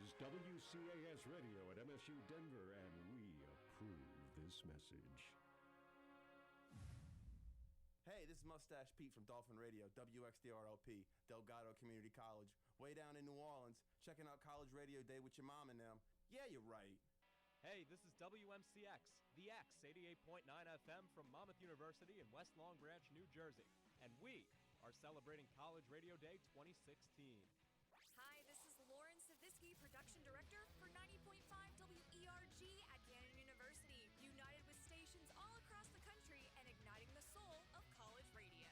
is WCAS Radio at MSU Denver, and we approve this message. Hey, this is Mustache Pete from Dolphin Radio, WXDRLP, Delgado Community College, way down in New Orleans, checking out College Radio Day with your mom and them. Yeah, you're right. Hey, this is WMCX, the X, 88.9 FM from Monmouth University in West Long Branch, New Jersey. And we are celebrating College Radio Day 2016. Hi, this is Lauren Savitsky, Production Director for 90.5 WERG at Gannon University, united with stations all across the country and igniting the soul of college radio.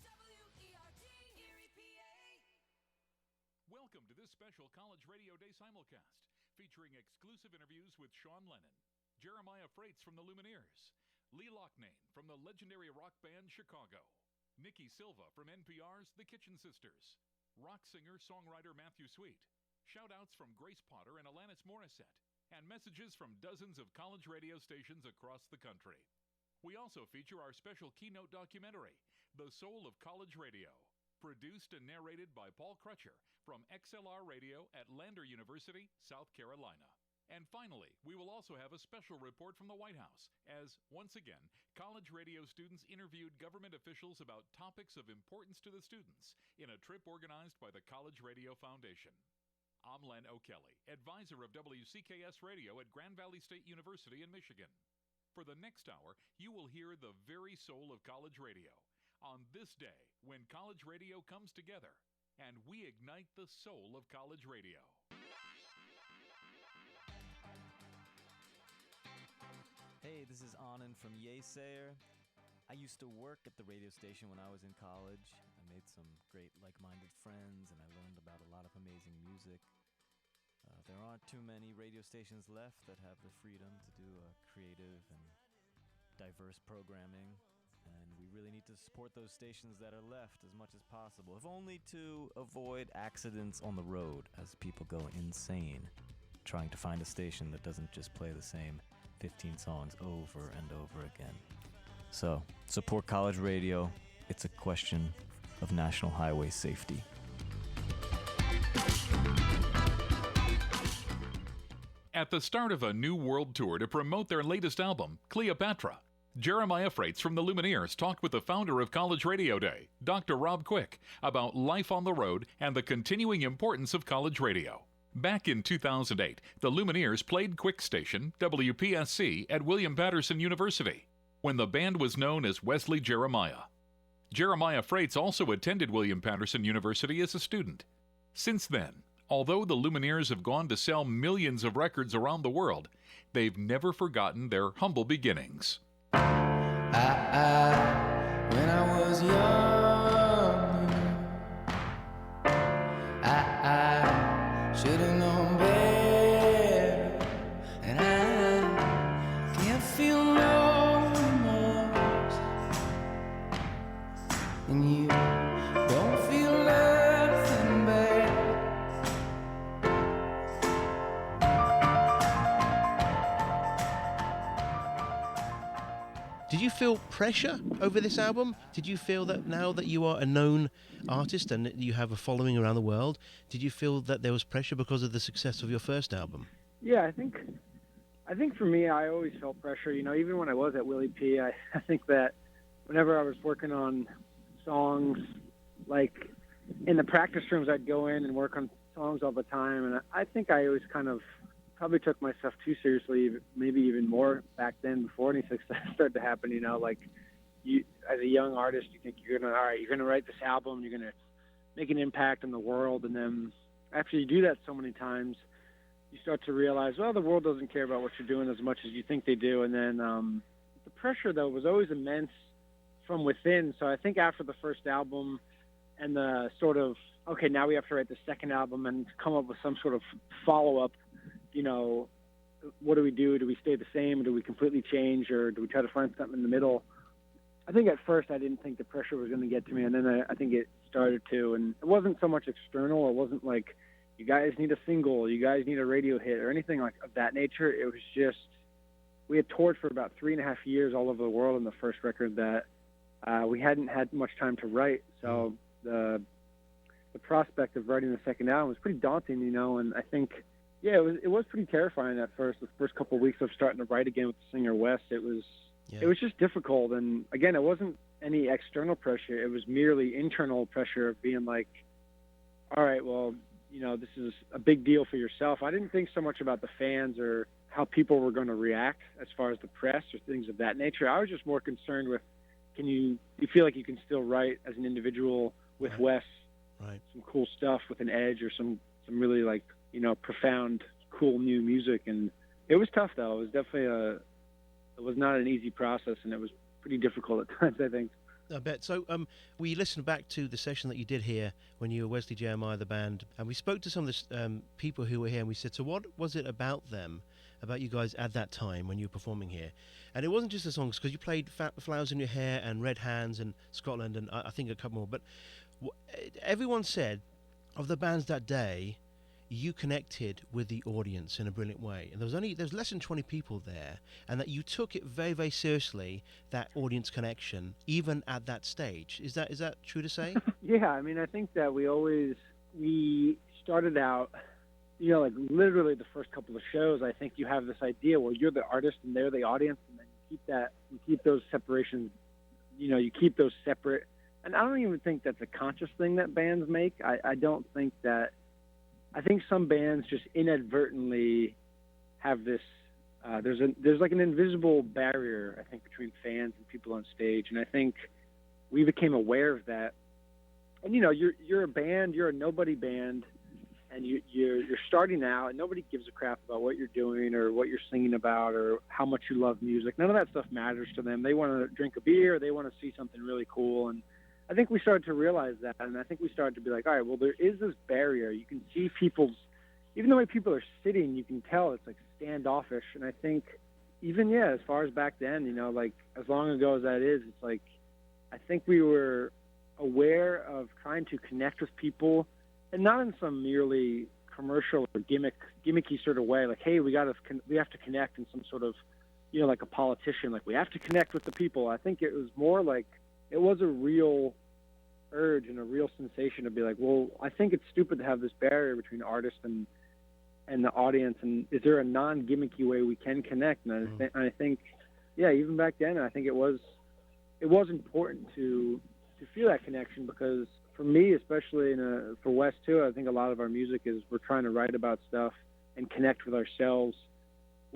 WERG, Erie, PA. Welcome to this special College Radio Day simulcast, featuring exclusive interviews with Shawn Lennon, Jeremiah Freites from the Lumineers, Lee Loughnane from the legendary rock band Chicago, Nikki Silva from NPR's The Kitchen Sisters, rock singer-songwriter Matthew Sweet, shout-outs from Grace Potter and Alanis Morissette, and messages from dozens of college radio stations across the country. We also feature our special keynote documentary, The Soul of College Radio, produced and narrated by Paul Crutcher from XLR Radio at Lander University, South Carolina. And finally, we will also have a special report from the White House as, once again, college radio students interviewed government officials about topics of importance to the students in a trip organized by the College Radio Foundation. I'm Len O'Kelly, advisor of WCKS Radio at Grand Valley State University in Michigan. For the next hour, you will hear the very soul of college radio on this day when college radio comes together and we ignite the soul of college radio. Hey, this is Anand from Yesayer. I used to work at the radio station when I was in college. I made some great like-minded friends, and I learned about a lot of amazing music. There aren't too many radio stations left that have the freedom to do creative and diverse programming, and we really need to support those stations that are left as much as possible, if only to avoid accidents on the road as people go insane trying to find a station that doesn't just play the same 15 songs over and over again. So, support college radio. It's a question of national highway safety. At the start of a new world tour to promote their latest album, Cleopatra, Jeremiah Freites from the Lumineers talked with the founder of College Radio Day, Dr. Rob Quick, about life on the road and the continuing importance of college radio. Back in 2008, the Lumineers played Quick Station, WPSC, at William Patterson University, when the band was known as Wesley Jeremiah. Jeremiah Freites also attended William Patterson University as a student. Since then, although the Lumineers have gone to sell millions of records around the world, they've never forgotten their humble beginnings. When I was young, I should've known better, and I can't feel no remorse, and you don't feel nothing bad. Did you feel pressure over this album? Did you feel that now that you are a known artist and you have a following around the world, did you feel that there was pressure because of the success of your first album? Yeah, I think for me, I always felt pressure. You know, even when I was at Willie P, I think that whenever I was working on songs, like in the practice rooms, I'd go in and work on songs all the time, and I think I always kind of probably took myself too seriously, maybe even more back then before any success started to happen. You know, like you, as a young artist, you think you're gonna write this album, you're gonna make an impact in the world, and then after you do that so many times, you start to realize, well, the world doesn't care about what you're doing as much as you think they do. And then the pressure, though, was always immense from within. So I think after the first album and the sort of, okay, now we have to write the second album and come up with some sort of follow-up, you know, what do we do? Do we stay the same? Do we completely change? Or do we try to find something in the middle? I think at first I didn't think the pressure was going to get to me, and then I think it started to. And it wasn't so much external. It wasn't like, you guys need a single, you guys need a radio hit, or anything like of that nature. It was just, we had toured for about 3.5 years all over the world on the first record that we hadn't had much time to write. So the the prospect of writing the second album was pretty daunting, you know, and I think, yeah, it was pretty terrifying at first. The first couple of weeks of starting to write again with the singer Wes, it was just difficult. And again, it wasn't any external pressure. It was merely internal pressure of being like, all right, well, you know, this is a big deal for yourself. I didn't think so much about the fans or how people were going to react as far as the press or things of that nature. I was just more concerned with, do you feel like you can still write as an individual with Wes some cool stuff with an edge or some really, like, you know, profound, cool new music. And it was tough, though. It was definitely it was not an easy process, and it was pretty difficult at times, I think. I bet. So we listened back to the session that you did here when you were Wesley Jeremiah, the band, and we spoke to some of the people who were here, and we said, so what was it about them, about you guys at that time when you were performing here? And it wasn't just the songs, because you played Flowers in Your Hair and Red Hands and Scotland and I think a couple more, but everyone said of the bands that day, you connected with the audience in a brilliant way, and there was less than 20 people there, and that you took it very, very seriously, that audience connection, even at that stage. Is that true to say? Yeah, I mean, I think that we started out, you know, like literally the first couple of shows. I think you have this idea, well, you're the artist and they're the audience, and then you keep those separations, you know, you keep those separate. And I don't even think that's a conscious thing that bands make. I don't think that. I think some bands just inadvertently have this. There's like an invisible barrier, I think, between fans and people on stage, and I think we became aware of that. And you know, you're a band, you're a nobody band, and you're starting out, and nobody gives a crap about what you're doing or what you're singing about or how much you love music. None of that stuff matters to them. They want to drink a beer, they want to see something really cool, and I think we started to realize that, and I think we started to be like, all right, well, there is this barrier. You can see even the way people are sitting, you can tell it's like standoffish. And I think even, as far as back then, you know, like as long ago as that is, it's like, I think we were aware of trying to connect with people, and not in some merely commercial or gimmicky sort of way, like, hey, we have to connect in some sort of, you know, like a politician, like we have to connect with the people. I think it was more like, it was a real urge and a real sensation to be like, well, I think it's stupid to have this barrier between artists and the audience, and is there a non-gimmicky way we can connect? And I think, even back then, I think it was important to feel that connection, because for me, especially for Wes too, I think a lot of our music is we're trying to write about stuff and connect with ourselves,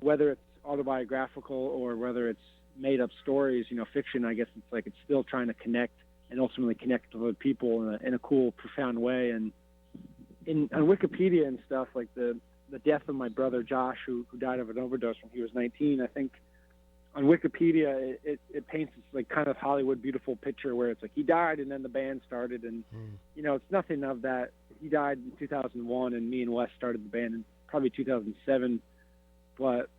whether it's autobiographical or whether it's made up stories, you know, fiction. I guess it's like it's still trying to connect and ultimately connect with other people in a cool, profound way. And on Wikipedia and stuff, like the death of my brother Josh, who died of an overdose when he was 19, I think on Wikipedia it paints this like kind of Hollywood beautiful picture where it's like he died and then the band started, and you know, it's nothing of that. He died in 2001 and me and Wes started the band in probably 2007, but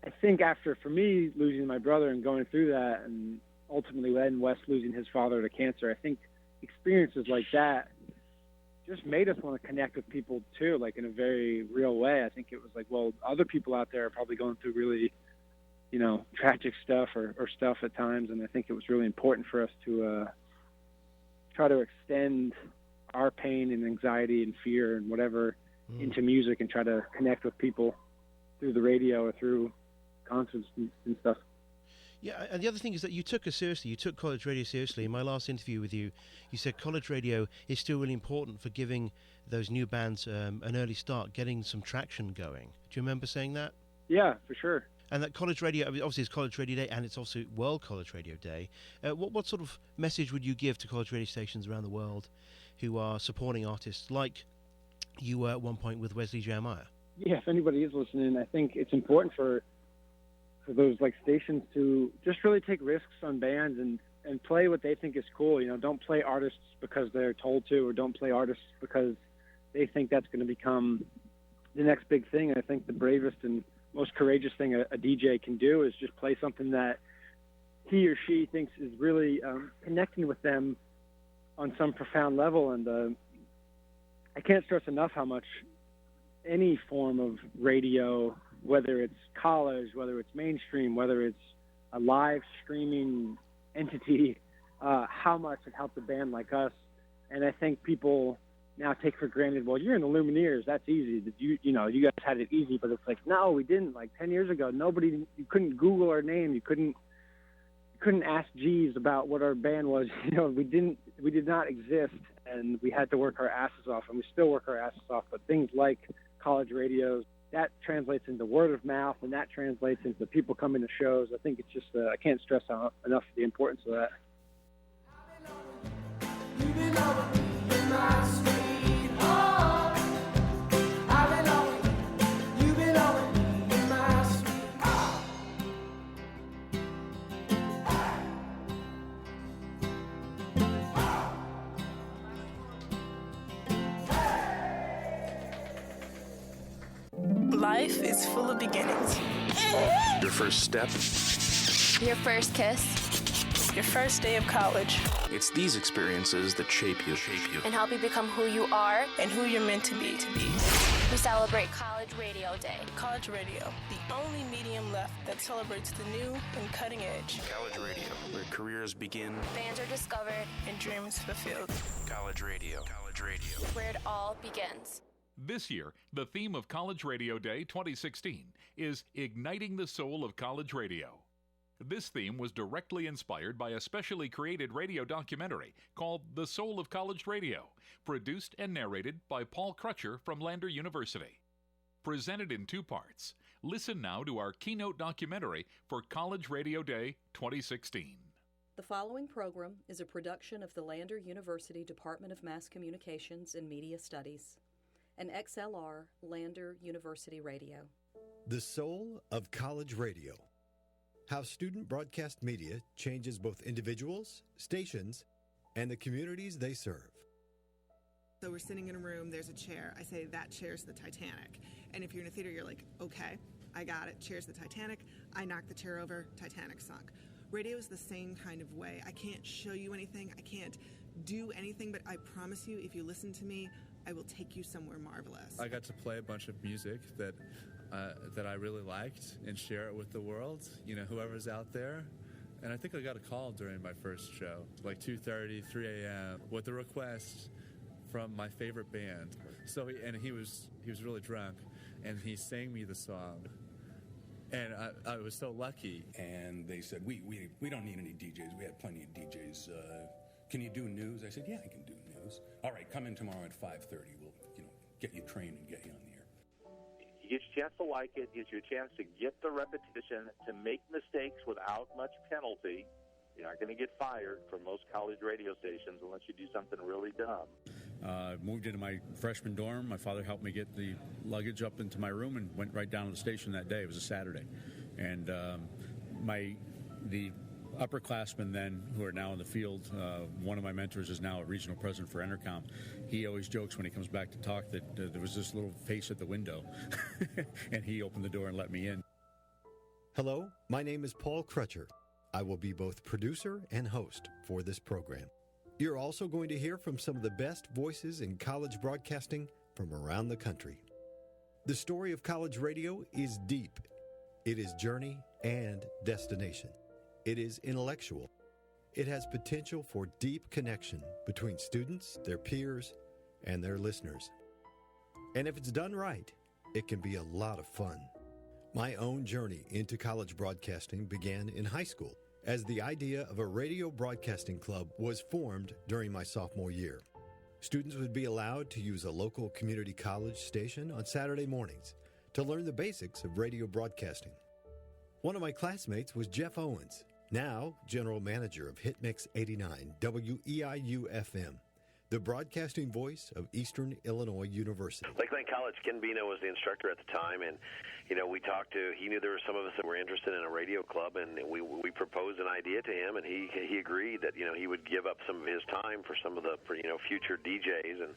I think for me, losing my brother and going through that, and ultimately then Wes losing his father to cancer, I think experiences like that just made us want to connect with people too, like in a very real way. I think it was like, well, other people out there are probably going through really, you know, tragic stuff or stuff at times, and I think it was really important for us to try to extend our pain and anxiety and fear and whatever into music and try to connect with people through the radio or through concerts and stuff. Yeah, and the other thing is that you took us seriously. You took college radio seriously. In my last interview with you, you said college radio is still really important for giving those new bands an early start, getting some traction going. Do you remember saying that? Yeah, for sure. And that college radio, I mean, obviously it's College Radio Day, and it's also World College Radio Day. What sort of message would you give to college radio stations around the world who are supporting artists like you were at one point with Wesley Jeremiah? Yeah, if anybody is listening, I think it's important for those like stations to just really take risks on bands and play what they think is cool. You know, don't play artists because they're told to, or don't play artists because they think that's going to become the next big thing. I think the bravest and most courageous thing a DJ can do is just play something that he or she thinks is really connecting with them on some profound level. And I can't stress enough how much any form of radio, whether it's college, whether it's mainstream, whether it's a live streaming entity, how much it helped a band like us And I think people now take for granted, well, you're in the Lumineers, that's easy. You guys had it easy, but it's like, no, we didn't. Like 10 years ago, you couldn't Google our name, you couldn't ask Jeeves about what our band was. We did not exist, and we had to work our asses off, and we still work our asses off. But things like college radios, that translates into word of mouth, and that translates into people coming to shows. I think it's just I can't stress enough the importance of that. You've been over in my street, oh. I've been over, you've been over in my street, oh. Life is full of beginnings. Your first step. Your first kiss. Your first day of college. It's these experiences that shape you. And help you become who you are. And who you're meant to be. We celebrate College Radio Day. College radio, the only medium left that celebrates the new and cutting edge. College radio, where careers begin. Fans are discovered. And dreams fulfilled. College radio. Where it all begins. This year, the theme of College Radio Day 2016 is Igniting the Soul of College Radio. This theme was directly inspired by a specially created radio documentary called The Soul of College Radio, produced and narrated by Paul Crutcher from Lander University. Presented in 2 parts, listen now to our keynote documentary for College Radio Day 2016. The following program is a production of the Lander University Department of Mass Communications and Media Studies, an XLR Lander University Radio. The Soul of College Radio. How student broadcast media changes both individuals, stations, and the communities they serve. So we're sitting in a room, there's a chair. I say, that chair's the Titanic. And if you're in a theater, you're like, okay, I got it. Chair's the Titanic. I knocked the chair over, Titanic sunk. Radio is the same kind of way. I can't show you anything. I can't do anything, but I promise you, if you listen to me, I will take you somewhere marvelous. I got to play a bunch of music that I really liked and share it with the world, whoever's out there. And I think I got a call during my first show, like 2:30, 3 a.m., with a request from my favorite band. So he was really drunk, and he sang me the song. And I was so lucky. And they said, we don't need any DJs. We have plenty of DJs. Can you do news? I said, yeah, I can do news. All right, come in tomorrow at 5:30. We'll, get you trained and get you on the air. It gives you a chance to like it, gives you a chance to get the repetition, to make mistakes without much penalty. You're not going to get fired from most college radio stations unless you do something really dumb. Moved into my freshman dorm. My father helped me get the luggage up into my room and went right down to the station that day. It was a Saturday. And the upperclassmen then, who are now in the field, one of my mentors is now a regional president for Entercom. He always jokes when he comes back to talk that there was this little face at the window, and he opened the door and let me in. Hello, my name is Paul Crutcher. I will be both producer and host for this program. You're also going to hear from some of the best voices in college broadcasting from around the country. The story of college radio is deep. It is journey and destination. It is intellectual. It has potential for deep connection between students, their peers, and their listeners. And if it's done right, it can be a lot of fun. My own journey into college broadcasting began in high school, as the idea of a radio broadcasting club was formed during my sophomore year. Students would be allowed to use a local community college station on Saturday mornings to learn the basics of radio broadcasting. One of my classmates was Jeff Owens, now general manager of Hitmix 89 WEIU-FM, the broadcasting voice of Eastern Illinois University. Lakeland College, Ken Bino was the instructor at the time, and we talked to, he knew there were some of us that were interested in a radio club, and we proposed an idea to him, and he agreed that, he would give up some of his time for some of the, future DJs, and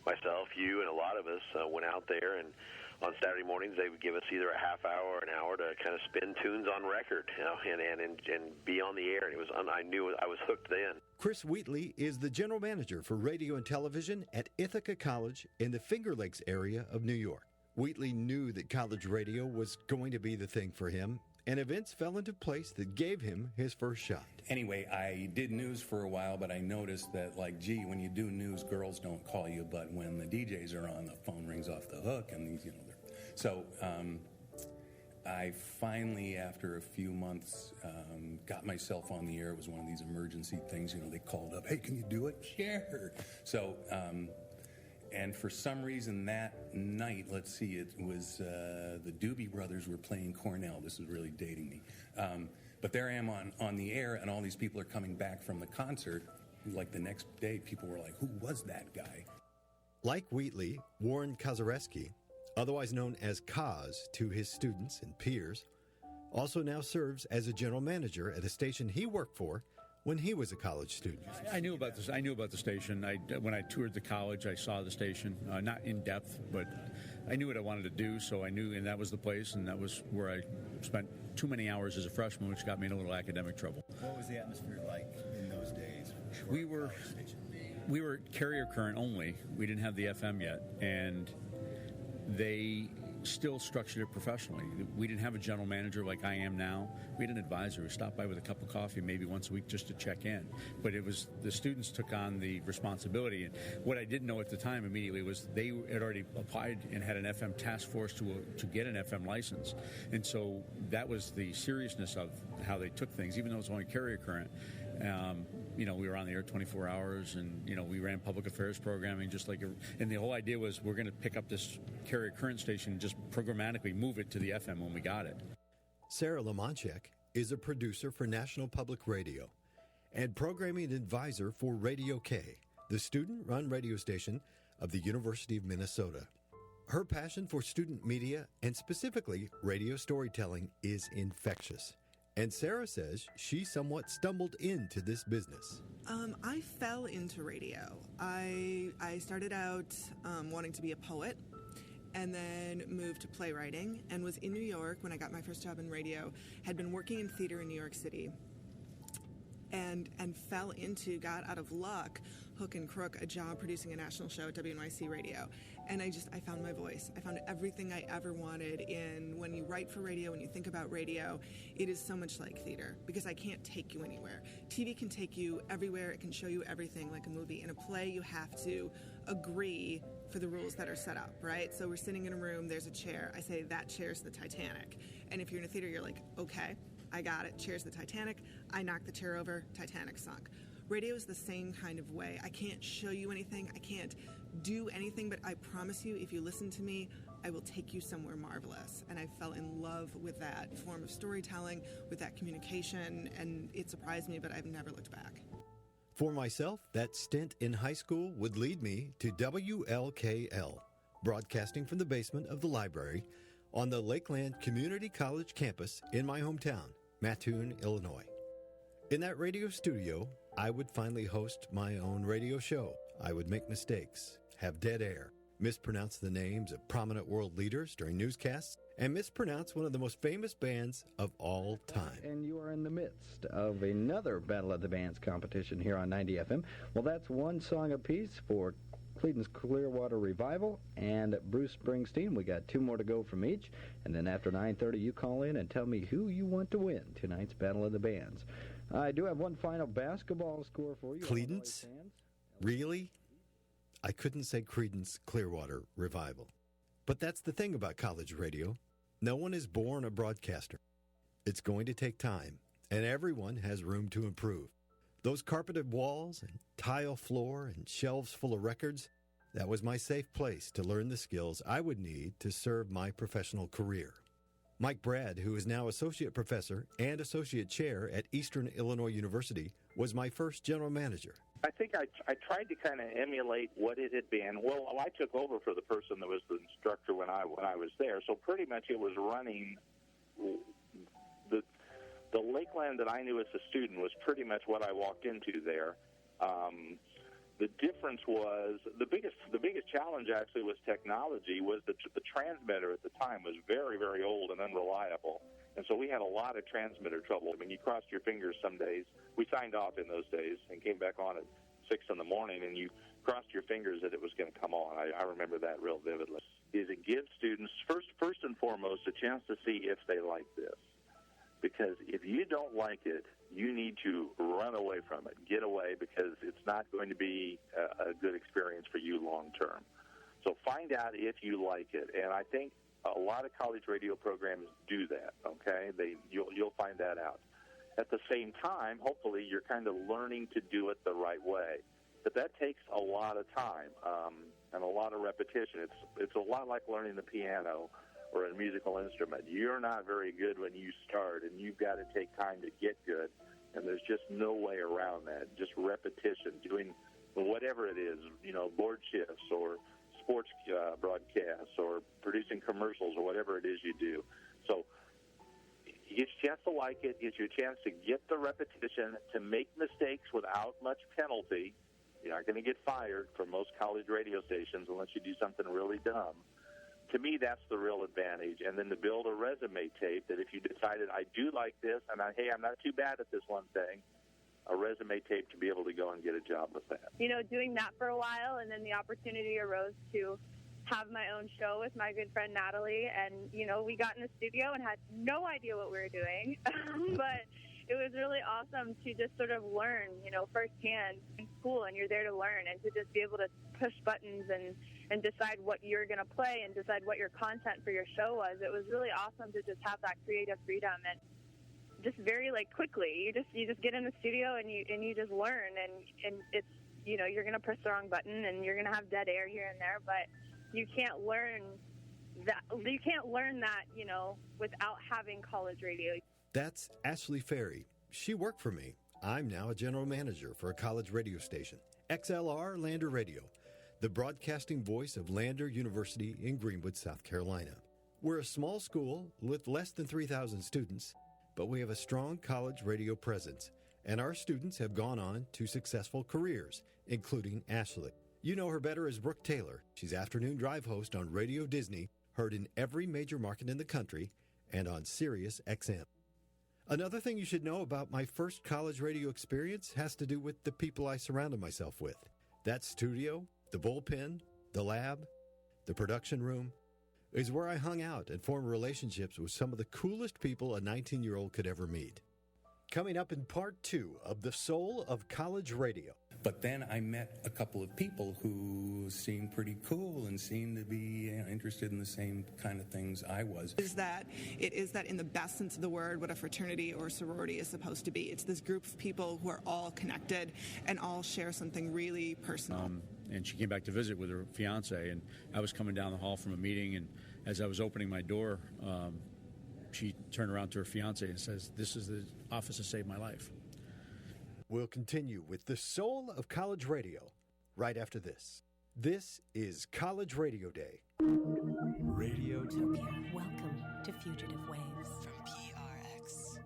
myself, you, and a lot of us went out there, and on Saturday mornings they would give us either a half hour or an hour to kind of spin tunes on record, and be on the air, and I knew I was hooked then. Chris Wheatley is the general manager for radio and television at Ithaca College in the Finger Lakes area of New York. Wheatley knew that college radio was going to be the thing for him, and events fell into place that gave him his first shot. Anyway, I did news for a while, but I noticed that, like, gee, when you do news, girls don't call you, but when the DJs are on, the phone rings off the hook, and these, so I finally, after a few months, got myself on the air. It was one of these emergency things, they called up, hey, can you do it? Sure. So, and for some reason that night, let's see, it was the Doobie Brothers were playing Cornell. This is really dating me. But there I am on the air, and all these people are coming back from the concert. Like the next day, people were like, who was that guy? Like Wheatley, Warren Kazareski, otherwise known as Kaz to his students and peers, also now serves as a general manager at a station he worked for when he was a college student. I knew about this. I knew about the station. When I toured the college, I saw the station, not in depth, but I knew what I wanted to do, so I knew, and that was the place, and that was where I spent too many hours as a freshman, which got me in a little academic trouble. What was the atmosphere like in those days? We were carrier current only. We didn't have the FM yet, and they still structured it professionally. We didn't have a general manager like I am now. We had an advisor who stopped by with a cup of coffee maybe once a week just to check in. But it was the students took on the responsibility. And what I didn't know at the time immediately was they had already applied and had an FM task force to get an FM license. And so that was the seriousness of how they took things, even though it was only carrier current. We were on the air 24 hours, and, we ran public affairs programming just like, and the whole idea was we're going to pick up this carrier current station and just programmatically move it to the FM when we got it. Sarah Lamanchek is a producer for National Public Radio and programming advisor for Radio K, the student-run radio station of the University of Minnesota. Her passion for student media and specifically radio storytelling is infectious. And Sarah says she somewhat stumbled into this business. I fell into radio. I started out wanting to be a poet, and then moved to playwriting, and was in New York when I got my first job in radio. Had been working in theater in New York City, and fell into, got out of luck, hook and crook, a job producing a national show at WNYC Radio. And I found my voice. I found everything I ever wanted in, when you write for radio, when you think about radio, it is so much like theater, because I can't take you anywhere. TV can take you everywhere. It can show you everything like a movie. In a play, you have to agree for the rules that are set up, right? So we're sitting in a room, there's a chair. I say, that chair's the Titanic. And if you're in a theater, you're like, okay, I got it. Chair's the Titanic. I knocked the chair over. Titanic sunk. Radio is the same kind of way. I can't show you anything. I can't do anything, but I promise you, if you listen to me, I will take you somewhere marvelous. And I fell in love with that form of storytelling, with that communication, and it surprised me, but I've never looked back. For myself, that stint in high school would lead me to WLKL, broadcasting from the basement of the library on the Lakeland Community College campus in my hometown, Mattoon, Illinois. In that radio studio, I would finally host my own radio show. I would make mistakes, have dead air, mispronounce the names of prominent world leaders during newscasts, and mispronounce one of the most famous bands of all time. And you are in the midst of another Battle of the Bands competition here on 90 FM. Well, that's one song apiece for Creedence Clearwater Revival and Bruce Springsteen. We got two more to go from each. And then after 9:30, you call in and tell me who you want to win tonight's Battle of the Bands. I do have one final basketball score for you. Creedence? Really? I couldn't say Creedence Clearwater Revival. But that's the thing about college radio. No one is born a broadcaster. It's going to take time, and everyone has room to improve. Those carpeted walls and tile floor and shelves full of records, that was my safe place to learn the skills I would need to serve my professional career. Mike Brad, who is now associate professor and associate chair at Eastern Illinois University, was my first general manager. I think I tried to kind of emulate what it had been. Well, I took over for the person that was the instructor when I was there, so pretty much it was running the Lakeland that I knew as a student was pretty much what I walked into there. The difference was the biggest challenge actually was technology. Was the transmitter at the time was very, very old and unreliable, and so we had a lot of transmitter trouble. I mean, you crossed your fingers some days. We signed off in those days and came back on at 6 in the morning, and you crossed your fingers that it was going to come on. I remember that real vividly. Is it gives students first and foremost a chance to see if they like this. because if you don't like it, you need to run away from it. Get away, because it's not going to be a good experience for you long term. So find out if you like it, and I think a lot of college radio programs do that. Okay, you'll find that out. At the same time, hopefully, you're kind of learning to do it the right way, but that takes a lot of time and a lot of repetition. It's a lot like learning the piano or a musical instrument. You're not very good when you start, and you've got to take time to get good, and there's just no way around that. Just repetition, doing whatever it is, board shifts or sports broadcasts or producing commercials or whatever it is you do. So it gives you a chance to like it, gives you a chance to get the repetition, to make mistakes without much penalty. You're not going to get fired from most college radio stations unless you do something really dumb. To me, that's the real advantage. And then to build a resume tape that if you decided, I do like this, and hey, I'm not too bad at this one thing, a resume tape to be able to go and get a job with that. Doing that for a while, and then the opportunity arose to have my own show with my good friend Natalie. And, we got in the studio and had no idea what we were doing. But it was really awesome to just sort of learn, firsthand in school, and you're there to learn, and to just be able to push buttons and decide what you're going to play and decide what your content for your show was. It was really awesome to just have that creative freedom, and just very quickly. You just get in the studio and you just learn, and it's, you're going to press the wrong button and you're going to have dead air here and there, but you can't learn that without having college radio. That's Ashley Ferry. She worked for me. I'm now a general manager for a college radio station, XLR Lander Radio, the broadcasting voice of Lander University in Greenwood, South Carolina. We're a small school with less than 3,000 students, but we have a strong college radio presence, and our students have gone on to successful careers, including Ashley. You know her better as Brooke Taylor. She's afternoon drive host on Radio Disney, heard in every major market in the country, and on Sirius XM. Another thing you should know about my first college radio experience has to do with the people I surrounded myself with. That studio, the bullpen, the lab, the production room, is where I hung out and formed relationships with some of the coolest people a 19-year-old could ever meet. Coming up in part 2 of The Soul of College Radio. But then I met a couple of people who seemed pretty cool and seemed to be interested in the same kind of things I was. It is that in the best sense of the word, what a fraternity or sorority is supposed to be. It's this group of people who are all connected and all share something really personal. And she came back to visit with her fiance, and I was coming down the hall from a meeting, and as I was opening my door, she turned around to her fiance and says, "This is the office that saved my life." We'll continue with The Soul of College Radio right after this. This is College Radio Day. Radiotopia. Welcome to Fugitive Waves from PRX.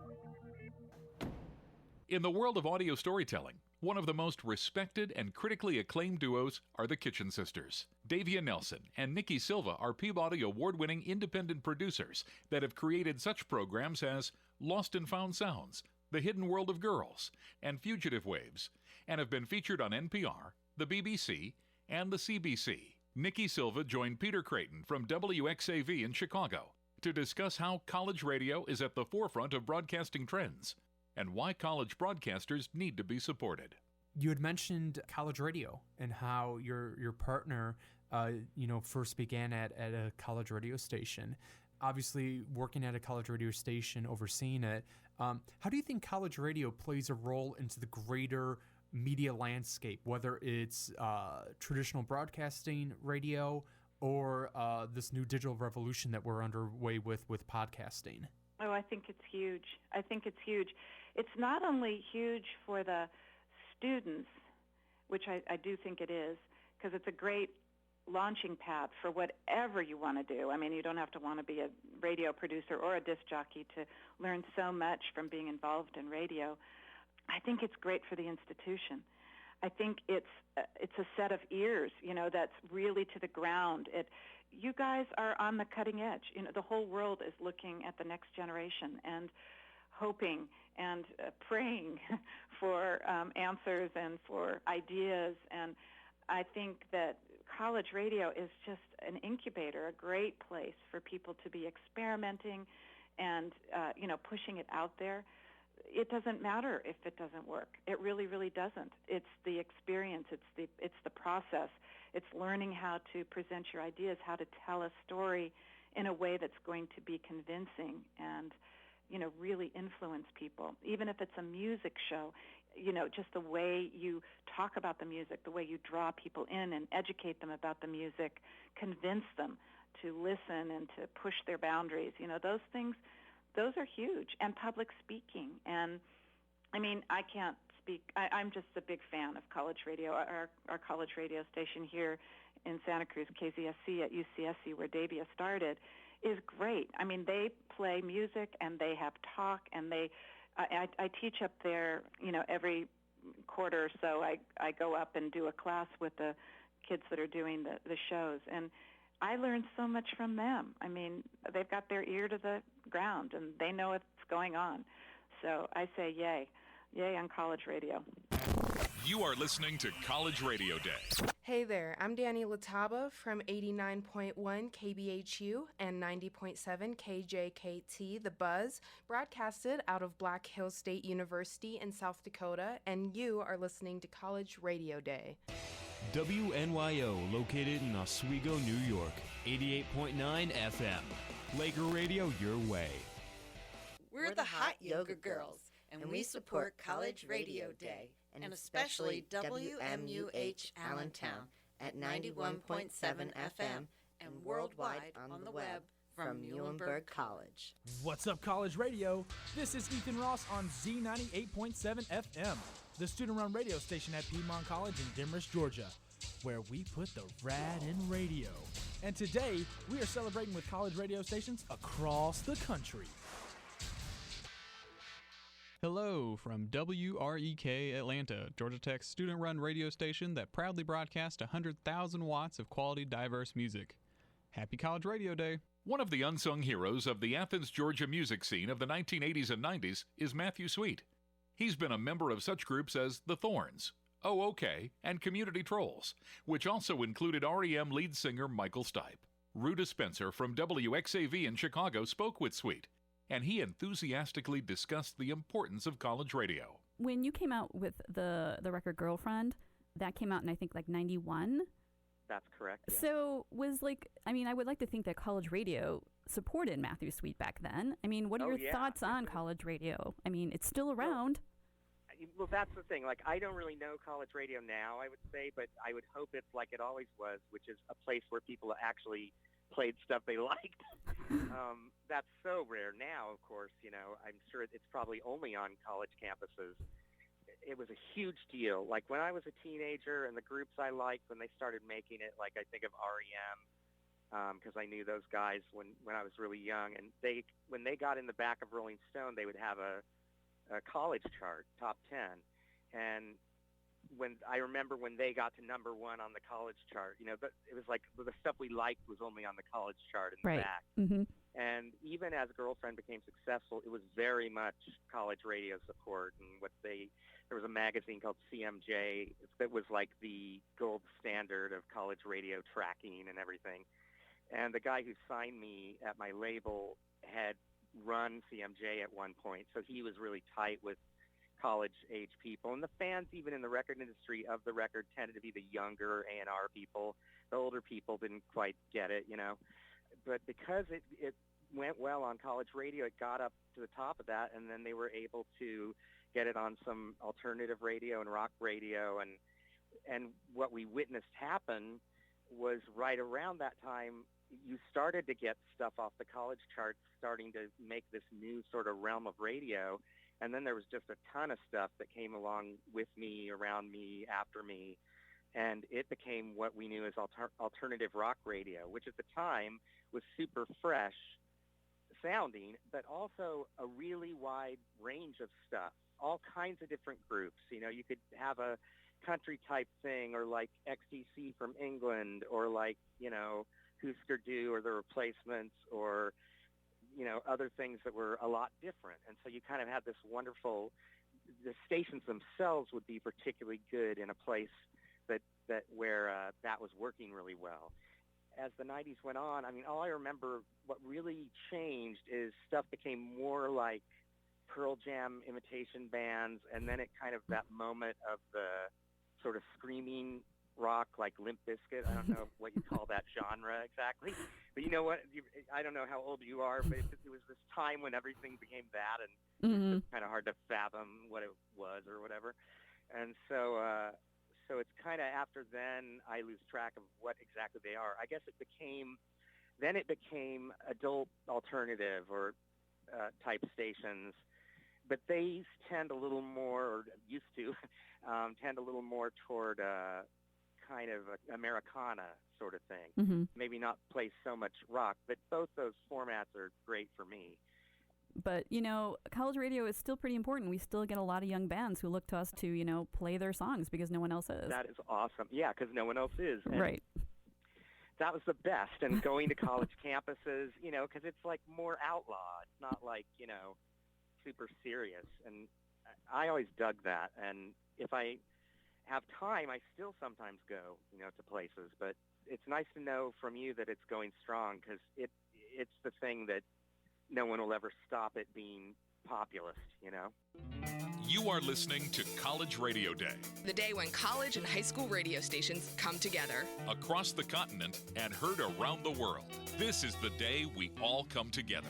In the world of audio storytelling, one of the most respected and critically acclaimed duos are the Kitchen Sisters. Davia Nelson and Nikki Silva are Peabody Award-winning independent producers that have created such programs as Lost and Found Sounds, The Hidden World of Girls, and Fugitive Waves, and have been featured on NPR, the BBC, and the CBC. Nikki Silva joined Peter Creighton from WXAV in Chicago to discuss how college radio is at the forefront of broadcasting trends and why college broadcasters need to be supported. You had mentioned college radio and how your partner, first began at a college radio station. Obviously, working at a college radio station, overseeing it, how do you think college radio plays a role into the greater media landscape, whether it's traditional broadcasting radio or this new digital revolution that we're underway with podcasting? Oh, I think it's huge. It's not only huge for the students, which I do think it is, because it's a great launching pad for whatever you want to do. I mean, you don't have to want to be a radio producer or a disc jockey to learn so much from being involved in radio. I think it's great for the institution. I think it's a set of ears, that's really to the ground. You guys are on the cutting edge. The whole world is looking at the next generation and hoping and praying for answers and for ideas. And I think that college radio is just an incubator, a great place for people to be experimenting and pushing it out there. It doesn't matter if it doesn't work. It really, really doesn't. It's the experience. It's the process. It's learning how to present your ideas, how to tell a story in a way that's going to be convincing and, really influence people. Even if it's a music show, just the way you talk about the music, the way you draw people in and educate them about the music, convince them to listen and to push their boundaries. Those things, those are huge. And public speaking. And, I can't speak. I'm just a big fan of college radio. Our college radio station here in Santa Cruz, KZSC at UCSC, where Davia started, is great. They play music and they have talk, and I teach up there, every quarter or so I go up and do a class with the kids that are doing the shows, and I learned so much from them. They've got their ear to the ground and they know what's going on. So I say yay. Yay on college radio. You are listening to College Radio Day. Hey there, I'm Danny Lataba from 89.1 KBHU and 90.7 KJKT, The Buzz, broadcasted out of Black Hills State University in South Dakota, and you are listening to College Radio Day. WNYO, located in Oswego, New York, 88.9 FM. Laker Radio your way. We're the Hot Yoga Girls, and we support College Radio Day, and especially WMUH Allentown at 91.7 FM and worldwide on the web from Muhlenberg College. What's up, College Radio? This is Ethan Ross on Z98.7 FM, the student-run radio station at Piedmont College in Demorest, Georgia, where we put the rad in radio. And today, we are celebrating with college radio stations across the country. Hello from WREK Atlanta, Georgia Tech's student-run radio station that proudly broadcasts 100,000 watts of quality, diverse music. Happy College Radio Day. One of the unsung heroes of the Athens, Georgia music scene of the 1980s and 90s is Matthew Sweet. He's been a member of such groups as The Thorns, Oh OK, and Community Trolls, which also included REM lead singer Michael Stipe. Ruta Spencer from WXAV in Chicago spoke with Sweet, and he enthusiastically discussed the importance of college radio. When you came out with the record Girlfriend, that came out in, I think, 91? That's correct. Yeah. So I would like to think that college radio supported Matthew Sweet back then. What are your thoughts on college radio? It's still around. Well, that's the thing. I don't really know college radio now, I would say, but I would hope it's like it always was, which is a place where people actually played stuff they liked. That's so rare now, of course. I'm sure it's probably only on college campuses. It was a huge deal. When I was a teenager and the groups I liked, when they started making it, I think of REM, because I knew those guys when I was really young. And when they got in the back of Rolling Stone, they would have a college chart, top 10. And I remember when they got to number one on the college chart, but it was the stuff we liked was only on the college chart in the back. Mm-hmm. And even as Girlfriend became successful, it was very much college radio support. And there was a magazine called CMJ that was the gold standard of college radio tracking and everything. And the guy who signed me at my label had run CMJ at one point, so he was really tight with college-age people. And the fans, even in the record industry of the record, tended to be the younger A&R people. The older people didn't quite get it, But because it went well on college radio, it got up to the top of that, and then they were able to get it on some alternative radio and rock radio. And what we witnessed happen was right around that time, you started to get stuff off the college charts starting to make this new sort of realm of radio. And then there was just a ton of stuff that came along with me, around me, after me. And it became what we knew as alternative rock radio, which at the time was super fresh sounding, but also a really wide range of stuff, all kinds of different groups. You could have a country type thing, or XTC from England, or Husker Du or The Replacements, or other things that were a lot different. And so you kind of had this wonderful, the stations themselves would be particularly good in a place where that was working really well. as the 90s went on, I mean, all I remember, what really changed is stuff became more like Pearl Jam imitation bands, and then it kind of that moment of the sort of screaming rock like Limp Bizkit. I don't know what you call that genre exactly, but you know what? I don't know how old you are, but it was this time when everything became that, and it was kind of hard to fathom what it was or whatever. And so it's kind of after then I lose track of what exactly they are. I guess it became adult alternative or type stations, but they tend a little more, or used to tend a little more toward kind of Americana sort of thing. Maybe not play so much rock, but both those formats are great for me. But, you know, college radio is still pretty important. We still get a lot of young bands who look to us to, you know, play their songs because no one else is. That is awesome. Yeah, because no one else is. And right. That was the best. And going to college campuses, you know, because it's like more outlaw. It's not like, you know, super serious. And I always dug that. And if I have time, I still sometimes go, you know, to places. But it's nice to know from you that it's going strong, because it's the thing that no one will ever stop it being populist, you know? You are listening to College Radio Day. The day when college and high school radio stations come together. Across the continent and heard around the world. This is the day we all come together.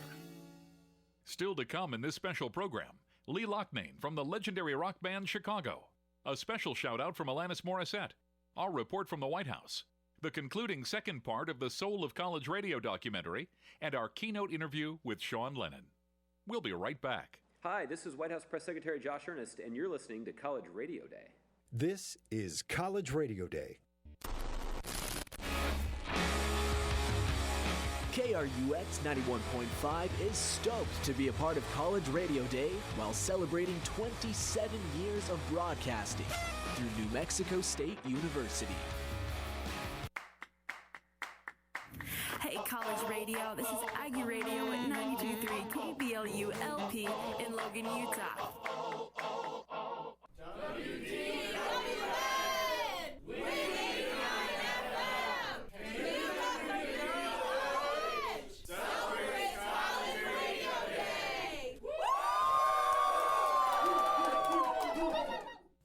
Still to come in this special program, Lee Loughnane from the legendary rock band Chicago. A special shout-out from Alanis Morissette. Our report from the White House. The concluding second part of the Soul of College Radio documentary, and our keynote interview with Shawn Lennon. We'll be right back. Hi, this is White House Press Secretary Josh Earnest, and you're listening to College Radio Day. This is College Radio Day. KRUX 91.5 is stoked to be a part of College Radio Day while celebrating 27 years of broadcasting through New Mexico State University. Hey, College Radio, this is Aggie Radio at 92.3 KBLU LP in Logan, Utah.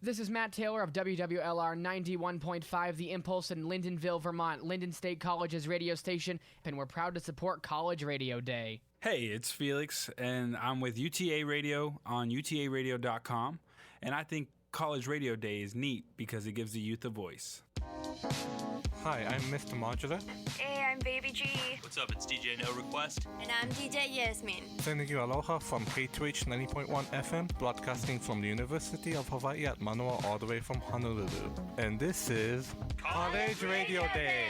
This is Matt Taylor of WWLR 91.5, The Impulse in Lyndonville, Vermont, Lyndon State College's radio station, and we're proud to support College Radio Day. Hey, it's Felix, and I'm with UTA Radio on utaradio.com, and I think College Radio Day is neat because it gives the youth a voice. Hi, I'm Mr. Modular. Hey, I'm Baby G. What's up? It's DJ No Request. And I'm DJ Yasmin. Sending you aloha from K2H 90.1 FM, broadcasting from the University of Hawaii at Manoa all the way from Honolulu. And this is College Radio Day.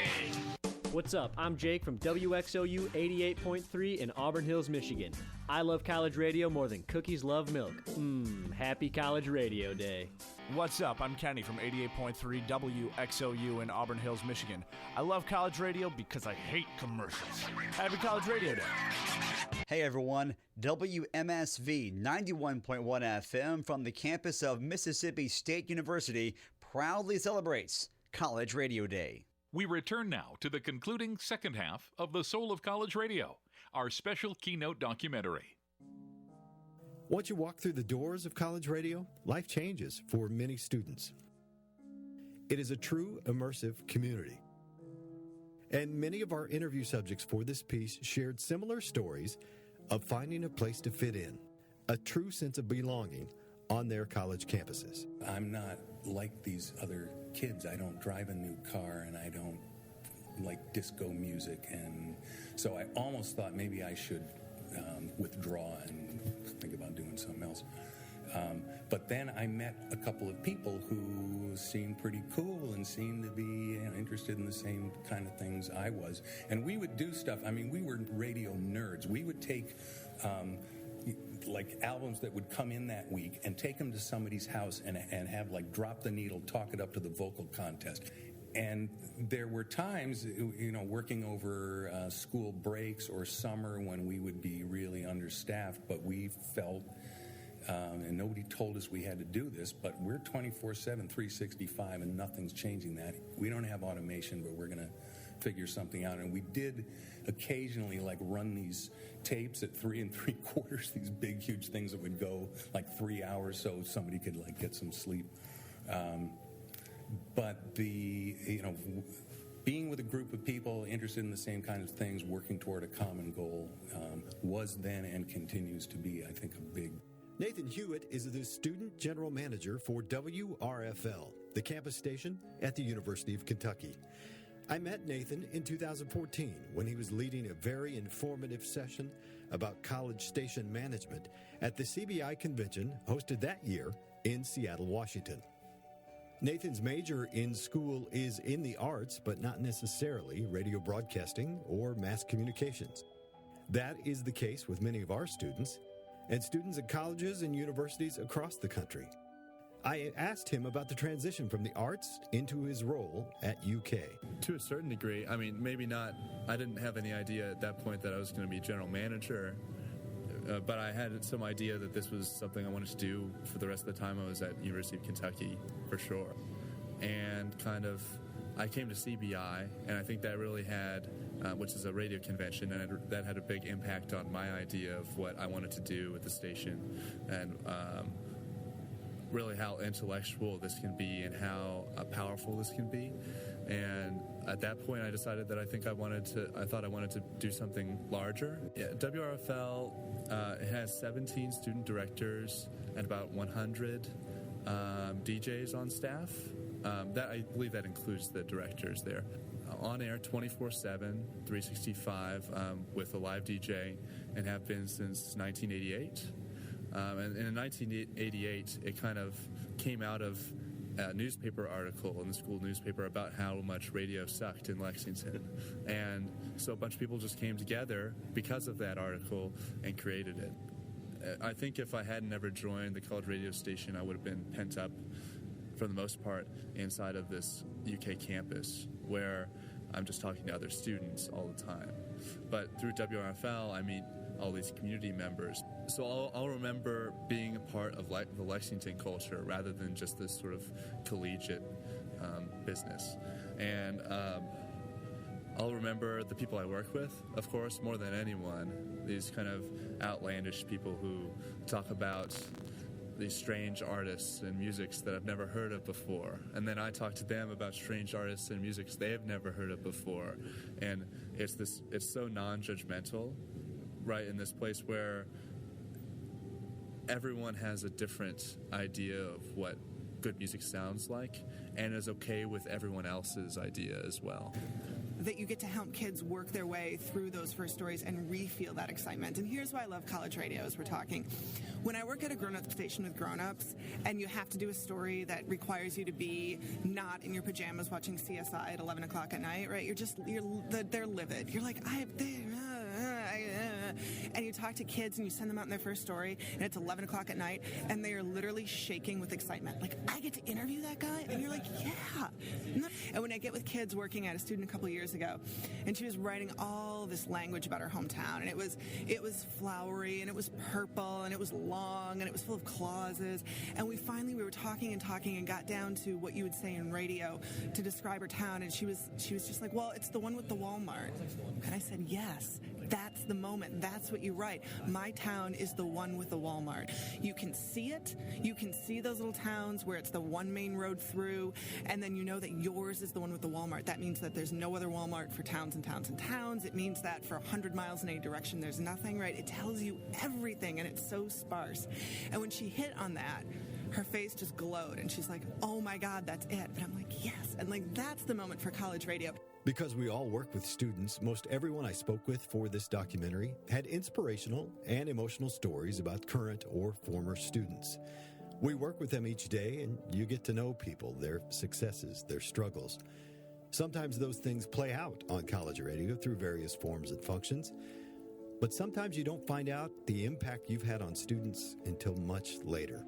What's up? I'm Jake from WXOU 88.3 in Auburn Hills, Michigan. I love college radio more than cookies love milk. Happy College Radio Day. What's up? I'm Kenny from 88.3 WXOU in Auburn Hills, Michigan. I love college radio because I hate commercials. Happy College Radio Day. Hey everyone, WMSV 91.1 FM from the campus of Mississippi State University proudly celebrates College Radio Day. We return now to the concluding second half of The Soul of College Radio, our special keynote documentary. Once you walk through the doors of college radio, life changes for many students. It is a true immersive community. And many of our interview subjects for this piece shared similar stories of finding a place to fit in, a true sense of belonging on their college campuses. I'm not like these other kids. I don't drive a new car, and I don't like disco music. And so I almost thought maybe I should withdraw and think about doing something else. But then I met a couple of people who seemed pretty cool and seemed to be interested in the same kind of things I was. And we would do stuff. I mean, we were radio nerds. We would take like albums that would come in that week and take them to somebody's house and have like Drop the Needle, talk it up to the vocal contest. And there were times, working over school breaks or summer when we would be really understaffed, but we felt, and nobody told us we had to do this, but we're 24/7, 365, and nothing's changing that. We don't have automation, but we're going to figure something out. And we did occasionally like run these tapes at 3 3/4, these big, huge things that would go like 3 hours so somebody could like get some sleep. But being with a group of people interested in the same kind of things, working toward a common goal, was then and continues to be, I think, a big. Nathan Hewitt is the Student General Manager for WRFL, the campus station at the University of Kentucky. I met Nathan in 2014 when he was leading a very informative session about college station management at the CBI convention hosted that year in Seattle, Washington. Nathan's major in school is in the arts, but not necessarily radio broadcasting or mass communications. That is the case with many of our students and students at colleges and universities across the country. I asked him about the transition from the arts into his role at UK. To a certain degree, I mean, maybe not. I didn't have any idea at that point that I was going to be general manager, but I had some idea that this was something I wanted to do for the rest of the time I was at University of Kentucky, for sure. And I came to CBI, and I think that really had, which is a radio convention, and that had a big impact on my idea of what I wanted to do with the station, and really how intellectual this can be and how powerful this can be. And at that point, I decided that I thought I wanted to do something larger. Yeah, WRFL it has 17 student directors and about 100 DJs on staff. I believe that includes the directors there. On air 24/7, 365 with a live DJ, and have been since 1988. And in 1988, it kind of came out of a newspaper article in the school newspaper about how much radio sucked in Lexington. And so a bunch of people just came together because of that article and created it. I think if I hadn't ever joined the college radio station, I would have been pent up, for the most part, inside of this UK campus where I'm just talking to other students all the time. But through WRFL, I meet all these community members. So I'll remember being a part of the Lexington culture rather than just this sort of collegiate business. And I'll remember the people I work with, of course, more than anyone. These kind of outlandish people who talk about these strange artists and musics that I've never heard of before. And then I talk to them about strange artists and musics they have never heard of before. And it's so non-judgmental, right, in this place where everyone has a different idea of what good music sounds like and is okay with everyone else's idea as well. That you get to help kids work their way through those first stories and re-feel that excitement. And here's why I love college radio as we're talking. When I work at a grown-up station with grown-ups and you have to do a story that requires you to be not in your pajamas watching CSI at 11 o'clock at night, right? They're livid. You're like, and you talk to kids and you send them out in their first story and it's 11 o'clock at night and they are literally shaking with excitement. Like, I get to interview that guy? And you're like, yeah. And when I get with kids working at a student a couple years ago, and she was writing all this language about her hometown, and it was flowery, and it was purple, and it was long, and it was full of clauses, and we were talking and got down to what you would say in radio to describe her town, and she was just like, well, it's the one with the Walmart. And I said, yes, that's the moment. That's what you write. My town is the one with the Walmart. You can see it. You can see those little towns where it's the one main road through, and then you know that yours is the one with the Walmart. That means that there's no other Walmart for towns and towns and towns. It means that for 100 miles in any direction, there's nothing, right? It tells you everything, and it's so sparse. And when she hit on that, her face just glowed, and she's like, oh my God, that's it. And I'm like, yes. And like, that's the moment for college radio. Because we all work with students, most everyone I spoke with for this documentary had inspirational and emotional stories about current or former students. We work with them each day, and you get to know people, their successes, their struggles. Sometimes those things play out on college radio through various forms and functions, but sometimes you don't find out the impact you've had on students until much later.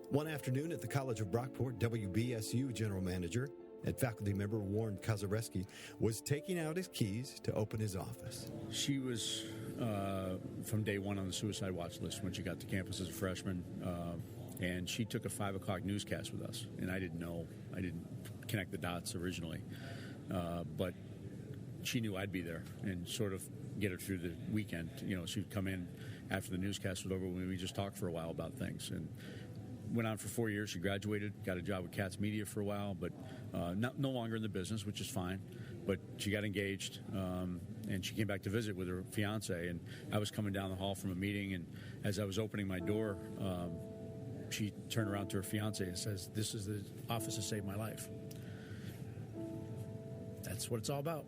One afternoon at the College of Brockport, WBSU General Manager and faculty member Warren Kazareski was taking out his keys to open his office. She was from day one on the suicide watch list when she got to campus as a freshman, and she took a 5 o'clock newscast with us, and I didn't know. I didn't connect the dots originally. But she knew I'd be there and sort of get her through the weekend. She'd come in after the newscast was over when we just talked for a while about things. And went on for 4 years. She graduated, got a job with Katz Media for a while, but no longer in the business, which is fine. But she got engaged, and she came back to visit with her fiance. And I was coming down the hall from a meeting, and as I was opening my door, she turned around to her fiance and says, "This is the office that saved my life." That's what it's all about.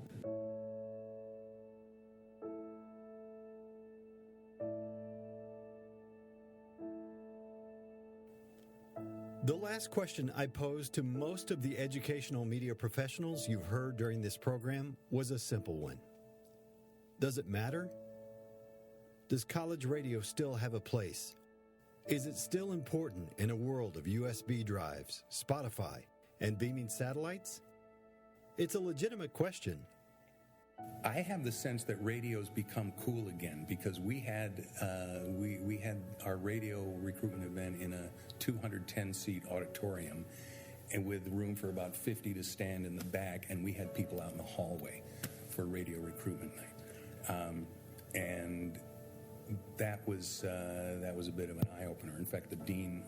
The last question I posed to most of the educational media professionals you've heard during this program was a simple one. Does it matter? Does college radio still have a place? Is it still important in a world of USB drives, Spotify, and beaming satellites? It's a legitimate question. I have the sense that radio's become cool again because we had our radio recruitment event in a 210-seat auditorium and with room for about 50 to stand in the back, and we had people out in the hallway for radio recruitment night. And that was a bit of an eye-opener. In fact, the dean,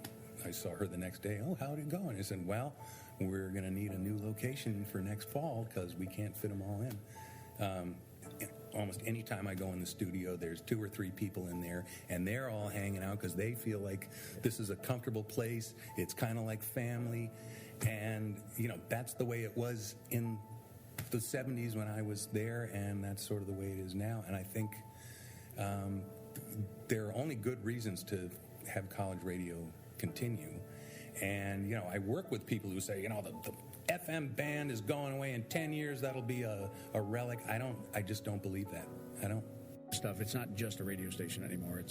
I saw her the next day. "Oh, how'd it go?" And I said, "Well, we're going to need a new location for next fall because we can't fit them all in." Almost any time I go in the studio, there's 2 or 3 people in there, and they're all hanging out because they feel like this is a comfortable place. It's kind of like family, and that's the way it was in the 70s when I was there, and that's sort of the way it is now. And I think there are only good reasons to have college radio continue. And I work with people who say, the FM band is going away in 10 years. That'll be a relic. I just don't believe that. I don't. It's not just a radio station anymore.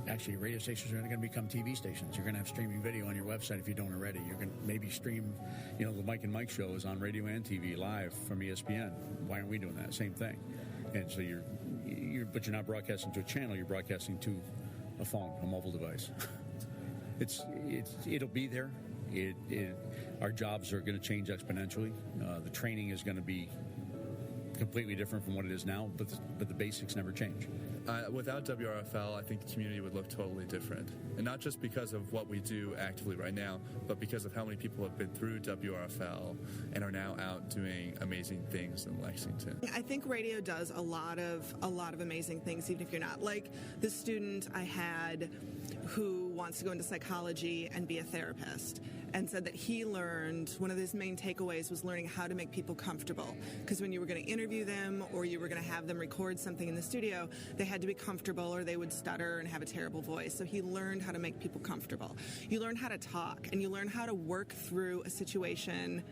Actually, radio stations are going to become TV stations. You're going to have streaming video on your website if you don't already. You're going to maybe stream, the Mike and Mike show is on radio and TV live from ESPN. Why aren't we doing that? Same thing. And so but you're not broadcasting to a channel. You're broadcasting to a phone, a mobile device. It'll be there. Our jobs are going to change exponentially. The training is going to be completely different from what it is now, but the basics never change. Without WRFL, I think the community would look totally different. And not just because of what we do actively right now, but because of how many people have been through WRFL and are now out doing amazing things in Lexington. I think radio does a lot of amazing things, even if you're not. Like the student I had who wants to go into psychology and be a therapist, and said that he learned, one of his main takeaways was learning how to make people comfortable. Because when you were going to interview them or you were going to have them record something in the studio, they had to be comfortable or they would stutter and have a terrible voice. So he learned how to make people comfortable. You learn how to talk, and you learn how to work through a situation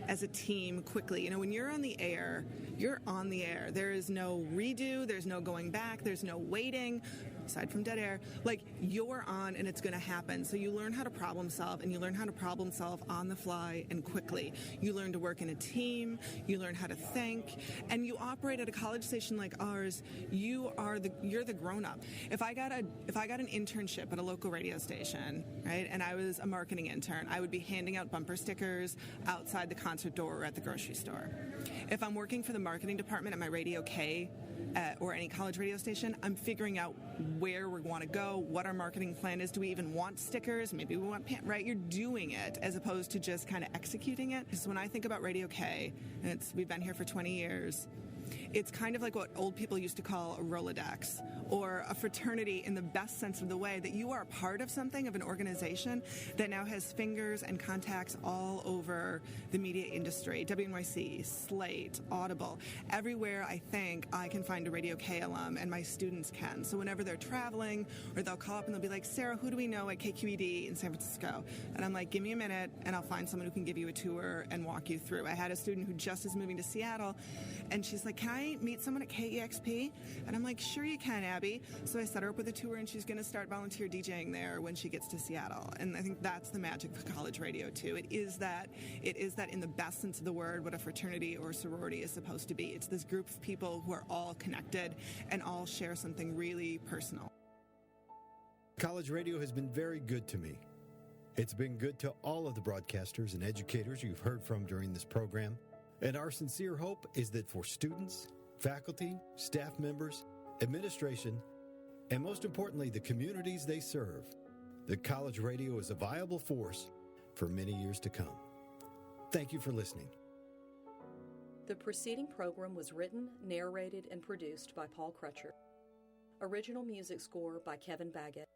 as a team quickly. When you're on the air, you're on the air. There is no redo, there's no going back, there's no waiting, aside from dead air. Like, you're on and it's going to happen. So you learn how to problem solve, and you learn how to problem solve on the fly and quickly. You learn to work in a team, you learn how to think, and you operate at a college station like ours. You're the grown-up. If I got an internship at a local radio station, right, and I was a marketing intern, I would be handing out bumper stickers outside the concert door or at the grocery store. If I'm working for the marketing department at my Radio K or any college radio station, I'm figuring out where we want to go, what our marketing plan is. Do we even want stickers? Maybe we want right? You're doing it as opposed to just kind of executing it. Because when I think about Radio K, and we've been here for 20 years, it's kind of like what old people used to call a Rolodex or a fraternity, in the best sense of the way, that you are a part of something, of an organization that now has fingers and contacts all over the media industry. WNYC, Slate, Audible. Everywhere I think I can find a Radio K alum, and my students can. So whenever they're traveling, or they'll call up and they'll be like, "Sarah, who do we know at KQED in San Francisco?" And I'm like, "Give me a minute and I'll find someone who can give you a tour and walk you through." I had a student who just is moving to Seattle, and she's like, "Can I meet someone at KEXP?" And I'm like, "Sure you can, Abby." So I set her up with a tour, and she's going to start volunteer DJing there when she gets to Seattle. And I think that's the magic of college radio too. It is that in the best sense of the word, what a fraternity or sorority is supposed to be. It's this group of people who are all connected and all share something really personal. College radio has been very good to me. It's been good to all of the broadcasters and educators you've heard from during this program. And our sincere hope is that for students, faculty, staff members, administration, and most importantly, the communities they serve, that college radio is a viable force for many years to come. Thank you for listening. The preceding program was written, narrated, and produced by Paul Crutcher. Original music score by Kevin Baggett.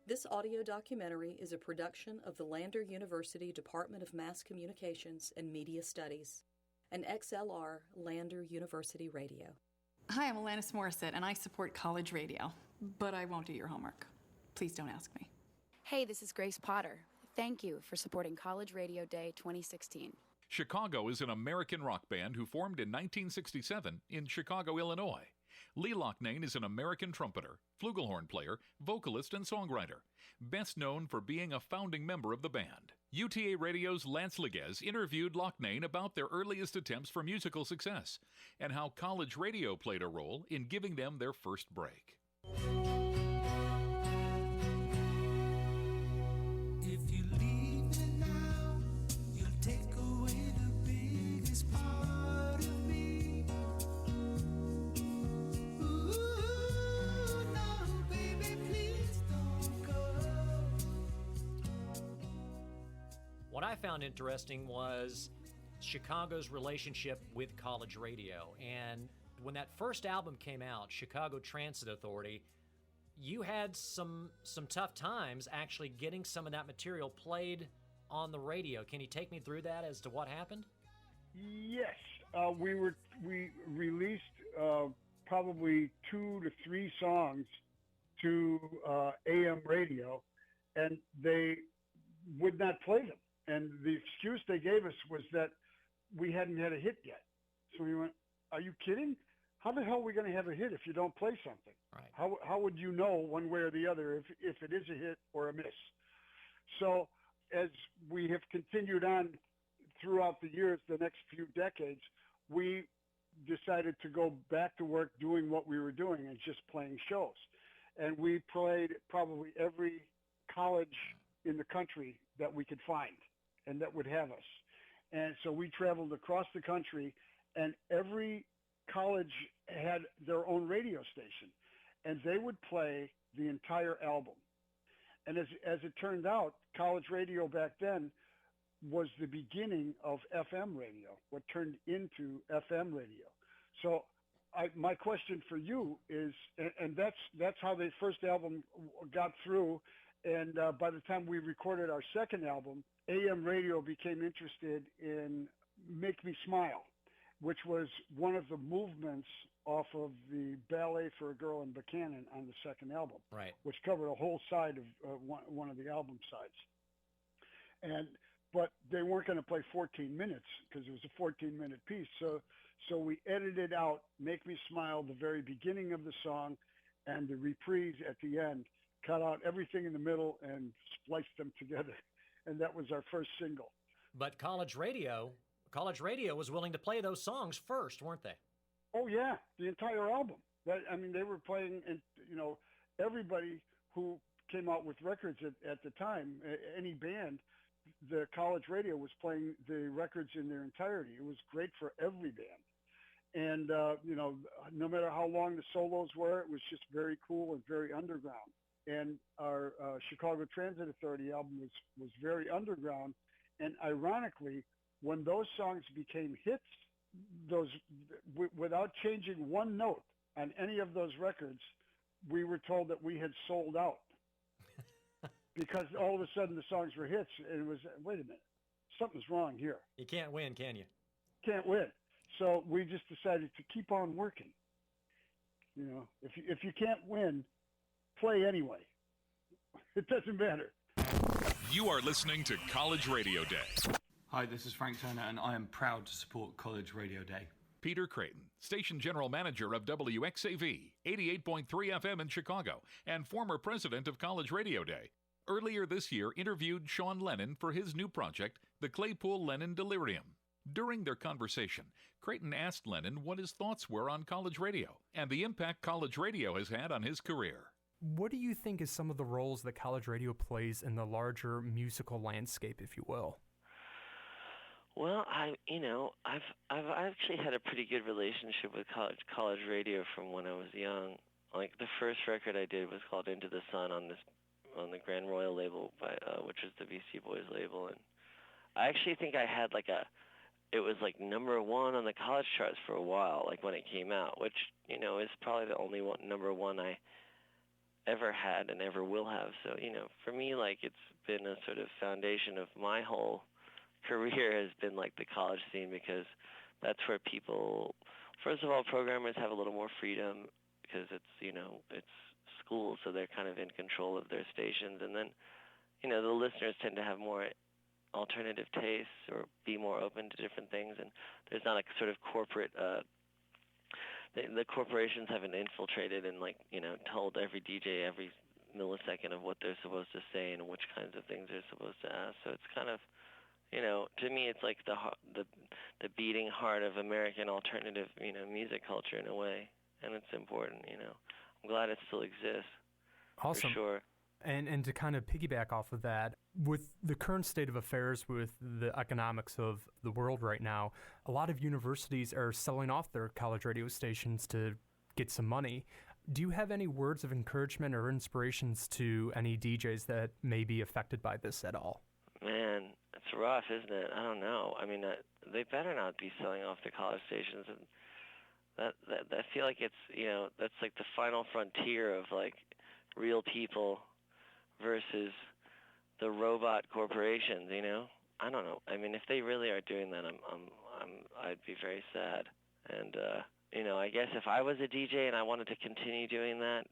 This audio documentary is a production of the Lander University Department of Mass Communications and Media Studies, and XLR Lander University Radio. Hi, I'm Alanis Morissette, and I support college radio, but I won't do your homework. Please don't ask me. Hey, this is Grace Potter. Thank you for supporting College Radio Day 2016. Chicago is an American rock band who formed in 1967 in Chicago, Illinois. Lee Loughnane is an American trumpeter, flugelhorn player, vocalist, and songwriter, best known for being a founding member of the band. UTA Radio's Lance Leguez interviewed Loughnane about their earliest attempts for musical success and how college radio played a role in giving them their first break. If you leave me now, you'll take away the biggest part of me. Ooh, no, baby, please don't go. What I found interesting was Chicago's relationship with college radio. And when that first album came out, Chicago Transit Authority, you had some tough times actually getting some of that material played on the radio. Can you take me through that as to what happened? Yes, we released probably 2 to 3 songs to AM radio, and they would not play them. And the excuse they gave us was that we hadn't had a hit yet. So we went, "Are you kidding? How the hell are we going to have a hit if you don't play something? Right. How would you know one way or the other if it is a hit or a miss?" So as we have continued on throughout the years, the next few decades, we decided to go back to work doing what we were doing and just playing shows. And we played probably every college in the country that we could find and that would have us. And so we traveled across the country, and every college had their own radio station, and they would play the entire album. And as it turned out, college radio back then was the beginning of FM radio, what turned into FM radio. So my question for you is, and that's how the first album got through, and by the time we recorded our second album, AM radio became interested in Make Me Smile, which was one of the movements off of the Ballet for a Girl in Buchanan on the second album, right, which covered a whole side of one of the album sides. But they weren't going to play 14 minutes because it was a 14-minute piece. So we edited out Make Me Smile, the very beginning of the song, and the reprise at the end, cut out everything in the middle and spliced them together. And that was our first single. But college radio was willing to play those songs first, weren't they? Oh yeah, the entire album. They were playing, and everybody who came out with records at the time, any band, the college radio was playing the records in their entirety. It was great for every band. And no matter how long the solos were, it was just very cool and very underground. And our Chicago Transit Authority album was very underground. And ironically, when those songs became hits, without changing one note on any of those records, we were told that we had sold out. Because all of a sudden the songs were hits, and it was, wait a minute, something's wrong here. You can't win, can you? Can't win. So we just decided to keep on working. If you can't win, play anyway. It doesn't matter. You are listening to College Radio Day. Hi, this is Frank Turner, and I am proud to support College Radio Day. Peter Creighton, Station General Manager of WXAV, 88.3 FM in Chicago, and former president of College Radio Day, earlier this year interviewed Shawn Lennon for his new project, the Claypool-Lennon Delirium. During their conversation, Creighton asked Lennon what his thoughts were on college radio and the impact college radio has had on his career. What do you think is some of the roles that college radio plays in the larger musical landscape, if you will? Well, I've actually had a pretty good relationship with college radio from when I was young. Like the first record I did was called Into the Sun on the Grand Royal label, which is the BC Boys label, and I actually think I had it was like number one on the college charts for a while, like when it came out, which is probably the only number one I ever had and ever will have. So for me, it's been a sort of foundation of my whole career has been the college scene, because that's where people, first of all, programmers have a little more freedom because it's school, so they're kind of in control of their stations, and then the listeners tend to have more alternative tastes or be more open to different things, and there's not a sort of corporate the corporations haven't infiltrated and told every DJ every millisecond of what they're supposed to say and which kinds of things they're supposed to ask. So it's kind of to me, it's like the beating heart of American alternative, music culture in a way, and it's important. I'm glad it still exists. Awesome. For sure. And to kind of piggyback off of that, with the current state of affairs with the economics of the world right now, a lot of universities are selling off their college radio stations to get some money. Do you have any words of encouragement or inspirations to any DJs that may be affected by this at all? Man, it's rough, isn't it? I don't know. I mean, they better not be selling off the college stations, and that I feel like it's that's like the final frontier of real people versus the robot corporations. I don't know. I mean, if they really are doing that, I'd be very sad. And I guess if I was a DJ and I wanted to continue doing that,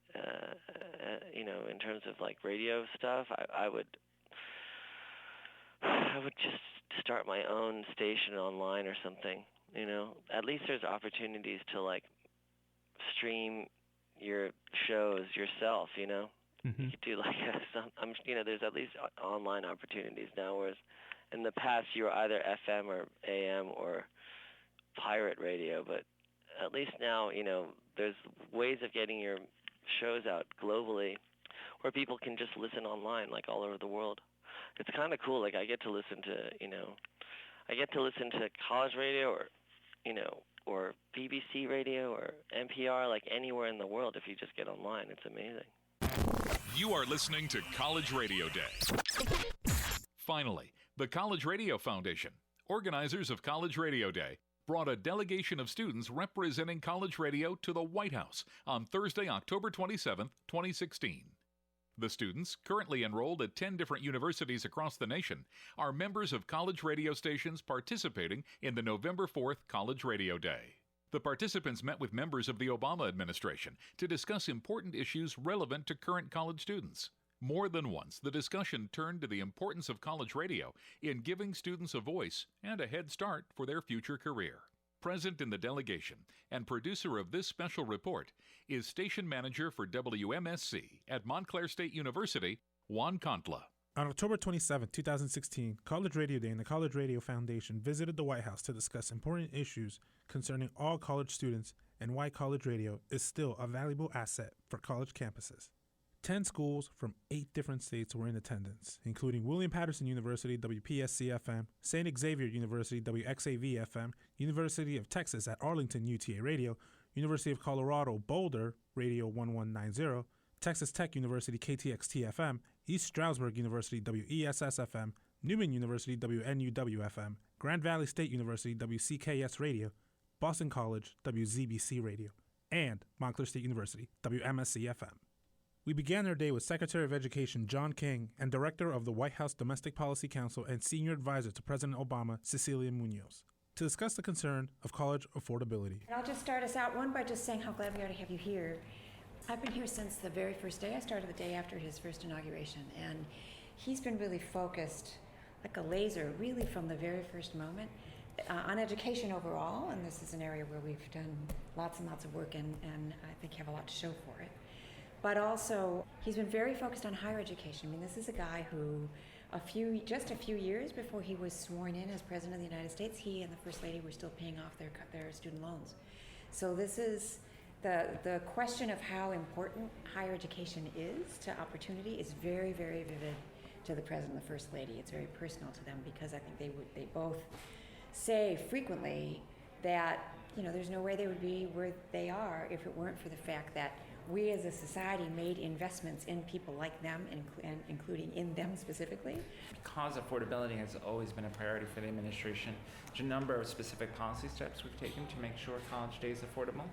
in terms of radio stuff, I would just start my own station online or something. At least there's opportunities to stream your shows yourself. Mm-hmm. You could do there's at least online opportunities now, whereas in the past you were either FM or AM or pirate radio, but at least now, there's ways of getting your shows out globally where people can just listen online, all over the world. It's kind of cool. I get to listen to college radio or BBC radio or NPR, anywhere in the world if you just get online. It's amazing. You are listening to College Radio Day. Finally, the College Radio Foundation, organizers of College Radio Day, brought a delegation of students representing college radio to the White House on Thursday, October 27, 2016. The students, currently enrolled at 10 different universities across the nation, are members of college radio stations participating in the November 4th College Radio Day. The participants met with members of the Obama administration to discuss important issues relevant to current college students. More than once, the discussion turned to the importance of college radio in giving students a voice and a head start for their future career. Present in the delegation and producer of this special report is station manager for WMSC at Montclair State University, Juan Contla. On October 27, 2016, College Radio Day and the College Radio Foundation visited the White House to discuss important issues concerning all college students and why college radio is still a valuable asset for college campuses. 10 schools from 8 different states were in attendance, including William Patterson University, WPSC-FM, St. Xavier University, WXAV-FM, University of Texas at Arlington, UTA Radio, University of Colorado, Boulder, Radio 1190, Texas Tech University, KTXT-FM, East Stroudsburg University, WESS-FM, Newman University, WNUW-FM, Grand Valley State University, WCKS Radio, Boston College, WZBC Radio, and Montclair State University, WMSC-FM. We began our day with Secretary of Education John King and Director of the White House Domestic Policy Council and Senior Advisor to President Obama, Cecilia Munoz, to discuss the concern of college affordability. And I'll just start us out, by just saying how glad we are to have you here. I've been here since the very first day. I started the day after his first inauguration, and he's been really focused like a laser, really from the very first moment, on education overall, and this is an area where we've done lots and lots of work, and I think you have a lot to show for it. But also, he's been very focused on higher education. I mean, this is a guy who, just a few years before he was sworn in as President of the United States, he and the First Lady were still paying off their student loans. So this is, the question of how important higher education is to opportunity is very, very vivid to the President and the First Lady. It's very personal to them because I think they both say frequently that, there's no way they would be where they are if it weren't for the fact that we as a society made investments in people like them, and including in them specifically. Because affordability has always been a priority for the administration, there's a number of specific policy steps we've taken to make sure college day is affordable.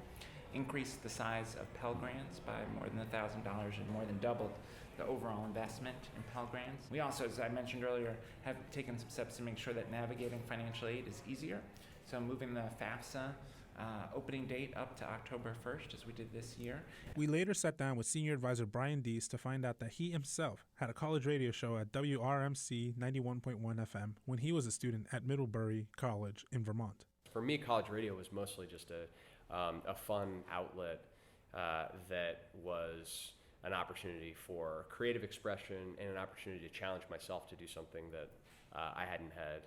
Increased the size of Pell Grants by more than $1,000 and more than doubled the overall investment in Pell Grants. We also, as I mentioned earlier, have taken some steps to make sure that navigating financial aid is easier. So moving the FAFSA opening date up to October 1st, as we did this year. We later sat down with Senior Advisor Brian Deese to find out that he himself had a college radio show at WRMC 91.1 FM when he was a student at Middlebury College in Vermont. For me, college radio was mostly just a fun outlet that was an opportunity for creative expression and an opportunity to challenge myself to do something that I hadn't had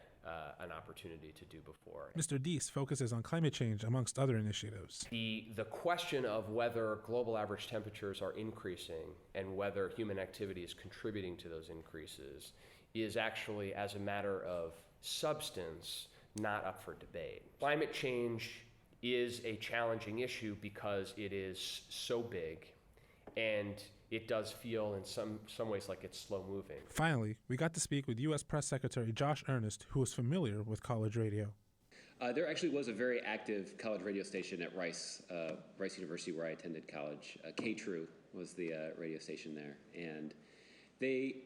an opportunity to do before. Mr. Deese focuses on climate change amongst other initiatives. The question of whether global average temperatures are increasing and whether human activity is contributing to those increases is actually, as a matter of substance, not up for debate. Climate change is a challenging issue because it is so big and it does feel in some ways like it's slow moving. Finally, we got to speak with U.S. Press Secretary Josh Earnest, who was familiar with college radio. There actually was a very active college radio station at Rice University, where I attended college. K-True was the radio station there, and they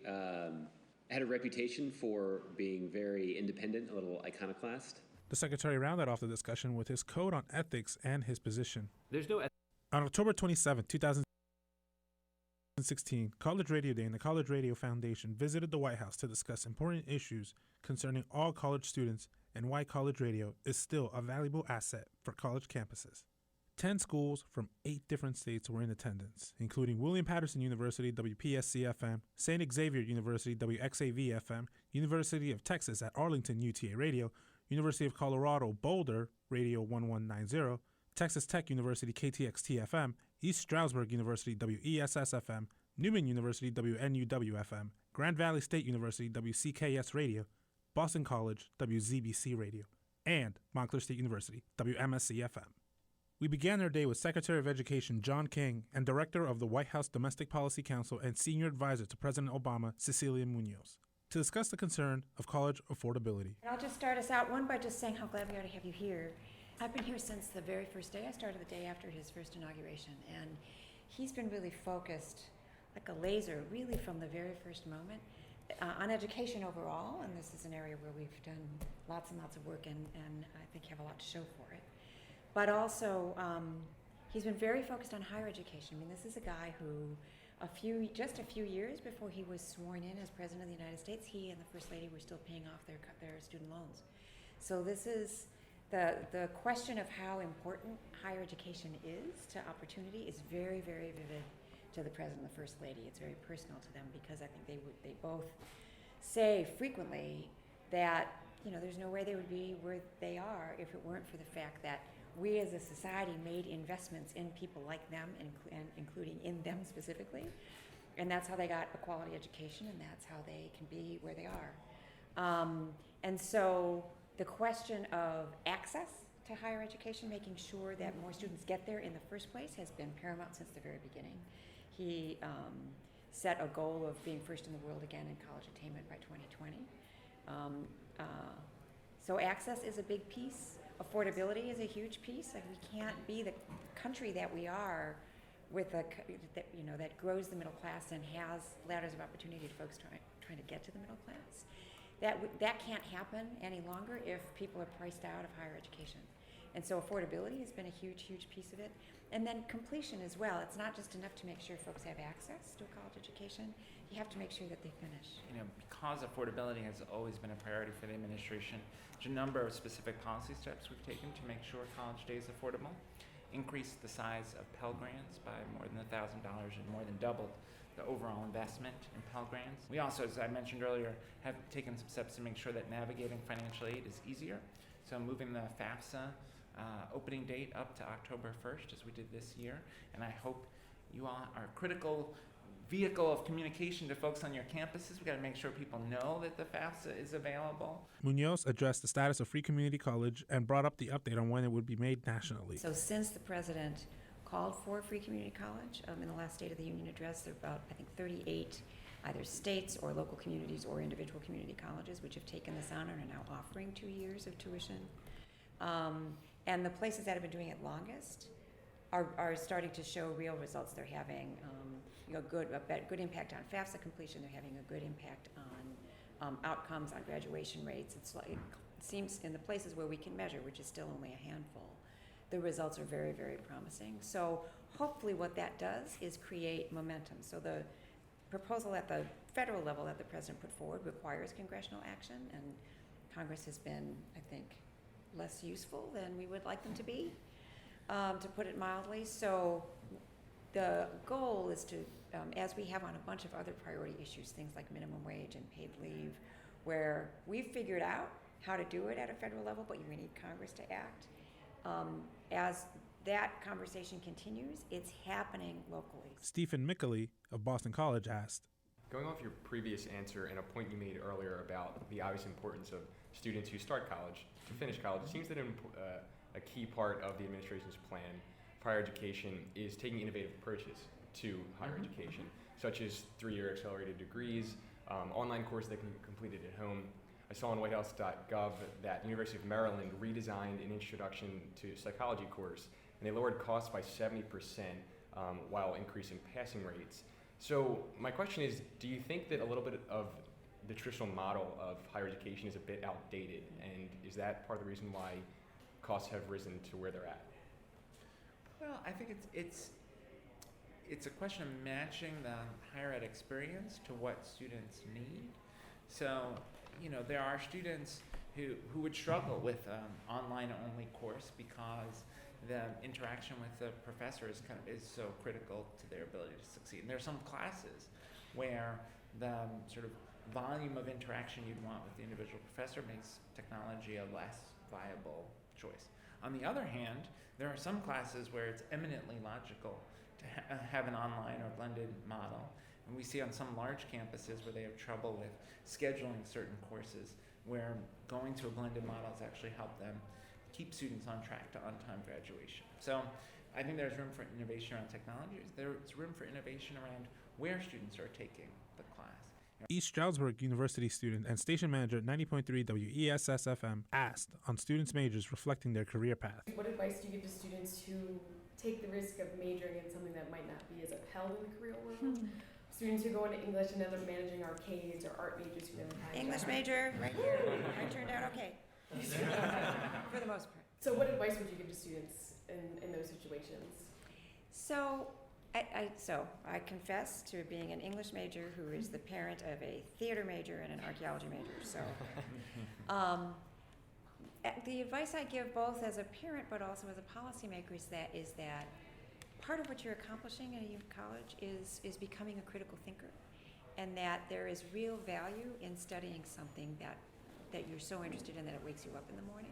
had a reputation for being very independent, a little iconoclast. The Secretary rounded off the discussion with his code on ethics and his position. There's no On October 27, 2016, College Radio Day and the College Radio Foundation visited the White House to discuss important issues concerning all college students and why college radio is still a valuable asset for college campuses. 10 schools from 8 different states were in attendance, including William Patterson University, WPSC-FM, St. Xavier University, WXAV-FM, University of Texas at Arlington, UTA Radio, University of Colorado, Boulder, Radio 1190, Texas Tech University, KTXT-FM, East Stroudsburg University, WESS-FM, Newman University, WNUW-FM, Grand Valley State University, WCKS Radio, Boston College, WZBC Radio, and Montclair State University, WMSC-FM. We began our day with Secretary of Education John King and Director of the White House Domestic Policy Council and Senior Advisor to President Obama, Cecilia Munoz, to discuss the concern of college affordability. And I'll just start us out, by just saying how glad we are to have you here. I've been here since the very first day. I started the day after his first inauguration, and he's been really focused like a laser, really from the very first moment, on education overall, and this is an area where we've done lots and lots of work and I think have a lot to show for it. But also, he's been very focused on higher education. I mean, this is a guy who just a few years before he was sworn in as President of the United States, he and the First Lady were still paying off their student loans. So this is the question of how important higher education is to opportunity is very, very vivid to the President and the First Lady. It's very personal to them because I think they both say frequently that there's no way they would be where they are if it weren't for the fact that we as a society made investments in people like them, and including in them specifically, and that's how they got a quality education, and that's how they can be where they are. And so the question of access to higher education, making sure that more students get there in the first place, has been paramount since the very beginning. He set a goal of being first in the world again in college attainment by 2020. So access is a big piece. Affordability is a huge piece. Like, we can't be the country that we are with that grows the middle class and has ladders of opportunity to folks trying to get to the middle class. That can't happen any longer if people are priced out of higher education. And so affordability has been a huge, huge piece of it. And then completion as well. It's not just enough to make sure folks have access to a college education. You have to make sure that they finish. Because affordability has always been a priority for the administration, there's a number of specific policy steps we've taken to make sure college day is affordable. Increased the size of Pell Grants by more than $1,000 and more than doubled the overall investment in Pell Grants. We also, as I mentioned earlier, have taken some steps to make sure that navigating financial aid is easier. So moving the FAFSA opening date up to October 1st, as we did this year, and I hope you all are critical vehicle of communication to folks on your campuses. We got to make sure people know that the FAFSA is available. Munoz addressed the status of Free Community College and brought up the update on when it would be made nationally. So since the president called for Free Community College in the last State of the Union address, there are about, I think, 38 either states or local communities or individual community colleges which have taken this on and are now offering 2 years of tuition. And the places that have been doing it longest are starting to show real results. They're having good impact on FAFSA completion. They're having a good impact on outcomes, on graduation rates. It seems in the places where we can measure, which is still only a handful, the results are very, very promising. So hopefully what that does is create momentum. So the proposal at the federal level that the president put forward requires congressional action, and Congress has been, I think, less useful than we would like them to be, to put it mildly. So the goal is to, as we have on a bunch of other priority issues, things like minimum wage and paid leave, where we've figured out how to do it at a federal level, but we need Congress to act. As that conversation continues, it's happening locally. Stephen Mickley of Boston College asked, going off your previous answer and a point you made earlier about the obvious importance of students who start college to finish college, it seems that a key part of the administration's plan for higher education is taking innovative approaches to higher education, such as 3-year accelerated degrees, online courses that can be completed at home. I saw on whitehouse.gov that University of Maryland redesigned an introduction to psychology course, and they lowered costs by 70% while increasing passing rates. So my question is, do you think that a little bit of the traditional model of higher education is a bit outdated, and is that part of the reason why costs have risen to where they're at? Well, I think it's a question of matching the higher ed experience to what students need. So, there are students who would struggle with online-only course because the interaction with the professor is so critical to their ability to succeed. And there are some classes where the sort of volume of interaction you'd want with the individual professor makes technology a less viable choice. On the other hand, there are some classes where it's eminently logical to have an online or blended model. And we see on some large campuses where they have trouble with scheduling certain courses, where going to a blended model has actually helped them keep students on track to on-time graduation. So I think there's room for innovation around technologies. There's room for innovation around where students are taking the class. East Stroudsburg University student and station manager at 90.3 WESS-FM asked on students' majors reflecting their career path. What advice do you give to students who take the risk of majoring in something that might not be as upheld in the career world? Students who go into English and end up managing arcades, or art majors who never had English major, right here. I turned out okay. For the most part. So what advice would you give to students in those situations? So I confess to being an English major who is the parent of a theater major and an archaeology major. So the advice I give both as a parent but also as a policymaker is that part of what you're accomplishing at a college is becoming a critical thinker, and that there is real value in studying something that you're so interested in that it wakes you up in the morning,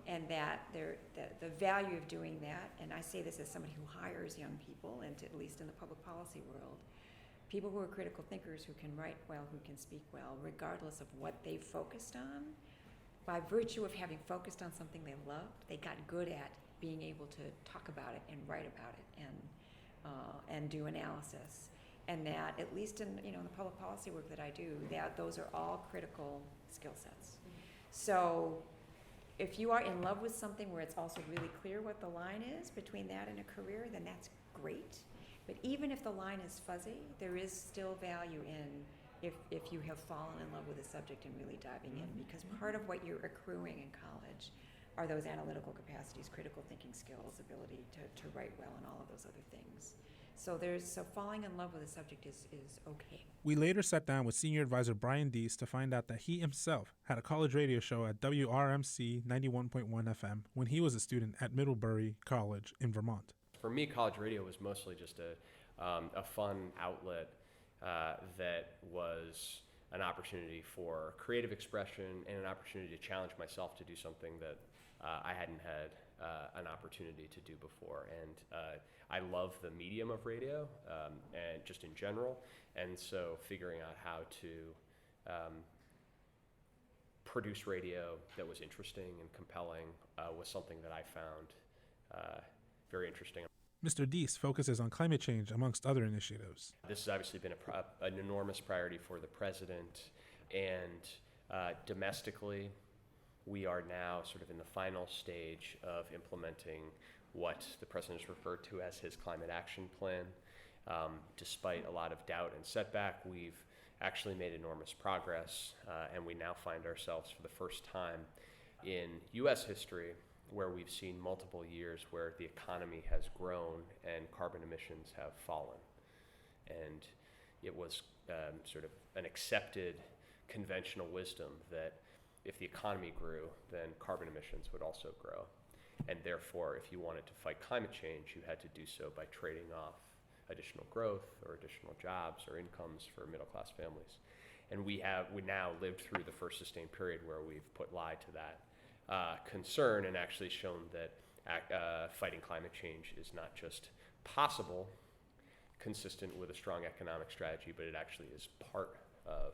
and that the value of doing that, and I say this as somebody who hires young people, and at least in the public policy world, people who are critical thinkers, who can write well, who can speak well, regardless of what they've focused on. By virtue of having focused on something they loved, they got good at being able to talk about it and write about it and do analysis. And that, at least in the public policy work that I do, that those are all critical skill sets. So if you are in love with something where it's also really clear what the line is between that and a career, then that's great. But even if the line is fuzzy, there is still value in if you have fallen in love with a subject and really diving in, because part of what you're accruing in college are those analytical capacities, critical thinking skills, ability to write well, and all of those other things. So falling in love with a subject is okay. We later sat down with senior advisor Brian Deese to find out that he himself had a college radio show at WRMC 91.1 FM when he was a student at Middlebury College in Vermont. For me, college radio was mostly just a fun outlet that was an opportunity for creative expression and an opportunity to challenge myself to do something that I hadn't had an opportunity to do before. And I love the medium of radio and just in general. And so figuring out how to produce radio that was interesting and compelling was something that I found very interesting. Mr. Deese focuses on climate change amongst other initiatives. This has obviously been an enormous priority for the president, and domestically, we are now sort of in the final stage of implementing what the president has referred to as his climate action plan. Despite a lot of doubt and setback, we've actually made enormous progress, and we now find ourselves for the first time in U.S. history where we've seen multiple years where the economy has grown and carbon emissions have fallen. And it was sort of an accepted conventional wisdom that if the economy grew, then carbon emissions would also grow. And therefore, if you wanted to fight climate change, you had to do so by trading off additional growth or additional jobs or incomes for middle-class families. And we now lived through the first sustained period where we've put lie to that concern and actually shown that fighting climate change is not just possible, consistent with a strong economic strategy, but it actually is part of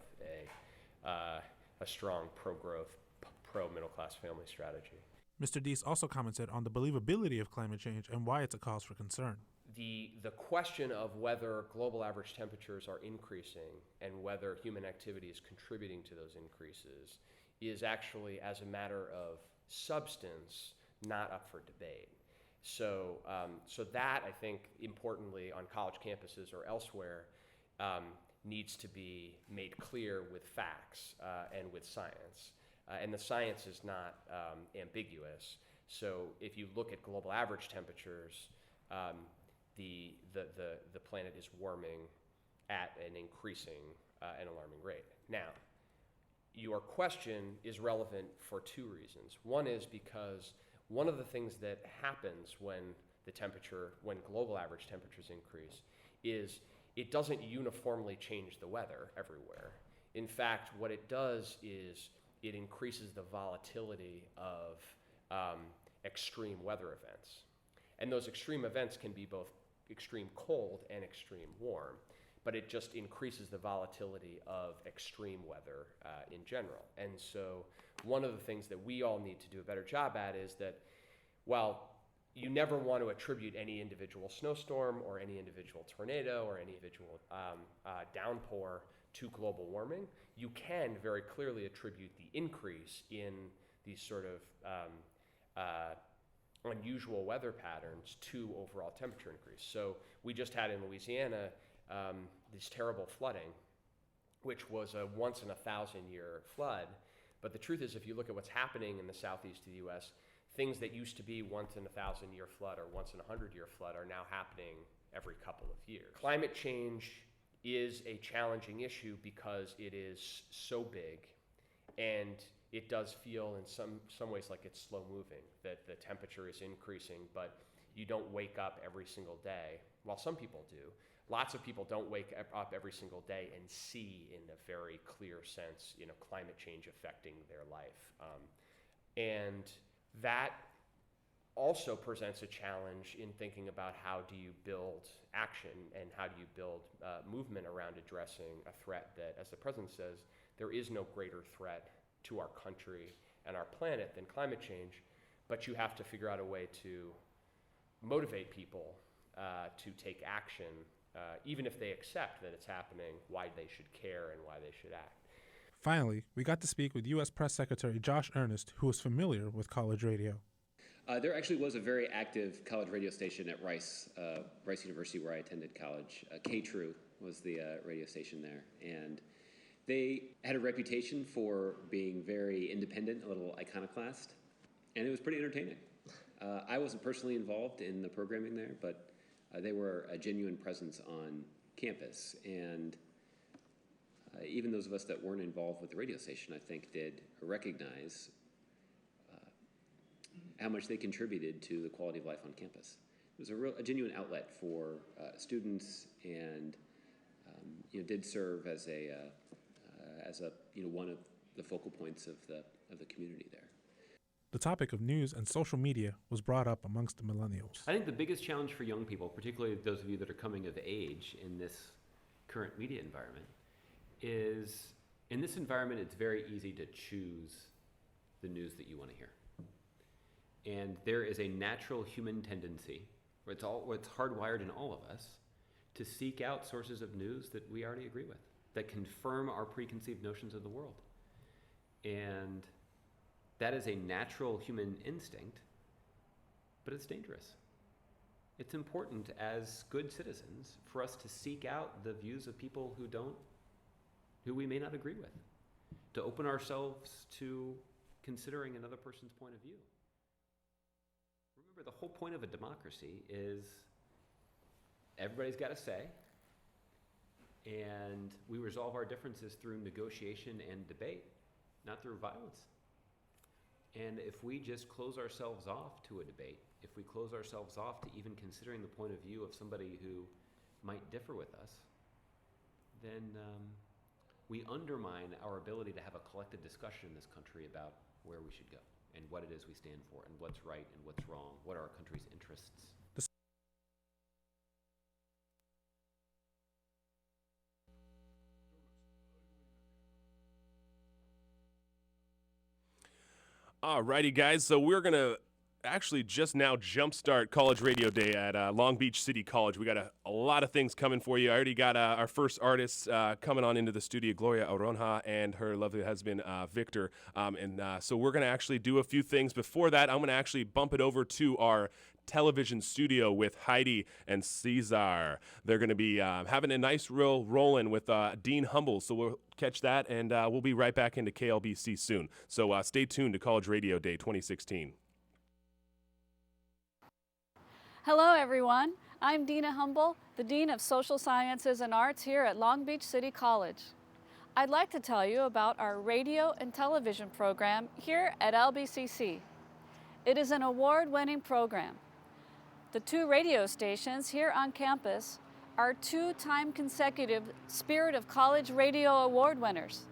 a strong pro-growth, pro-middle-class family strategy. Mr. Deese also commented on the believability of climate change and why it's a cause for concern. The question of whether global average temperatures are increasing and whether human activity is contributing to those increases is actually, as a matter of substance, not up for debate. So that, I think, importantly, on college campuses or elsewhere, needs to be made clear with facts and with science. And the science is not ambiguous. So if you look at global average temperatures, the planet is warming at an increasing and alarming rate. Now, your question is relevant for two reasons. One is because one of the things that happens when global average temperatures increase is it doesn't uniformly change the weather everywhere. In fact, what it does is it increases the volatility of extreme weather events. And those extreme events can be both extreme cold and extreme warm, but it just increases the volatility of extreme weather in general. And so one of the things that we all need to do a better job at is that while you never want to attribute any individual snowstorm or any individual tornado or any individual downpour to global warming, you can very clearly attribute the increase in these sort of unusual weather patterns to overall temperature increase. So we just had in Louisiana this terrible flooding, which was a once in 1,000-year flood. But the truth is, if you look at what's happening in the southeast of the U.S., things that used to be once in 1,000-year flood or once in 100-year flood are now happening every couple of years. Climate change is a challenging issue because it is so big, and it does feel in some ways like it's slow moving, that the temperature is increasing, but you don't wake up every single day. While some people do, lots of people don't wake up every single day and see in a very clear sense, climate change affecting their life. And that also presents a challenge in thinking about how do you build action and how do you build movement around addressing a threat that, as the president says, there is no greater threat to our country and our planet than climate change, but you have to figure out a way to motivate people to take action, even if they accept that it's happening, why they should care and why they should act. Finally, we got to speak with U.S. Press Secretary Josh Earnest, who was familiar with college radio. There actually was a very active college radio station at Rice University, where I attended college. K-True was the radio station there. And they had a reputation for being very independent, a little iconoclast, and it was pretty entertaining. I wasn't personally involved in the programming there, but they were a genuine presence on campus. And even those of us that weren't involved with the radio station, I think, did recognize how much they contributed to the quality of life on campus. It was a genuine outlet for students, and did serve as one of the focal points of the community there. The topic of news and social media was brought up amongst the millennials. I think the biggest challenge for young people, particularly those of you that are coming of age in this current media environment, is in this environment it's very easy to choose the news that you want to hear. And there is a natural human tendency, where it's hardwired in all of us, to seek out sources of news that we already agree with, that confirm our preconceived notions of the world. And that is a natural human instinct, but it's dangerous. It's important as good citizens for us to seek out the views of people who we may not agree with, to open ourselves to considering another person's point of view. Remember, the whole point of a democracy is everybody's got a say, and we resolve our differences through negotiation and debate, not through violence. And if we just close ourselves off to a debate, if we close ourselves off to even considering the point of view of somebody who might differ with us, then we undermine our ability to have a collective discussion in this country about where we should go and what it is we stand for and what's right and what's wrong, what are our country's interests. Alrighty, guys. So we're going to actually just now jumpstart College Radio Day at Long Beach City College. We got a lot of things coming for you. I already got our first artists coming on into the studio, Gloria Aronja and her lovely husband, Victor. So we're going to actually do a few things. Before that, I'm going to actually bump it over to our television studio with Heidi and Cesar. They're going to be having a nice real roll-in with Dean Humble, so we'll catch that, and we'll be right back into KLBC soon. So stay tuned to College Radio Day 2016. Hello, everyone. I'm Dina Humble, the Dean of Social Sciences and Arts here at Long Beach City College. I'd like to tell you about our radio and television program here at LBCC. It is an award-winning program. The 2 radio stations here on campus are 2-time consecutive Spirit of College Radio Award winners.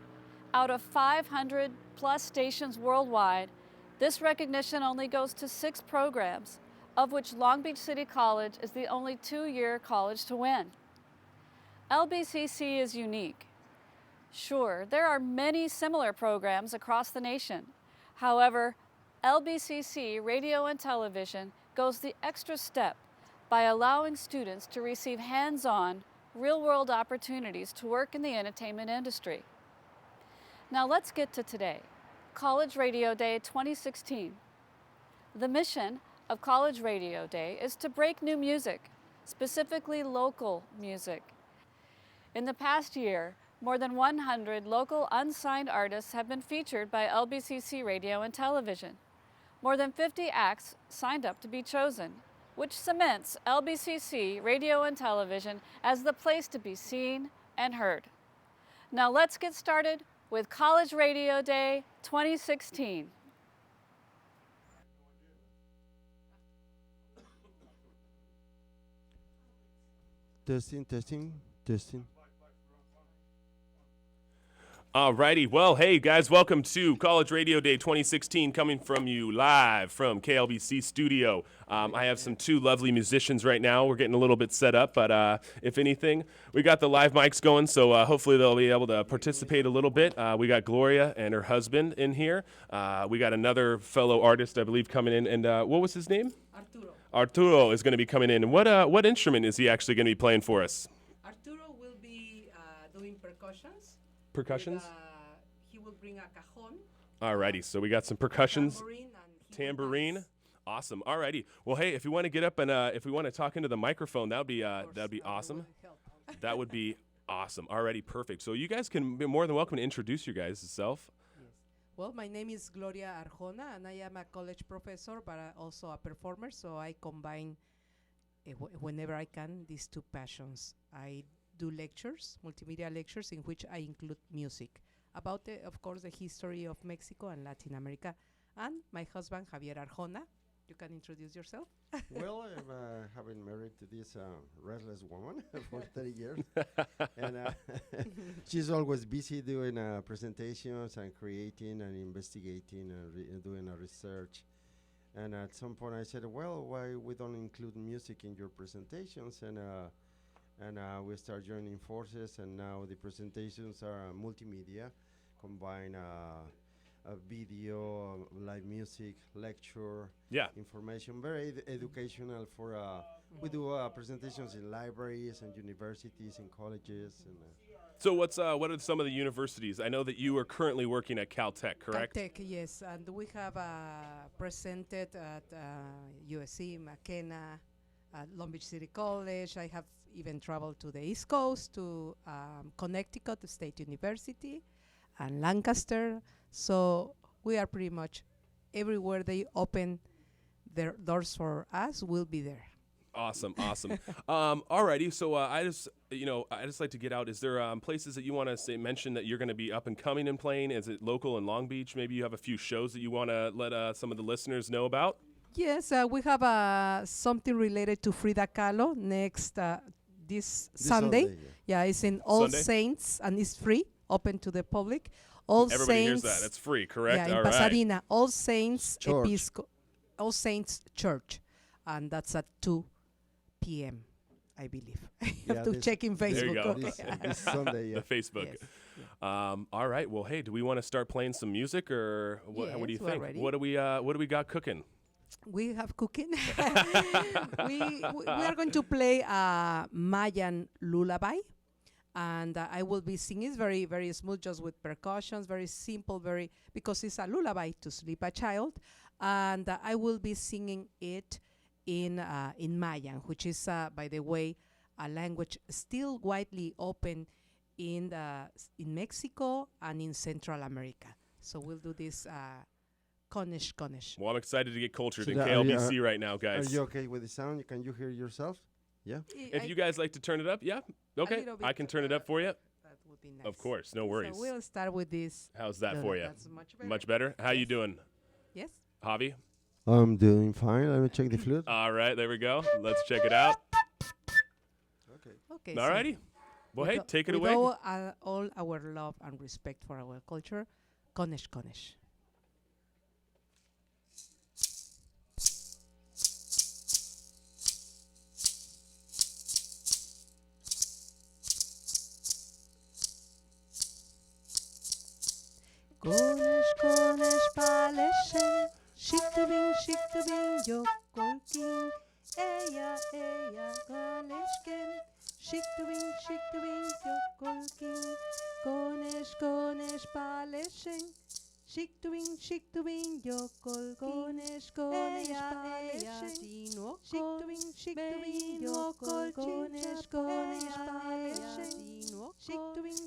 Out of 500 plus stations worldwide, this recognition only goes to 6 programs, of which Long Beach City College is the only 2-year college to win. LBCC is unique. Sure, there are many similar programs across the nation. However, LBCC Radio and Television goes the extra step by allowing students to receive hands-on, real-world opportunities to work in the entertainment industry. Now let's get to today, College Radio Day 2016. The mission of College Radio Day is to break new music, specifically local music. In the past year, more than 100 local unsigned artists have been featured by LBCC Radio and Television. More than 50 acts signed up to be chosen, which cements LBCC Radio and Television as the place to be seen and heard. Now let's get started with College Radio Day 2016. Testing. Alrighty, well, hey guys, welcome to College Radio Day 2016, coming from you live from KLBC Studio. I have some 2 lovely musicians right now. We're getting a little bit set up, but if anything, we got the live mics going, so hopefully they'll be able to participate a little bit. We got Gloria and her husband in here. We got another fellow artist, I believe, coming in, and what was his name? Arturo is going to be coming in. And what instrument is he actually going to be playing for us? Arturo will be doing percussions. Percussions? He will bring a cajon. Alrighty, so we got some percussions. Tambourine. Awesome. Alrighty. Well, hey, if you want to get up and if we want to talk into the microphone, that'd be awesome. That would be awesome. Alrighty, perfect. So you guys can be more than welcome to introduce your guys' self. Yes. Well, my name is Gloria Arjona, and I am a college professor, but also a performer. So I combine whenever I can these 2 passions. I do lectures, multimedia lectures, in which I include music about, of course, the history of Mexico and Latin America. And my husband, Javier Arjona. You can introduce yourself. Well, I've been married to this restless woman for 30 years. And she's always busy doing presentations and creating and investigating and doing a research. And at some point I said, well, why we don't include music in your presentations? And we start joining forces, and now the presentations are multimedia, combine video, live music, lecture, information, very educational for, we do presentations in libraries and universities and colleges. And So what are some of the universities? I know that you are currently working at Caltech, correct? Caltech, yes, and we have presented at USC, McKenna, Long Beach City College. I have even traveled to the East Coast, to Connecticut State University, and Lancaster. So we are pretty much everywhere they open their doors for us, we'll be there. Awesome. Alrighty. So I just like to get out. Is there places that you want to mention that you're going to be up and coming and playing? Is it local in Long Beach? Maybe you have a few shows that you want to let some of the listeners know about? Yes, we have something related to Frida Kahlo next this Sunday. Yeah, it's in All Sunday? Saints, and it's free, open to the public. All Everybody Saints. hears that. It's free, correct? Yeah, in All right. Pasadena, All Saints Church. All Saints Church, and that's at 2 p.m. I believe. You have to check in Facebook. There you go. This Sunday, The Facebook. Yes, All right. Well, hey, do we want to start playing some music, or what do you Yes, we're think? ready. What do we got cooking? We have cooking. we are going to play a Mayan lullaby, and I will be singing. It's very, very smooth, just with percussions, very simple, because it's a lullaby to sleep a child, and I will be singing it in Mayan, which is, by the way, a language still widely open in Mexico and in Central America. So we'll do this. Konesh. Well, I'm excited to get cultured So in that- are you- KLBC right now, guys. Are you okay with the sound? Can you hear yourself? Yeah. If you guys like to turn it up, yeah, okay, little I bit, can turn it up for you. That would be nice. Of course, no worries. So we'll start with this. How's that No, for no, you? that's much better. Much better? How you doing? Yes. Javi? I'm doing fine. Let me check the flute. All right, there we go. Let's check it out. Okay. Alrighty. Well, hey, take it with away. All our love and respect for our culture, Konesh. Konesh paleshen, shiktubin yo kolkin, eya galeshken, shiktubin yo kolkin, konesh paleshen, shiktubin yo kolkin, konesh paleshen, shiktubin yo kolkin, konesh paleshen, shiktubin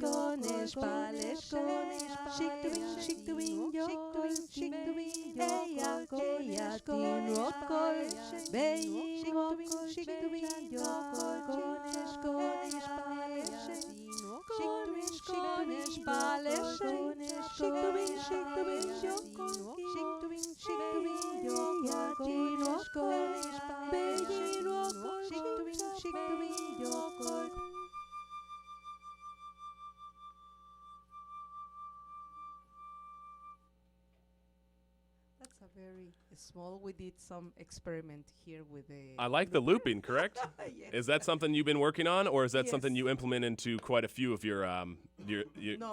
konesh paleshen, shiktubin yo kolkin, eya konesh paleshen, beyin shiktubin yo kolkin, konesh paleshen, konesh paleshen, shiktubin yo kolkin, shiktubin yo kolkin, beyin shiktubin yo kolkin. That's a very small. We did some experiment here with the. I like the looping, correct? Yes. Is that something you've been working on, or is that Yes. something you implement into quite a few of your No,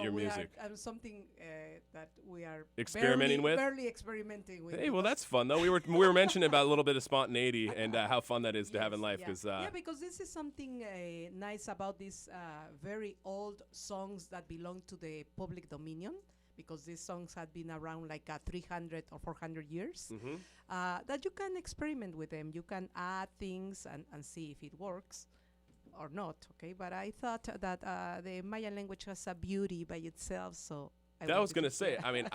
your we music? are something that we are Experimenting with? barely experimenting with. Hey, well, because- that's fun though. We were mentioning about a little bit of spontaneity and how fun that is to have in life, yeah. because Yeah, because this is something nice about these very old songs that belong to the public dominion, because these songs had been around like 300 or 400 years, that you can experiment with them. You can add things and see if it works or not, okay? But I thought that the Mayan language has a beauty by itself, so I that was wanted going to to say. I mean,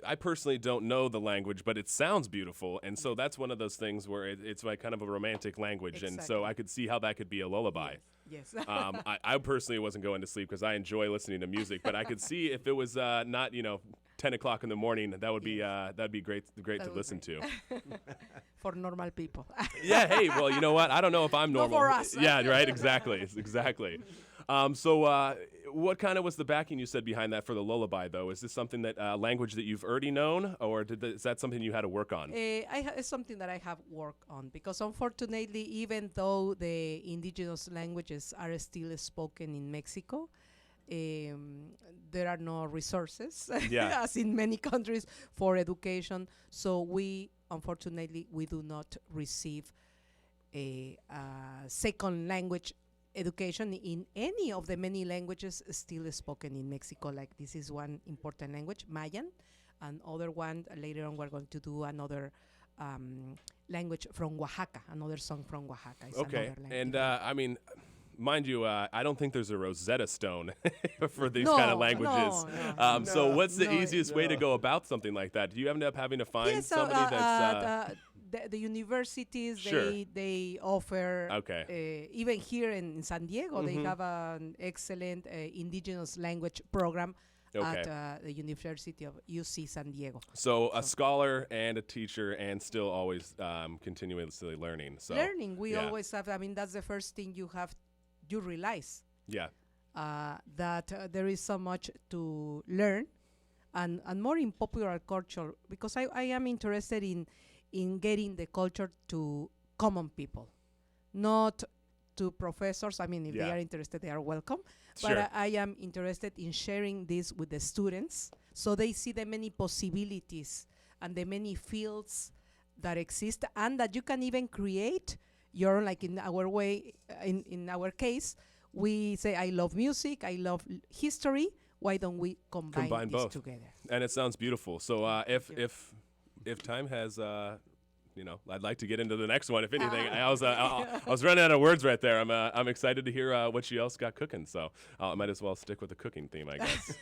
I personally don't know the language, but it sounds beautiful, and so that's one of those things where it's like kind of a romantic language, and so I could see how that could be a lullaby. Yes. I personally wasn't going to sleep because I enjoy listening to music, but I could see if it was not, 10 o'clock in the morning, that would be that'd be great to That would listen be- to. For normal people. Yeah, hey, well, you know what? I don't know if I'm Not normal. for us. Yeah, right, exactly. So what kind of was the backing you said behind that for the lullaby, though? Is this something that language that you've already known, or is that something you had to work on? It's something that I have worked on because unfortunately, even though the indigenous languages are still spoken in Mexico, there are no resources, Yeah. as in many countries, for education. So unfortunately, we do not receive a second language education in any of the many languages still spoken in Mexico. Like this is one important language, Mayan, and other one later on we're going to do another language from Oaxaca, another song from Oaxaca. It's Okay, another language. and I mean, mind you, I don't think there's a Rosetta Stone for these No, kind of languages. no. So what's the No, easiest way to go about something like that? Do you end up having to find Yes, somebody that's... the universities, Sure. they offer, Okay. even here in San Diego, they Mhm. have an excellent indigenous language program Okay. at the University of UC San Diego. So a scholar and a teacher and still always continuously learning. So Learning, we yeah. always have, I mean, that's the first thing you realize, Yeah. that there is so much to learn, and more in popular culture, because I am interested in getting the culture to common people, not to professors. I mean, if they Yeah. are interested, they are welcome. Sure. But I am interested in sharing this with the students so they see the many possibilities and the many fields that exist, and that you can even create your own, like in our way, in our case, we say, I love music, I love history. Why don't we combine these both together? And it sounds beautiful. So if time has, I'd like to get into the next one. If anything, I was running out of words right there. I'm excited to hear what you else got cooking. So I might as well stick with the cooking theme, I guess.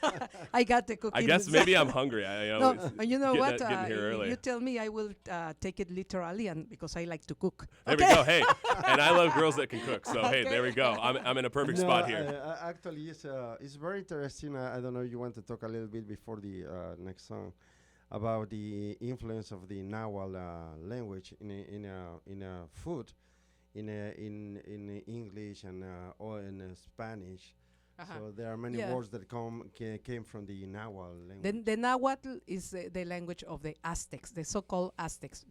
I got the cooking. I guess maybe I'm hungry. No, you know what? Getting here early. You tell me, I will take it literally, and because I like to cook. There we go. Hey, and I love girls that can cook. So hey, there we go. I'm in a perfect spot here. Actually, it's very interesting. I don't know. You want to talk a little bit before the next song about the influence of the Nahuatl language in food, in English and or in Spanish. So there are many words that came from the Nahuatl language. The Nahuatl is the language of the Aztecs, the so-called Aztecs.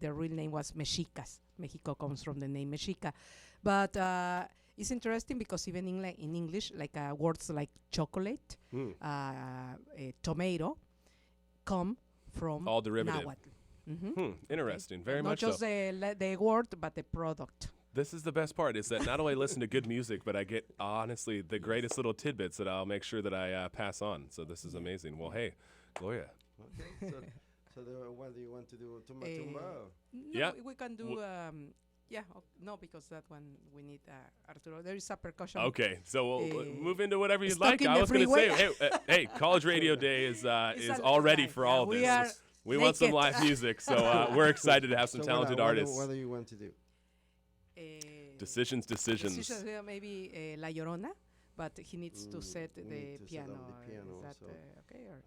Their real name was Mexicas. Mexico comes from the name Mexica. But it's interesting because even in English, like words like chocolate, tomato, come from all derivative. Nahuatl. Interesting. Very Not much just so. the word, but the product. This is the best part, is that not only listen to good music, but I get, honestly, the greatest little tidbits that I'll make sure that I pass on. So this is amazing. Well, hey, Gloria. Okay. So what do you want to do? Tumba tumba? No, Yeah. we can do... no, because that one we need Arturo. There is a percussion. Okay, so we'll move into whatever you'd stuck like. in I the was going to say, freeway. hey, College Radio Day is all ready for all of we this. are We want some naked. live music, so we're excited to have some So talented what artists. do you want to do? Decisions. Maybe La Llorona, but he needs to set we the need to set piano. up the piano, Is that so, okay? Or?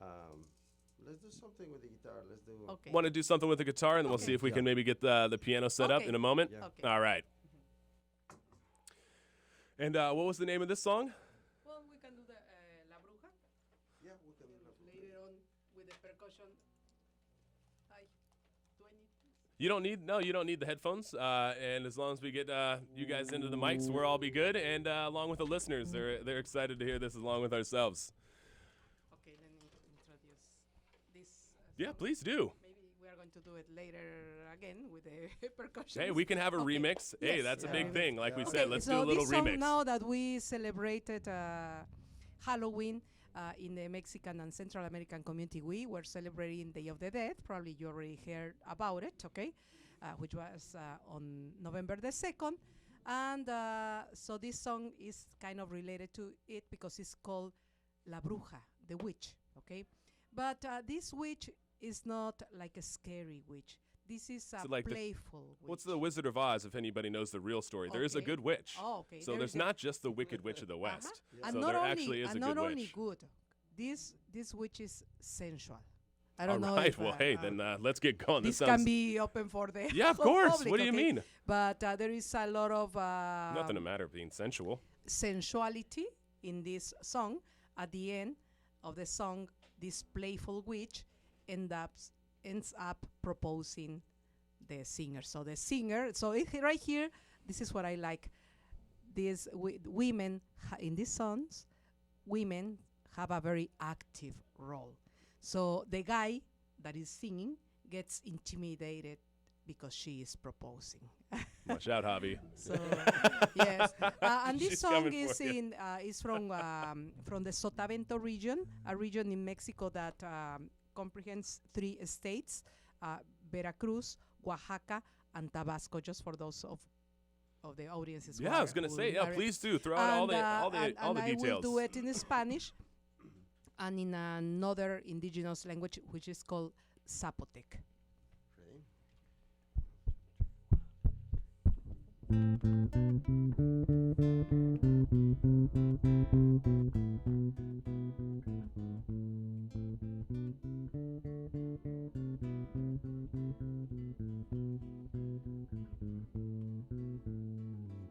Let's do something with the guitar. Let's do. Okay. Want to do something with the guitar, and then we'll see if we can maybe get the piano set up Okay. in a moment? Yeah. Okay. All right. And what was the name of this song? Well, we can do the La Bruja. Yeah, we can do that. Later on with the percussion. You don't need the headphones. And as long as we get you guys into the mics, we'll all be good. And along with the listeners, they're excited to hear this along with ourselves. Okay, let me introduce this. Yeah, please do. Maybe we are going to do it later again with the percussion. Hey, we can have a Okay. remix. Hey, Yes, that's a yeah. big thing. Like we Okay, said, let's so do a little this song, remix. now that we celebrated Halloween in the Mexican and Central American community, we were celebrating Day of the Dead. Probably you already heard about it, okay? Which was on November the 2nd. And so this song is kind of related to it because it's called La Bruja, the witch, okay? But this witch is not like a scary witch. This is a So like playful witch. What's the Wizard of Oz, if anybody knows the real story? There is a Okay. good witch. Oh, okay. So There there's is a- not just the Wicked Witch of the West. And So not there only, actually is and a not good only witch. good. This witch is sensual. I don't All know. right. If, Well, hey, then let's get going. This sounds... can be open for the Yeah, of whole course. public, What do you okay? mean? But there is a lot of Nothing a matter of being sensual. sensuality in this song. At the end of the song, this playful witch ends up proposing the singer. So the singer, right here, this is what I like. These women in these songs, women have a very active role. So the guy that is singing gets intimidated because she is proposing. Watch out, Javi. So yes, and this She's song coming is for you. is from the Sotavento region, a region in Mexico that comprehends 3 states: Veracruz, Oaxaca, and Tabasco. Just for those of the audiences. Yeah, I was gonna say, yeah, please do throw out all the details. I will do it in Spanish and in another indigenous language, which is called Zapotec.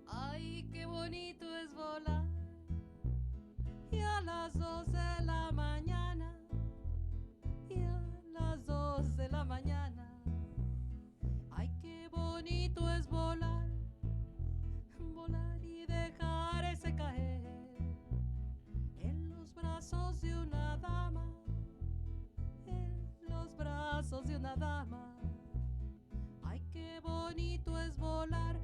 Ay, qué bonito es volar, y a las 2 de la mañana, y a las 2 de la mañana. Ay, qué bonito es volar, volar y dejarse caer en los brazos de una dama, en los brazos de una dama. Ay, qué bonito es volar.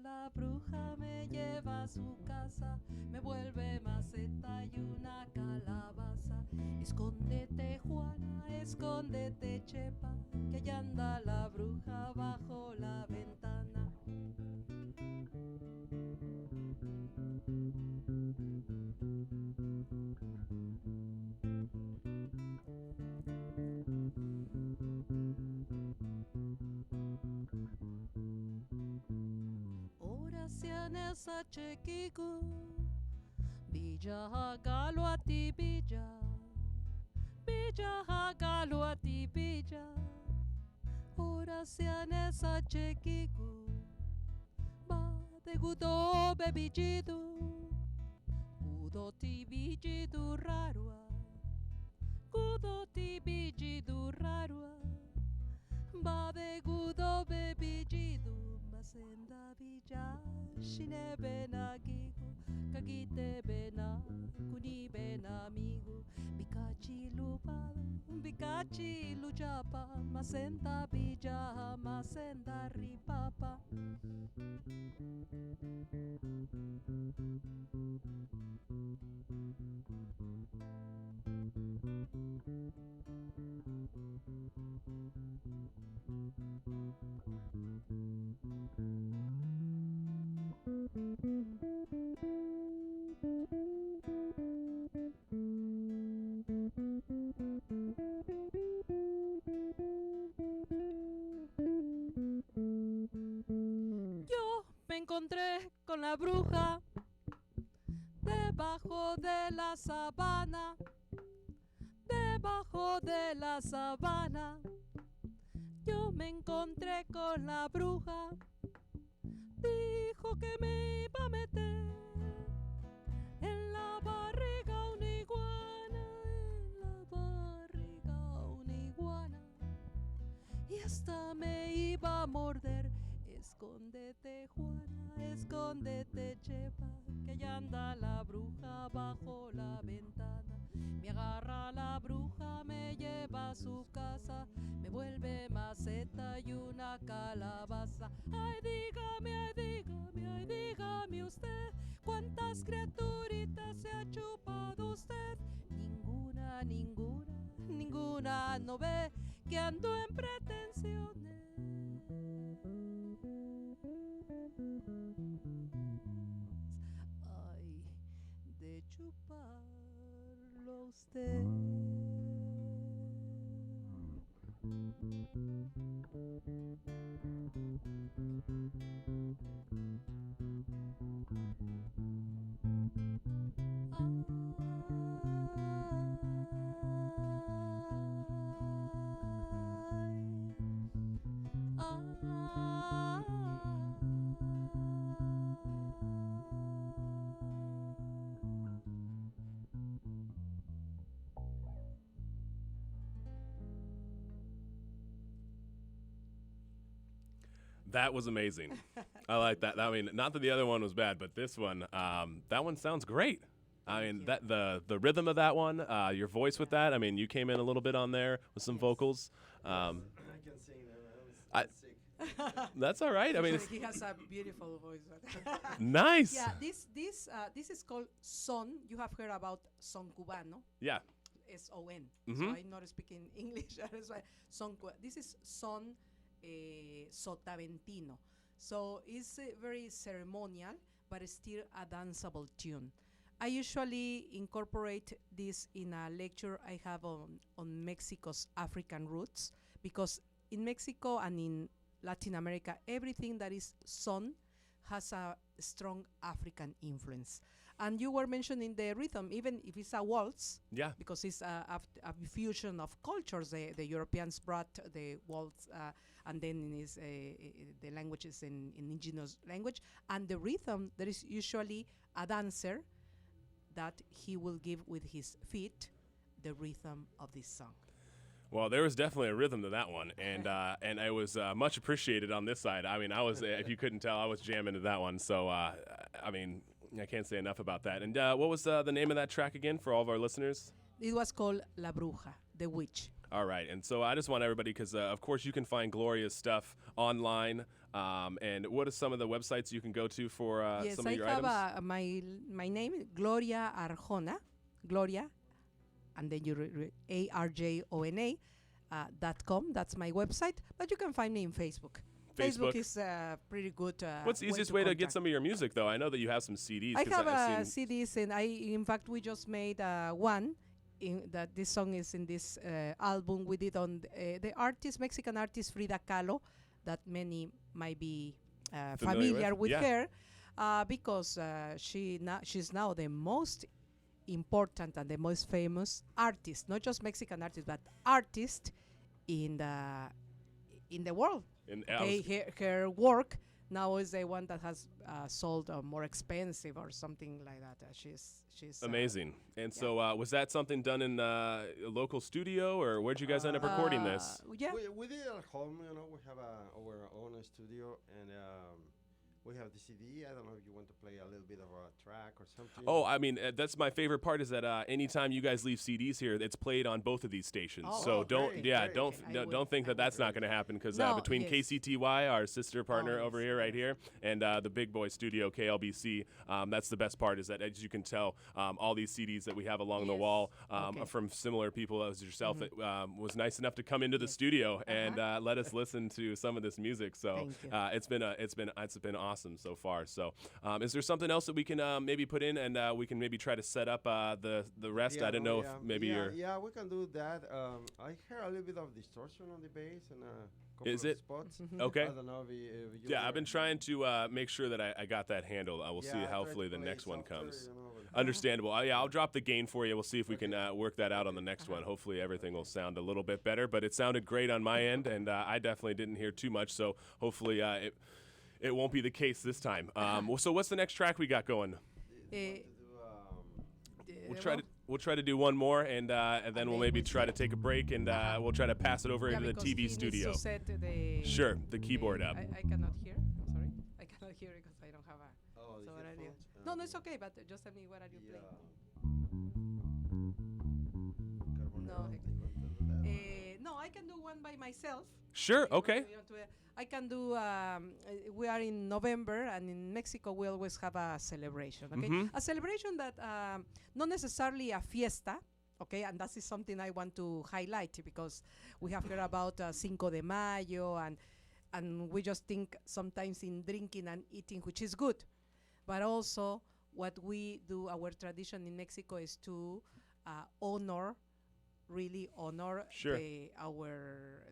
La bruja me lleva a su casa, me vuelve maceta y una calabaza. Escóndete, Juana, escóndete, Chepa, que allá anda la bruja bajo la ventana. Oraciones a Chequico, Villa Hagalo a ti, Villa, Villa Hagalo a ti, Villa. Oraciones a Chequico, va de gudo bebijidu, gudo ti bijidu rarua, gudo ti bijidu rarua, va de gudo bebijidu. Senda bija shine bena gigo kagite bena kuni bena amigo bikachi lupado bikachi lujapa masenda bija masenda ripapa. Yo me encontré con la bruja debajo de la sabana, debajo de la sabana. Yo me encontré con la bruja, dijo que me iba a meter en la barriga una iguana, en la barriga una iguana, y hasta me iba a morder. Escóndete, Juana, escóndete, Chepa, que allá anda la bruja bajo la ventana. Me agarra la bruja, me lleva a su casa, me vuelve maceta y una calabaza. Ay, dígame, ay, dígame, ay, dígame usted, ¿cuántas criaturitas se ha chupado usted? Ninguna, ninguna, ninguna, no ve que ando en pretensiones. Ay, de chuparlo a usted. That was amazing. I like that. I mean, not that the other one was bad, but this one, that one sounds great. I mean, that the rhythm of that one, your voice with that. I mean, you came in a little bit on there with some vocals. I can sing that. I was sick. That's all right. I mean, he has a beautiful voice. Nice. Yeah, this is called son. You have heard about son cubano. Yeah. S-O-N. Mhm. So I'm not speaking English. That's why this is son sotaventino. So it's very ceremonial, but it's still a danceable tune. I usually incorporate this in a lecture I have on Mexico's African roots, because in Mexico and in Latin America, everything that is son has a strong African influence. And you were mentioning the rhythm, even if it's a waltz, yeah, because it's a fusion of cultures. The Europeans brought the waltz, and then the language is an indigenous language. And the rhythm, there is usually a dancer that he will give with his feet the rhythm of this song. Well, there was definitely a rhythm to that one, and I was much appreciated on this side. I mean, I was, if you couldn't tell, I was jamming to that one. So, I mean, I can't say enough about that. And what was the name of that track again for all of our listeners? It was called La Bruja, the witch. All right, and so I just want everybody, because of course you can find Gloria's stuff online. And what are some of the websites you can go to for some of your items? Yes, I have my name is Gloria Arjona, Gloria, and then you ARJONA .com. That's my website, but you can find me in Facebook. Facebook is pretty good. What's the easiest way to get some of your music, though? I know that you have some CDs. I have CDs, and in fact, we just made one. That this song is in this album we did on the Mexican artist Frida Kahlo, that many might be familiar with her, because she's now the most important and the most famous artist, not just Mexican artist, but artist in the world. Her work now is the one that has sold more expensive or something like that. She's amazing. And so was that something done in a local studio, or where'd you guys end up recording this? Yeah, we did it at home. We have our own studio, and we have the CD. I don't know if you want to play a little bit of a track or something. Oh, I mean, that's my favorite part, is that anytime you guys leave CDs here, it's played on both of these stations. So don't think that that's not going to happen, because between KCTY, our sister partner over here, right here, and the Big Boy Studio, KLBC, that's the best part, is that, as you can tell, all these CDs that we have along the wall are from similar people as yourself that was nice enough to come into the studio and let us listen to some of this music. So it's been awesome so far. So is there something else that we can maybe put in, and we can maybe try to set up the rest? I don't know if maybe you're... Yeah, we can do that. I hear a little bit of distortion on the bass and a couple Is of it? spots. Okay. I don't know if you I've been trying to make sure that I got that handled. I will see hopefully the next one comes. Understandable. I'll drop the gain for you. We'll see if we can work that out on the next one. Hopefully everything will sound a little bit better, but it sounded great on my end, and I definitely didn't hear too much, so hopefully it won't be the case this time. So what's the next track we got going? We'll try to do one more, and then we'll maybe try to take a break, and we'll try to pass it over into the TV studio. Sure, the keyboard up. I cannot hear. I'm sorry. I cannot hear because I don't have a. So what are you? No, it's okay. But just tell me, what are you playing? No, I can do one by myself. Sure. Okay. I can do. We are in November, and in Mexico we always have a celebration. Okay, a celebration that not necessarily a fiesta. Okay, and that is something I want to highlight, because we have heard about Cinco de Mayo, and we just think sometimes in drinking and eating, which is good, but also what we do. Our tradition in Mexico is to really honor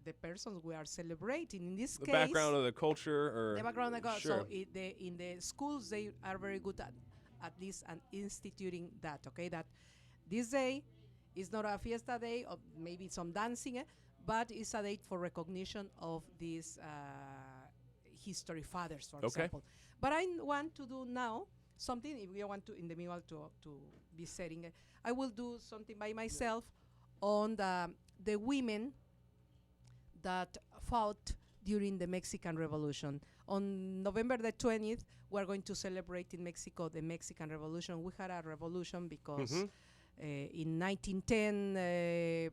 the persons we are celebrating. In this case, the background of the culture, or the background of the sure. So in the schools, they are very good at least instituting that. Okay, that this day is not a fiesta day, or maybe some dancing, but it's a date for recognition of these history fathers, for example. But I want to do now something. If we want to, in the meanwhile, to be setting it, I will do something by myself on the women that fought during the Mexican Revolution. On November the 20th, we're going to celebrate in Mexico the Mexican Revolution. We had a revolution because in 1910,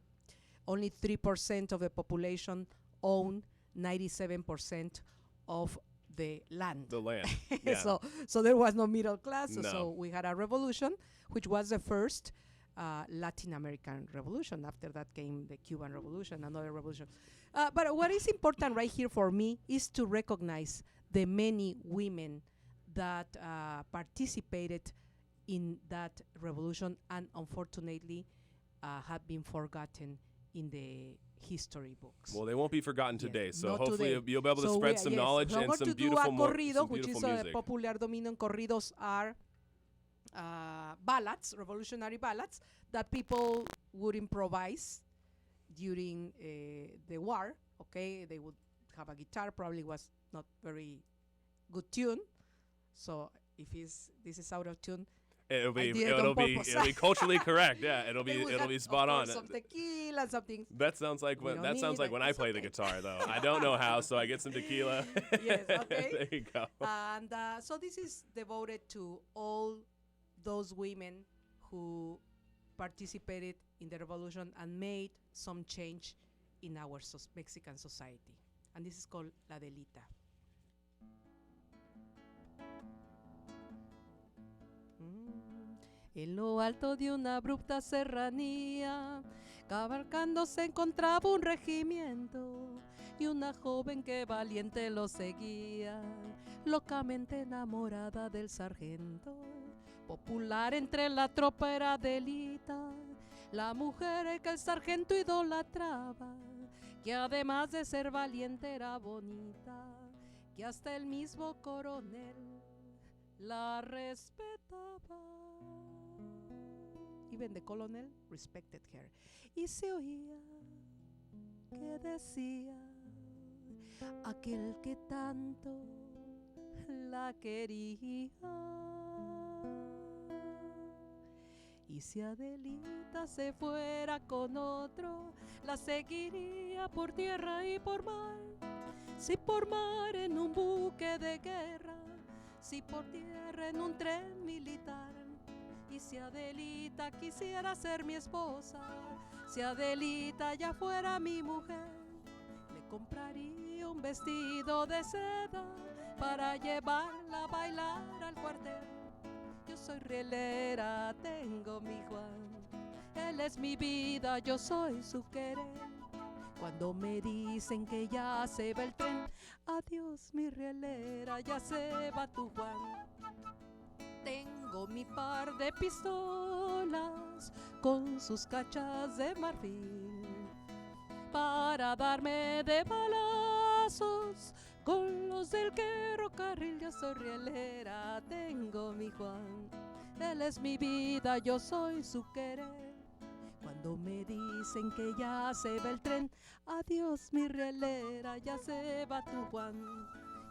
only 3% of the population owned 97% of the land. The land. Yeah. So there was no middle class. No. So we had a revolution, which was the first Latin American revolution. After that came the Cuban Revolution, another revolution. But what is important right here for me is to recognize the many women that participated in that revolution and unfortunately have been forgotten in the history books. Well, they won't be forgotten today, so Not hopefully today. you'll be able to So spread some knowledge so I'm and going some to beautiful, do a corrido, which is music. popular dominion corridos are ballads, revolutionary ballads that people would improvise during the war. Okay, they would have a guitar, probably was not very good tune. So if this is out of tune, It'll I be did it it'll on be purpose. it'll be culturally correct. Yeah, it'll They be would it'll have, be of spot on. course, some tequila, something. That sounds like We don't need when I it's play the guitar though. I don't know how, so I get some tequila. Yes, okay. There you go. And so this is devoted to all those women who participated in the revolution and made some change in our Mexican society. And this is called La Delita. En lo alto de una abrupta serranía, cabalgando se encontraba un regimiento y una joven que valiente lo seguía, locamente enamorada del sargento. Popular entre la tropa era Delita, la mujer que el sargento idolatraba, que además de ser valiente era bonita, que hasta el mismo coronel la respetaba. Even the colonel respected her. Y se oía que decía aquel que tanto la quería. Y si Adelita se fuera con otro, la seguiría por tierra y por mar. Si por mar en un buque de guerra, si por tierra en un tren militar. Y si Adelita quisiera ser mi esposa, si Adelita ya fuera mi mujer, le compraría un vestido de seda para llevarla a bailar al cuartel. Yo soy rielera, tengo mi Juan, él es mi vida, yo soy su querer. Cuando me dicen que ya se va el tren, adiós mi rielera, ya se va tu Juan. Tengo mi par de pistolas con sus cachas de marfil para darme de balazos con los del ferrocarril. Yo soy rielera, tengo mi Juan, él es mi vida, yo soy su querer. Cuando me dicen que ya se va el tren, adiós mi rielera, ya se va tu Juan.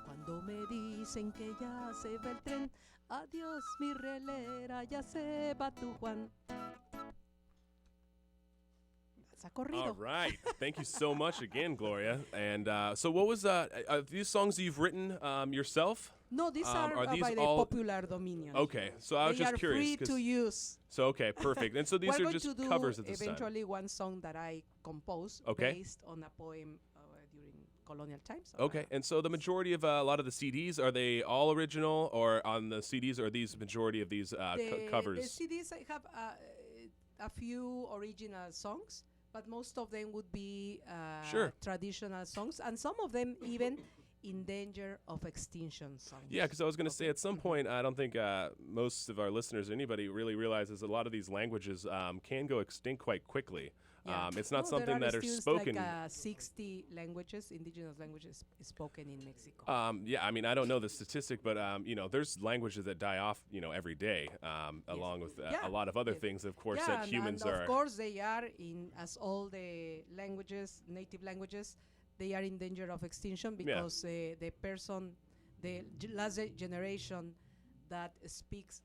Cuando me dicen que ya se va el tren, adiós mi rielera, ya se va tu Juan. That's a corrido. All right. Thank you so much again, Gloria. And so what was are these songs that you've written yourself? No, these are these by the all popular dominion. Okay, so I was They just are curious. free 'cause- to use. So okay, perfect. And so these We're are going just to do covers at this time. eventually one song that I composed Okay. based on a poem during colonial times. Okay, and so the majority of a lot of the CDs, are they all original, or on the CDs are these majority of these covers? The CDs I have a few original songs, but most of them would be Sure. traditional songs, and some of them even in danger of extinction songs. Yeah, because I was going to say at some point, I don't think most of our listeners, anybody really realizes a lot of these languages can go extinct quite quickly. Yeah. It's not No, something there that are still spoken. like 60 languages, indigenous languages spoken in Mexico. Yeah, I mean, I don't know the statistic, but there's languages that die off, every day, along with Yeah. a lot of other things, of course, yeah, that and humans of are. course they are as all the languages, native languages, they are in danger of extinction because the person, the last generation that speaks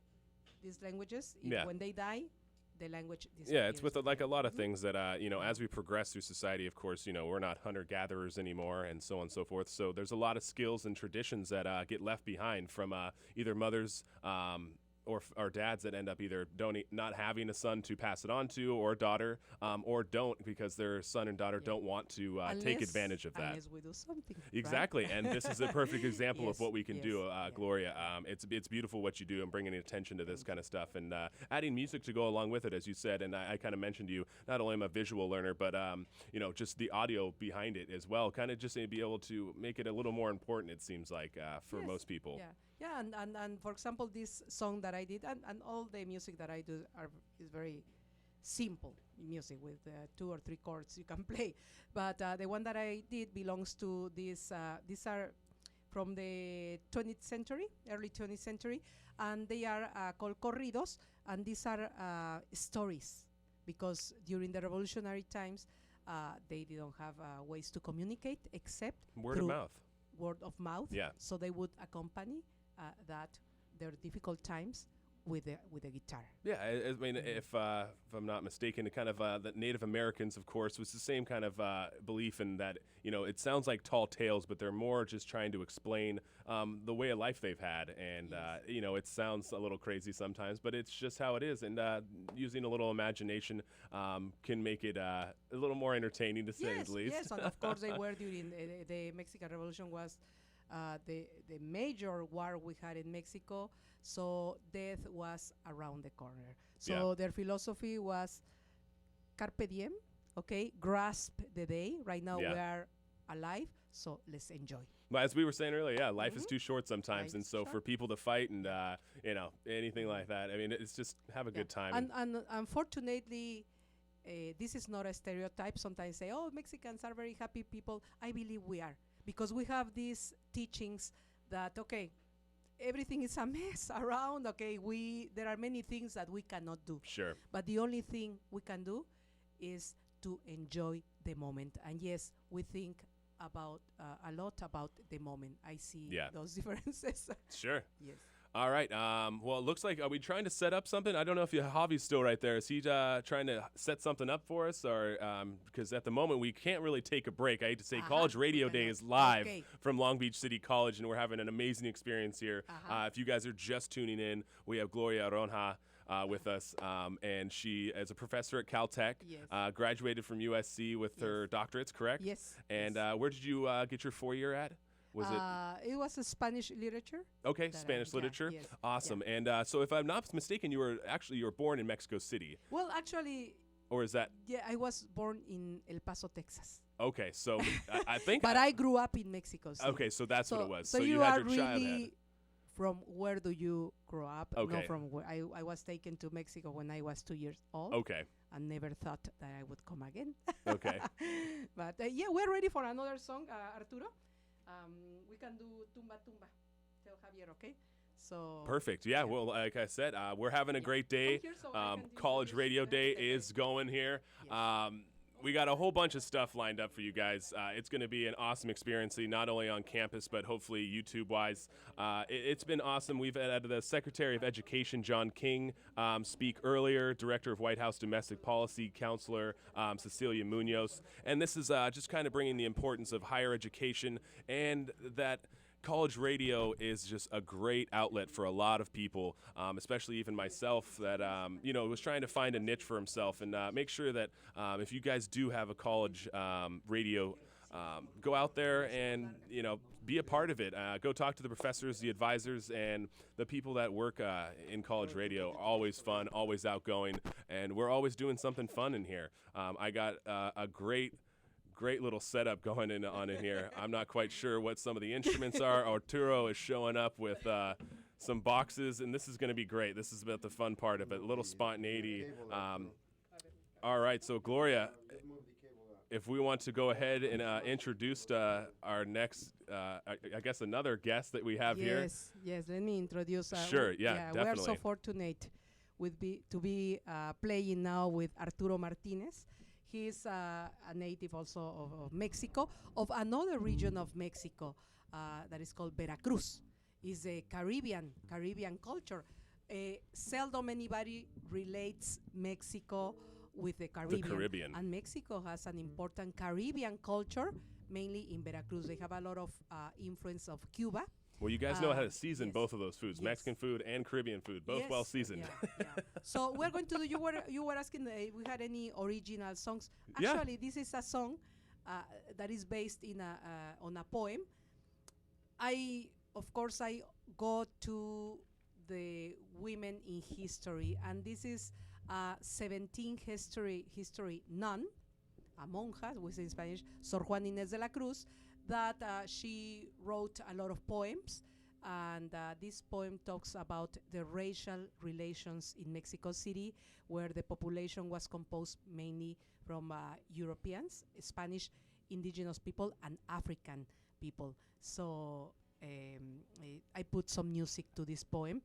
these languages, when they die, the language disappears. Yeah, it's with like a lot of things that as we progress through society, of course, we're not hunter-gatherers anymore, and so on and so forth. So there's a lot of skills and traditions that get left behind from either mothers or dads that end up either not having a son to pass it on to, or a daughter, or don't because their son and daughter don't want to take advantage of that. Unless we do something. Exactly, right? and this is a perfect example of Yes, what we can yes, do, Gloria. It's beautiful what you do and bringing attention to this kind of stuff and adding music to go along with it, as you said. And I kind of mentioned to you, not only am I a visual learner, but just the audio behind it as well. Kind of just to be able to make it a little more important. It seems like for most people. Yeah. Yeah, and for example, this song that I did, and all the music that I do is very simple music with 2 or 3 chords you can play. But the one that I did belongs to this. These are from the 20th century, early 20th century, and they are called corridos, and these are stories, because during the revolutionary times, they didn't have ways to communicate except word of mouth. Word of mouth. Yeah. So they would accompany their difficult times with the guitar. Yeah, I mean, if I'm not mistaken, it kind of the Native Americans, of course, was the same kind of belief in that, it sounds like tall tales, but they're more just trying to explain the way of life they've had. And, it sounds a little crazy sometimes, but it's just how it is. And using a little imagination can make it a little more entertaining, to say the least. Yes, and of course they were during the Mexican Revolution was the major war we had in Mexico, so death was around the corner. So their philosophy was carpe diem, okay, grasp the day. Right now we are alive, so let's enjoy. But as we were saying earlier, life is too short sometimes, and so for people to fight and anything like that, I mean, it's just have a good time. And unfortunately, this is not a stereotype. Sometimes say, oh, Mexicans are very happy people. I believe we are, because we have these teachings that, okay, everything is a mess around. Okay, there are many things that we cannot do. Sure. But the only thing we can do is to enjoy the moment. And yes, we think about a lot about the moment. I see those differences. Sure. Yes. All right. Well, it looks like, are we trying to set up something? I don't know if Javi's still right there. Is he trying to set something up for us? Or because at the moment, we can't really take a break. I hate to say, College Radio Day is live from Long Beach City College, and we're having an amazing experience here. If you guys are just tuning in, we have Gloria Aronja with us, and she is a professor at Caltech, graduated from USC with her doctorates, correct? Yes. And where did you get your 4-year at? Was it was a Spanish literature. Okay, Spanish literature. Yes, awesome. And so if I'm not mistaken, you were born in Mexico City. Well, actually. Or is that? Yeah, I was born in El Paso, Texas. Okay, so I think. But I grew up in Mexico City. Okay, so that's what it was. So you had your childhood. Really from where do you grow up? Okay. Not from where. I was taken to Mexico when I was 2 years old. Okay. And never thought that I would come again. Okay. But we're ready for another song, Arturo. We can do Tumba Tumba. Tell Javier, okay? So perfect. Yeah. Well, like I said, we're having a great day. College Radio Day is going here. Yes. We got a whole bunch of stuff lined up for you guys. It's going to be an awesome experience, not only on campus, but hopefully YouTube-wise. It's been awesome. We've had the Secretary of Education, John King, speak earlier, Director of White House Domestic Policy, Counselor Cecilia Munoz. And this is just kind of bringing the importance of higher education, and that college radio is just a great outlet for a lot of people, especially even myself, that was trying to find a niche for himself, and make sure that if you guys do have a college radio, go out there and be a part of it. Go talk to the professors, the advisors, and the people that work in college radio. Always fun, always outgoing, and we're always doing something fun in here. I got a great little setup going on in here. I'm not quite sure what some of the instruments are. Arturo is showing up with some boxes, and this is going to be great. This is about the fun part of it, a little spontaneity. All right, so Gloria, if we want to go ahead and introduce our next, I guess another guest that we have here. Yes, let me introduce. Sure, definitely. We are so fortunate to be playing now with Arturo Martinez. He's a native also of Mexico, of another region of Mexico that is called Veracruz. It's a Caribbean culture. seldom anybody relates Mexico with the Caribbean. And Mexico has an important Caribbean culture, mainly in Veracruz. They have a lot of influence of Cuba. Well, you guys know how to season both of those foods, Mexican food and Caribbean food, both well seasoned. Yeah. So we're going to do, you were asking if we had any original songs. Yeah. Actually, this is a song that is based on a poem. Of course, I go to the women in history, and this is 17th history nun, a monja, we say in Spanish, Sor Juan Inés de la Cruz, that she wrote a lot of poems, and this poem talks about the racial relations in Mexico City, where the population was composed mainly from Europeans, Spanish indigenous people, and African people. So I put some music to this poem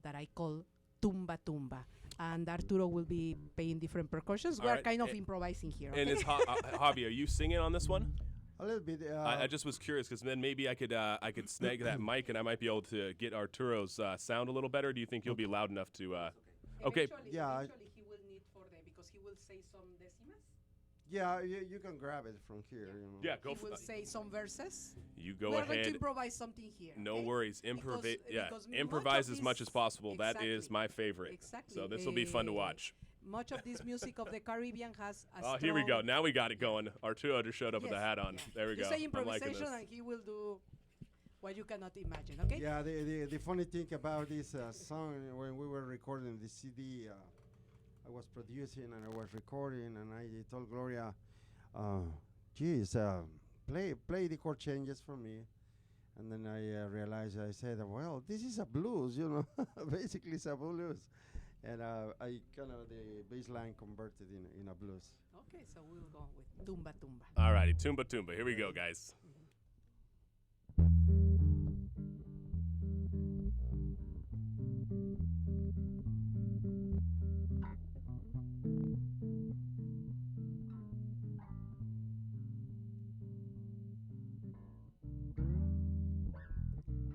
that I call Tumba Tumba. And Arturo will be playing different percussions. We are kind of improvising here. And it's Javi, are you singing on this one? A little bit. I just was curious because then maybe I could snag that mic and I might be able to get Arturo's sound a little better. Do you think you'll be loud enough to? Okay. Eventually he will need because he will say some decimas. Yeah, you can grab it from here. You know. Yeah, go. He will say some verses. You go We're ahead. We're going to improvise something here. No okay? worries. Because Improvise as much as possible. Exactly. That is my favorite. Exactly. So this will be fun to watch. Much of this music of the Caribbean has a Oh, here we go. Now we got it going. Arturo just showed up with the hat on. There we go. You say I'm liking improvisation, this. and he will do what you cannot imagine. Okay. Yeah. The funny thing about this song, when we were recording the CD, I was producing and I was recording, and I told Gloria, geez, play the chord changes for me. And then I realized, I said, well, this is a blues, you know. Basically, it's a blues. And I kind of the bass line converted in a blues. Okay, so we'll go with Tumba Tumba. All righty, Tumba Tumba. Here we go, guys.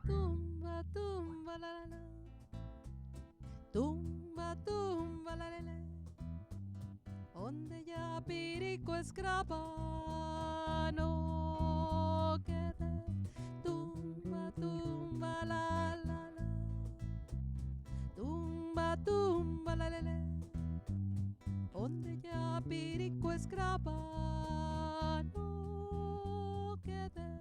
Tumba, tumba, la la la. Tumba, tumba, la la la. Onde ya Pirico escrapa no quede. Tumba, tumba, la la la. Tumba, tumba, la la la. Onde ya Pirico escrapa no quede.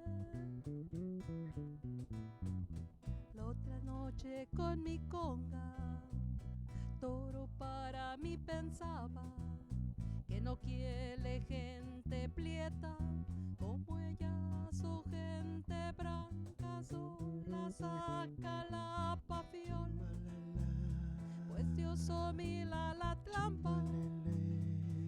La otra noche con mi conga, toro para mí pensaba que no quiere gente prieta como ella, su gente branca sola saca la pafiola, pues Dios somila la trampa,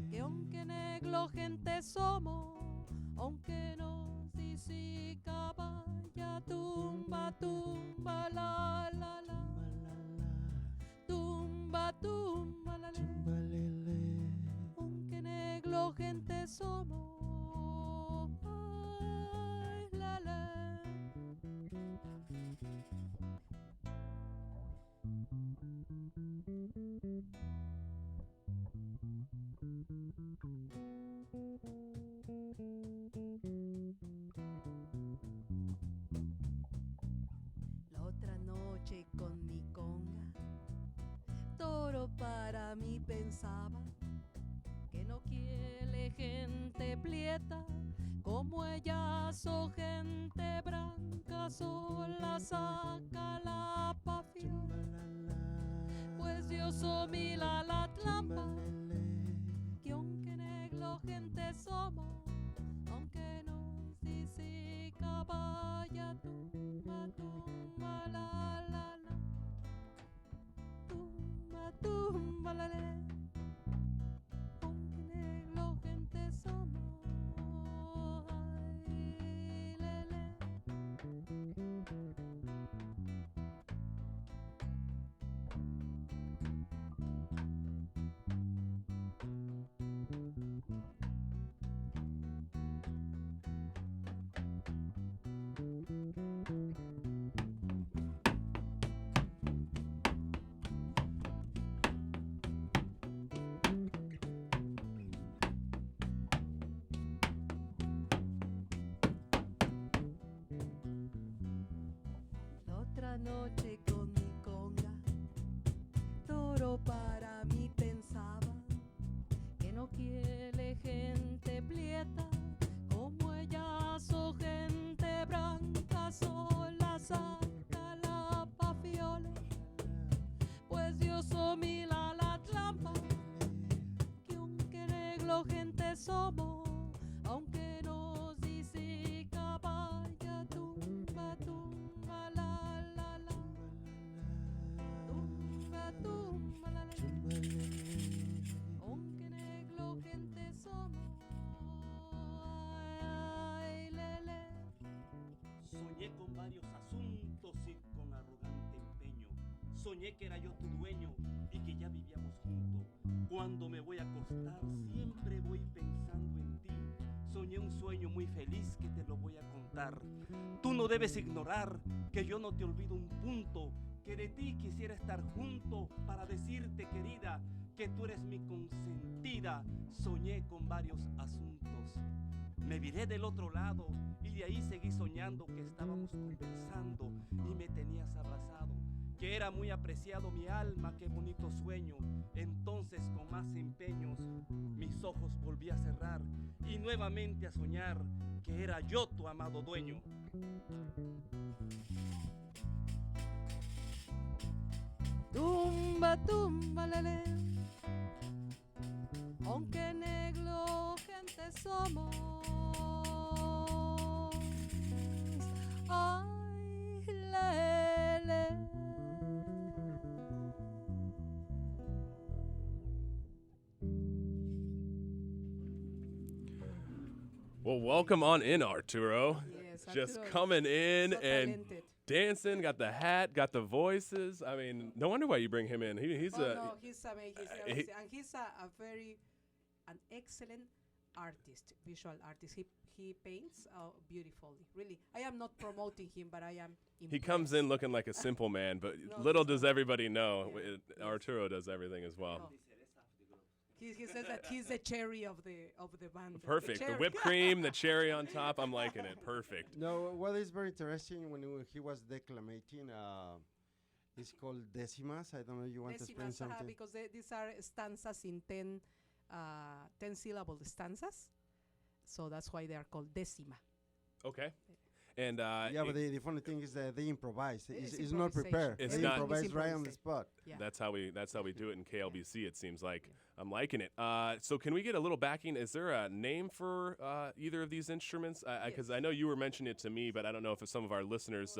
que aunque negro gente somos, aunque nos dice caballa, tumba, tumba, la la la, tumba, tumba, la la, aunque negro gente somos, ay, la la. La otra noche con mi conga, toro para mí pensaba que no quiere gente prieta como ella, so gente branca sola saca la pafiola, pues Dios somila la trampa, que aunque negro gente somos, aunque nos dice caballa, tumba, tumba, la la la, tumba, tumba, la la, aunque negro gente somos, ay, le, le. mila la trampa, que aunque negro gente somos, aunque nos dice caballa, tumba, tumba, la, la, la, tumba, tumba, la, la, aunque negro gente somos, ay, lele. Soñé con varios asuntos y con arrogante empeño. Soñé que era yo tu dueño y que ya vivíamos juntos. Cuando me voy a acostar siempre voy pensando en ti. Soñé un sueño muy feliz que te lo voy a contar. Tú no debes ignorar que yo no te olvido un punto, que de ti quisiera estar junto para decirte, querida, que tú eres mi consentida. Soñé con varios asuntos. Me viré del otro lado y de ahí seguí soñando que estábamos conversando y me tenías abrazado, que era muy apreciado mi alma, qué bonito sueño. Entonces con más empeños mis ojos volví a cerrar y nuevamente a soñar que era yo tu amado dueño. Tumba, tumba, lele, aunque negro gente somos, ay, lele. Well, welcome on in, Arturo. Yes, Just Arturo coming in so and talented. dancing, got the hat, got the voices. I mean, no wonder why you bring him in. He's Oh a no, he's amazing. And he's an excellent artist, visual artist. He paints beautifully. Really, I am not promoting him, but I am. he comes in looking like a simple man, but No, little he's does not. everybody know, Yeah. Arturo does everything as well. Oh. He says that he's the cherry of the band. Perfect. The cherry. whipped cream, the cherry on top. I'm liking it. Perfect. No, what is very interesting when he was declamating, it's called decimas. I don't know. You want to explain Decimas, something? because these are stanzas in 10 syllable stanzas, so that's why they are called decima. Okay. And Yeah, but the funny thing is that they improvise. It's It's not prepared. It's They not- improvise right on the spot. Yeah. That's how we do it in KLBC. It seems like I'm liking it. So can we get a little backing? Is there a name for either of these instruments? Because I know you were mentioning it to me, but I don't know if some of our listeners.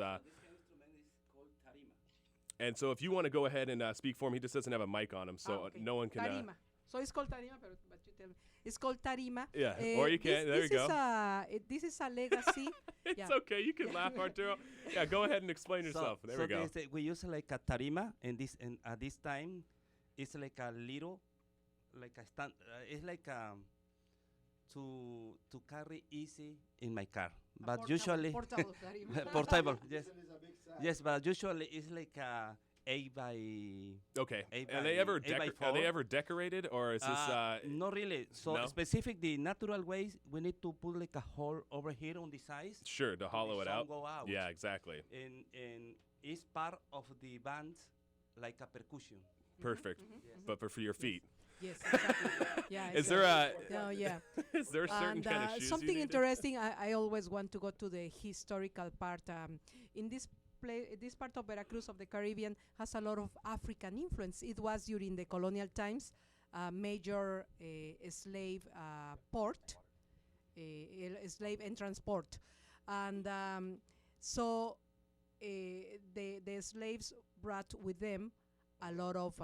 And so if you want to go ahead and speak for him, he just doesn't have a mic on him, so Okay. no one can. Tarima. So it's called tarima, but you tell me. It's called tarima. Yeah, or you can. There you go. This is a legacy. It's Yeah. okay. You can laugh, Arturo. Yeah, go ahead and explain yourself. There we go. We use like a tarima, and at this time, it's like a little, like a stand. It's like to carry easy in my car, but usually portable tarima. portable. Yes, yes, but usually it's like a 8 by. Okay. Eight Are by- they ever 8 by are they 4. ever decorated, or is this? Not really. So no? specific, the natural ways, we need to put like a hole over here on the sides. Sure, to hollow it sound out. Go out. Yeah, exactly. And it's part of the band, like a percussion. Perfect. But for your feet. Yes, exactly. Yeah. Is there a? No, yeah. Is there a certain And, kind of shoes you something need to- interesting. I always want to go to the historical part. In this this part of Veracruz of the Caribbean has a lot of African influence. It was during the colonial times a major slave port, slave entrance port, and so the slaves brought with them a lot of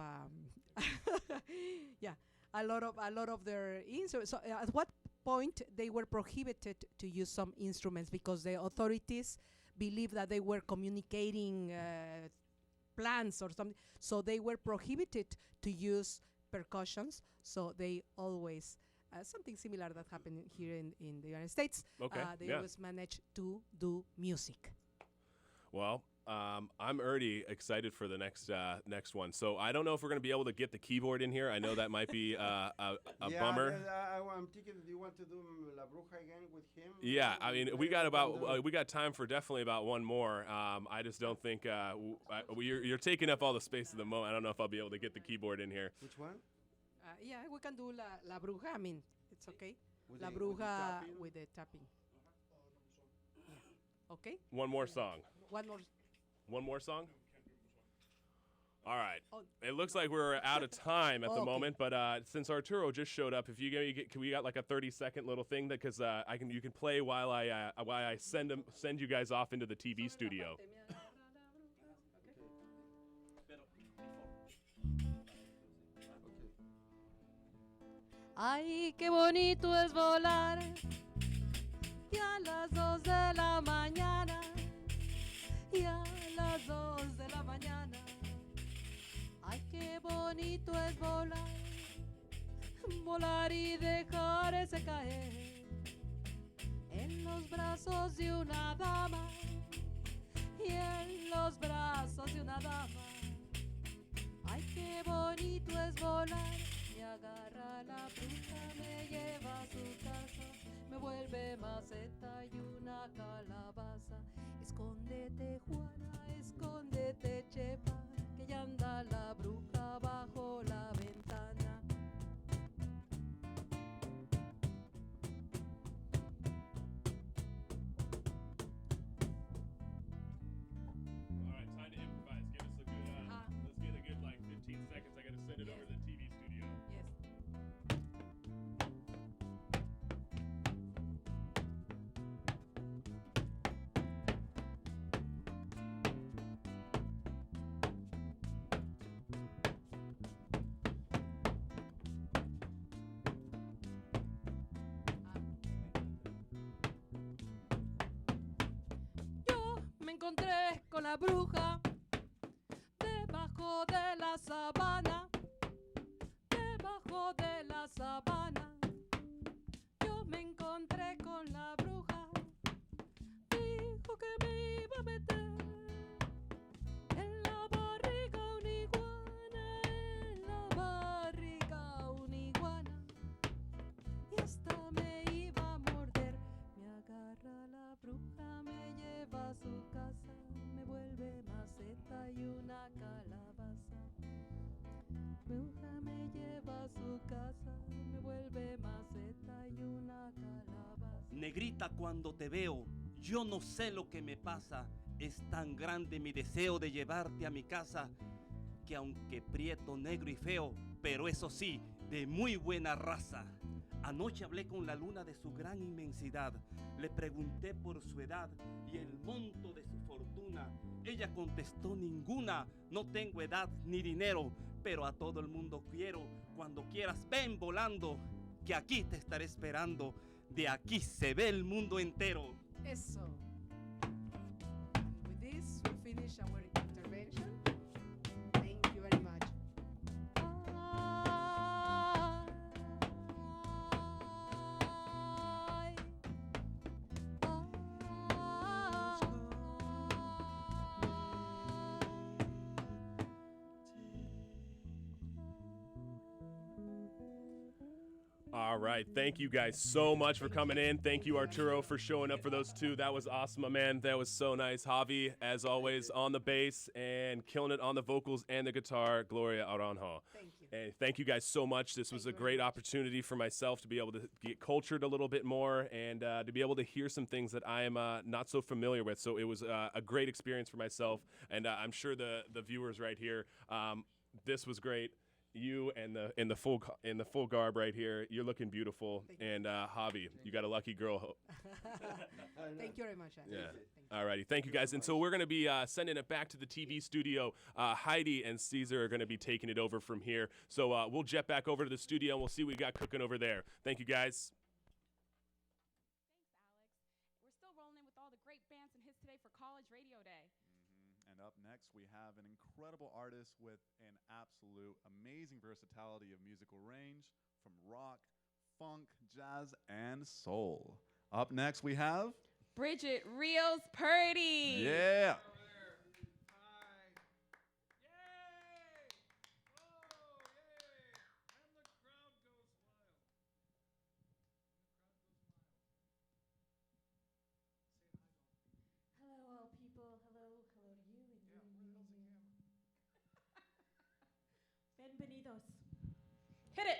a lot of their instruments. So at what point they were prohibited to use some instruments because the authorities believed that they were communicating plans or something. So they were prohibited to use percussions. So they always something similar that happened here in the United States. Okay, They always managed to do music. Well, I'm already excited for the next one. So I don't know if we're going to be able to get the keyboard in here. I know that might be a bummer. I'm thinking, do you want to do La Bruja again with him? Yeah, I mean, we got time for definitely about one more. I just don't think you're taking up all the space at the moment. I don't know if I'll be able to get the keyboard in here. Which one? Yeah, we can do La Bruja. I mean, it's okay. With La the Bruja tapping? with the tapping. Yeah. Okay. One more song. One more. One more song? All right. Oh. It looks like we're out of time at the Okay. moment, but since Arturo just showed up, if you can we got like a 30-second little thing that because you can play while I send you guys off into the TV studio. Ay, qué bonito es volar. Y a las 2 de la mañana. Y a las 2 de la mañana. Ay, qué bonito es volar. Volar y dejarse caer en los brazos de una dama. Y en los brazos de una dama. Ay, qué bonito es volar. Me agarra la bruja, me lleva a su casa, me vuelve maceta y una calabaza. Escóndete, Juana, escóndete, Chepa, que ya anda la bruja bajo la ventana. All right, time to improvise. Give us a good, let's get a good like 15 seconds. I gotta send it over to the TV studio. Yes. Yo me encontré con la bruja debajo de la sabana, debajo de la sabana. Yo me encontré con la bruja, dijo que me iba a meter en la barriga una iguana, en la barriga una iguana, y hasta me iba a morder. Me agarra la bruja, me lleva a su casa, me vuelve maceta y una calabaza. Bruja me lleva a su casa, me vuelve maceta y una calabaza. Negrita, cuando te veo, yo no sé lo que me pasa. Es tan grande mi deseo de llevarte a mi casa, que aunque prieto, negro y feo, pero eso sí, de muy buena raza. Anoche hablé con la luna de su gran inmensidad. Le pregunté por su edad y el monto de su fortuna. Ella contestó: ninguna, no tengo edad ni dinero, pero a todo el mundo quiero. Cuando quieras ven volando, que aquí te estaré esperando. De aquí se ve el mundo entero. Eso. And with this, we finish our intervention. Thank you very much. All right, thank you guys so much for coming in. Thank you, Arturo, for showing up for those two. That was awesome, my man. That was so nice. Javi, as always, on the bass and killing it on the vocals and the guitar. Gloria Aranjo. Thank you. And thank you guys so much. This was a great opportunity for myself to be able to get cultured a little bit more and to be able to hear some things that I am not so familiar with. So it was a great experience for myself, and I'm sure the viewers right here. This was great. You and in the full garb right here, you're looking beautiful. And Javi, you got a lucky girl. Thank you very much. Andy. Yeah. Alrighty, thank you guys. And so we're gonna be sending it back to the TV studio. Heidi and Caesar are gonna be taking it over from here. So we'll jet back over to the studio and we'll see what we got cooking over there. Thank you guys. Thanks, Alex. We're still rolling in with all the great bands and hits today for College Radio Day. And up next, we have an incredible artist with an absolute amazing versatility of musical range from rock, funk, jazz, and soul. Up next, we have Bridget Rios Purdy. Yeah. Hello, all people. Hello to you and you and you and you. Bienvenidos. Hit it.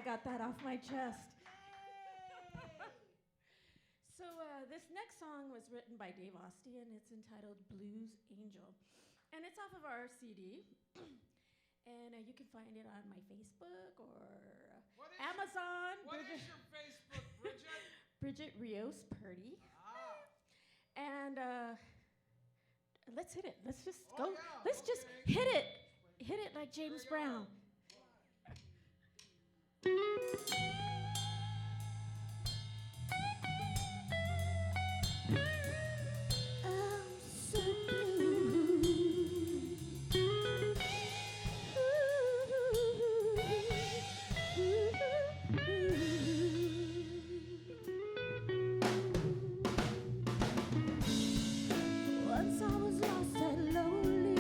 got that off my chest. So this next song was written by Dave Osty, and it's entitled Blues Angel. And it's off of our CD. And you can find it on my Facebook or Amazon. What is your Facebook, Bridget? Bridget Rios Purdy. And let's hit it. Let's just go. Yeah, let's just hit it. Hit it like James Brown. Once I was lost and lonely,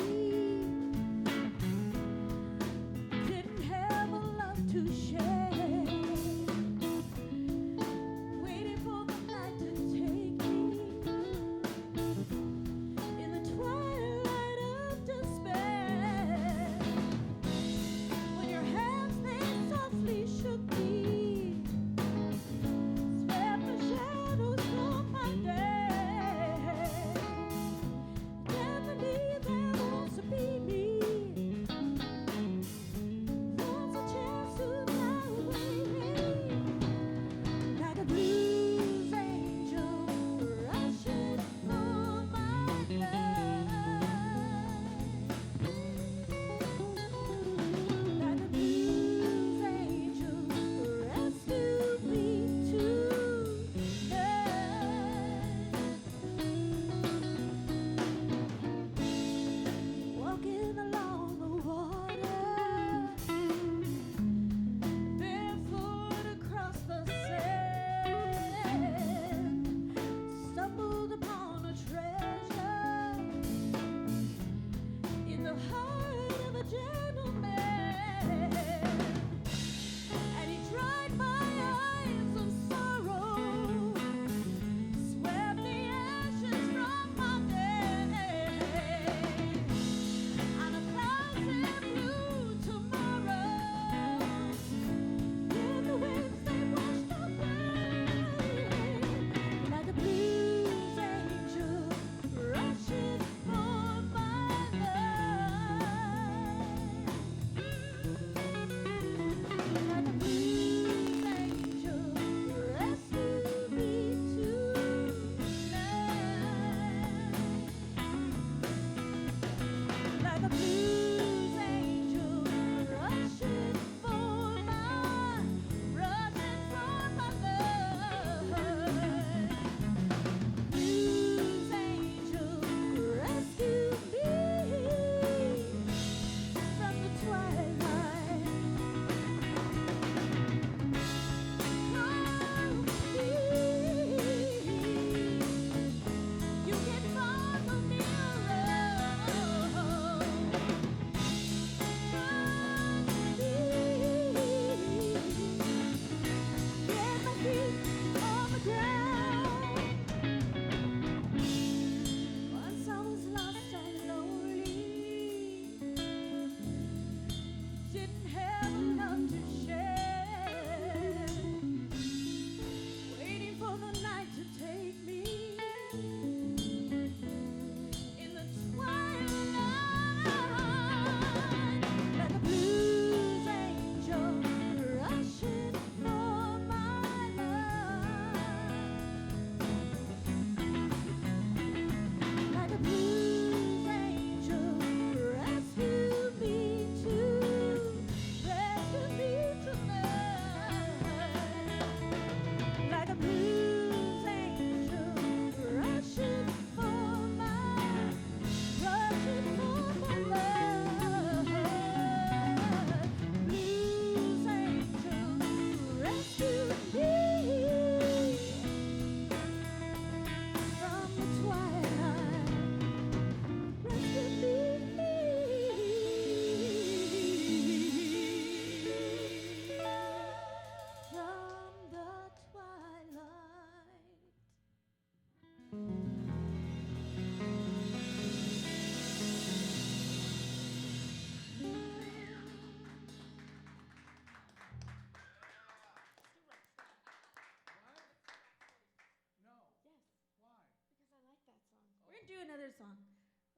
do another song.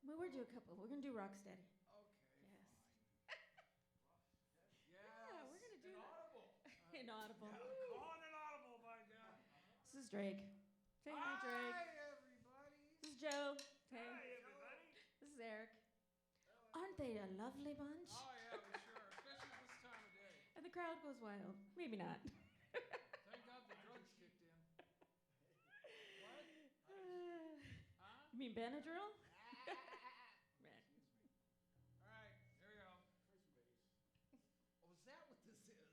Well, we're gonna do a couple. We're gonna do Rocksteady. Yes. Yeah, we're gonna do Inaudible. Inaudible. Yeah, on Inaudible, my God. This is Drake. Say hi, Drake. Hi, everybody. This is Joe. Hey. Hi, everybody. This is Eric. Aren't they a lovely bunch? Oh, yeah, we sure. Especially this time of day. And the crowd goes wild. Maybe not. Thank God the drugs kicked in. What? You mean Benadryl? Excuse me. All right, here we go. Oh, is that what this is?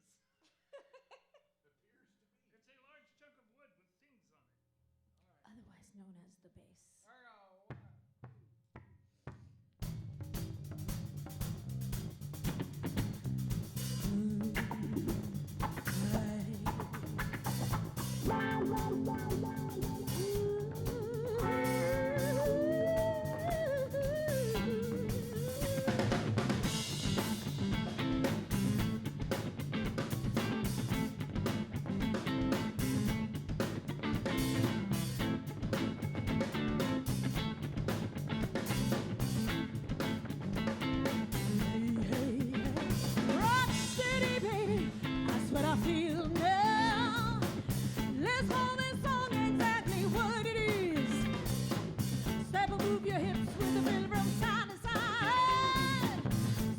Appears to be. It's a large chunk of wood with things on it. All right. Otherwise known as the bass. Here we go. Rock City, baby, that's what I feel now. Let's hold this song exactly what it is. Step and move your hips with the rhythm from side to side.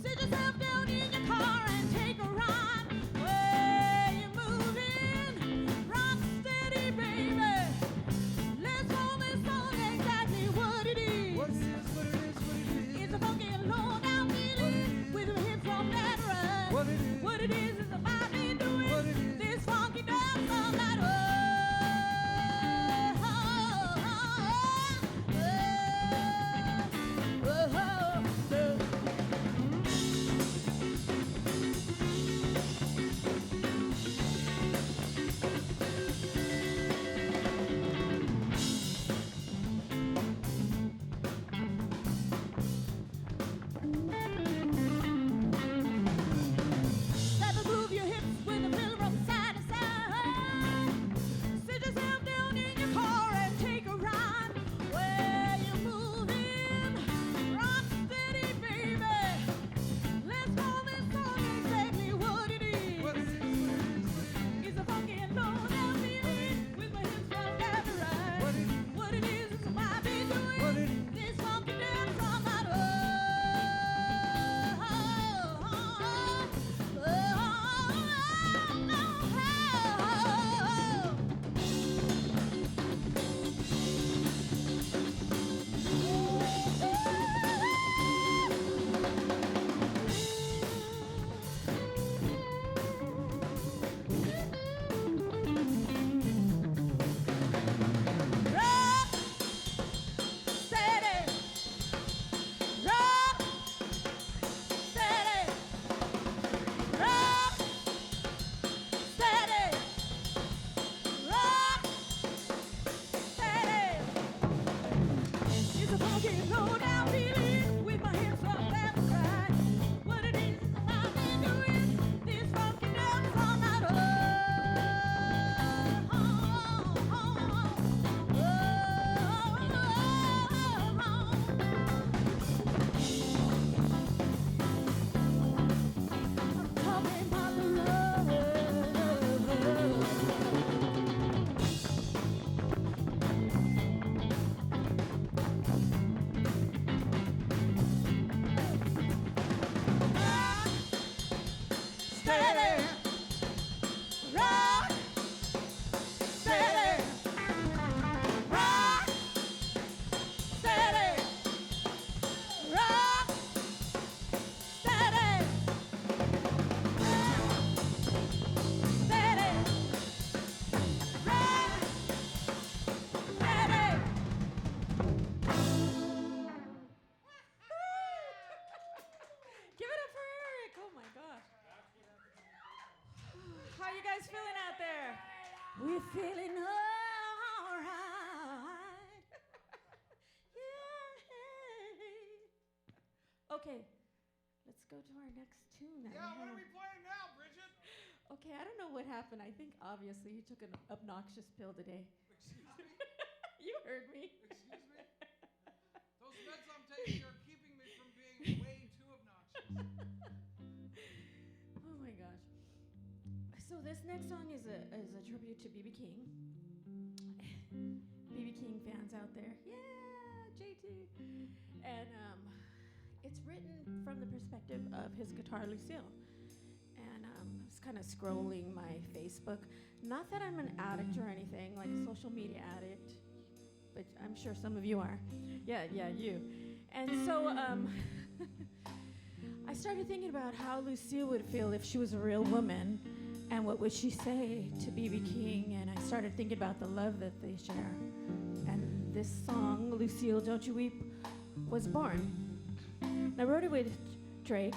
Sit yourself down in your car and take a ride. Where you moving? Rock steady, baby. Let's hold this song exactly what it is. What it is, what it is, what it is. It's a funky and low down feeling with your hips from that ride. What it is. What it is a vibe be doing. What it is. This funky dance all night. Step and move your hips with a rhythm from side to side. Sit yourself down in your car and take a ride. Where you moving? Rock steady, baby. Let's call this song exactly what it is. What it is, what it is, what it is. It's a funky and low down feeling with my hips from left to right. What it is. What it is what I be doing. What it is. This funky dance all night. Rock steady, rock steady, rock steady, rock steady. It's a funky low down feeling with my hips up left to right. What it is I've been doing this funky dance all night. Talking about love. Steady, rock, steady, rock, steady, rock, steady, steady, rock, steady. Give it up for Eric. Oh my gosh. How you guys feeling out there? We're feeling all right. Yeah. Okay, let's go to our next tune. Yeah, what are we playing now, Bridget? Okay, I don't know what happened. I think obviously you took an obnoxious pill today. Excuse me? You heard me. Excuse me? So this next song is a tribute to B.B. King. B.B. King fans out there, yeah, JT. And it's written from the perspective of his guitar Lucille. And I was kind of scrolling my Facebook. Not that I'm an addict or anything, like a social media addict, but I'm sure some of you are. Yeah, you. And so I started thinking about how Lucille would feel if she was a real woman, and what would she say to B.B. King, and I started thinking about the love that they share. And this song, Lucille, Don't You Weep, was born. And I wrote it with Drake,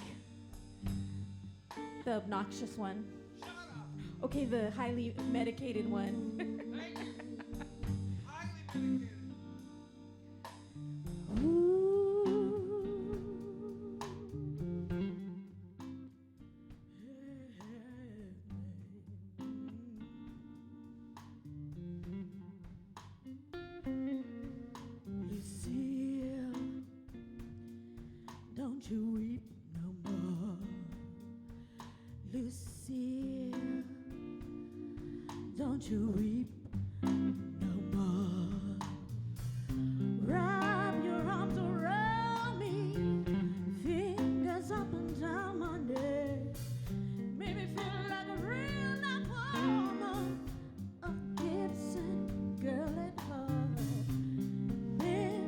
the obnoxious one. Okay, the highly medicated one. Lucille, don't you weep no more. Lucille, don't you weep no more. Wrap your arms around me, fingers up and down my neck. Make me feel like a real nice woman, a Gibson girl at heart. Then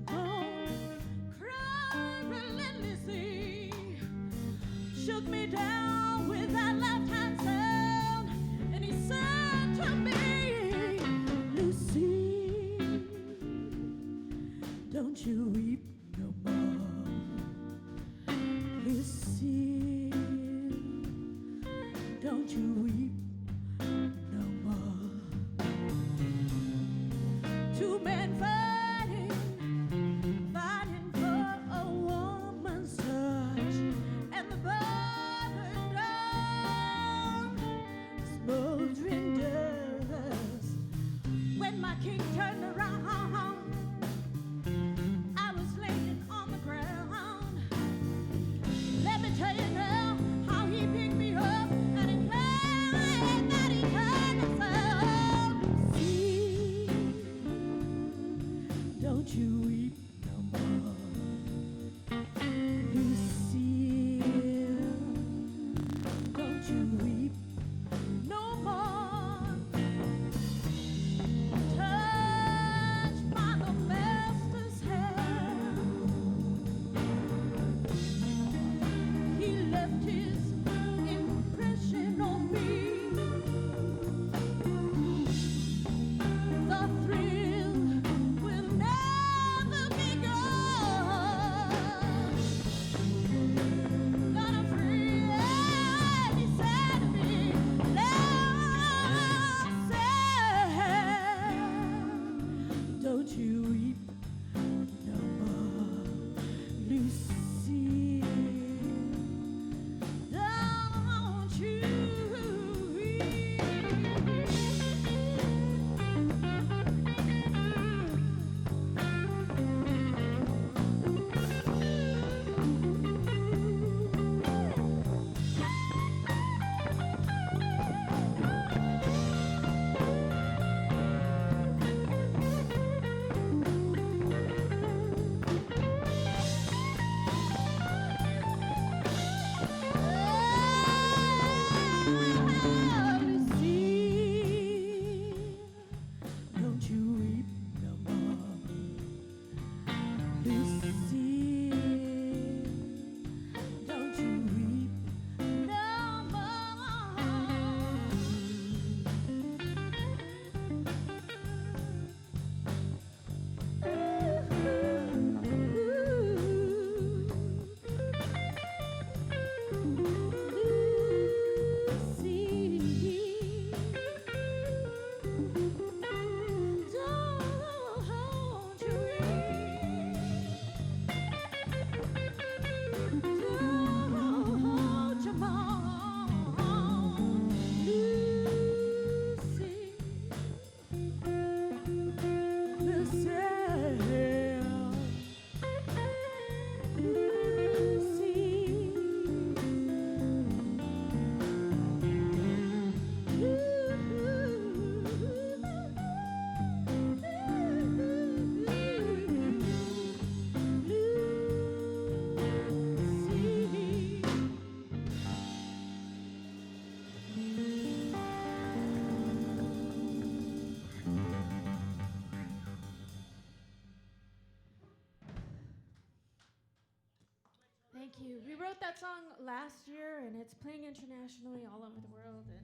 don't cry relentlessly. Shook me down with that left hand sound, and he said to me, Lucy, don't you weep no more. Lucy, don't you weep no more. Two men fighting for a woman's touch, and the burden down, smoldering dust. When my king turned around, I was laying on the ground. Let me tell you now how he picked me up, and he claimed that he heard the sound. See, don't you weep no more. Lucille, don't you weep no more. Touched by the master's hand, he left his impression on me. The thrill will never be gone. Thank you. We wrote that song last year, and it's playing internationally all over the world. And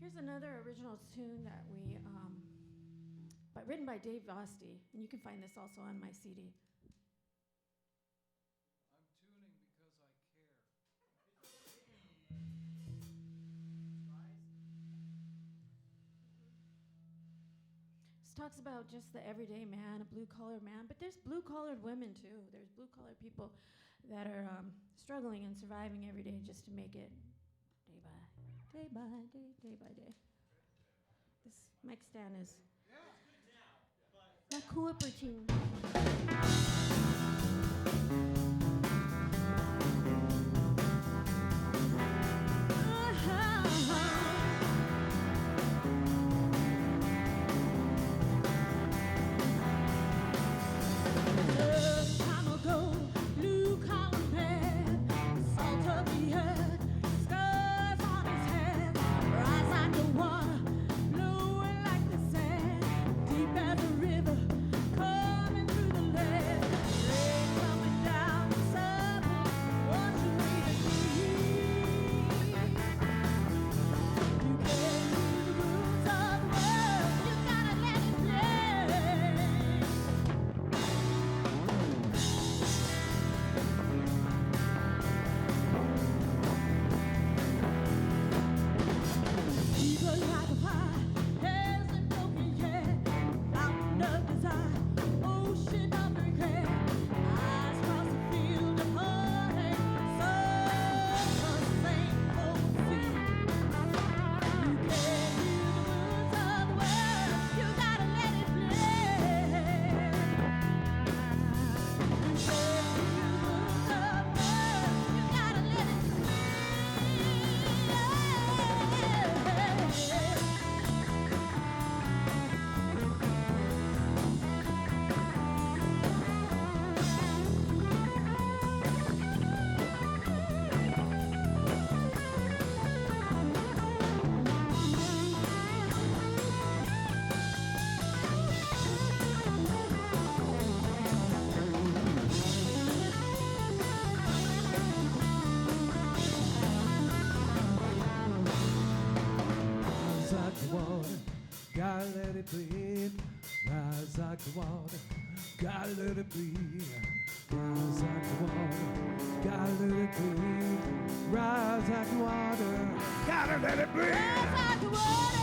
here's another original tune that written by Dave Vosti, and you can find this also on my CD. I'm tuning because I care. This talks about just the everyday man, a blue-collar man, but there's blue-collared women too. There's blue-collared people that are struggling and surviving every day just to make it day by day. This mic stand is not cooperating. Gotta let it bleed, rise like the water. Gotta let it bleed, rise like the water. Gotta let it bleed, rise like the water. Gotta let it bleed, rise like the water.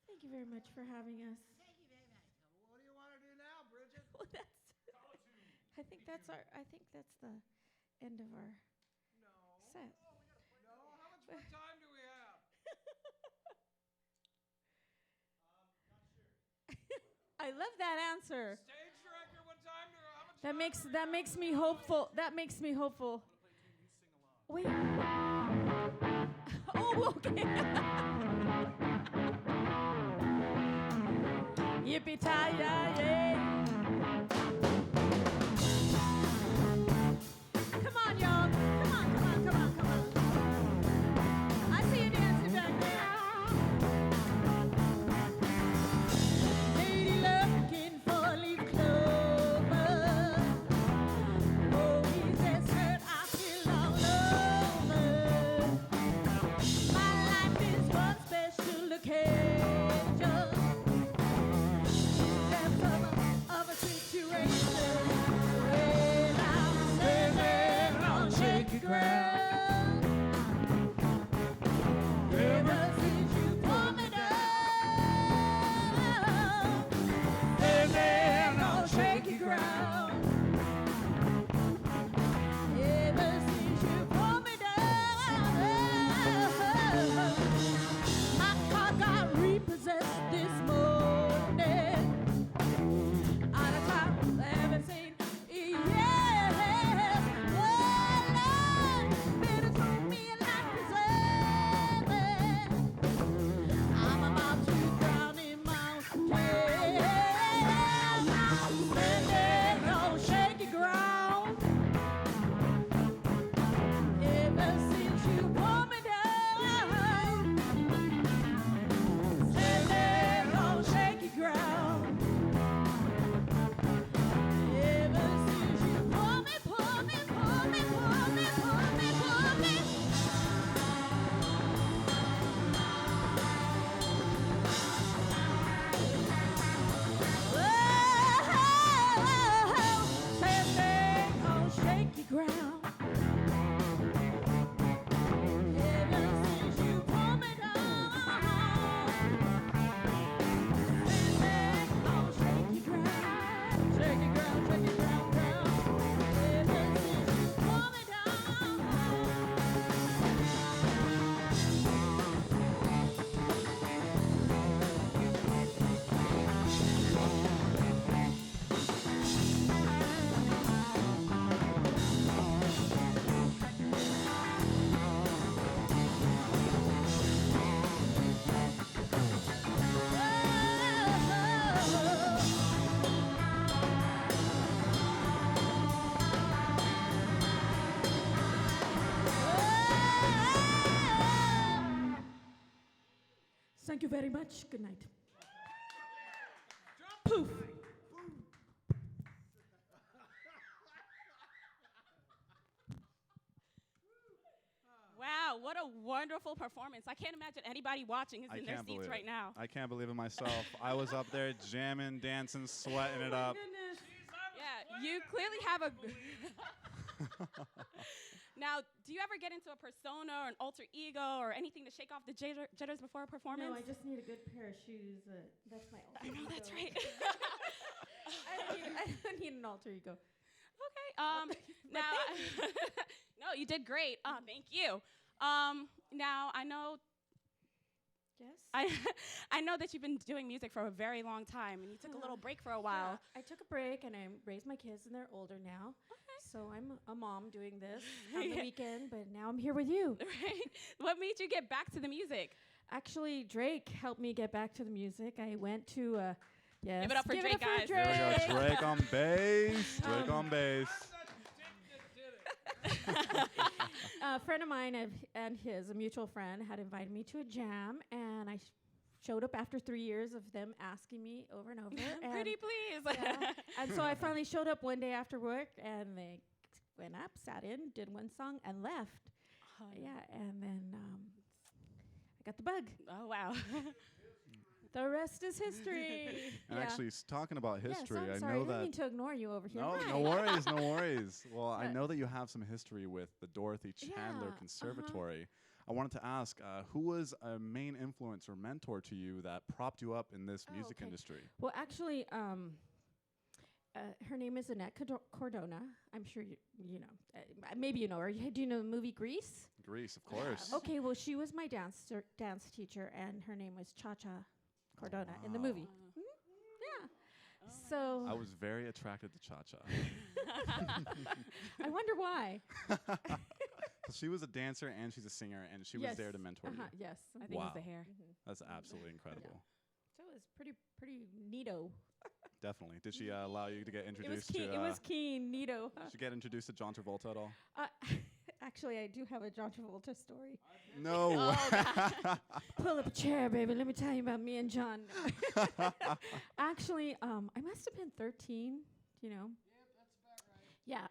Thank you very much for having us. Thank you very much. What do you want to do now, Bridget? Well, I think that's the end of our set. No, how much more time do we have? I love that answer. Stage director, what time do how much That makes me hopeful. That makes me hopeful. Wait. Oh, okay. Yippee-ki-yay. Come on, y'all. Come on. I see you dancing back there. Lady looking for a leaf clover. Oh, he says, hurt, I feel all over. My life is one special occasion. you very much. Good night. Poof. Wow, what a wonderful performance. I can't imagine anybody watching is in their seats right now. I can't believe it myself. I was up there jamming, dancing, sweating it up. Goodness. Yeah, you clearly have a. Now, do you ever get into a persona or an alter ego or anything to shake off the jitters before a performance? No, I just need a good pair of shoes. That's my alter ego. I know, that's right. I don't need an alter ego. Okay. Now, no, you did great. Thank you. Now I know. Yes. I know that you've been doing music for a very long time, and you took a little break for a while. Yeah, I took a break, and I raised my kids, and they're older now. Okay. So I'm a mom doing this on the weekend, but now I'm here with you. Right. What made you get back to the music? Actually, Drake helped me get back to the music. I went to. Yes. Give it up for Drake, guys. There we go. Drake on bass. Drake on bass. A friend of mine and his, a mutual friend, had invited me to a jam, and I showed up after 3 years of them asking me over and over. Pretty please. Yeah. And so I finally showed up one day after work, and they went up, sat in, did one song, and left. Oh, yeah, and then I got the bug. Oh, wow. The rest is history. And actually, talking about history, yes, I'm I sorry, know I didn't that. mean to ignore you over here. No, Hi. no worries, no worries. Well, I But- know that you have some history with the Dorothy Chandler Yeah, Conservatory. I wanted to ask, who was a main influence or mentor to you that propped you up in this music okay. industry? Well, actually, her name is Annette Cordona. I'm sure you know. Maybe you know her. Do you know the movie Grease? Greece, of course. Okay, well, she was my dance teacher, and her name was Cha-Cha Cordona in the movie. Yeah. So I was very attracted to Cha-Cha. I wonder why. She was a dancer and she's a singer, and she was Yes. there to mentor you. Yes, I think wow. it was the hair. That's absolutely incredible. So it was pretty neato. Definitely. Did she allow you to get It was introduced keen. to? It was keen, neato. Did you get introduced to John Travolta at all? Actually, I do have a John Travolta story. No. Pull up a chair, baby. Let me tell you about me and John. Actually, I must have been 13. You know. Yep, that's about right. Yeah.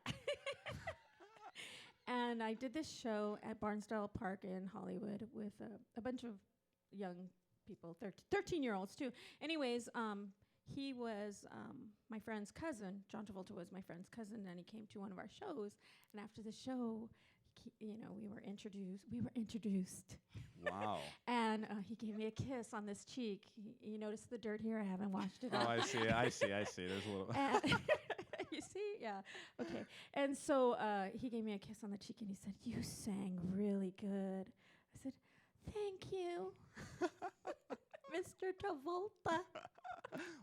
And I did this show at Barnsdall Park in Hollywood with a bunch of young people, 13-year-olds too. Anyways, he was my friend's cousin. John Travolta was my friend's cousin, and he came to one of our shows. And after the show, we were introduced. Wow. And he gave me a kiss on this cheek. You notice the dirt here? I haven't washed it Oh, off. I see. There's a little. You see? Yeah. Okay. And so he gave me a kiss on the cheek, and he said, "You sang really good." I said, "Thank you, Mr. Travolta."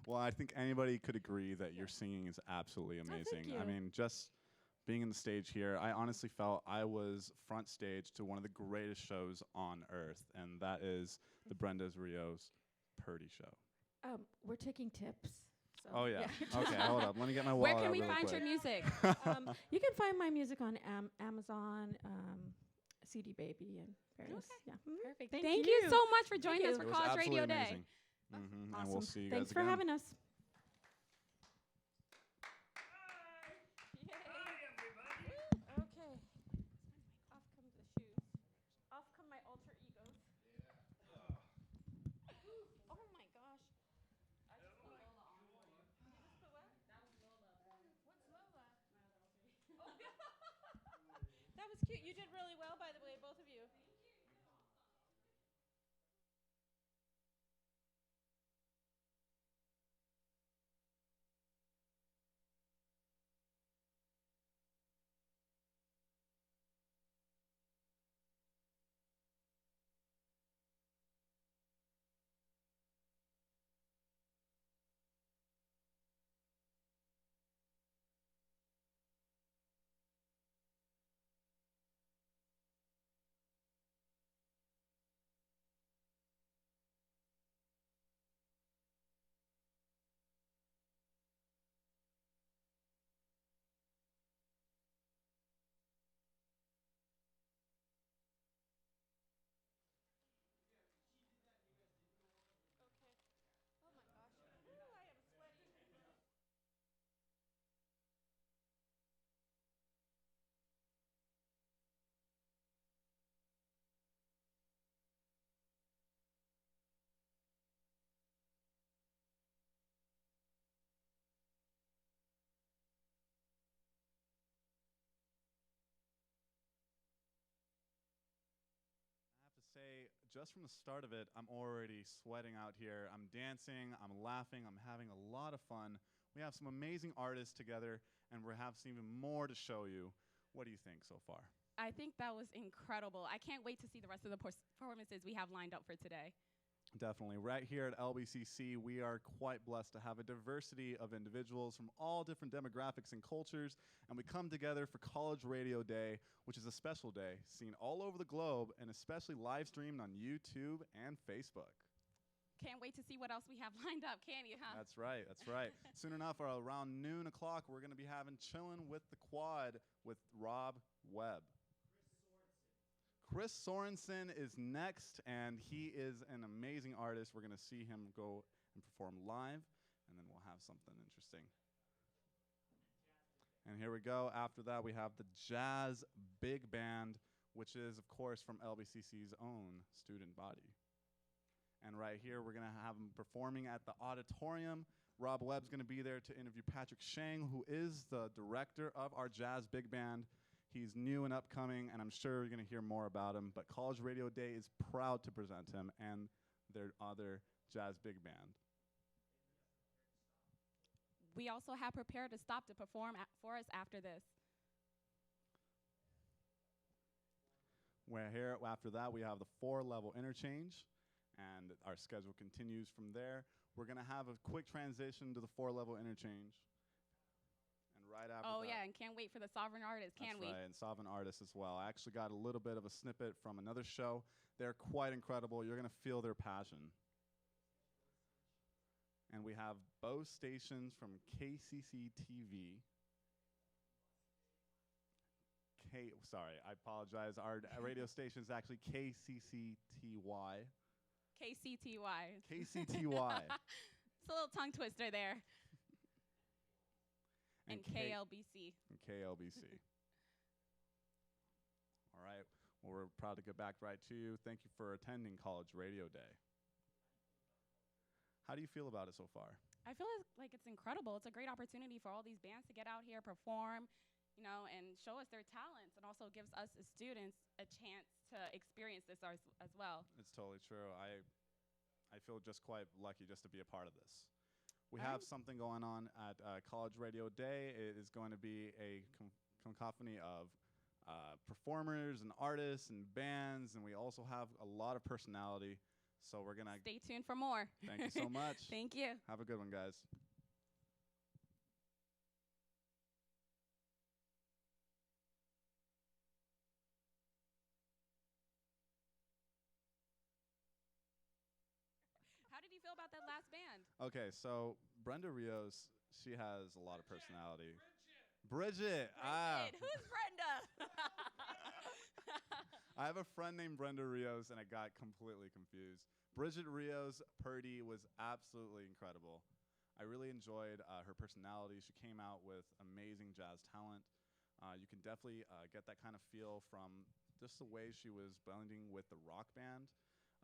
Well, I think anybody could agree that your singing is absolutely amazing. I you. mean, just being in the stage here, I honestly felt I was front stage to one of the greatest shows on earth, and that is the Bridget Rios Purdy Show. We're taking tips. So Oh, yeah. Okay, hold up. Let me get my wallet Where can out we really find quick. your music? You can find my music on Amazon, CD Baby, and various. Yeah. Perfect. Thank Thank you. you so much for joining us Thank for It was College Radio absolutely Day. amazing. And Awesome. we'll see you Thanks guys for again. having us. Okay. Off come the shoes. Off come my alter egos. Oh my gosh. I just put Lola on for you. You just put what? That was Lola. What's Lola? That was cute. You did really well, by the way, both of you. just from the start of it, I'm already sweating out here. I'm dancing, I'm laughing, I'm having a lot of fun. We have some amazing artists together, and we have some even more to show you. What do you think so far? I think that was incredible. I can't wait to see the rest of the performances we have lined up for today. Definitely. Right here at LBCC, we are quite blessed to have a diversity of individuals from all different demographics and cultures, and we come together for College Radio Day, which is a special day seen all over the globe and especially live streamed on YouTube and Facebook. Can't wait to see what else we have lined up, can you, huh? That's right, that's right. Soon enough, around noon o'clock, we're going to be having Chillin' with the Quad with Rob Webb. Chris Sorensen is next, and he is an amazing artist. We're going to see him go and perform live, and then we'll have something interesting. And here we go. After that, we have the Jazz Big Band, which is, of course, from LBCC's own student body. And right here, we're going to have him performing at the auditorium. Rob Webb's going to be there to interview Patrick Shang, who is the director of our Jazz Big Band. He's new and upcoming, and I'm sure you're going to hear more about him. But College Radio Day is proud to present him and their other Jazz Big Band. We also have prepared to stop to perform for us after this. We're here. After that, we have the 4-level interchange, and our schedule continues from there. We're going to have a quick transition to the 4-level interchange. And right after that, yeah, and can't wait for the Sovereign Artists, can we? That's right, and Sovereign Artists as well. I actually got a little bit of a snippet from another show. They're quite incredible. You're going to feel their passion. And we have both stations from KCC TV. Sorry, I apologize. Our radio station is actually KCCTY. KCTY. KCTY. It's a little tongue twister there. And KLBC. And KLBC. All right. Well, we're proud to get back right to you. Thank you for attending College Radio Day. How do you feel about it so far? I feel like it's incredible. It's a great opportunity for all these bands to get out here, perform, you know, and show us their talents, and also gives us as students a chance to experience this as well. It's totally true. I feel just quite lucky just to be a part of this. We have something going on at College Radio Day. It is going to be a cacophony of performers and artists and bands, and we also have a lot of personality. So we're going to stay tuned for more. Thank you so much. Thank you. Have a good one, guys. How did you feel about that last band? Okay, so Brenda Rios, she has a lot of personality. Bridget. Who's Brenda? I have a friend named Brenda Rios, and I got completely confused. Bridget Rios Purdy was absolutely incredible. I really enjoyed her personality. She came out with amazing jazz talent. You can definitely get that kind of feel from just the way she was blending with the rock band.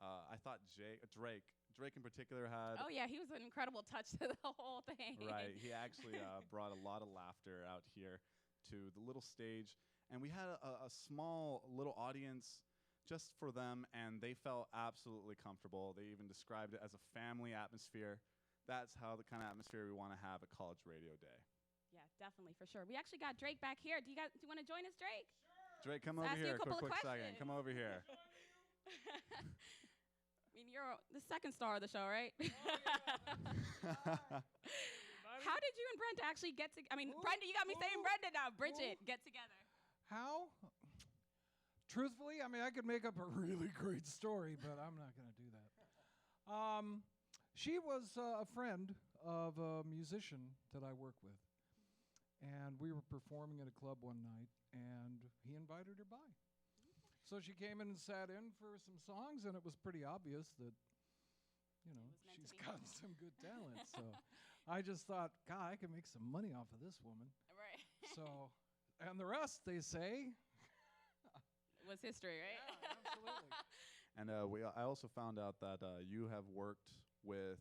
I thought Drake in particular had... Oh, yeah, he was an incredible touch to the whole thing. Right, he actually brought a lot of laughter out here to the little stage. And we had a small little audience just for them, and they felt absolutely comfortable. They even described it as a family atmosphere. That's how the kind of atmosphere we want to have at College Radio Day. Yeah, definitely, for sure. We actually got Drake back here. Do you want to join us, Drake? Sure. Drake, come over here. Quick second. Come over here. I mean, you're the second star of the show, right? How did you and Brenda actually get to? I mean, Brenda, you got me saying Brenda now. Bridget, get together. How? Truthfully, I mean, I could make up a really great story, but I'm not going to do that. She was a friend of a musician that I work with, and we were performing at a club one night, and he invited her by. So she came in and sat in for some songs, and it was pretty obvious that, you know, she's got some good talent. So I just thought, God, I could make some money off of this woman. Right. So, and the rest, they say, was history, right? Yeah, absolutely. And I also found out that you have worked with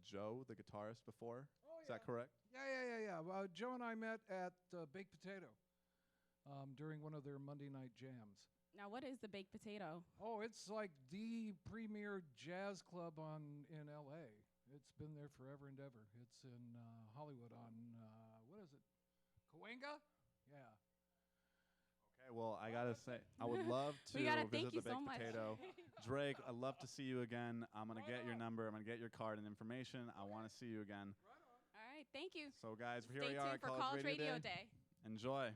Joe, the guitarist, before. Oh, Is that correct? Yeah. Well, Joe and I met at Baked Potato during one of their Monday night jams. Now, what is the Baked Potato? Oh, it's like the premier jazz club in L.A. It's been there forever and ever. It's in Hollywood on, what is it, Cahuenga? Yeah. Okay, well, I gotta say, I would love to We gotta visit thank you the so Baked much. Potato. Drake, I'd love to see you again. I'm gonna get your number. I'm gonna get your card and information. I want to see you again. All right, thank you. So, guys, here Stay we are tuned at for College Radio Day. Day. Enjoy.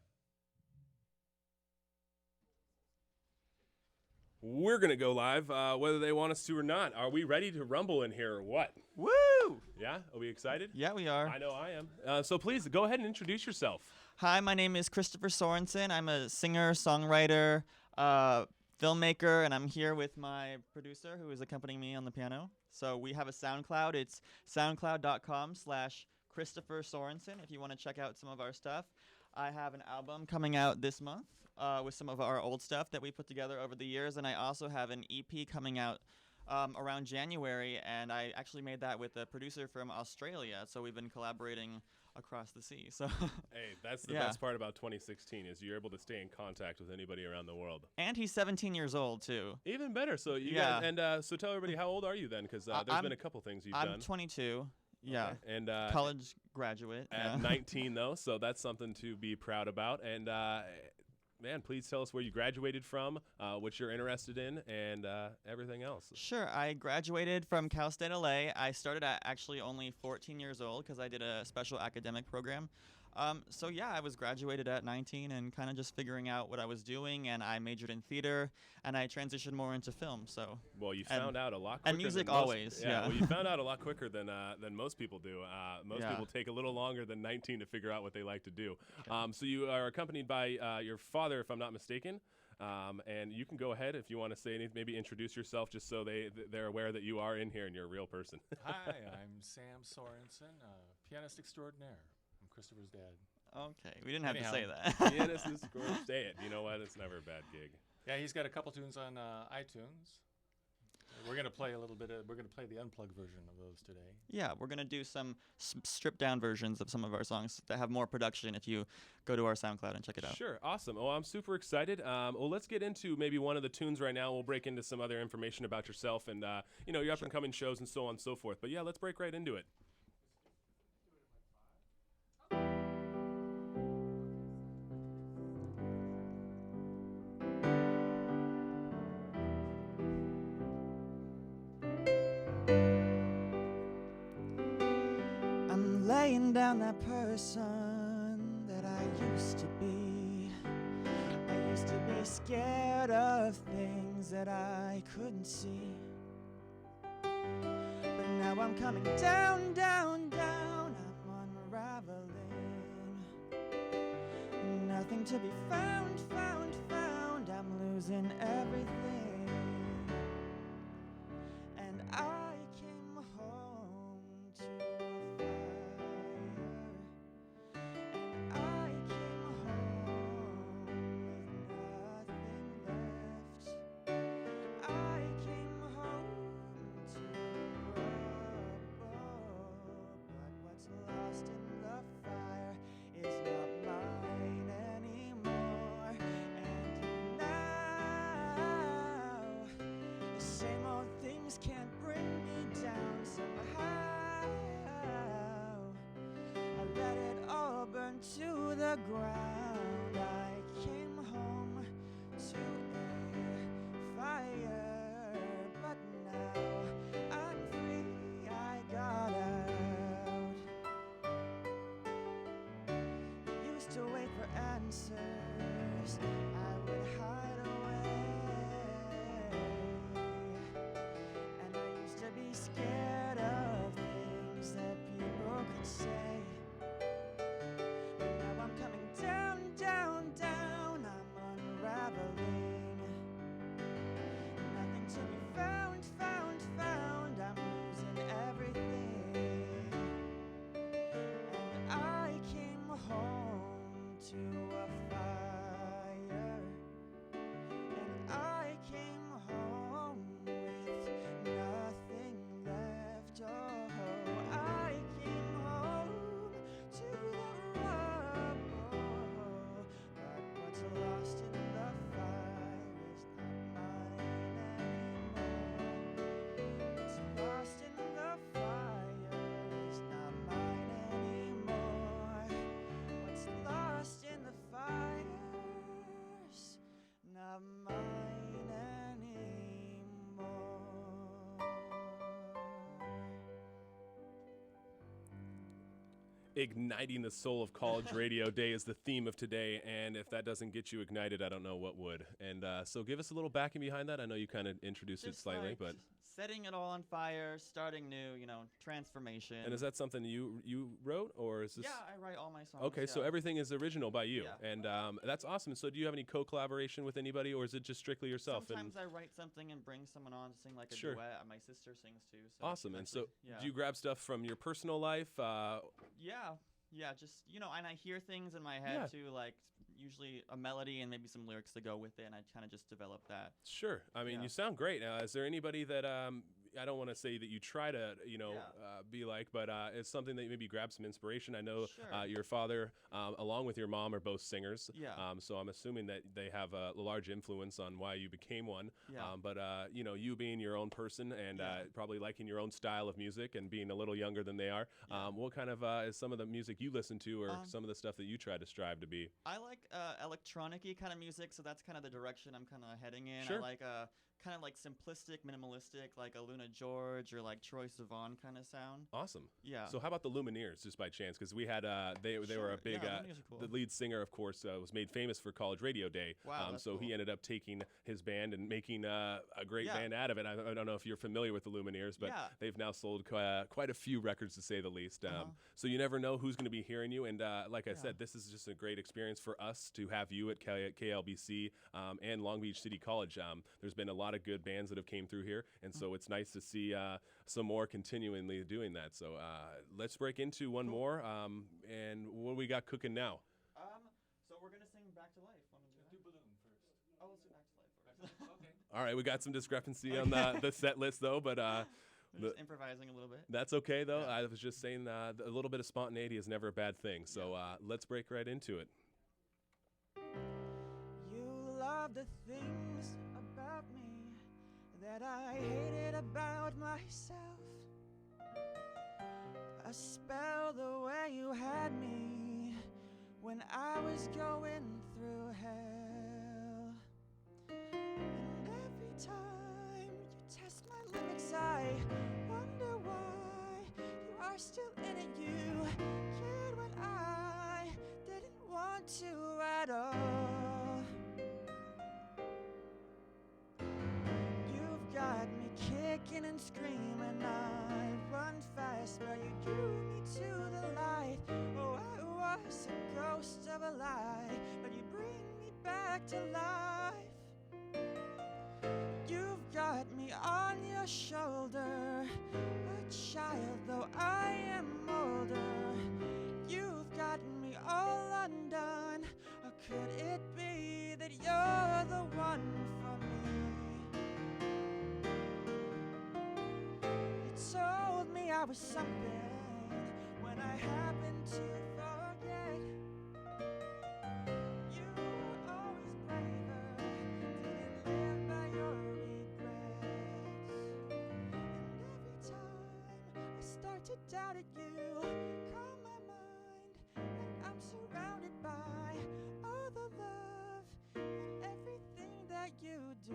We're going to go live, whether they want us to or not. Are we ready to rumble in here or what? Woo! Yeah? Are we excited? Yeah, we are. I know I am. So please, go ahead and introduce yourself. Hi, my name is Christopher Sorensen. I'm a singer, songwriter, filmmaker, and I'm here with my producer who is accompanying me on the piano. So we have a SoundCloud. It's soundcloud.com/Christopher Sorensen if you want to check out some of our stuff. I have an album coming out this month with some of our old stuff that we put together over the years, and I also have an EP coming out around January, and I actually made that with a producer from Australia, so we've been collaborating across the sea. So Hey, that's the best part about 2016 is you're able to stay in contact with anybody around the world. And he's 17 years old, too. Even better. So you guys, and so tell everybody, how old are you then? Because there's been a couple things you've done. I'm 22. Yeah. Okay. And college graduate. At 19, though, so that's something to be proud about. And man, please tell us where you graduated from, what you're interested in, and everything else. Sure. I graduated from Cal State LA. I started at actually only 14 years old because I did a special academic program. So yeah, I was graduated at 19 and kind of just figuring out what I was doing, and I majored in theater, and I transitioned more into film. So well, you found out a lot quicker. And music than most, always. Yeah. Well, you found out a lot quicker than most people do. Most Yeah. people take a little longer than 19 to figure out what they like to do. So you are accompanied by your father, if I'm not mistaken. And you can go ahead if you want to say anything, maybe introduce yourself just so they're aware that you are in here and you're a real person. Hi, I'm Sam Sorensen, pianist extraordinaire. I'm Christopher's dad. Okay, we didn't have to say that. Pianist extraordinaire. Say it. You know what? It's never a bad gig. Yeah, he's got a couple tunes on iTunes. We're gonna play a little bit. We're gonna play the unplugged version of those today. Yeah, we're gonna do some stripped down versions of some of our songs that have more production. If you go to our SoundCloud and check it out. Sure, awesome. Oh, I'm super excited. Well, let's get into maybe one of the tunes right now. We'll break into some other information about yourself and your up and coming shows and so on and so forth. But yeah, let's break right into it. Laying down that person that I used to be. I used to be scared of things that I couldn't see. But now I'm coming down, down, down. I'm unraveling. Nothing to be found, found, found. I'm losing everything. And I came home to to the ground. I came home to a fire, but now I'm free. I got out. Used to wait for answers. I would hide away, and I used to be scared of things that people could say. Nothing to be found, found, found. I'm losing everything. And I came home to a fire. Igniting the soul of college radio day is the theme of today, and if that doesn't get you ignited, I don't know what would. And so give us a little backing behind that. I know you kind of introduced it Just slightly, like but setting it all on fire, starting new, transformation. and is that something you wrote, or is this? Yeah, I write all my songs. Okay, so yeah. everything is original by you, Yeah. and that's awesome. So do you have any co-collaboration with anybody, or is it just strictly yourself? Sometimes I write something and bring someone on to sing like a Sure. duet. My sister sings too. So Awesome. And so yeah. do you grab stuff from your personal life? Yeah, just and I hear things in my head too, like usually a melody and maybe some lyrics to go with it, and I kind of just develop that. Sure. I mean, Yeah. you sound great. Is there anybody that I don't want to say that you try to, be like, but it's something that maybe grab some inspiration. I know Sure. your father, along with your mom, are both singers. Yeah. So I'm assuming that they have a large influence on why you became one. Yeah. But you being your own person and probably liking your own style of music and being a little younger than they are. What kind of is some of the music you listen to, or some of the stuff that you try to strive to be? I like electronic-y kind of music, so that's kind of the direction I'm kind of heading in. Sure. I like kind of like simplistic, minimalistic, like a Luna George or like Troye Sivan kind of sound. Awesome. Yeah. So how about the Lumineers, just by chance? Because we had they were a Sure. big. Yeah, Lumineers are cool. The lead singer, of course, was made famous for College Radio Day. Wow, that's so he cool. ended up taking his band and making a great Yeah. band out of it. I don't know if you're familiar with the Lumineers, but Yeah. they've now sold quite a few records, to say the least. So you never know who's going to be hearing you. And like I said, this is just a great experience for us to have you at KLBC and Long Beach City College. There's been a lot of good bands that have came through here, and so it's nice to see some more continually doing that. So let's break into one more. And what do we got cooking now? So we're gonna sing Back to Life. Do Balloon first. Oh, let's do Back to Life first. Okay. All right, we got some discrepancy on the set list, though, but We're just improvising a little bit. that's okay, though. I was just saying a little bit of spontaneity is never a bad thing. So let's break right into it. You love the things about me that I hated about myself. A spell the way you had me when I was going through hell. And every time you test my limits, I wonder why you are still in it. You cared when I didn't want to at all. You've got me kicking and screaming. I run fast, but you drew me to the light. Oh, I was a ghost of a lie, but you bring me back to life. You've got me on your shoulder, a child though I am older. You've gotten me all undone. Or could it be that you're the one for me? You told me I was something when I happened to forget. You were always braver, didn't live by your regrets. And every time I start to doubt it, you calm my mind, and I'm surrounded by all the love and everything that you do.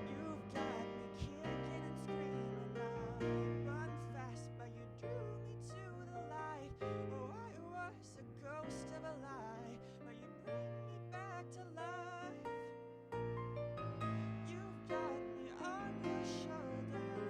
You've got me kicking and screaming. I run fast, but you drew me to the light. Oh, I was a ghost of a lie, but you bring me back to life. You've got me on your shoulder,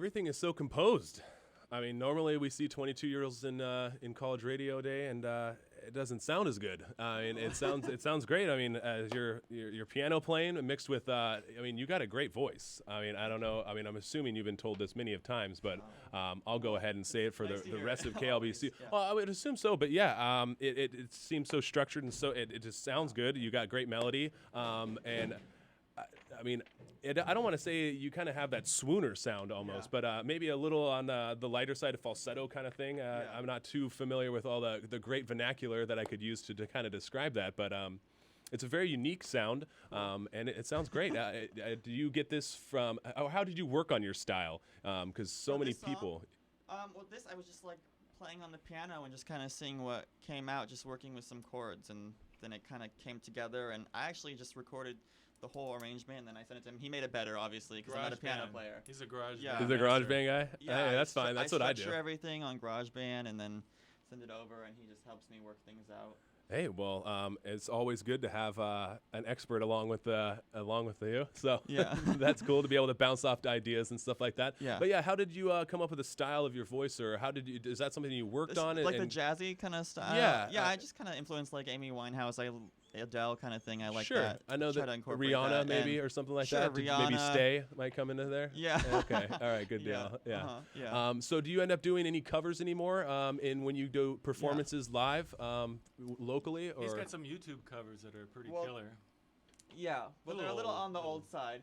everything is so composed. I mean, normally we see 22-year-olds in college radio day, and it doesn't sound as good. I mean, it sounds great. I mean, as your piano playing mixed with, I mean, you got a great voice. I mean, I don't know. I mean, I'm assuming you've been told this many of times, but I'll go ahead and say it for the rest of KLBC. Yeah. Well, I would assume so, but yeah, it seems so structured and so it just sounds good. You got great melody, and I mean, I don't want to say you kind of have that swooner sound almost, but maybe a little on the lighter side of falsetto kind of thing. I'm not too familiar with all the great vernacular that I could use to kind of describe that, but it's a very unique sound, and it sounds great. Do you get this from, how did you work on your style? Because so many people. Well, this, I was just like playing on the piano and just kind of seeing what came out, just working with some chords, and then it kind of came together, and I actually just recorded the whole arrangement, and then I sent it to him. He made it better, obviously, because I'm not a piano player. He's a garage yeah. band. He's a garage band guy? Yeah, hey, that's fine. That's what I do. I structure everything on GarageBand and then send it over, and he just helps me work things out. Hey, well, it's always good to have an expert along with you. So yeah. That's cool to be able to bounce off ideas and stuff like that. Yeah. But yeah, how did you come up with the style of your voice, or how did you? Is that something you worked on? Like the jazzy kind of style. Yeah. Yeah, I just kind of influenced like Amy Winehouse, Adele kind of thing. I like sure. that. I know Try that to incorporate Rihanna that, maybe and or something like sure, that. Rihanna. Maybe Stay might come into there. Yeah. Okay. All right. Good deal. Yeah. Yeah. So do you end up doing any covers anymore when you do performances live locally? Or? He's got some YouTube covers that are pretty killer. Yeah, but they're a little on the old side.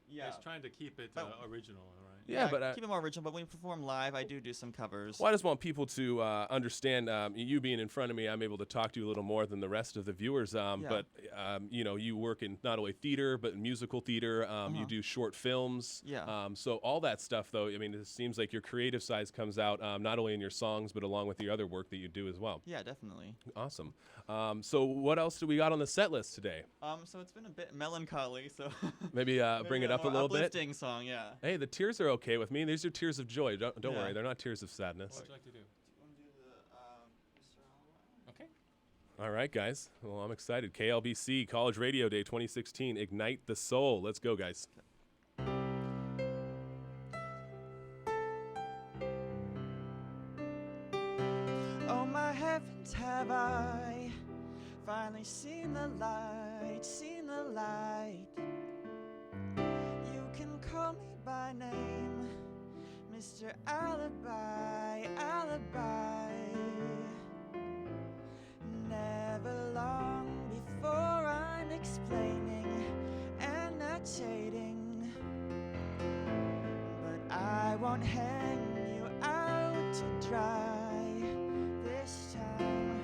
Yeah. He's trying to keep it original, right? Yeah, but keep it more original. But when we perform live, I do some covers. Well, I just want people to understand. You being in front of me, I'm able to talk to you a little more than the rest of the viewers. But you know, you work in not only theater but musical theater. You do short films. Yeah. So all that stuff, though, I mean, it seems like your creative side comes out not only in your songs but along with the other work that you do as well. Yeah, definitely. Awesome. So what else do we got on the set list today? So it's been a bit melancholy. So maybe bring it up a little bit. Uplifting song, yeah. Hey, the tears are okay with me. These are tears of joy. Don't worry, they're not tears of sadness. What would you like to do? Okay. All right, guys. Well, I'm excited. KLBC College Radio Day 2016. Ignite the soul. Let's go, guys. Oh, my heavens, have I finally seen the light, seen the light. You can call me by name, Mr. Alibi, Alibi. Never long before I'm explaining, annotating, but I won't hang you out to dry this time.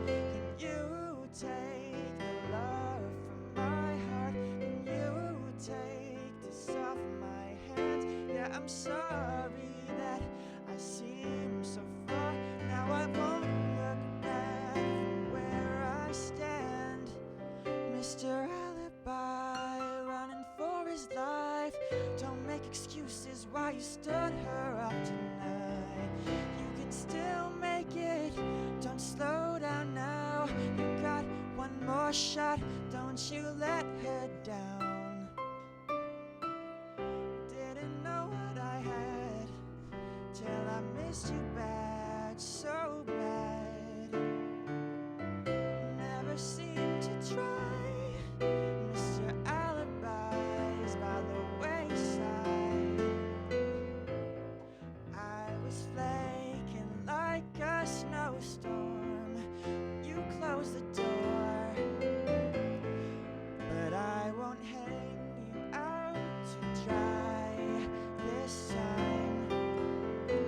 Can you take the love from my heart? Can you take this off my hands? Yeah, I'm sorry that I seem so far. Now I won't look back from where I stand. Mr. Alibi, running for his life. Don't make excuses why you stood her up tonight. You can still make it, don't slow down now. You got one more shot, don't you let her down. Didn't know what I had till I missed you bad, so bad. Never seemed to try. Mr. Alibi's by the wayside. I was flaking like a snowstorm. You closed the door, but I won't hang you out to dry this time. Can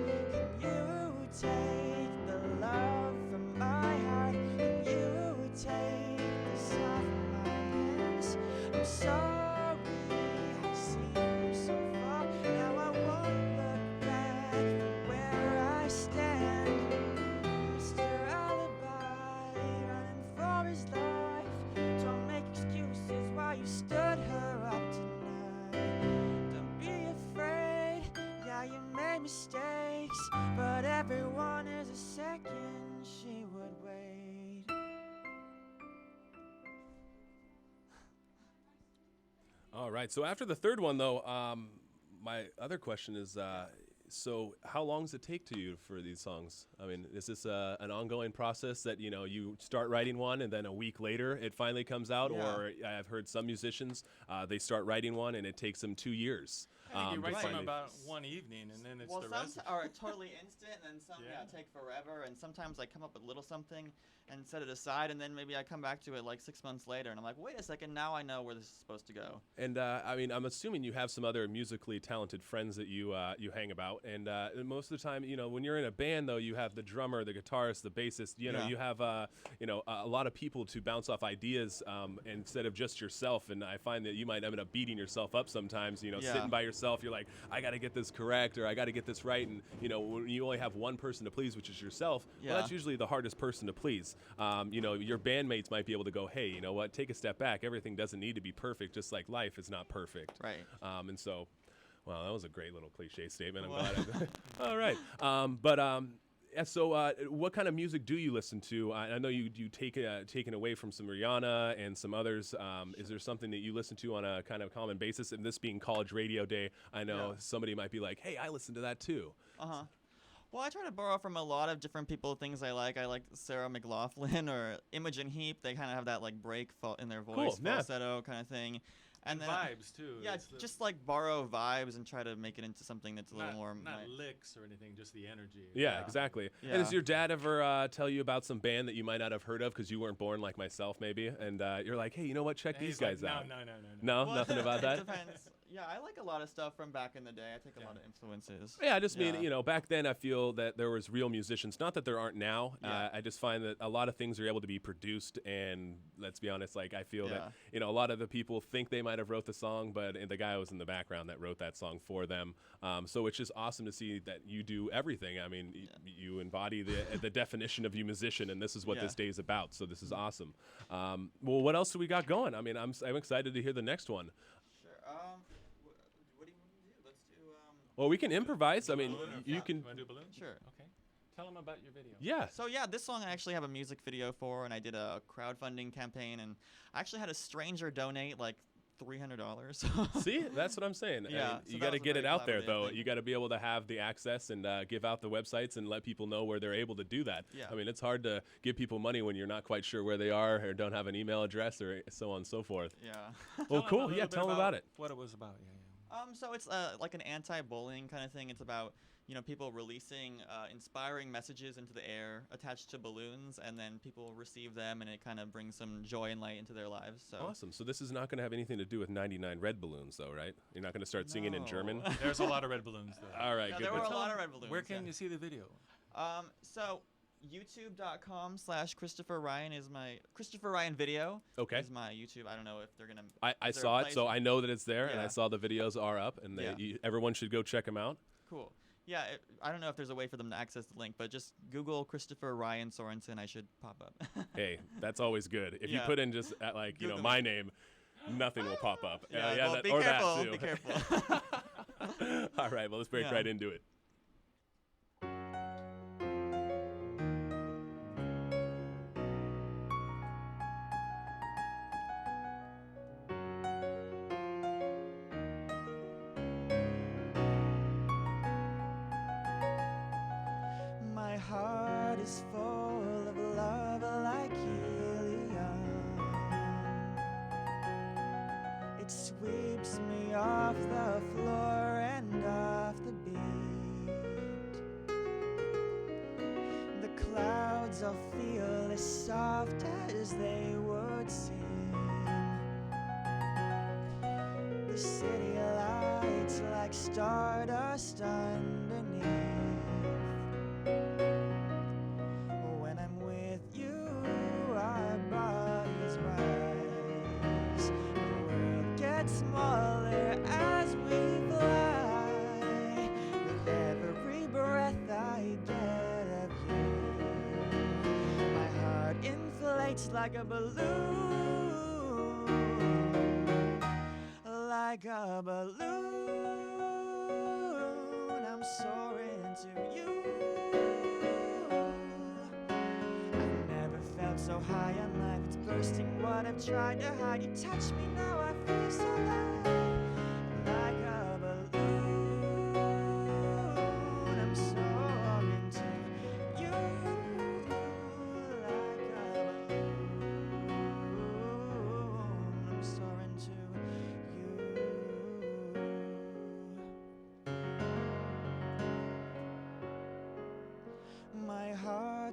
you take the love from my heart? Can you take this off my hands? I'm sorry I seem so far. Now I won't look back from where I stand. Mr. Alibi, running for his life. Don't make excuses why you stood her up tonight. Don't be afraid, yeah, you made mistakes, but everyone is a second, she would wait. All right. So after the third one, though, my other question is, so how long does it take to you for these songs? I mean, is this an ongoing process that, you start writing one and then a week later it finally comes out? Yeah. Or I've heard some musicians, they start writing one and it takes them 2 years. I think you to write them finally- about one evening, and then it's Well, the some rest. are totally instant, and some Yeah. take forever. And sometimes I come up with little something and set it aside, and then maybe I come back to it like 6 months later, and I'm like, wait a second, now I know where this is supposed to go. And I mean, I'm assuming you have some other musically talented friends that you hang about. And most of the time, when you're in a band, though, you have the drummer, the guitarist, the bassist. Yeah. You have a lot of people to bounce off ideas instead of just yourself. And I find that you might end up beating yourself up sometimes. Yeah. Sitting by yourself, you're like, I got to get this correct, or I got to get this right. And when you only have one person to please, which is yourself, well, that's Yeah. usually the hardest person to please. Your bandmates might be able to go, hey, you know what? Take a step back. Everything doesn't need to be perfect. Just like life is not perfect. Right. And so, well, that was a great little cliche statement. I'm Well- glad. All right. So what kind of music do you listen to? I know you taken away from some Rihanna and some others. Is there something that you listen to on a kind of common basis? And this being College Radio Day, I know Yeah. somebody might be like, hey, I listen to that too. Uh-huh. Well, I try to borrow from a lot of different people things I like. I like Sarah McLachlan or Imogen Heap. They kind of have that like break in their voice, yeah. falsetto kind of thing. And then vibes, too. Yeah, It's the- just like borrow vibes and try to make it into something that's a little more. Not licks or anything, just the energy. Yeah, exactly. Yeah. And does your dad ever tell you about some band that you might not have heard of because you weren't born like myself, maybe? And you're like, hey, you know what? Check And these he's like, guys out. No. No, Well, nothing about that? It depends. Yeah, I like a lot of stuff from back in the day. I take a lot of influences. Yeah, I just mean, back then I feel that there was real musicians. Not that there aren't now. Yeah. I just find that a lot of things are able to be produced, and let's be honest, like I feel Yeah. that, a lot of the people think they might have wrote the song, but the guy was in the background that wrote that song for them. So it's just awesome to see that you do everything. I mean, you embody the definition of you musician, and this is what Yeah. this day is about. So this is awesome. Well, what else do we got going? I mean, I'm excited to hear the next one. Sure. What do you want to do? Let's do. Well, we can improvise. I mean, you can. Want to do balloons? Sure. Okay. Tell them about your video. Yeah. So yeah, this song I actually have a music video for, and I did a crowdfunding campaign, and I actually had a stranger donate like $300. See, that's what I'm saying. Yeah, I mean, so you that got to was a get it very out there, collaborative though. thing. You got to be able to have the access and give out the websites and let people know where they're able to do that. Yeah. I mean, it's hard to give people money when you're not quite sure where they are or don't have an email address or so on and so forth. Yeah. Well, cool. Yeah, tell them about it. What it was about. Yeah. So it's like an anti-bullying kind of thing. It's about people releasing inspiring messages into the air attached to balloons, and then people receive them, and it kind of brings some joy and light into their lives. So Awesome. So this is not going to have anything to do with 99 red balloons, though, right? You're not going to start singing in German? There's a lot of red balloons, though. All right, Yeah, good. there were good. a lot of red balloons. Where can you see the video? So youtube.com/Christopher Ryan is my Christopher Ryan video. Okay. Is my YouTube. I don't know if they're gonna. I is there a saw it, place- so I know that it's there, and I Yeah. saw the videos are up, and Yeah. everyone should go check them out. Cool. Yeah, I don't know if there's a way for them to access the link, but just Google Christopher Ryan Sorensen. I should pop up. Hey, that's always good. If you Yeah. put in just Google my name, nothing will pop up. Yeah, well, that, be or careful, that too. be careful. All right, well, let's break Yeah. right into it. My heart is full of love like helium. It sweeps me off the floor and off the beat. The clouds all feel as soft as they would seem. The city lights like stardust underneath. When I'm with you, our bodies rise. The world gets smaller as we fly. With every breath I get of you, my heart inflates like a balloon. Like a balloon, I'm soaring to you. I've never felt so high on life, it's bursting what I've tried to hide. You touch me now, I feel so light. Like a balloon.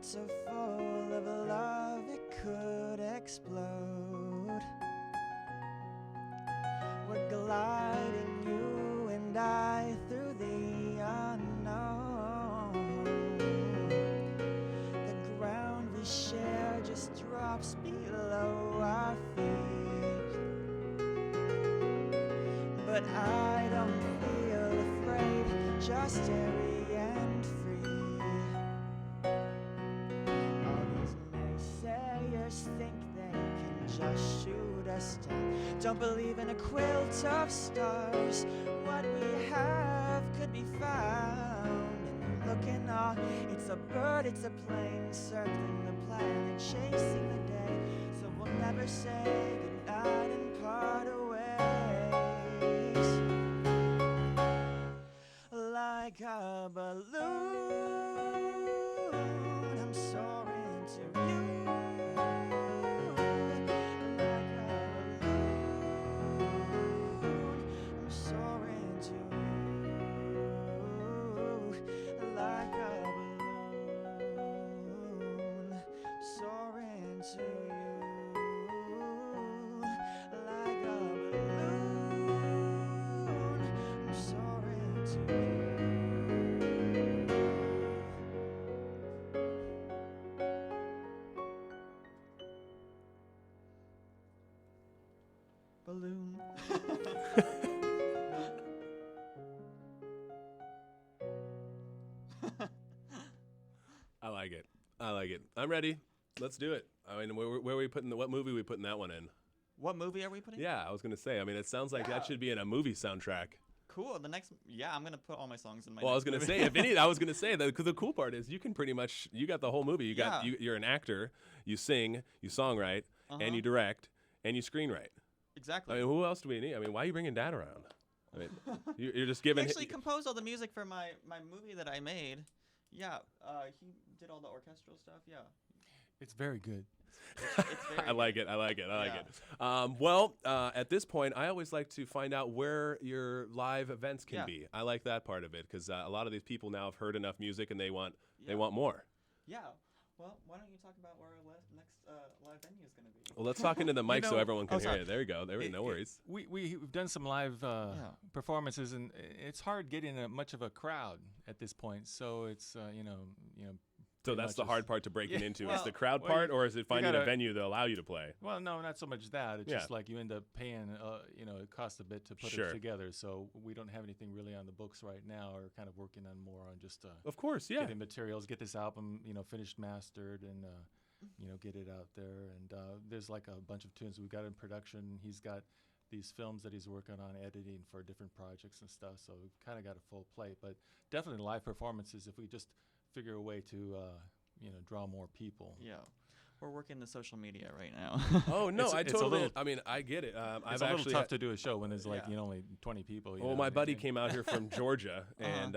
hearts are full of love, it could explode. We're gliding, you and I, through the unknown. The ground we share just drops below our feet. But I don't feel afraid, just airy and free. All these naysayers think they can just shoot us down. Don't believe in a quilt of stars. What we have could be found. And looking up, it's a bird, it's a plane, circling the planet, chasing the day. So we'll never say goodnight and part ways. Like a balloon, I'm soaring to you. Like a balloon, I'm soaring to you. Like a balloon, soaring to you. Like a balloon, I'm soaring to you. Balloon. I like it. I like it. I'm ready. Let's do it. I mean, where are we putting what movie are we putting that one in? What movie are we putting? Yeah, I was gonna say. I mean, it sounds like that should be in a movie soundtrack. Cool. The next, I'm gonna put all my songs in my. Well, I was next gonna movie. say, if any, I was gonna say that because the cool part is you can pretty much you got the whole movie. You got Yeah. you're an actor, you sing, you songwrite, and you direct, and you screenwrite. Exactly. I mean, who else do we need? I mean, why are you bringing Dad around? I mean, you're just giving. He actually composed all the music for my movie that I made. Yeah, he did all the orchestral stuff. Yeah. It's very good. It's very I like it. I like it. I like it. Well, at this point, I always like to find out where your live events can be. I like that part of it because a lot of these people now have heard enough music and they want more. Yeah. Well, why don't you talk about where our next live venue is going to be? Well, let's talk into the mic so everyone can hear sorry. you. There you go. No worries. We've done some live performances, and it's hard getting much of a crowd at this point. So it's So that's the hard part to breaking into. Is the crowd well, part, or is it finding gotta- a venue that allow you to play? Well, no, not so much that. It's Yeah. just like you end up paying. It costs a bit to put Sure. it together. So we don't have anything really on the books right now. We're kind of working on more on just. Of course, yeah. Getting materials, get this album, finished, mastered, and get it out there. And there's like a bunch of tunes we've got in production. He's got these films that he's working on editing for different projects and stuff. So we've kind of got a full plate. But definitely live performances. If we just figure a way to. Draw more people. Yeah, we're working the social media right now. Oh no, It's I a totally. little- I mean, I get it. It's a little tough to do a show when there's like only 20 people. Well, my buddy came out here from Georgia, and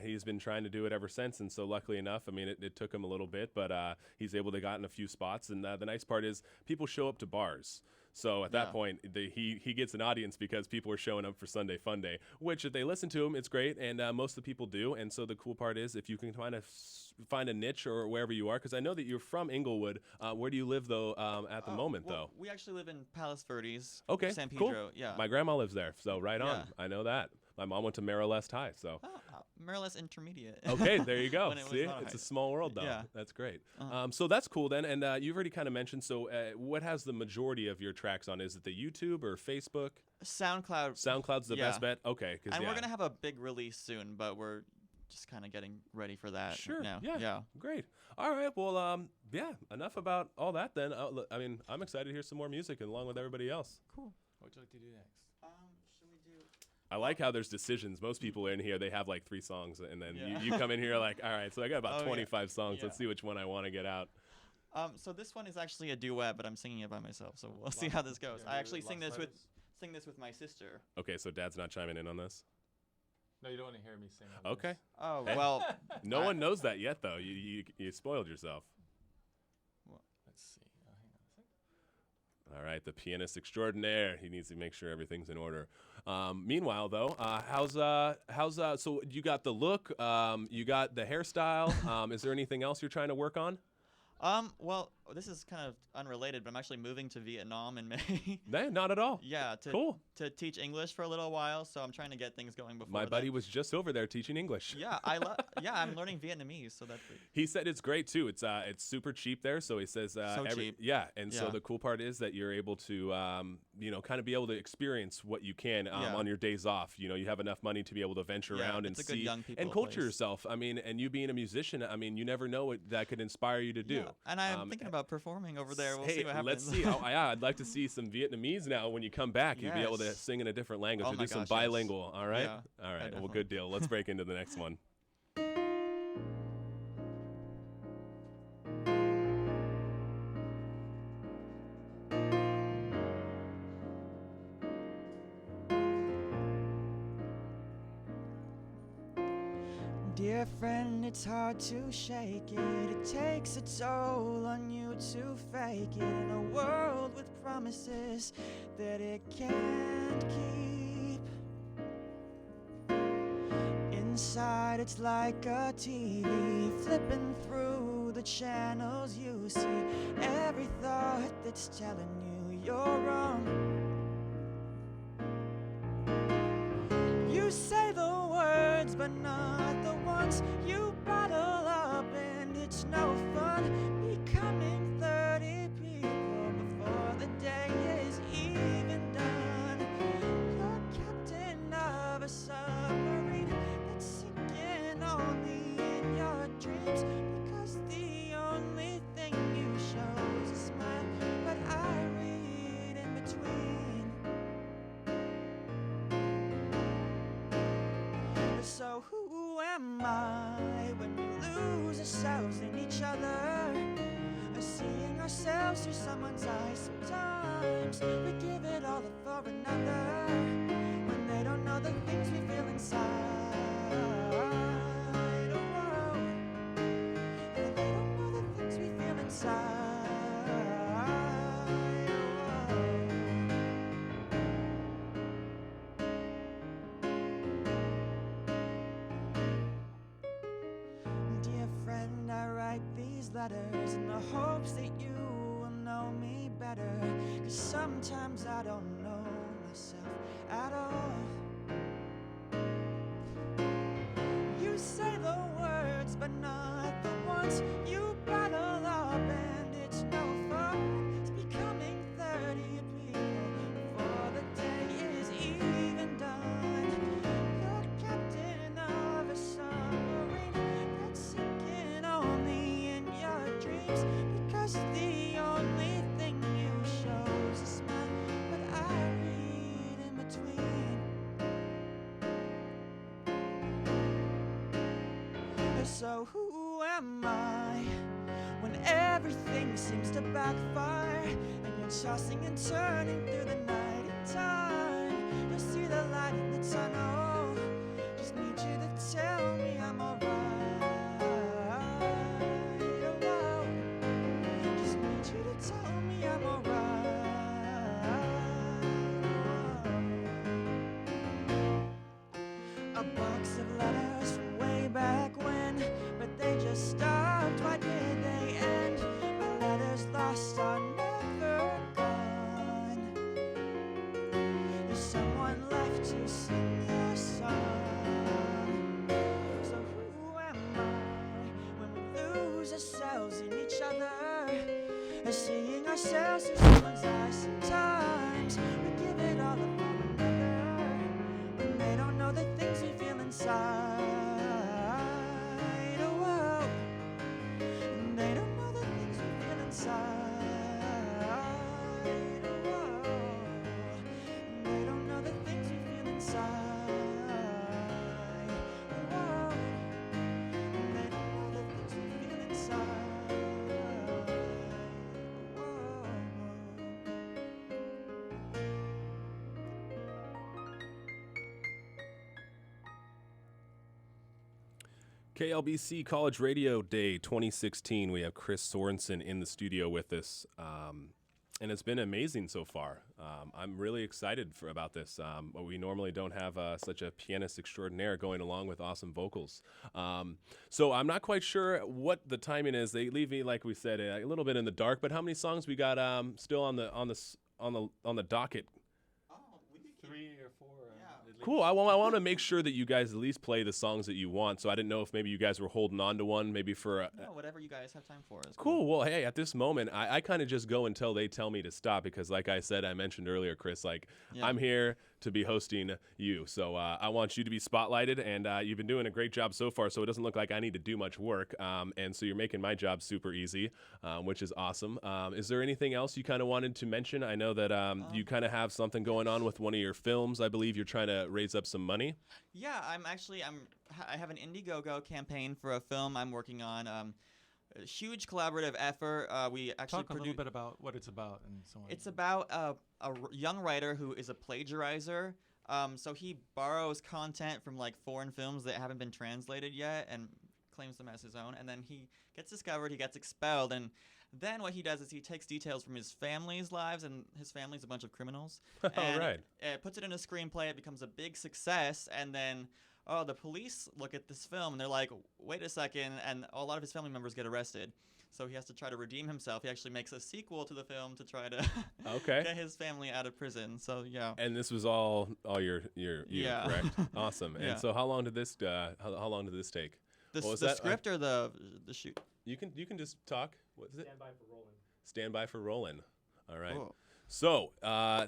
he's been trying to do it ever since. And so, luckily enough, I mean, it took him a little bit, but he's able to get in a few spots. And the nice part is, people show up to bars. So at that point, he gets an audience because people are showing up for Sunday Fun Day, which if they listen to him, it's great, and most of the people do. And so the cool part is if you can find a niche or wherever you are, because I know that you're from Inglewood. Where do you live, though, at the moment, though? We actually live in Palos Verdes, Okay, San cool. Pedro. Yeah. My grandma lives there, so right on. Yeah. I know that. My mom went to Merrill Est High, so. Maryland Intermediate. Okay, there you go. When it was See, not it's high. a small world, though. Yeah. That's great. So that's cool then. And you've already kind of mentioned. So what has the majority of your tracks on? Is it the YouTube or Facebook? SoundCloud. SoundCloud's the best bet. Okay, And we're gonna have a big release soon, but we're just kind of getting ready for that. Sure. Now. Yeah. Great. All right. Well, enough about all that then. I mean, I'm excited to hear some more music along with everybody else. Cool. What would you like to do next? Should we do? I like how there's decisions. Most people in here, they have like 3 songs, and then you come in here like, all right, so I got about 25 songs. Let's see which one I want to get out. So this one is actually a duet, but I'm singing it by myself. So we'll see how this goes. I actually sing this with my sister. Okay, so Dad's not chiming in on this? No, you don't want to hear me sing. Okay. Oh, Hey, well. No one knows that yet, though. You spoiled yourself. Let's see. Hang on a second. All right, the pianist extraordinaire. He needs to make sure everything's in order. Meanwhile, though, so you got the look, you got the hairstyle. Is there anything else you're trying to work on? Well, this is kind of unrelated, but I'm actually moving to Vietnam in May. No, not at all. Yeah, Cool. To teach English for a little while, so I'm trying to get things going before My then. buddy was just over there teaching English. Yeah, I'm learning Vietnamese, so that's great. He said it's great too. It's super cheap there, so he says cheap. Yeah, and so Yeah. the cool part is that you're able to kind of be able to experience what you can on your days off. You have enough money to be able to venture around and it's a good see young people and culture place. yourself. I mean, and you being a musician, I mean, you never know what that could inspire you to do. Yeah, and I'm thinking about performing over there. We'll Hey, see what happens. let's see. Oh, yeah, I'd like to see some Vietnamese now when you come back. You'd be able to Yes. sing in a different language Oh or my do some gosh, yes. bilingual. All right? Yeah, All right. Well, definitely. good deal. Let's break into the next one. Dear friend, it's hard to shake it. It takes a toll on you to fake it in a world with promises that it can't keep. Inside, it's like a TV flipping through the channels you see. Every thought that's telling you you're wrong. You say the words, but not the ones. You bottle up, and it's no fun becoming 30 people before the day is even done. You're captain of a submarine that's sinking only in your dreams, because the only thing you show is a smile, but I read in between. So who am I when we lose ourselves in each other? Seeing ourselves through someone's eyes. Sometimes we give it all up for another, when they don't know the things we feel inside. Oh, and they don't know the things we feel inside. Dear friend, I write these letters in the hopes that you will know me better, 'cause sometimes I don't know myself at all. You say the words, but not the ones. You bottle up, and it's no fun. It's becoming 30 people before the day is even done. You're captain of a submarine that's sinking only in your dreams, because the only thing you show is a smile, but I read in between. So who am I when everything seems to backfire, and you're tossing and turning through the night in time? You'll see the light in the tunnel. Just need you to tell me I'm alright. Oh, just need you to tell me I'm alright. A box of letters from way back when, but they just stopped. Why did they end? My letters lost are never gone. There's someone left to sing your song. So who am I when we lose ourselves in each other? Seeing ourselves through someone's eyes. Sometimes we give it all up for another, when they don't know the things we feel inside. Oh, and they don't know the things we feel inside. Oh, and they don't know the things we feel inside. Oh, and they don't know the things we feel inside. KLBC College Radio Day 2016. We have Chris Sorensen in the studio with us. and it's been amazing so far. I'm really excited about this. We normally don't have such a pianist extraordinaire going along with awesome vocals. So I'm not quite sure what the timing is. They leave me, like we said, a little bit in the dark. But how many songs we got still on the docket? 3 or 4. Cool. I want to make sure that you guys at least play the songs that you want. So I didn't know if maybe you guys were holding on to one, maybe for no, whatever you guys have time for is cool. Well, hey, at this moment, I kind of just go until they tell me to stop because, like I said, I mentioned earlier, Chris, I'm here to be hosting you. So I want you to be spotlighted, and you've been doing a great job so far, so it doesn't look like I need to do much work. And so you're making my job super easy, which is awesome. Is there anything else you kind of wanted to mention? I know that you kind of have something going on with one of your films. I believe you're trying to raise up some money. Yeah, I have an Indiegogo campaign for a film I'm working on. A huge collaborative effort. We actually talk a little bit about what it's about and so on. It's about a young writer who is a plagiarizer. So he borrows content from like foreign films that haven't been translated yet and claims them as his own. And then he gets discovered, he gets expelled, and then what he does is he takes details from his family's lives, and his family's a bunch of criminals. And right. Puts it in a screenplay. It becomes a big success, and then the police look at this film and they're like, wait a second, and a lot of his family members get arrested. So he has to try to redeem himself. He actually makes a sequel to the film to try to get his family out of prison. So yeah. And this was all your yeah. correct? Awesome. Yeah. And so how long did this how long did this take? The script or the shoot? You can just talk. What is it? Stand by for rolling. Stand by for rolling. All right. Cool. So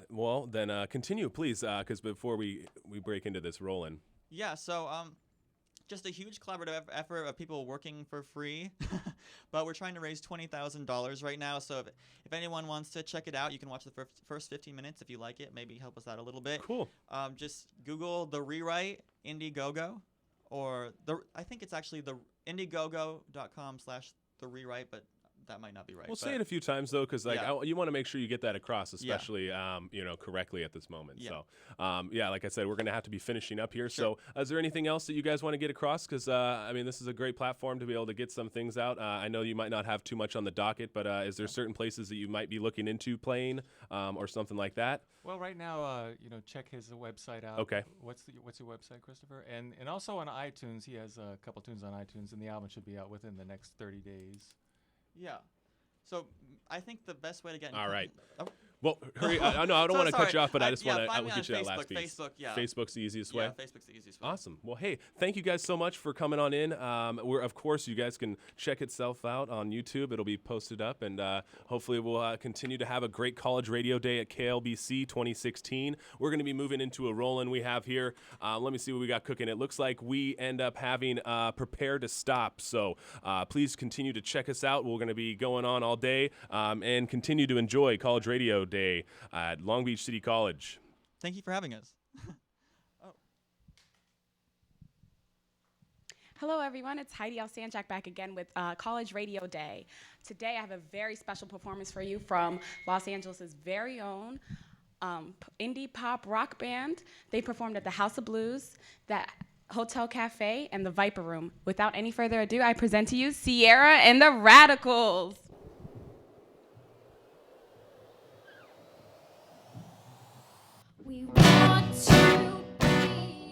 well then continue please, because before we break into this rolling. Yeah. So just a huge collaborative effort of people working for free, but we're trying to raise $20,000 right now. So if anyone wants to check it out, you can watch the first 15 minutes if you like it. Maybe help us out a little bit. Cool. Just Google The Rewrite Indiegogo, or I think it's actually the Indiegogo.com/The Rewrite, but that might not be right. We'll say it a few times though, because you want to make sure you get that across, especially correctly at this moment. Yeah. So like I said, we're gonna have to be finishing up here. Sure. So is there anything else that you guys want to get across? Because this is a great platform to be able to get some things out. I know you might not have too much on the docket, but is there certain places that you might be looking into playing or something like that? Well, right now, check his website out. Okay. What's your website, Christopher? And also on iTunes, he has a couple tunes on iTunes, and the album should be out within the next 30 days. Yeah. So I think the best way to get in All right. Oh. Well, hurry. I don't want to cut you off, but I just want to find me get on you that last Facebook, piece. Facebook, yeah. Facebook's the easiest way. Yeah, Facebook's the easiest way. Awesome. Well, hey, thank you guys so much for coming on in. Of course, you guys can check itself out on YouTube. It'll be posted up, and hopefully we'll continue to have a great college radio day at KLBC 2016. We're going to be moving into a roll-in we have here. Let me see what we got cooking. It looks like we end up having Prepare to Stop. So please continue to check us out. We're going to be going on all day and continue to enjoy College Radio Day at Long Beach City College. Thank you for having us. Hello, everyone. It's Heidi Alsanjak back again with College Radio Day. Today, I have a very special performance for you from Los Angeles' very own indie pop rock band. They performed at the House of Blues, the Hotel Cafe, and the Viper Room. Without any further ado, I present to you Sierra and the Radicals. We want to be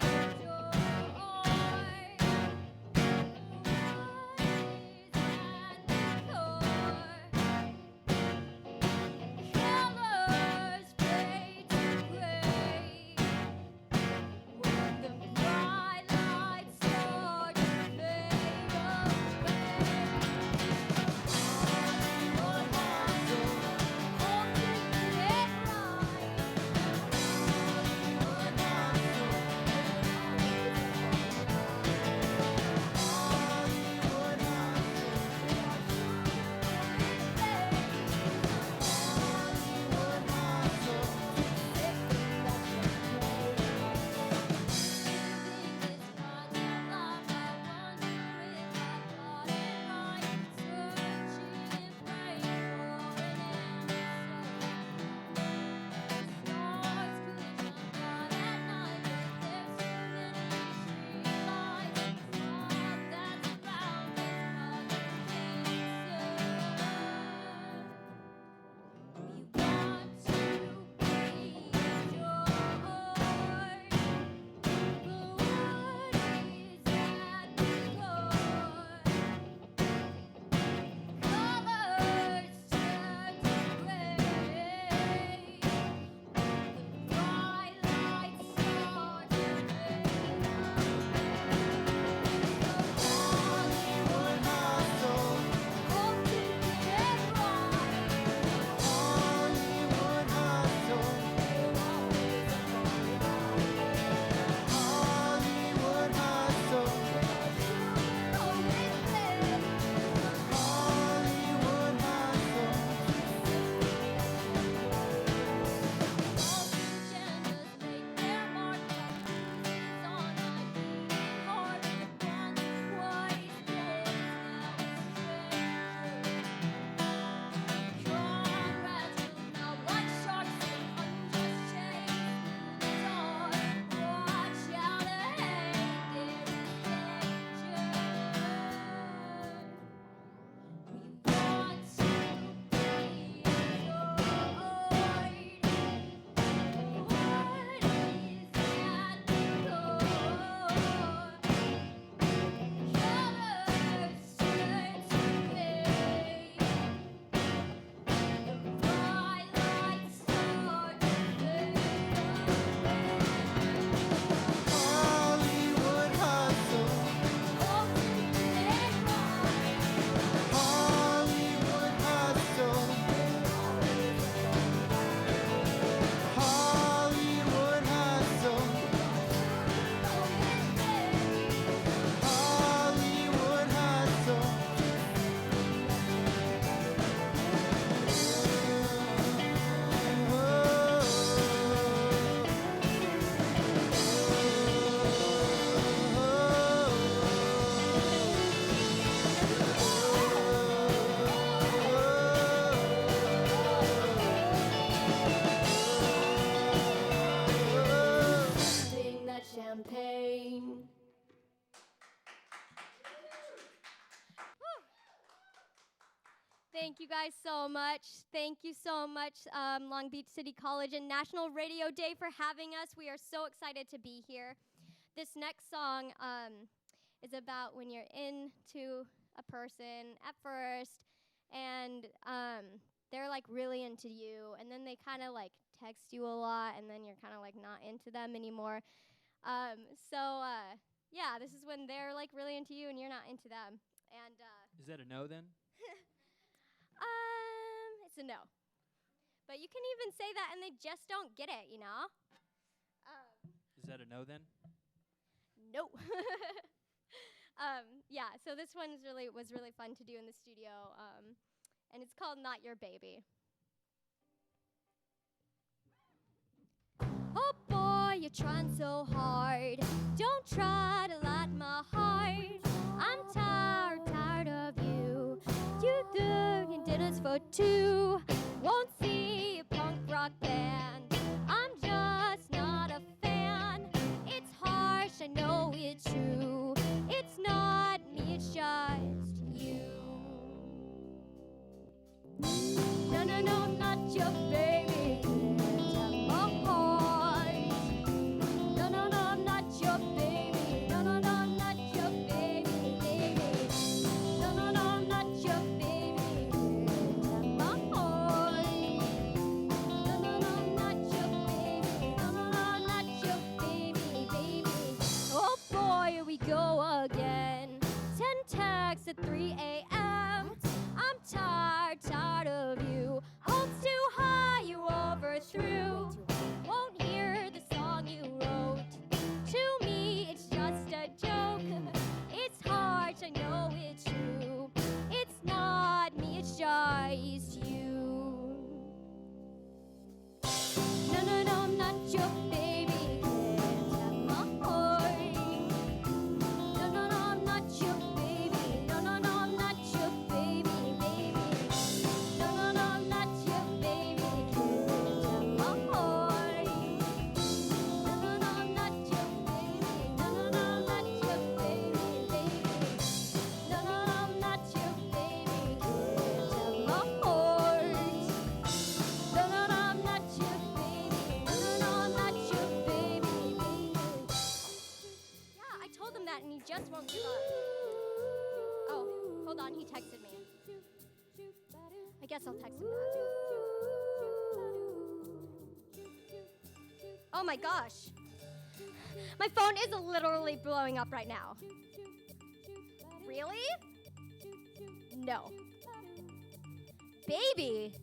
Thank you guys so much. Thank you so much, Long Beach City College and National Radio Day for having us. We are so excited to be here. This next song is about when you're into a person at first and they're like really into you, and then they kind of like text you a lot, and then you're kind of like not into them anymore. Yeah, this is when they're like really into you and you're not into them. And Is that a no then? it's a no. But you can even say that and they just don't get it, you know? Is that a no then? No. Yeah, so this one was really fun to do in the studio, and it's called Not Your Baby. Oh boy, you're trying so hard. Don't try to light my heart. I'm tired of you. You doing dinners for two. Won't see a punk rock band. I'm just not a fan. It's harsh, I know it's true. It's not me, it's just you. No, no, no, I'm not your baby. Tap my heart. No, no, no, I'm not your baby. No, no, no, I'm not your baby, baby. No, no, no, I'm not your baby. Tap my heart. No, no, no, I'm not your baby. No, no, no, I'm not your baby, baby. Oh boy, here we go again. 10 texts at 3 a.m. I'm tired of you. Hopes too high, you overthrew. Won't hear the song you wrote. To me, it's just a joke. It's harsh, I know it's true. It's not me, it's just you. No, no, no, I'm not your baby. Can't have my heart. No, no, no, I'm not your baby. No, no, no, I'm not your baby, baby. No, no, no, I'm not your baby. Can't have my heart. No, no, no, I'm not your baby. No, no, no, I'm not your baby, baby. No, no, no, I'm not your baby. Can't have my heart. No, no, no, I'm not your baby. No, no, no, I'm not your baby, baby. Yeah, I told him that and he just won't give up. Oh, hold on, he texted me. I guess I'll text him back. Oh my gosh. My phone is literally blowing up right now. Really? No. Baby?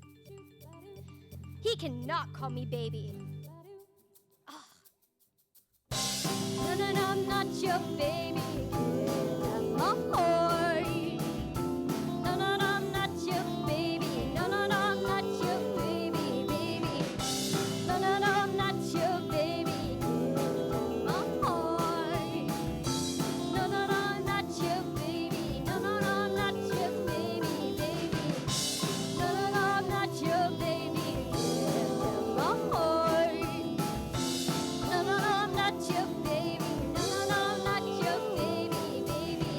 He cannot call me baby. Ugh. No, no, no, I'm not your baby. Have my heart. No, no, no, I'm not your baby. No, no, no, I'm not your baby, baby. No, no, no, I'm not your baby. Have my heart. No, no, no, I'm not your baby. No, no, no, I'm not your baby, baby. No, no, no, I'm not your baby. Have my heart. No, no, no, I'm not your baby. No, no, no, I'm not your baby, baby.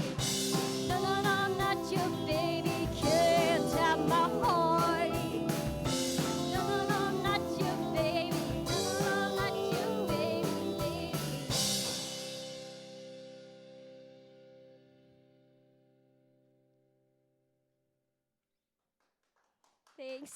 No, no, no, I'm not your baby. Can't have my heart. No, no, no, I'm not your baby. No, no, no, I'm not your baby, baby. Thanks.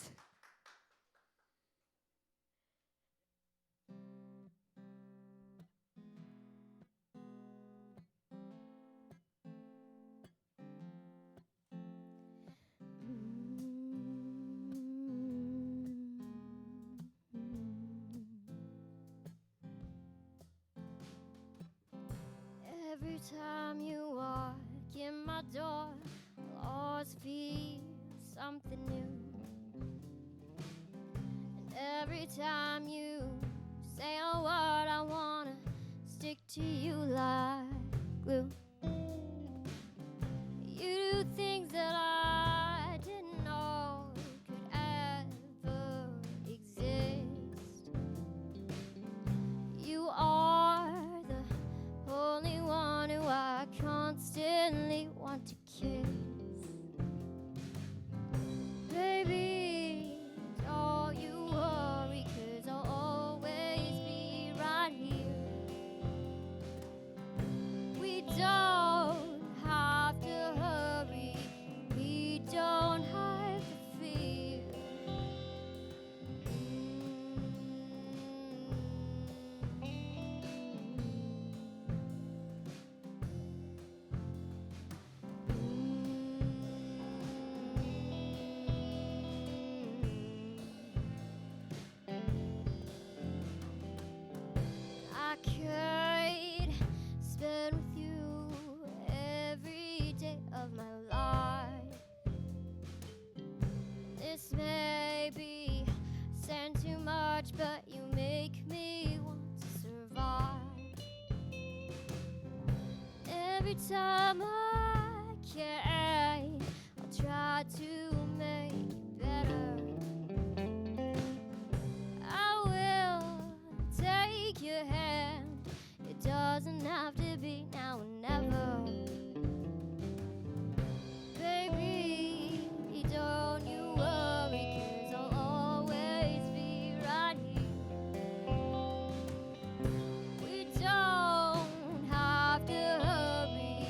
Every time you walk in my door, I'll always feel something new. And every time you say a word, I wanna stick to you like glue. You do things that I didn't know could ever exist. You are the only one who I constantly want to kiss. every time I can, I'll try to make it better. I will take your hand. It doesn't have to be now or never. Baby, don't you worry, 'cause I'll always be right here. We don't have to hurry,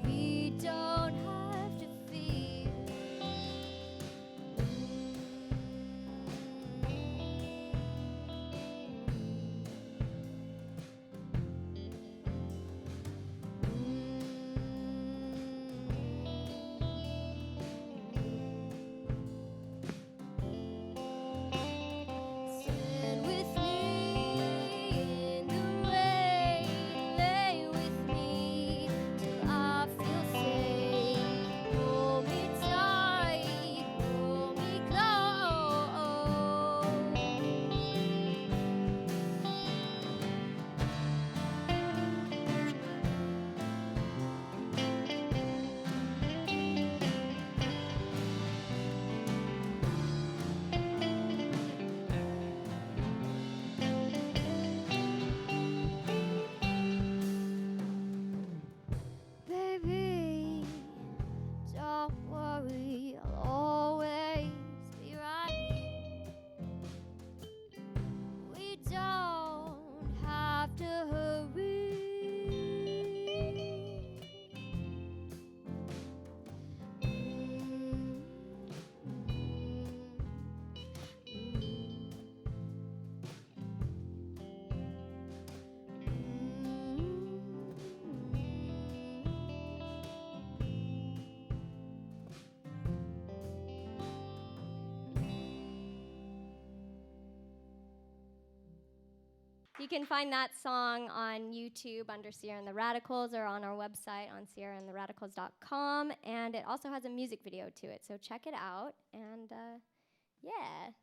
we don't have to fear. Stand with me in the rain, lay with me till I feel safe. Hold me tight, hold me close. Baby, don't worry, I'll always be right here. We don't have to hurry. You can find that song on YouTube under Sierra and the Radicals or on our website on sierraandtheradicals.com. And it also has a music video to it, so check it out. And yeah, it's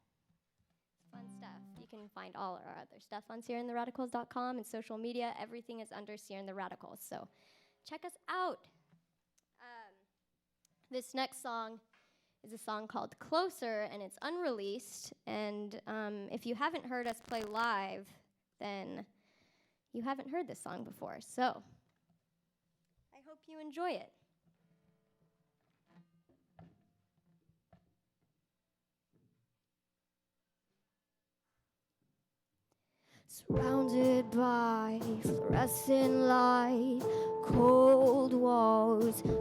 fun stuff. You can find all our other stuff on sierraandtheradicals.com and social media. Everything is under Sierra and the Radicals, so check us out. This next song is a song called Closer, and it's unreleased. And if you haven't heard us play live, then you haven't heard this song before. So I hope you enjoy it. Surrounded by fluorescent light, cold walls, a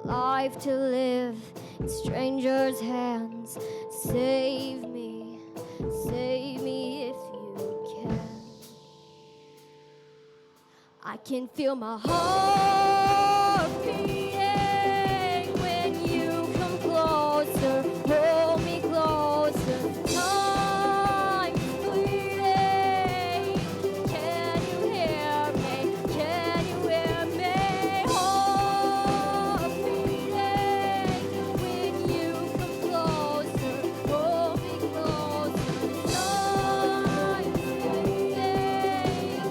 life to live in strangers' hands. Save me if you can. I can feel my heart beating when you come closer, hold me closer. Time bleeding. Can you hear me? Can you hear me? Heart beating when you come closer, hold me closer. Time bleeding.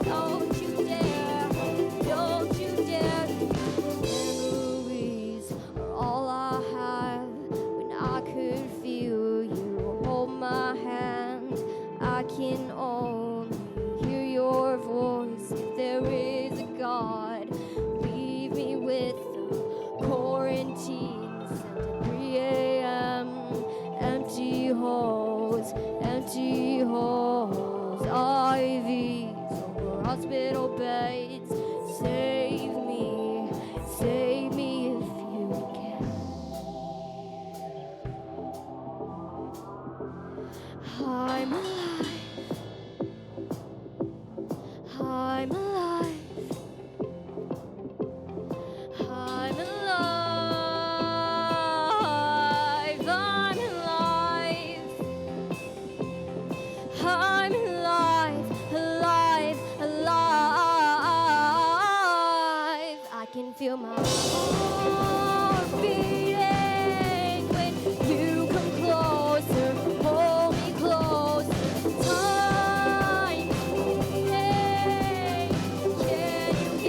Don't you dare, don't you dare. Memories are all I have. When I could feel you hold my hand, I can only hear your voice. If there is a God, leave me with the quarantines and 3 a.m. Empty halls, IVs over hospital beds. Save me if you can. I'm alive. I'm alive. I'm alive. I'm alive. I'm alive, alive, alive. I can feel my heart beating when you come closer, hold me closer. Time bleeding. Can you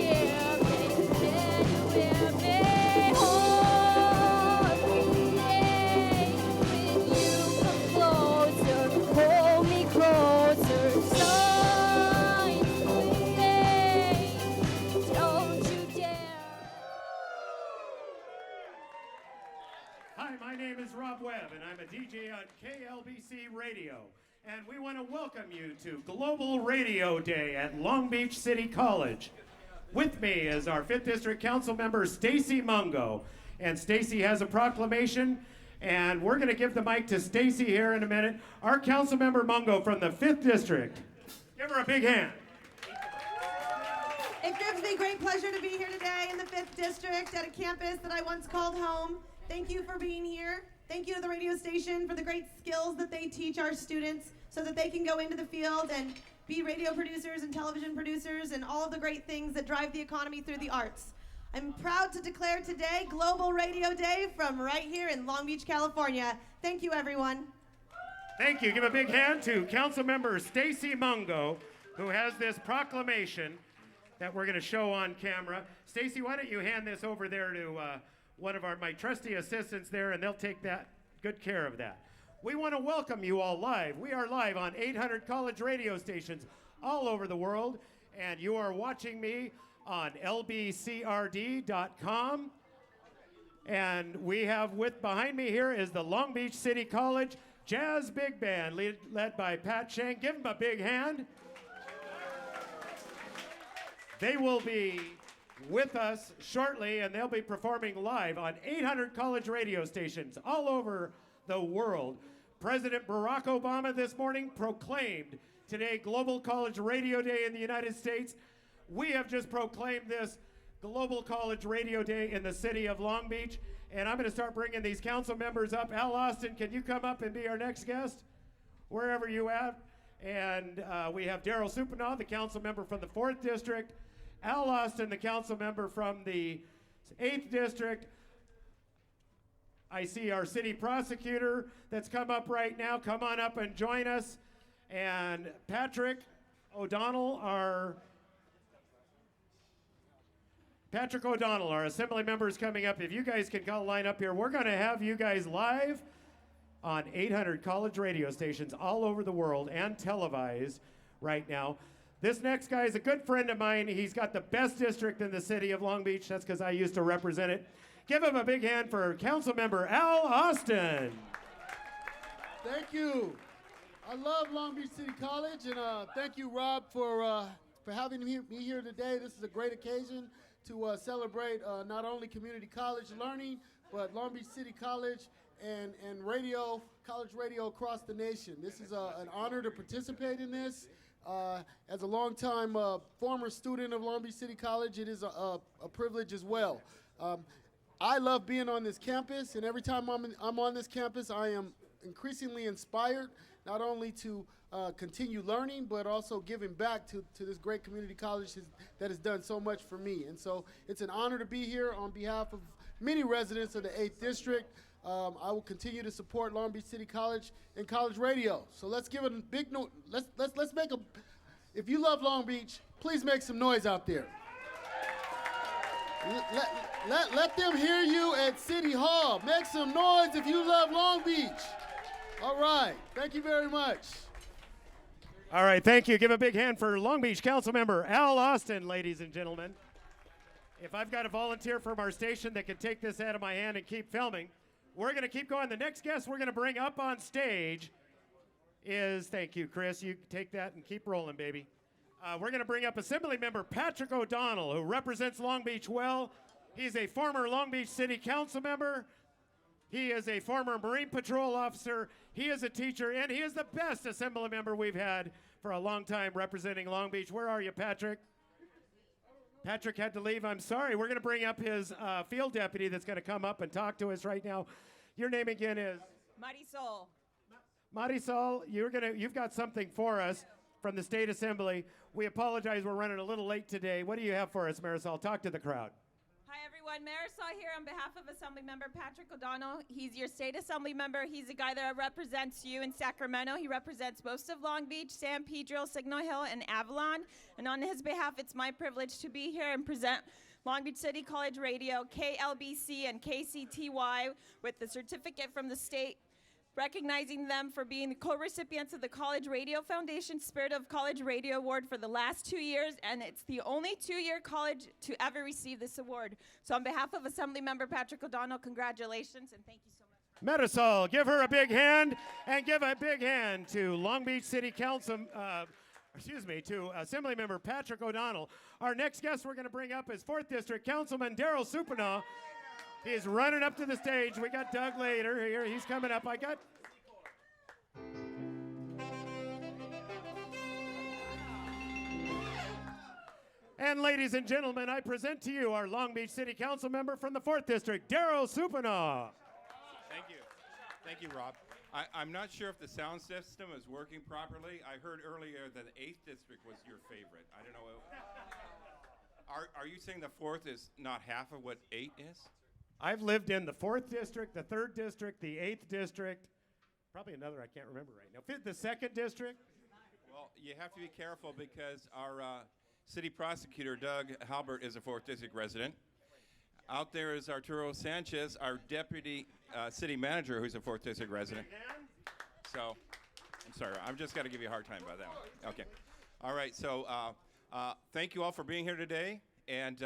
Hi, my name is Rob Webb, and I'm a DJ on KLBC Radio. And we want to welcome you to Global Radio Day at Long Beach City College. With me is our 5th District Council member, Stacy Mungo. And Stacy has a proclamation, and we're going to give the mic to Stacy here in a minute. Our Council member Mungo from the 5th District. Give her a big hand. It gives me great pleasure to be here today in the 5th District at a campus that I once called home. Thank you for being here. Thank you to the radio station for the great skills that they teach our students so that they can go into the field and be radio producers and television producers and all of the great things that drive the economy through the arts. I'm proud to declare today Global Radio Day from right here in Long Beach, California. Thank you, everyone. Thank you. Give a big hand to Councilmember Stacy Mungo, who has this proclamation that we're going to show on camera. Stacy, why don't you hand this over there to one of my trusty assistants there, and they'll take that good care of that. We want to welcome you all live. We are live on 800 college radio stations all over the world, and you are watching me on LBCRD.com. And we have behind me here is the Long Beach City College Jazz Big Band, led by Pat Shank. Give them a big hand. They will be with us shortly, and they'll be performing live on 800 college radio stations all over the world. President Barack Obama this morning proclaimed today Global College Radio Day in the United States. We have just proclaimed this Global College Radio Day in the city of Long Beach, and I'm going to start bringing these council members up. Al Austin, can you come up and be our next guest, wherever you at? And we have Daryl Supanaw, the council member from the 4th District, Al Austin, the council member from the 8th District. I see our city prosecutor that's come up right now. Come on up and join us. And Patrick O'Donnell, our assembly member, is coming up. If you guys can line up here, we're going to have you guys live on 800 college radio stations all over the world and televised right now. This next guy is a good friend of mine. He's got the best district in the city of Long Beach. That's because I used to represent it. Give him a big hand for Council Member Al Austin. Thank you. I love Long Beach City College, and thank you, Rob, for having me here today. This is a great occasion to celebrate not only community college learning, but Long Beach City College and radio, college radio across the nation. This is an honor to participate in this. As a longtime former student of Long Beach City College, it is a privilege as well. I love being on this campus, and every time I'm on this campus, I am increasingly inspired, not only to continue learning, but also giving back to this great community college that has done so much for me. And so it's an honor to be here on behalf of many residents of the 8th District. I will continue to support Long Beach City College and college radio. So let's give it a big note. Let's make a. If you love Long Beach, please make some noise out there. Let them hear you at City Hall. Make some noise if you love Long Beach. All right. Thank you very much. All right, thank you. Give a big hand for Long Beach Council Member Al Austin, ladies and gentlemen. If I've got a volunteer from our station that can take this out of my hand and keep filming, we're going to keep going. The next guest we're going to bring up on stage is, thank you, Chris. You take that and keep rolling, baby. We're going to bring up Assembly Member Patrick O'Donnell, who represents Long Beach well. He's a former Long Beach City Council member. He is a former Marine Patrol officer. He is a teacher, and he is the best Assembly member we've had for a long time representing Long Beach. Where are you, Patrick? Patrick had to leave. I'm sorry. We're going to bring up his field deputy that's going to come up and talk to us right now. Your name again is? Marisol. Marisol, you've got something for us from the State Assembly. We apologize. We're running a little late today. What do you have for us, Marisol? Talk to the crowd. Hi, everyone. Marisol here on behalf of Assembly Member Patrick O'Donnell. He's your State Assembly member. He's a guy that represents you in Sacramento. He represents most of Long Beach, San Pedro, Signal Hill, and Avalon. And on his behalf, it's my privilege to be here and present Long Beach City College Radio, KLBC, and KCTY with the certificate from the state, recognizing them for being the co-recipients of the College Radio Foundation Spirit of College Radio Award for the last 2 years, and it's the only two-year college to ever receive this award. So on behalf of Assembly Member Patrick O'Donnell, congratulations, and thank you so much. Marisol, give her a big hand, and give a big hand to Long Beach City Council, to Assemblymember Patrick O'Donnell. Our next guest we're going to bring up is 4th District Councilman Daryl Supanaw. He's running up to the stage. We got Doug later here. He's coming up. And ladies and gentlemen, I present to you our Long Beach City Council member from the 4th District, Daryl Supanaw. Thank you. Thank you, Rob. I'm not sure if the sound system is working properly. I heard earlier that the 8th District was your favorite. I don't know. Are you saying the 4th is not half of what 8 is? I've lived in the 4th District, the 3rd District, the 8th District, probably another I can't remember right now. The 2nd District? Well, you have to be careful because our city prosecutor, Doug Halbert, is a 4th District resident. Out there is Arturo Sanchez, our deputy city manager, who's a 4th District resident. So, I'm sorry, I'm just got to give you a hard time about that one. Okay. All right, so thank you all for being here today. And,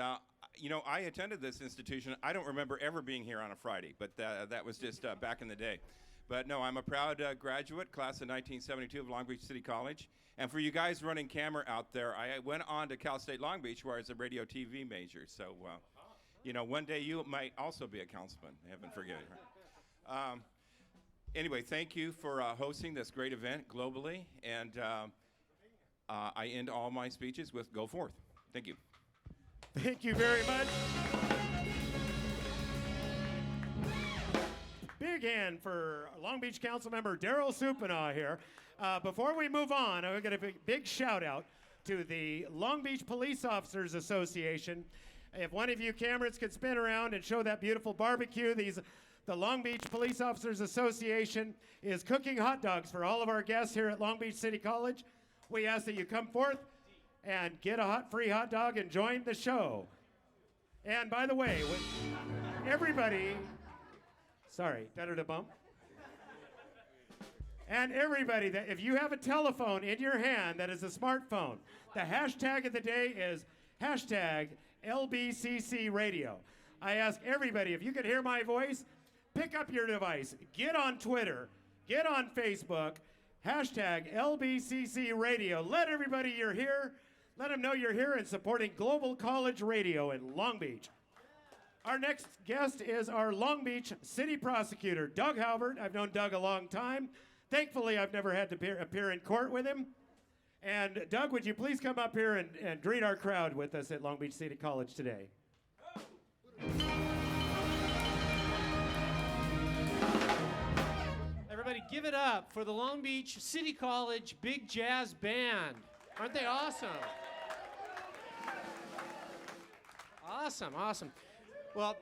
you know, I attended this institution. I don't remember ever being here on a Friday, but that was just back in the day. But no, I'm a proud graduate, class of 1972 of Long Beach City College. And for you guys running camera out there, I went on to Cal State Long Beach, where I was a radio TV major. So, you know, one day you might also be a councilman. Heaven forget it. Anyway, thank you for hosting this great event globally. And I end all my speeches with go forth. Thank you. Thank you very much. Big hand for Long Beach Council member Daryl Supanaw here. Before we move on, I'm going to give a big shout out to the Long Beach Police Officers Association. If one of you cameras could spin around and show that beautiful barbecue, the Long Beach Police Officers Association is cooking hot dogs for all of our guests here at Long Beach City College. We ask that you come forth and get a free hot dog and join the show. And by the way, everybody, sorry, better to bump. And everybody, that if you have a telephone in your hand that is a smartphone, the hashtag of the day is hashtag LBCC radio. I ask everybody, if you can hear my voice, pick up your device, get on Twitter, get on Facebook, hashtag LBCC radio. Let everybody you're here, let them know you're here and supporting Global College Radio in Long Beach. Our next guest is our Long Beach City Prosecutor, Doug Halbert. I've known Doug a long time. Thankfully, I've never had to appear in court with him. And Doug, would you please come up here and greet our crowd with us at Long Beach City College today? Everybody give it up for the Long Beach City College Big Jazz Band. Aren't they awesome? Awesome, awesome. Well,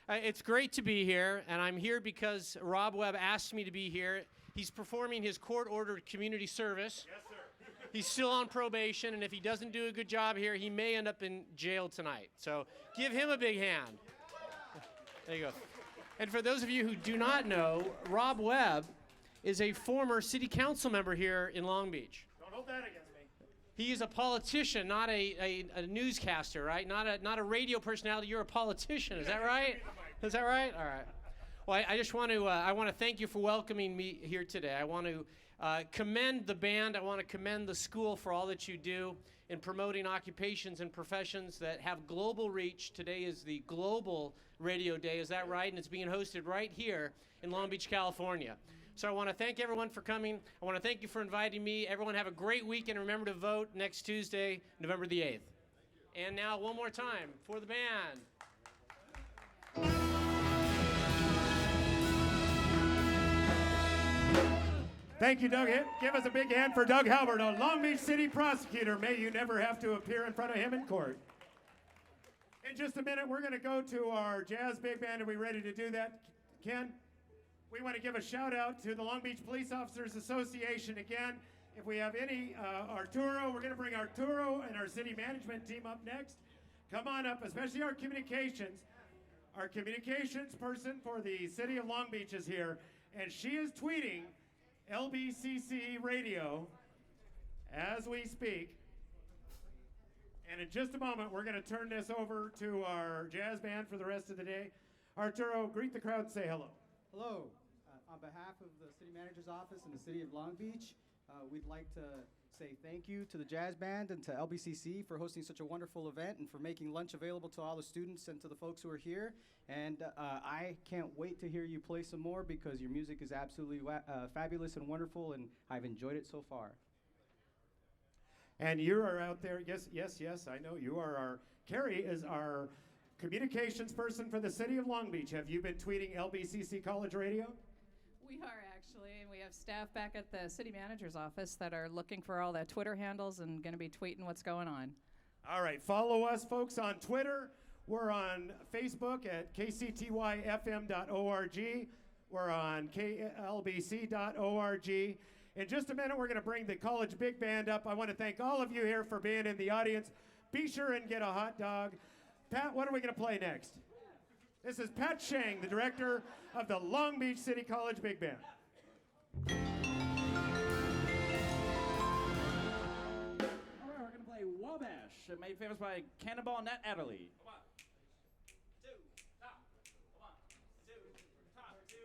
it's great to be here, and I'm here because Rob Webb asked me to be here. He's performing his court-ordered community service. Yes, sir. He's still on probation, and if he doesn't do a good job here, he may end up in jail tonight. So give him a big hand. There you go. And for those of you who do not know, Rob Webb is a former city council member here in Long Beach. Don't hold that against me. He is a politician, not a newscaster, right? Not a radio personality. You're a politician. Is that right? Is that right? All right. Well, I just want to thank you for welcoming me here today. I want to commend the band. I want to commend the school for all that you do in promoting occupations and professions that have global reach. Today is the Global Radio Day. Is that right? And it's being hosted right here in Long Beach, California. So I want to thank everyone for coming. I want to thank you for inviting me. Everyone have a great weekend. Remember to vote next Tuesday, November the 8th. And now one more time for the band. Thank you, Doug. Give us a big hand for Doug Halbert, a Long Beach City prosecutor. May you never have to appear in front of him in court. In just a minute, we're going to go to our jazz big band. Are we ready to do that, Ken? We want to give a shout out to the Long Beach Police Officers Association again. If we have any, Arturo, we're going to bring Arturo and our city management team up next. Come on up, especially our communications. Our communications person for the city of Long Beach is here, and she is tweeting LBCC radio as we speak. And in just a moment, we're going to turn this over to our jazz band for the rest of the day. Arturo, greet the crowd and say hello. Hello. On behalf of the City Manager's Office and the City of Long Beach, we'd like to say thank you to the Jazz Band and to LBCC for hosting such a wonderful event and for making lunch available to all the students and to the folks who are here. And I can't wait to hear you play some more because your music is absolutely fabulous and wonderful, and I've enjoyed it so far. And you are out there, yes, I know you are Carrie is our communications person for the City of Long Beach. Have you been tweeting LBCC College Radio? We are actually, and we have staff back at the city manager's office that are looking for all the Twitter handles and going to be tweeting what's going on. All right, follow us, folks, on Twitter. We're on Facebook at kctyfm.org. We're on klbc.org. In just a minute, we're going to bring the College Big Band up. I want to thank all of you here for being in the audience. Be sure and get a hot dog. Pat, what are we going to play next? This is Pat Shang, the director of the Long Beach City College Big Band. All right, we're going to play Wabash, made famous by Cannonball Nat Adderley. Come on. Two, top. Come on. Two, top. Two.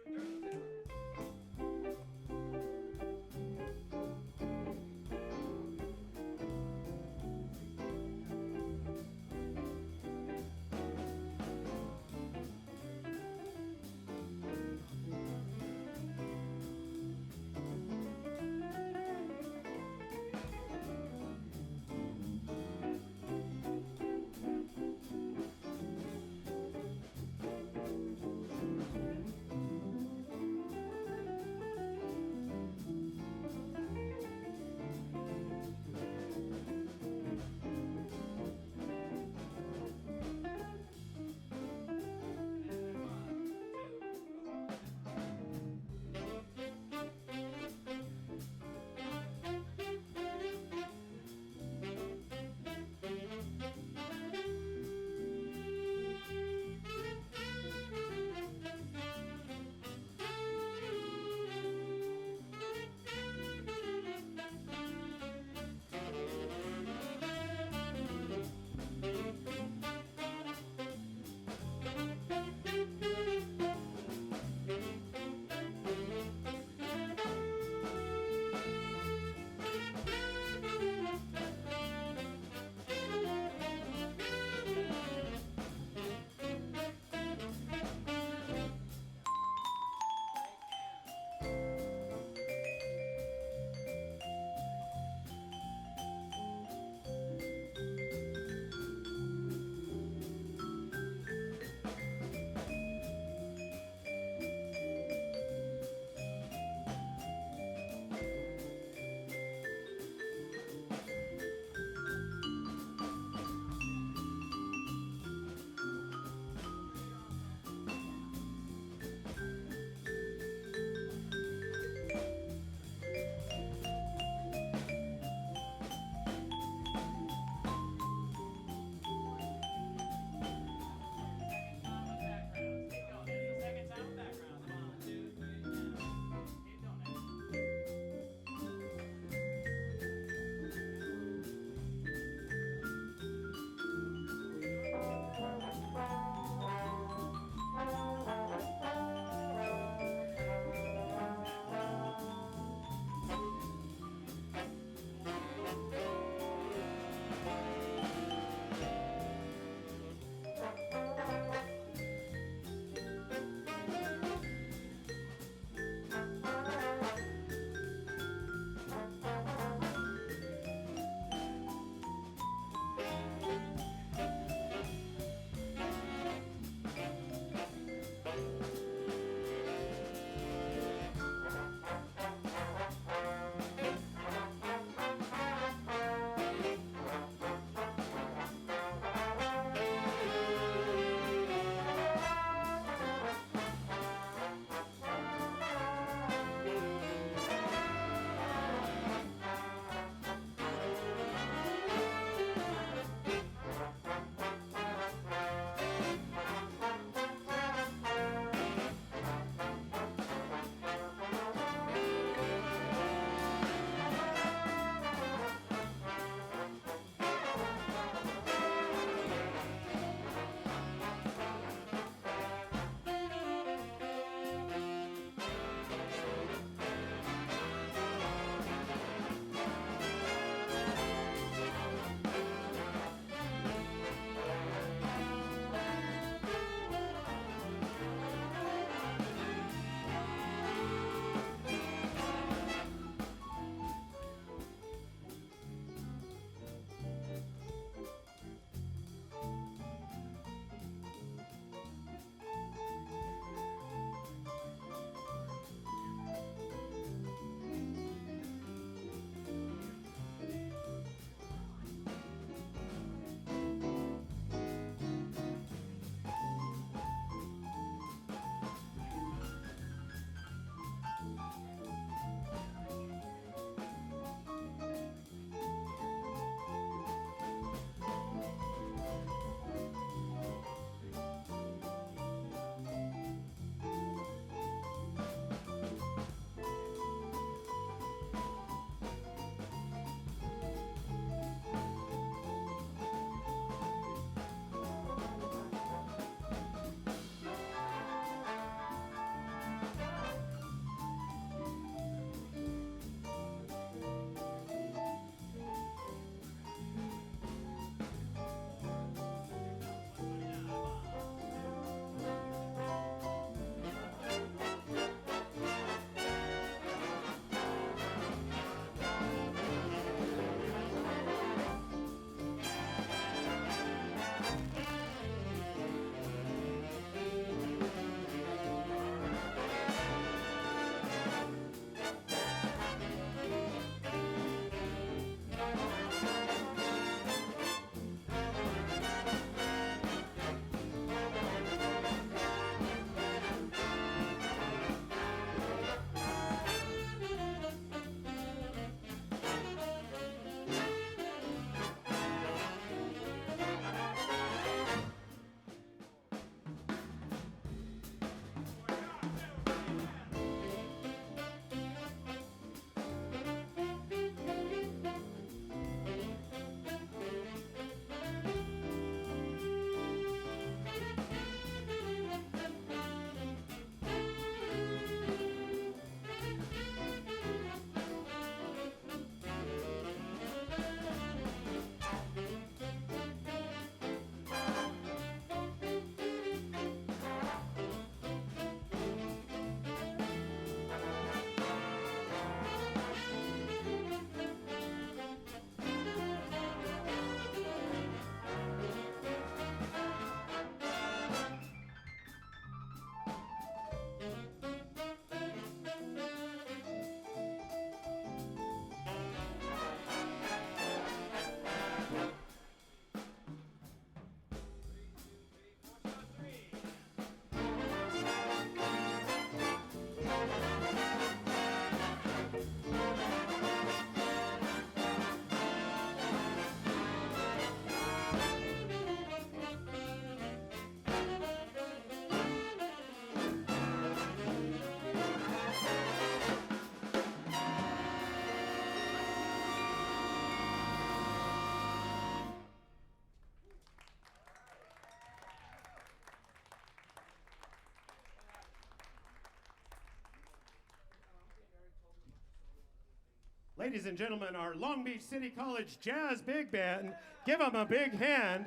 Ladies and gentlemen, our Long Beach City College Jazz Big Band. Give them a big hand.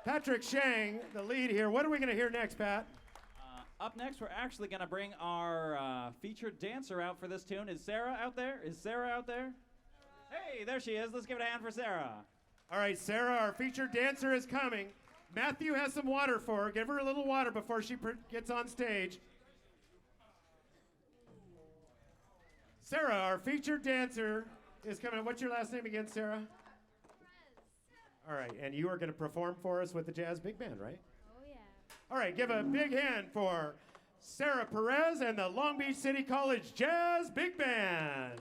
Patrick Shang, the lead here. What are we going to hear next, Pat? Up next, we're actually going to bring our featured dancer out for this tune. Is Sarah out there? Is Sarah out there? Hey, there she is. Let's give it a hand for Sarah. All right, Sarah, our featured dancer is coming. Matthew has some water for her. Give her a little water before she gets on stage. Sarah, our featured dancer, is coming. What's your last name again, Sarah? All right, and you are going to perform for us with the Jazz Big Band, right? Oh, yeah. All right, give a big hand for Sarah Perez and the Long Beach City College Jazz Big Band.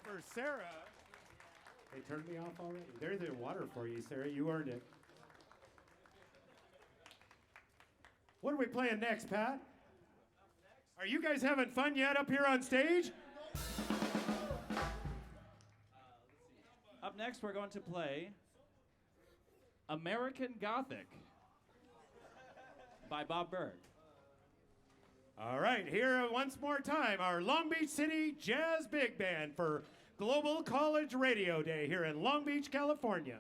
For Sarah. They turned me off already. There's the water for you, Sarah. You earned it. What are we playing next, Pat? Are you guys having fun yet up here on stage? Up next, we're going to play American Gothic by Bob Berg. All right, here once more time, our Long Beach City Jazz Big Band for Global College Radio Day here in Long Beach, California.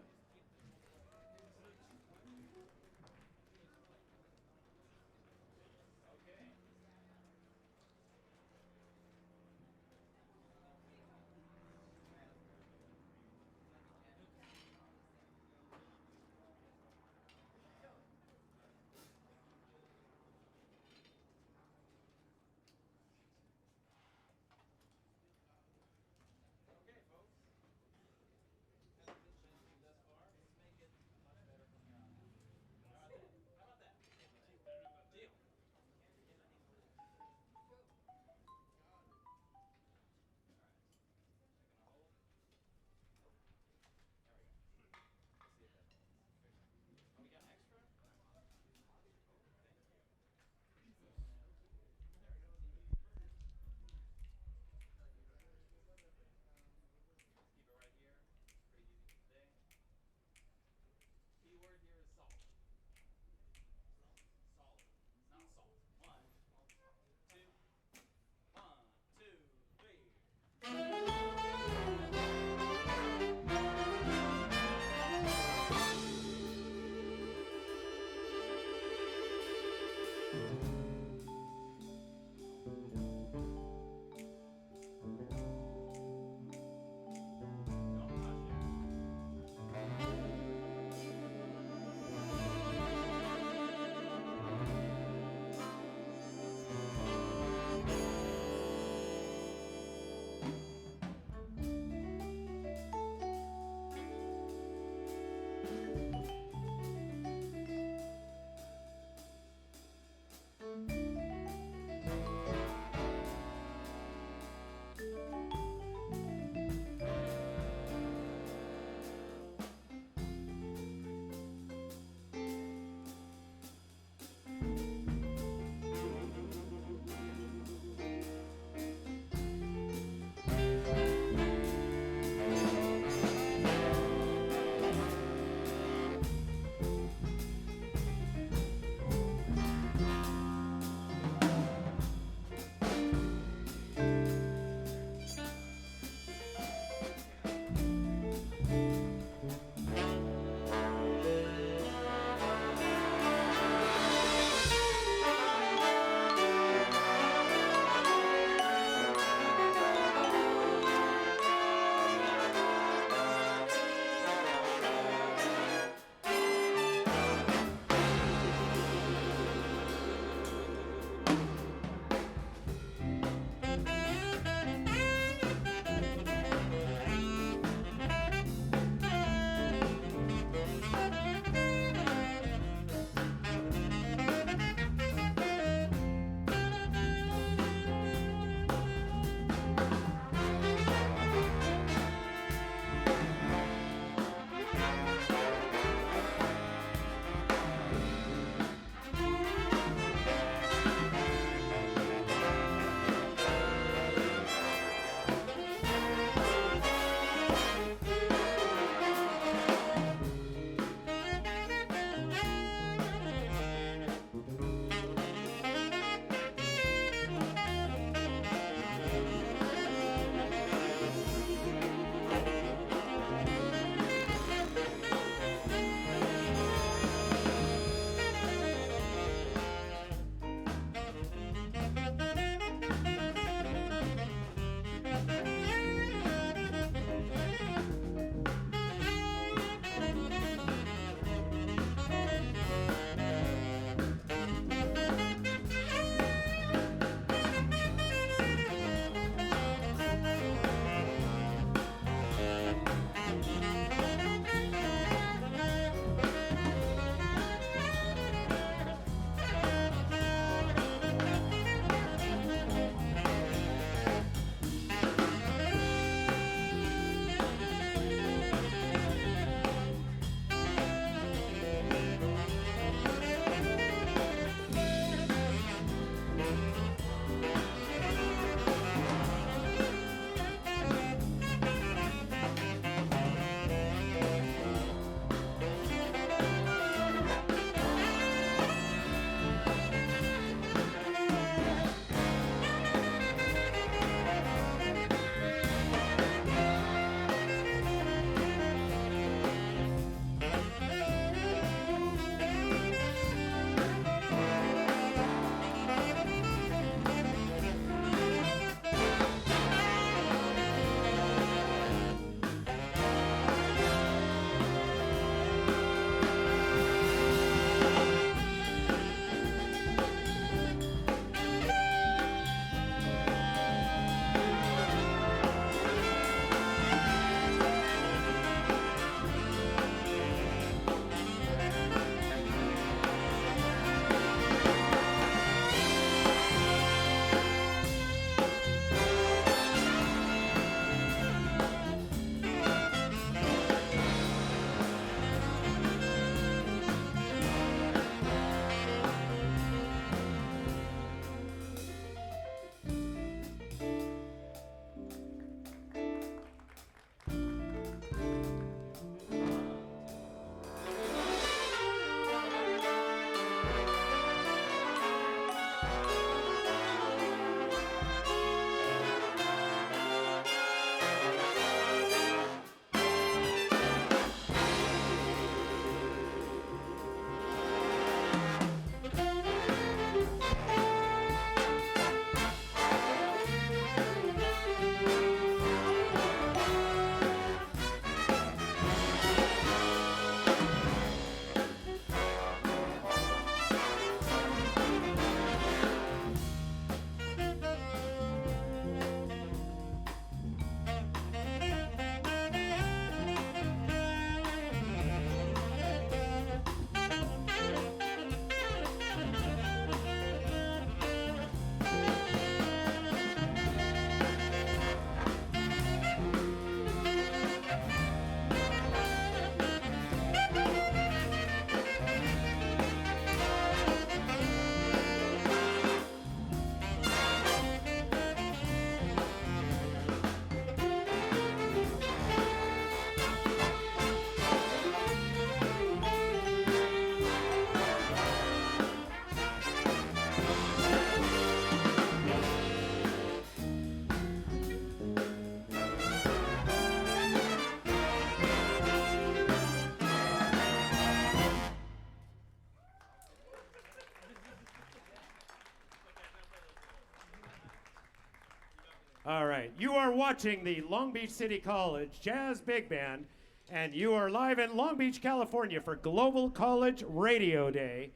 All right. You are watching the Long Beach City College Jazz Big Band, and you are live in Long Beach, California for Global College Radio Day.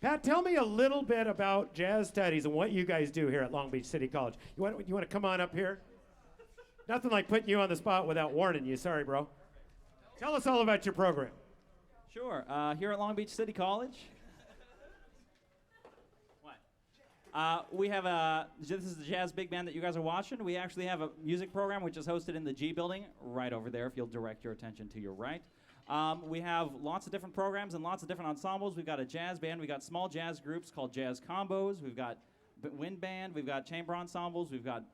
Pat, tell me a little bit about jazz studies and what you guys do here at Long Beach City College. You want to come on up here? Nothing like putting you on the spot without warning you. Sorry, bro. Tell us all about your program. Sure. Here at Long Beach City College, we have this is the Jazz Big Band that you guys are watching. We actually have a music program which is hosted in the G building right over there if you'll direct your attention to your right. We have lots of different programs and lots of different ensembles. We've got a jazz band. We've got small jazz groups called jazz combos. We've got wind band. We've got chamber ensembles. We've got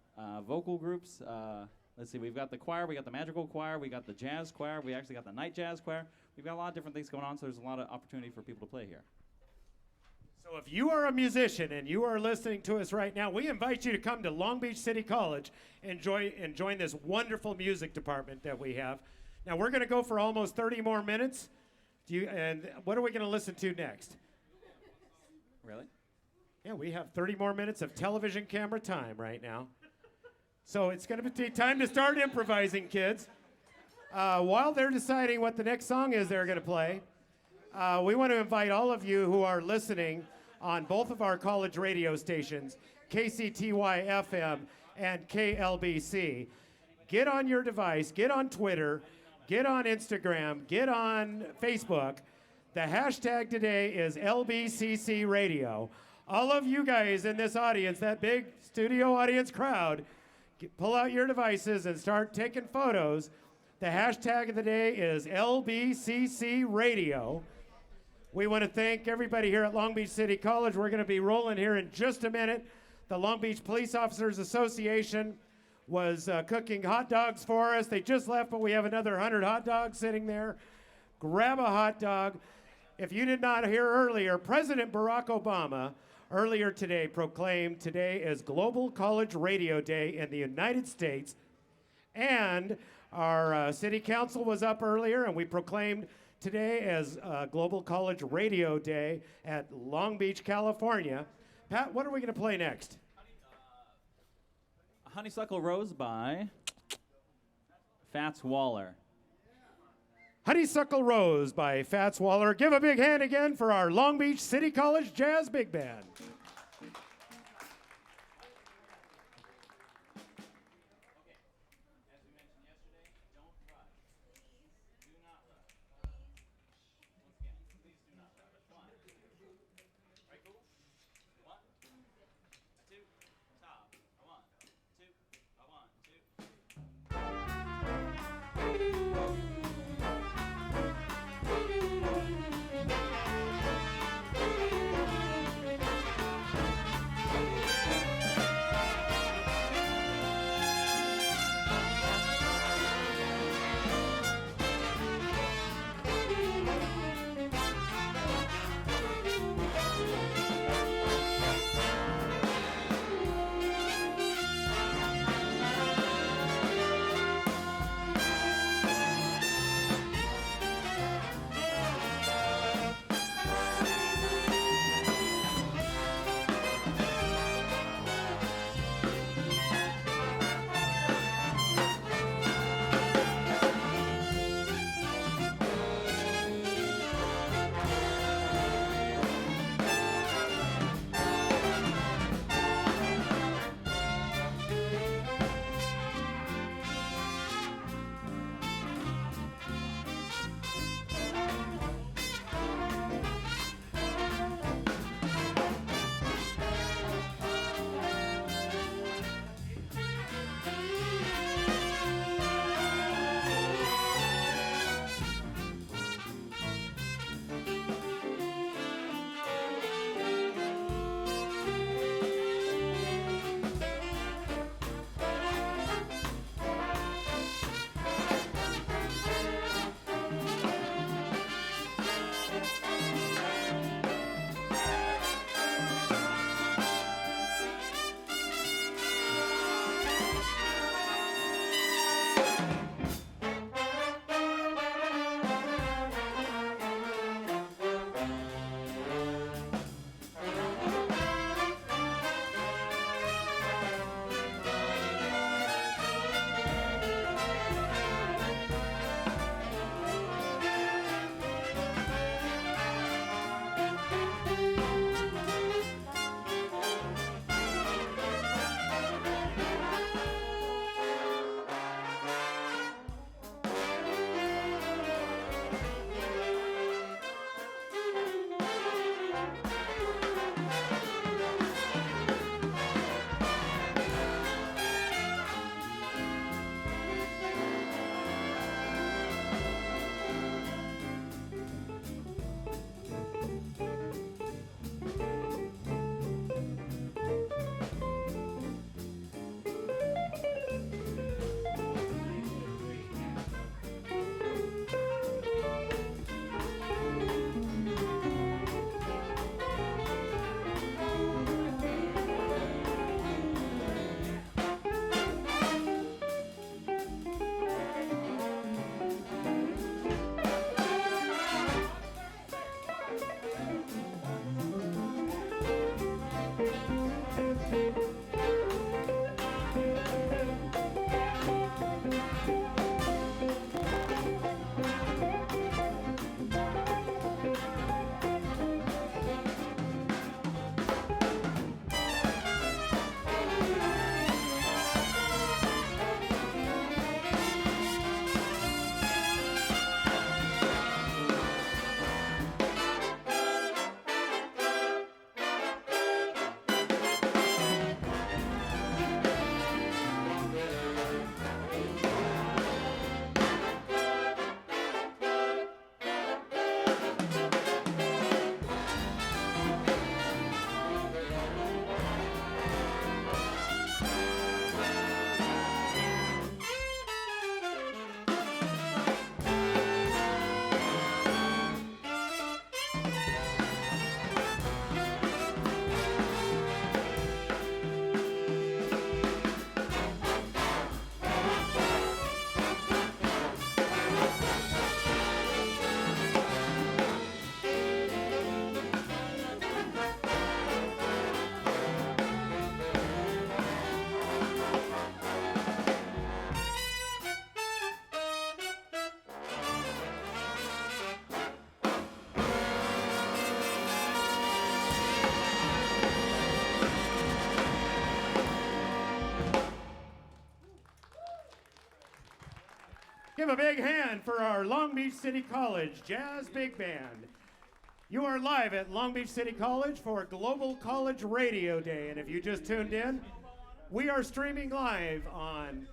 vocal groups. Let's see. We've got the choir. We got the magical choir. We got the jazz choir. We actually got the night jazz choir. We've got a lot of different things going on, so there's a lot of opportunity for people to play here. So if you are a musician and you are listening to us right now, we invite you to come to Long Beach City College and join this wonderful music department that we have. Now we're going to go for almost 30 more minutes. And what are we going to listen to next? Really? Yeah, we have 30 more minutes of television camera time right now. So it's going to be time to start improvising, kids. While they're deciding what the next song is they're going to play, we want to invite all of you who are listening on both of our college radio stations, KCTY FM and KLBC. Get on your device, get on Twitter, get on Instagram, get on Facebook. The hashtag today is LBCC Radio. All of you guys in this audience, that big studio audience crowd, pull out your devices and start taking photos. The hashtag of the day is LBCC Radio. We want to thank everybody here at Long Beach City College. We're going to be rolling here in just a minute. The Long Beach Police Officers Association was cooking hot dogs for us. They just left, but we have another 100 hot dogs sitting there. Grab a hot dog. If you did not hear earlier, President Barack Obama earlier today proclaimed today is Global College Radio Day in the United States. And our city council was up earlier, and we proclaimed today as Global College Radio Day at Long Beach, California. Pat, what are we going to play next? Honeysuckle Rose by Fats Waller. Honeysuckle Rose by Fats Waller. Give a big hand again for our Long Beach City College Jazz Big Band. Give a big hand for our Long Beach City College Jazz Big Band. You are live at Long Beach City College for Global College Radio Day. And if you just tuned in, we are streaming live on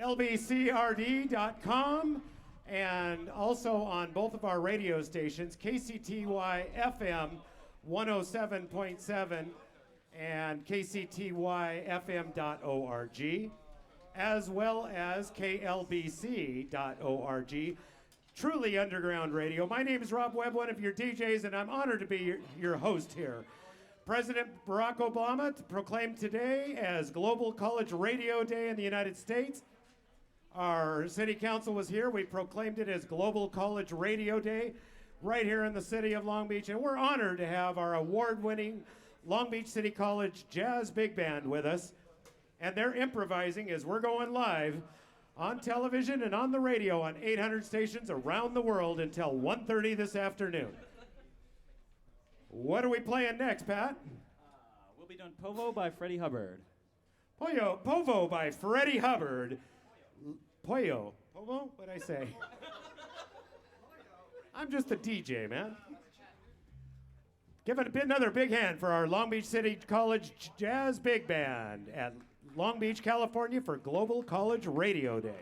LBCRD.com and also on both of our radio stations, KCTY FM 107.7 and KCTYFM.org, as well as KLBC.org. Truly underground radio. My name is Rob Webb, one of your DJs, and I'm honored to be your host here. President Barack Obama proclaimed today as Global College Radio Day in the United States. Our city council was here. We proclaimed it as Global College Radio Day right here in the city of Long Beach, and we're honored to have our award-winning Long Beach City College Jazz Big Band with us, and they're improvising as we're going live on television and on the radio on 800 stations around the world until 1:30 this afternoon. What are we playing next, Pat? We'll be doing Povo by Freddie Hubbard. Povo by Freddie Hubbard. Povo? What'd I say? I'm just a DJ, man. Give it another big hand for our Long Beach City College Jazz Big Band at Long Beach, California for Global College Radio Day.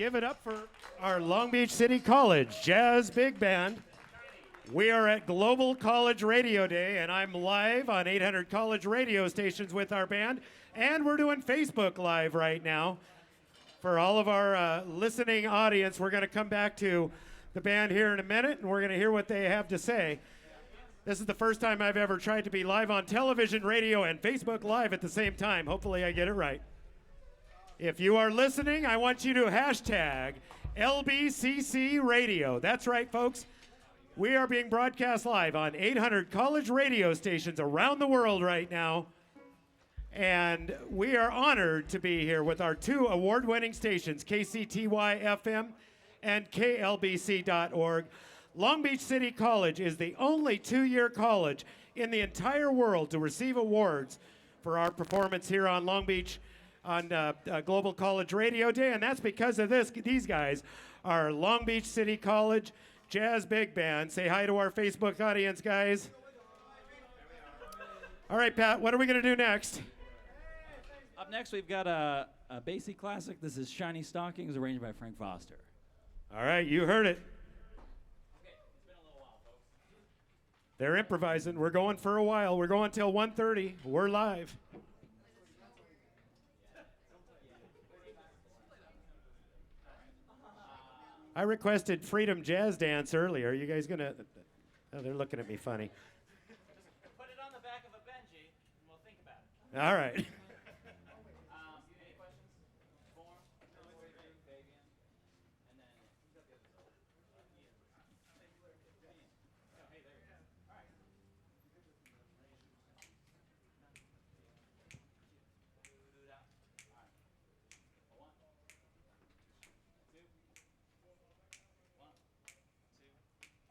Give it up for our Long Beach City College Jazz Big Band. We are at Global College Radio Day, and I'm live on 800 college radio stations with our band, and we're doing Facebook Live right now. For all of our listening audience, we're going to come back to the band here in a minute, and we're going to hear what they have to say. This is the first time I've ever tried to be live on television, radio, and Facebook Live at the same time. Hopefully I get it right. If you are listening, I want you to hashtag LBCC Radio. That's right, folks. We are being broadcast live on 800 college radio stations around the world right now. And we are honored to be here with our two award-winning stations, KCTY FM and KLBC.org. Long Beach City College is the only two-year college in the entire world to receive awards for our performance here on Long Beach on Global College Radio Day, and that's because of these guys, our Long Beach City College Jazz Big Band. Say hi to our Facebook audience, guys. All right, Pat, what are we going to do next? Up next, we've got a Basie classic. This is Shiny Stockings, arranged by Frank Foster. All right, you heard it. They're improvising. We're going for a while. We're going till 1:30. We're live. I requested Freedom Jazz Dance earlier. Are you guys going to... Oh, they're looking at me funny. Just put it on the back of a Benji, and we'll think about it. All right. Any questions? Form? Fabian? And then... Who's got the other side? Ian. Oh, hey, there you go. All right. Do that. All right. One. Two. One. Two. Stop.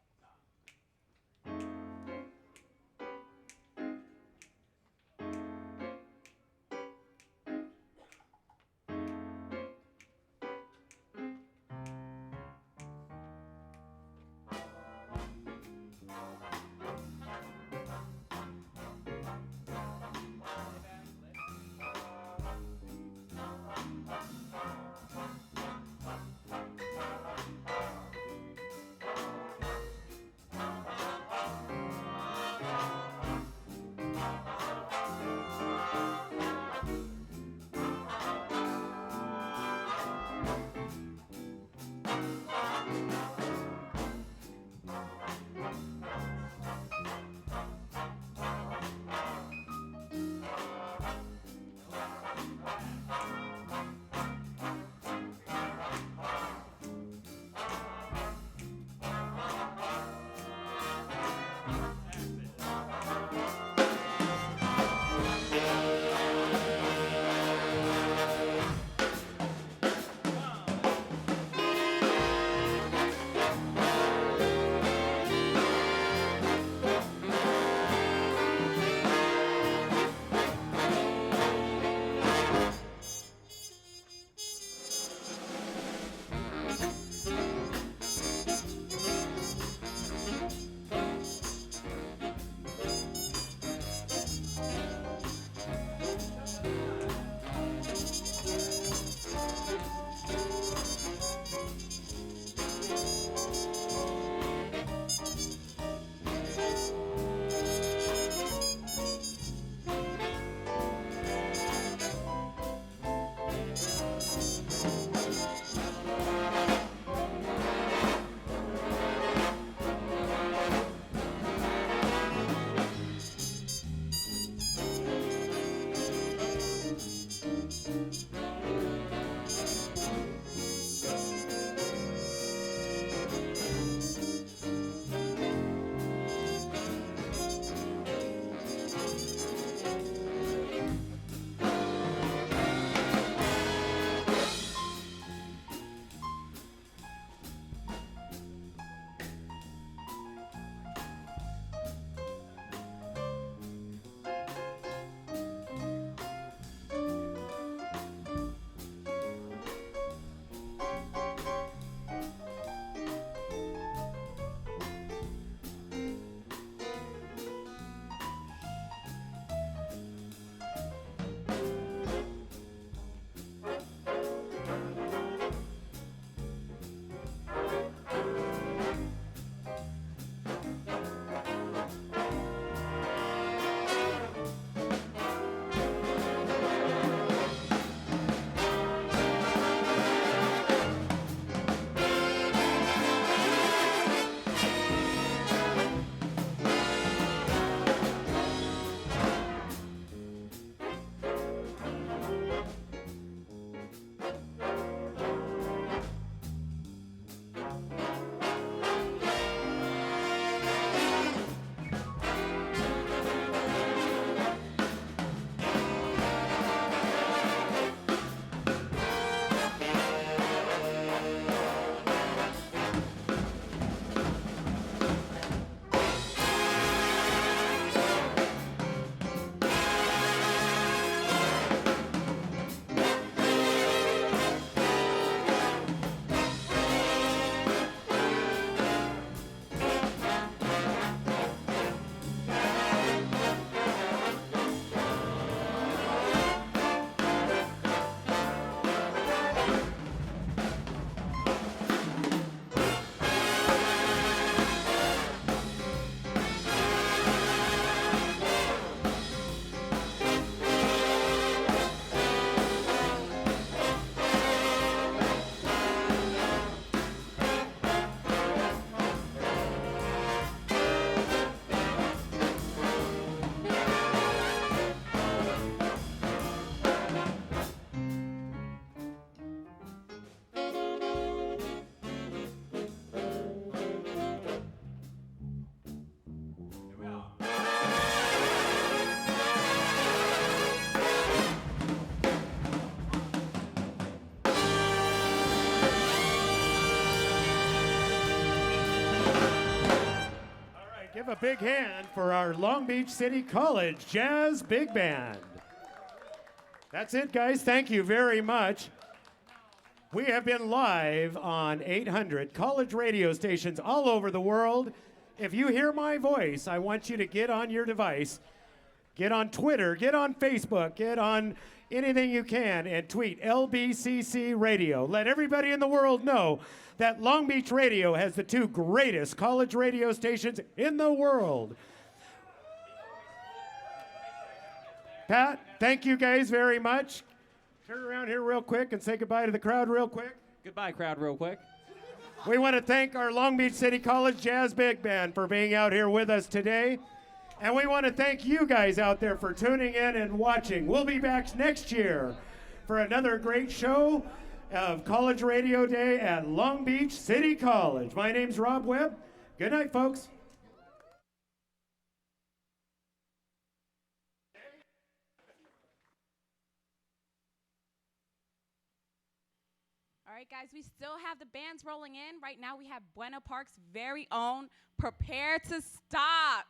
Give a big hand for our Long Beach City College Jazz Big Band. That's it, guys. Thank you very much. We have been live on 800 college radio stations all over the world. If you hear my voice, I want you to get on your device, get on Twitter, get on Facebook, get on anything you can, and tweet LBCC Radio. Let everybody in the world know that Long Beach Radio has the two greatest college radio stations in the world. Pat, thank you guys very much. Turn around here real quick and say goodbye to the crowd real quick. Goodbye, crowd, real quick. We want to thank our Long Beach City College Jazz Big Band for being out here with us today. And we want to thank you guys out there for tuning in and watching. We'll be back next year for another great show of College Radio Day at Long Beach City College. My name's Rob Webb. Good night, folks. All right, guys, we still have the bands rolling in. Right now, we have Buena Park's very own Prepare to Stop.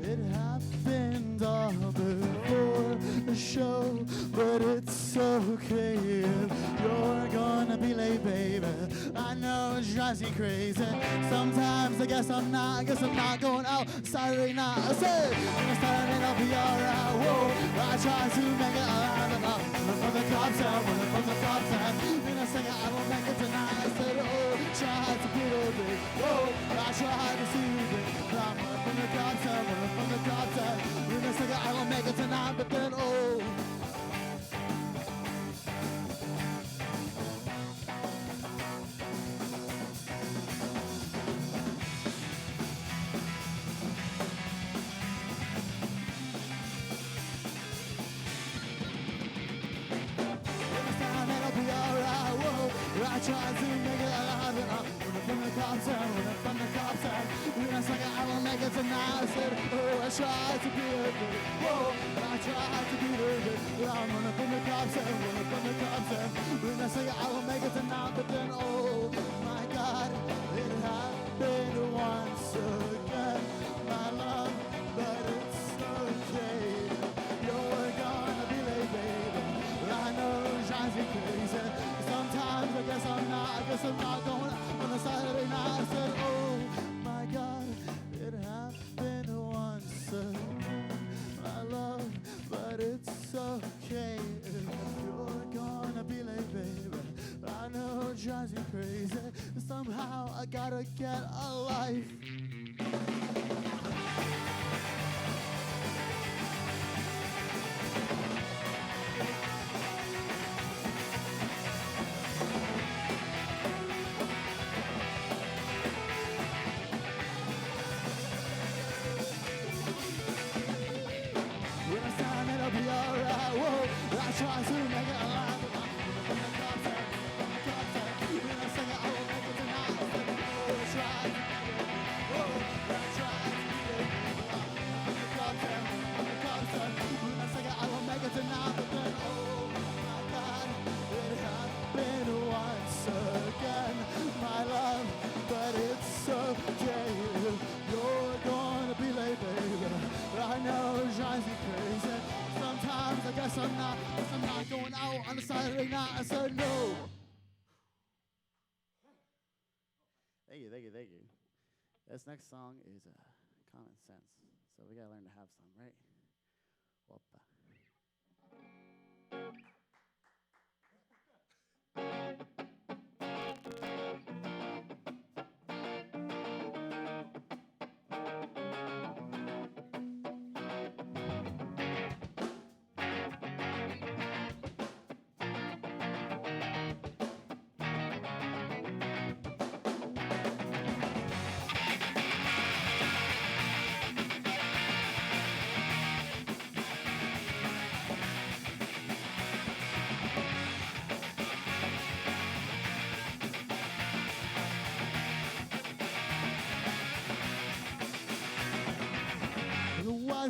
It happened all before the show, but it's okay if you're gonna be late, baby. I know it drives you crazy. Sometimes I guess I'm not going out Saturday night. I say, on Saturday I'll be alright. Whoa, I try to make it alive and up. From the cops out, from the cops out. And I say I won't make it tonight. I said, oh, try to be a bit. Whoa, I try to see it. I'm from the cops out, from the cops out. And I say I won't make it tonight, but then oh. I try to make it alive and up from the cops out, from the cops out. When I say I won't make it tonight, I said, oh, I try to be a good. Whoa, I try to be a good. I'm running from the cops out, from the cops out. When I say I won't make it tonight, but then, oh, my God, it happened once again. My love, but it's okay. You're gonna be late, baby. I know it drives you crazy. Sometimes I guess I'm not going out on a Saturday night. I said, oh my God, it happened once again, my love, but it's okay if you're gonna be late, baby. I know it drives you crazy. Somehow I gotta get a life. I try to make it alive. From the cops out, when I sing it, I will make it tonight. I said, oh, I try to be it. Oh, I try to be it. From the cops out, when I sing it, I will make it tonight. But then, oh my God, it happened once again, my love. But it's okay, you're gonna be late, baby. I know it drives you crazy. Sometimes I guess I'm not going out on a Saturday night. I said no. Thank you. This next song is Common Sense. So we gotta learn to have some, right? Whoopa.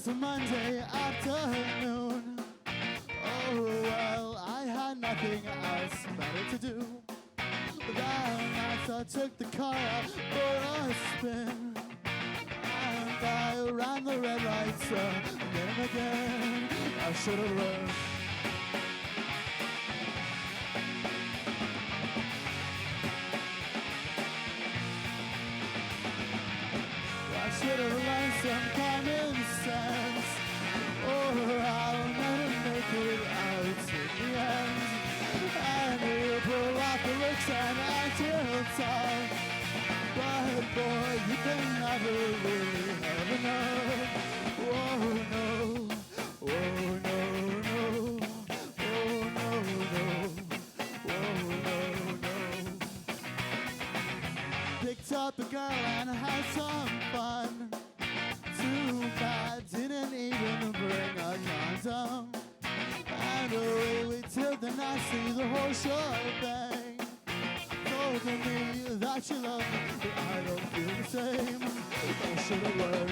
was a Monday afternoon. Oh well, I had nothing else better to do. Then I took the car out for a spin. And I ran the red lights again and again. I should have learned. I should have learned some common sense, or I'll never make it out to the end. And you pull out the licks and act real tough, but boy, you can never really ever know. Oh no, oh no, no, oh no, no, oh no, no. Picked up a girl and had some fun. Too bad, didn't even bring a condom. And away we till the night, see the whole shebang. Told me that she loved me, but I don't feel the same. I should have learned.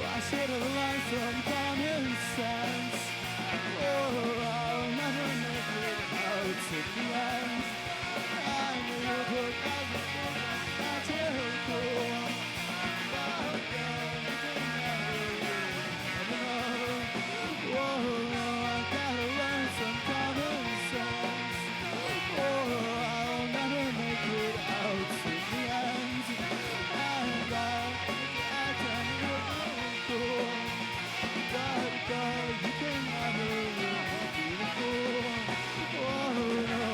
I should have learned some common sense, or I'll never make it out to the end. I knew you put everything that's real cool, but then you can never know. Whoa, I gotta learn some common sense, or I'll never make it out to the end. And I'll tell you cool, but you can never really be the fool. Oh no.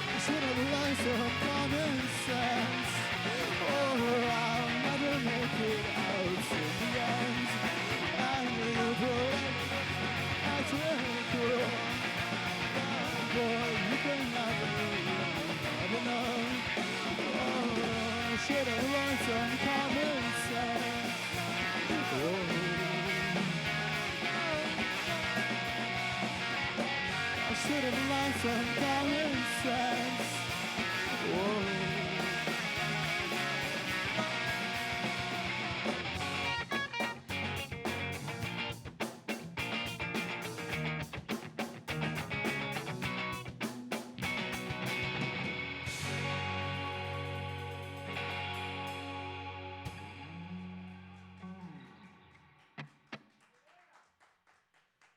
I should have learned some common sense, or I'll never make it out to the end. And you put that's real cool, boy, you can never know. Oh, I should have learned some common sense. I should have learned some common sense.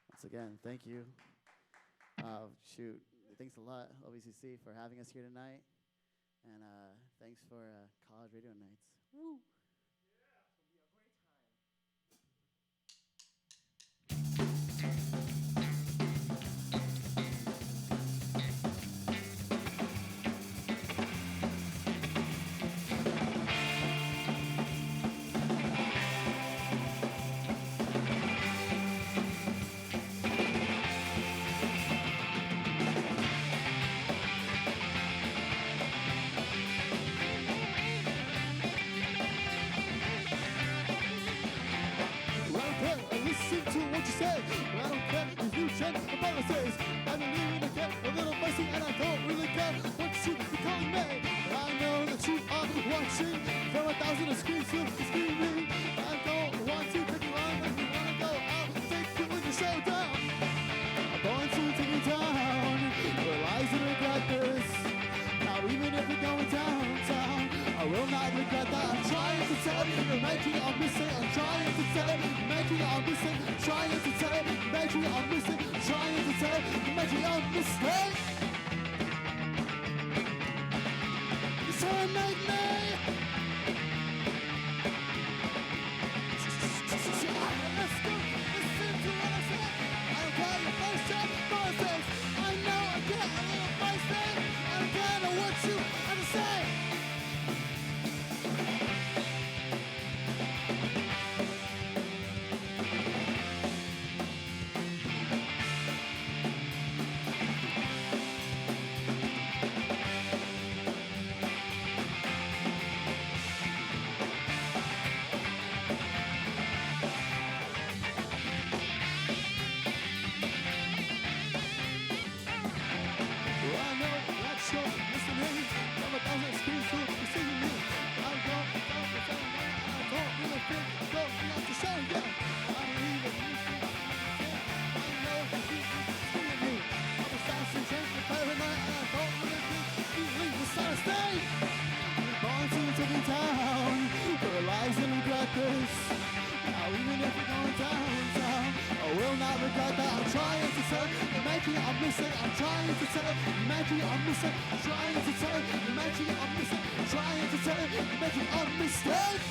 Once again, thank you. Shoot, thanks a lot, LBCC, for having us here tonight. And thanks for college radio nights. Woo! Listen to what you say. I don't care if you change the policies. I believe I get a little messy and I don't really care what you be calling me. I know that you are watching from 1,000 screens to screaming. I don't want to take you on if you want to go out. Take you with your show down. I'm going to take you down. Realize you regret this. Now even if you're going downtown, I will not regret that. I'm trying to tell you, you're making a mistake. I'm trying to tell you, you're making a mistake. Trying to tell you, you're making a mistake. Trying to tell you, you're making a mistake. You trying to make me. Let's go. Listen to what I say. I don't care your first time voices. I know I get a little feisty. I don't care what you have to say. mistake. Born to be down, realize and regret this. Now even if we're going downtown, I will not regret that. I'm trying to tell you, making I'm missing. I'm trying to tell you, making I'm missing. I'm trying to tell you, making I'm missing. I'm trying to tell you, making a mistake.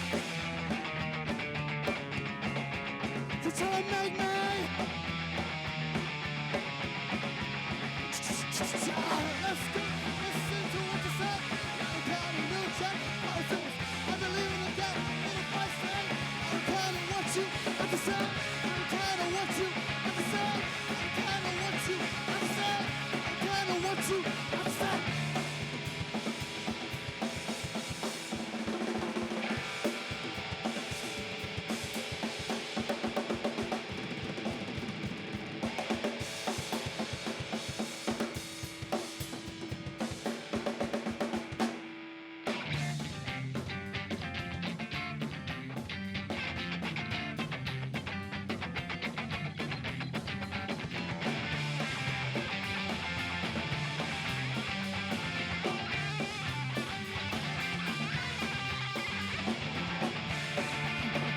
To try and make me. Let's go. Listen to what you said. I'm counting new check. I believe in the death in the price tag. I'm counting what you have to say. I'm counting what you have to say. I'm counting what you have to say. I'm counting what you have to say.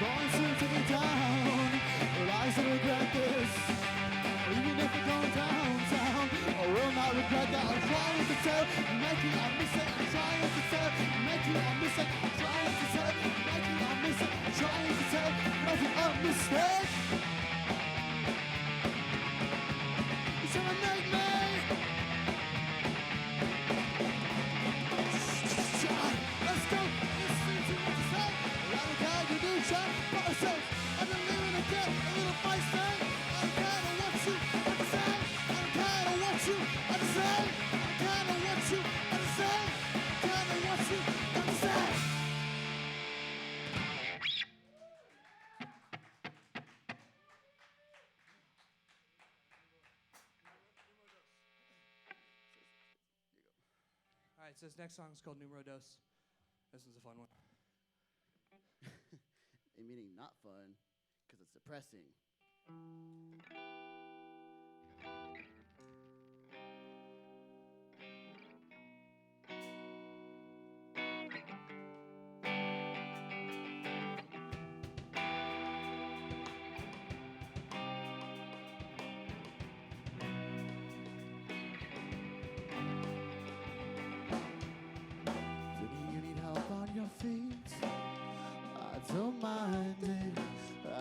Born soon to be down, realize and regret this. Even if we're going downtown, I will not regret that. I'm trying to tell, making a mistake. I'm trying to tell, making a mistake. I'm trying to tell, making a mistake. I'm trying to tell, making a mistake. You're trying to make me. Let's go. Listen to what you say. You do try, but I say, I don't live in a gap, a little fight thing. I'm kind of what you have to say. I'm kind of what you have to say. I'm kind of what you have to say. I'm kind of what you have to say. All right, so this next song is called Numero Dos. This one's a fun one. Meaning not fun, because it's depressing. Do you need help on your feet? I don't mind it,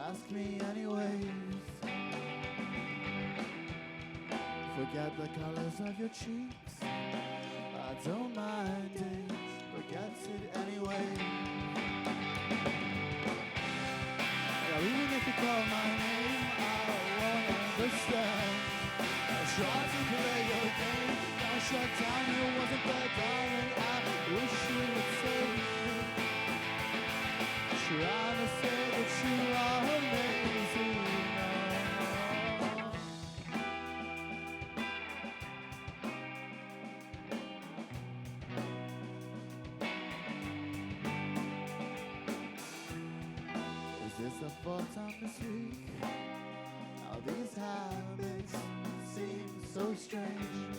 ask me anyways. Forget the colors of your cheeks, I don't mind it, forget it anyway. Now even if you call my name, I won't understand. I tried to play your game, I shut down, it wasn't fair, darling. I wish you would say trying to say that you are amazing. Is this the fourth time this week? How these habits seem so strange.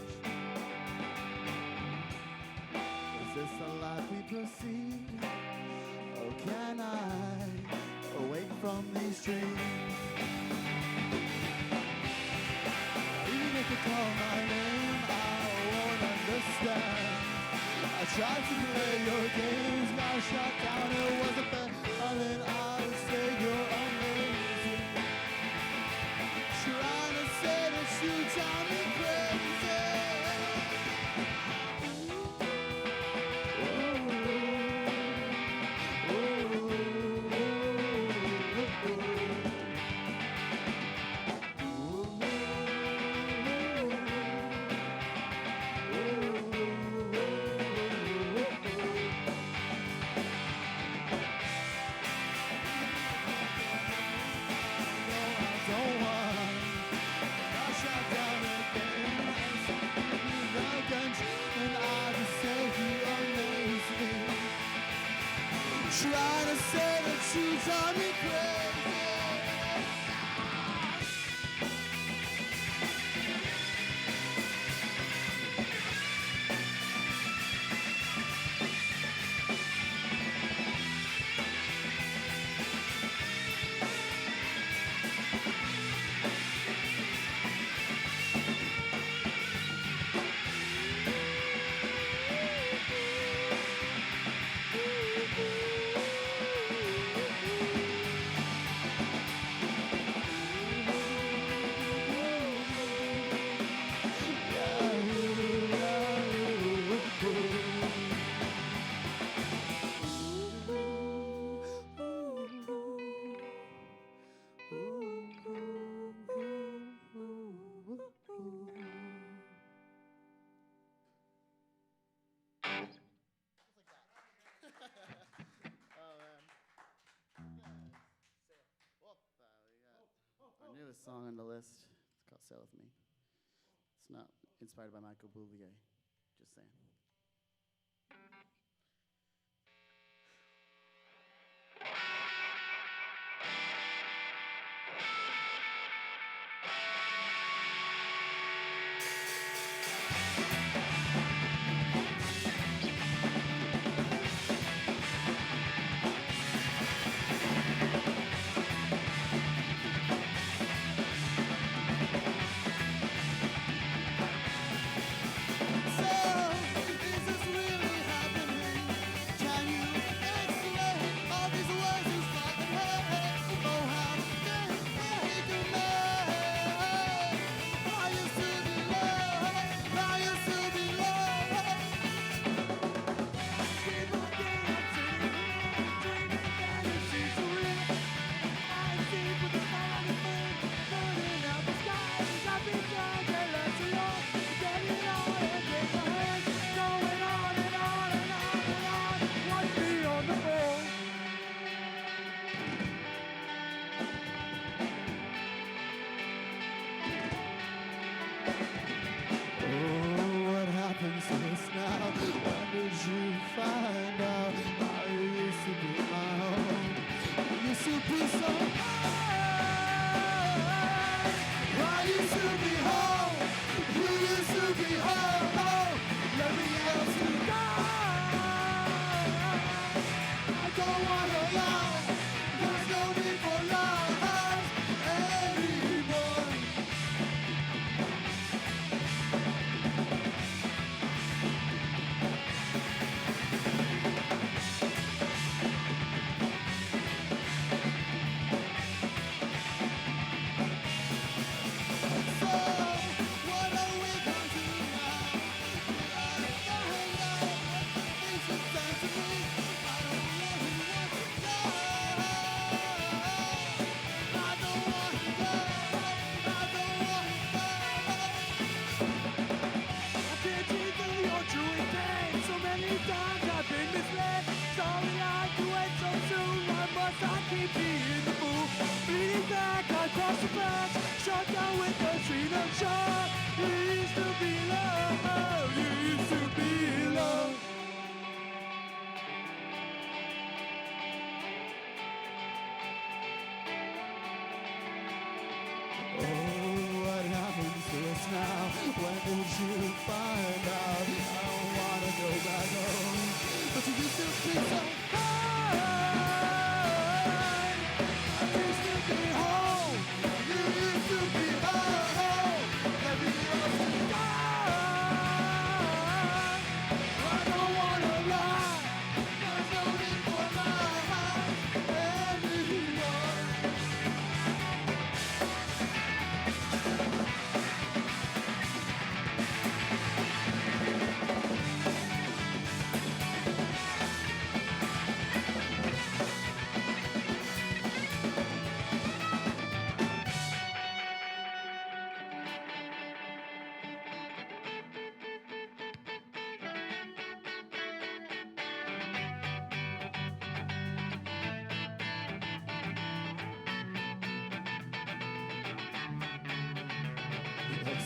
Is this the life we proceed? Oh, can I awake from these dreams? Even if you call my name, I won't understand. I tried to play your games, got shot down, it wasn't fair. And then I would say you're amazing. Trying to say that you drive me crazy. Trying to say that you drive me crazy. a song on the list. It's called Sail With Me. It's not inspired by Michael Bublé. Just saying.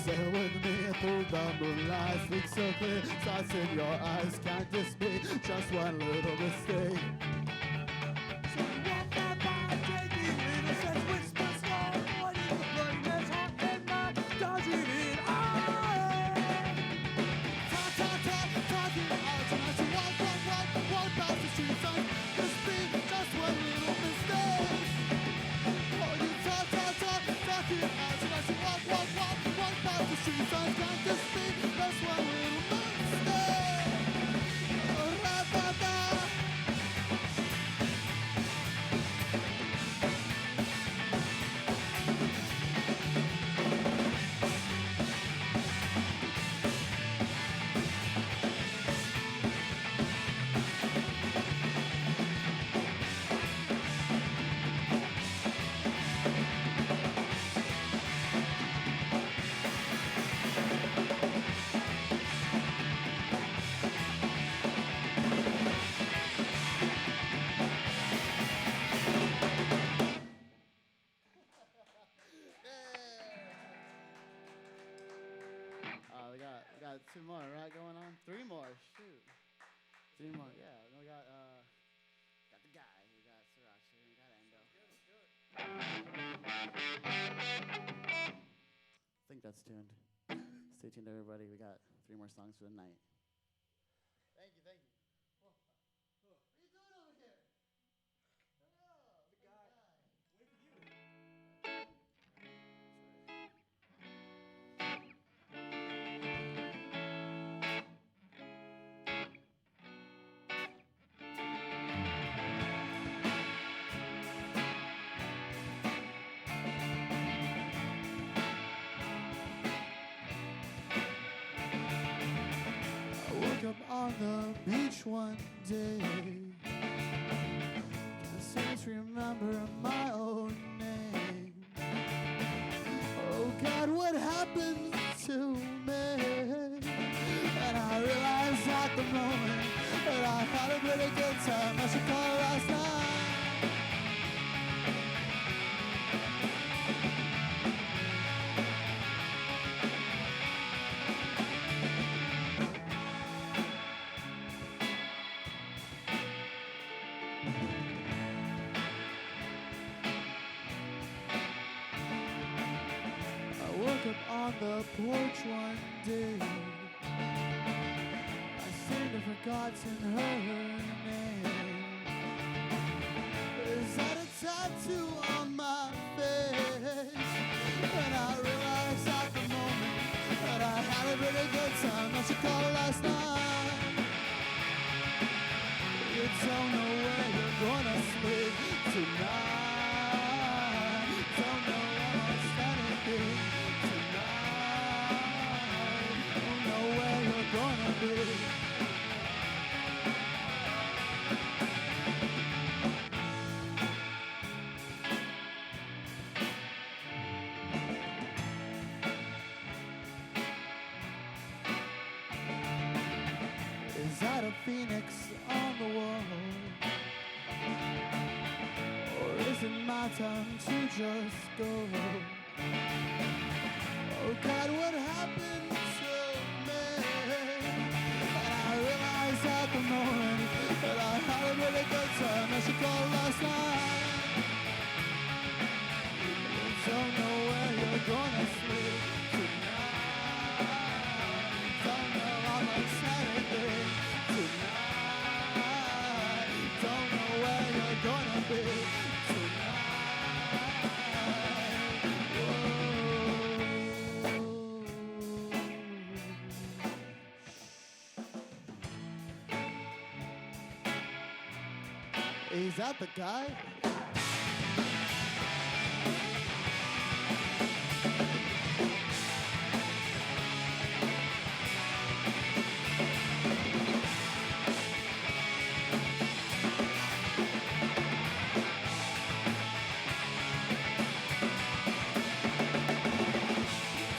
Sail with me through the moonlight, speak so clear, sights in your eyes, can't this be just one little mistake? So walk that by, taking innocence, whisper slow, avoiding the blindness, heart and mind, dodging it out. Talking out, tonight you walk past the street sign, this be just one little mistake. Oh, you talking out, tonight you walk past the street signs, can't this be just one little mistake? Oh, ra-da-da. 2 more, right? Going on? 3 more. Shoot. 3 more. Yeah. We got the guy. We got Sriracha. We got Endo. I think that's tuned. Stay tuned, everybody. We got 3 more songs for the night. Thank you. Thank you. What are you doing over here? The guy. Wait for you. I woke up on the beach one day. Can I seem to remember my own name? Oh God, what happened to me? And I realized at the moment that I had a pretty good time. I should call her last night. I woke up on the porch one day. I seemed to have forgotten her name. Is that a tattoo on my face? And I realized at the moment that I had a really good time. I should call her last night. You don't know where you're gonna sleep tonight. Don't know almost anything tonight. Don't know where you're gonna be. Is that a phoenix on the wall? Or is it my time to just go? Oh God, what happened to me? And I realized at the moment that I had a really good time. I should call last night. You don't know where you're gonna sleep tonight. Don't know almost anything tonight. Don't know where you're gonna be tonight. Is that the guy?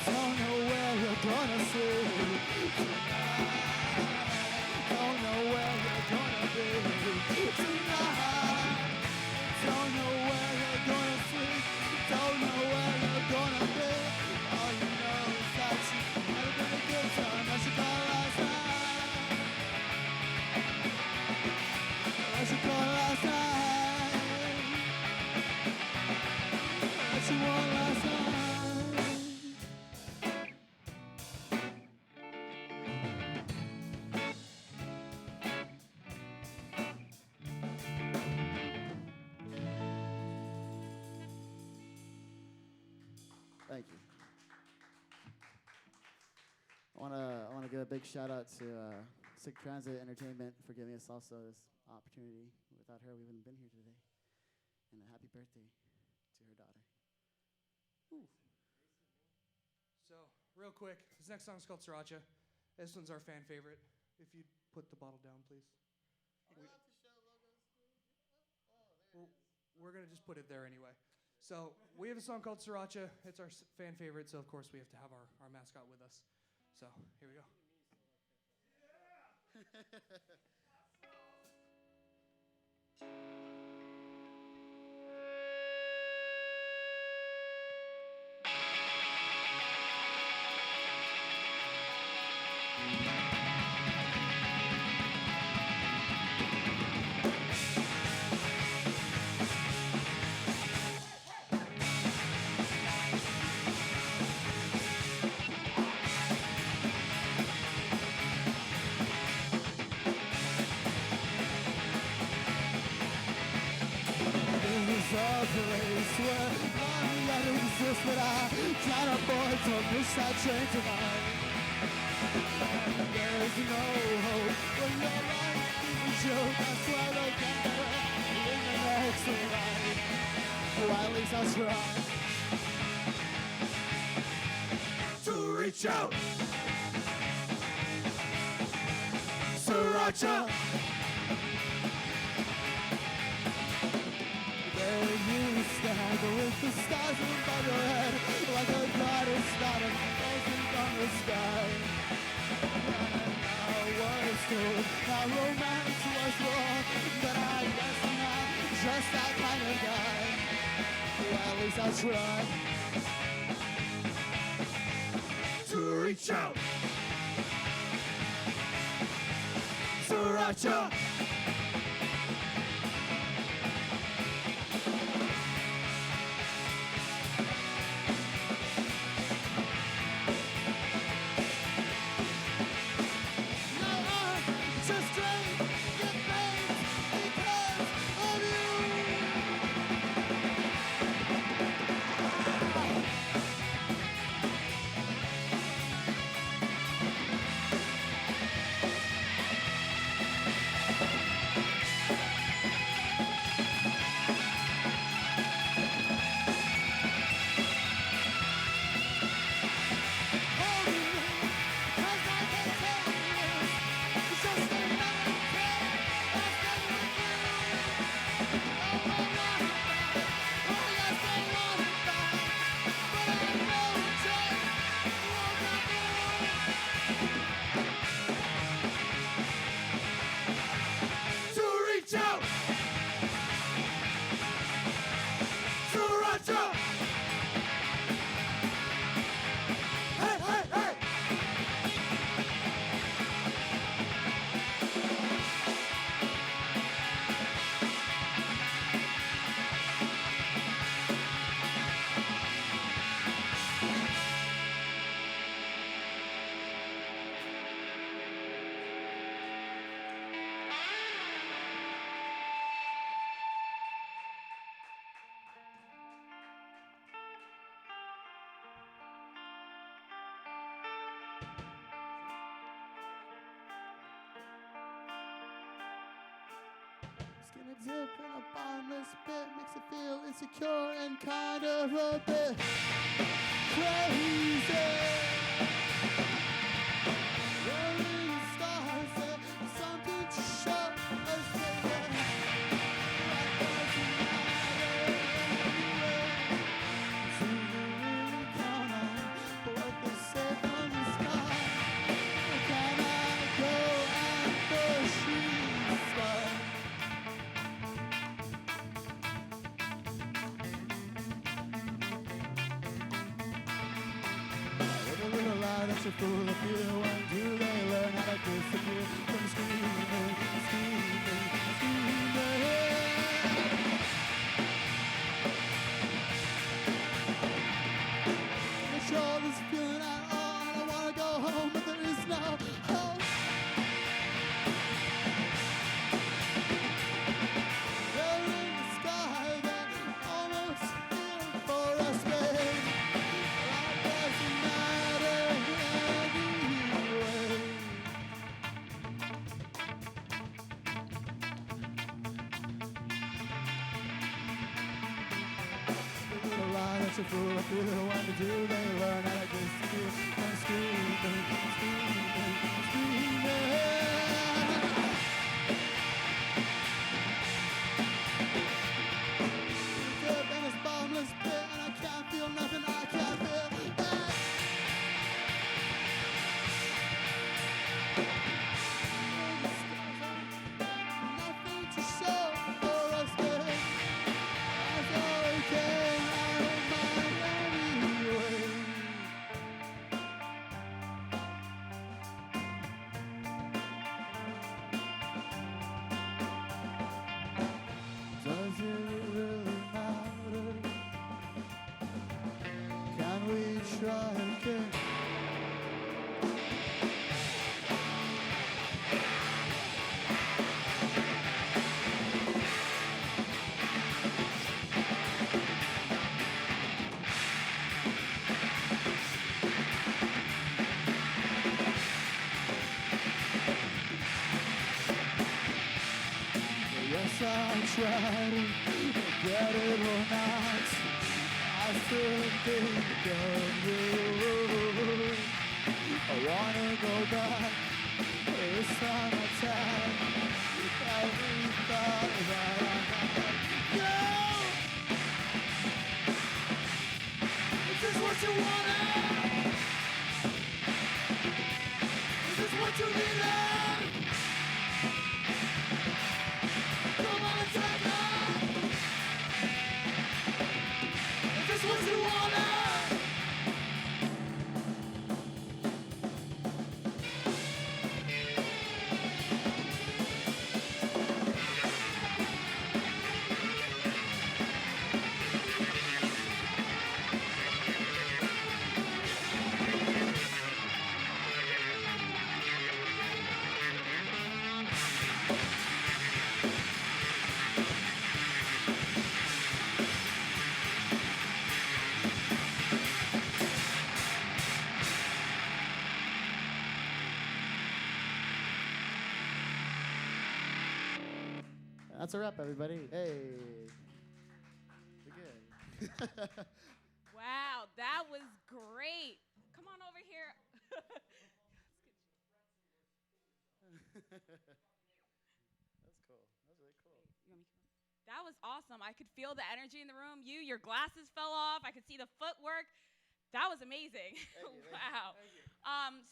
Don't know where you're gonna sleep tonight. Don't know where you're gonna be tonight. Don't know where you're gonna sleep. Don't know where you're gonna be. All you know is that you had a really good time. I should call last night. I should call last night. That you want last night. Thank you. I want to give a big shout out to Sick Transit Entertainment for giving us also this opportunity. Without her, we wouldn't have been here today. And a happy birthday to her daughter. So, real quick, this next song's called Sriracha. This one's our fan favorite. If you'd put the bottle down, please. We're going to just put it there anyway. So, we have a song called Sriracha. It's our fan favorite, so of course we have to have our mascot with us. So, here we go. a place where none that exists, but I can't afford to miss that train tonight. There's no hope when your life is a joke. That's why they'll get better in the next life. Well, at least I'll try to reach out. Sriracha. There you stand with the stars above your head, like a goddess that is floating from the sky. And I was told how romance was wrong, but I guess I'm not just that kind of guy. Well, at least I'll try to reach out. Sriracha. Skin a dip in a bottomless pit makes it feel insecure and kind of a bit crazy. Rolling stars, there's something to show us, baby. Life doesn't matter anyway. So you really count on what they say from the sky. Can I go and push these stars? That you fool of you, when do they learn how to disappear from screaming, screaming, screaming? The shoulders feeling at all, and I wanna go home, but there is no hope. There in the sky, that almost here for us, babe. Life doesn't matter anyway. The little lie that you fool of you, when to do they learn how to disappear from screaming, screaming, screaming. Deep in this bottomless pit, and I can't feel nothing, I can't feel that. Nothing to show for us, babe. That's okay, I don't mind anyway. Does it really matter? Can we try again? Yes, I tried, get it or not, I still think of you. I wanna go back, this time I tag every thought that I had. No! Is this what you wanted? Is this what you needed? Come on and take it! Is this what you wanted? That's a wrap, everybody. Hey. We're good. Wow, that was great. Come on over here. That's cool. That was really cool. That was awesome. I could feel the energy in the room. Your glasses fell off. I could see the footwork. That was amazing. Wow.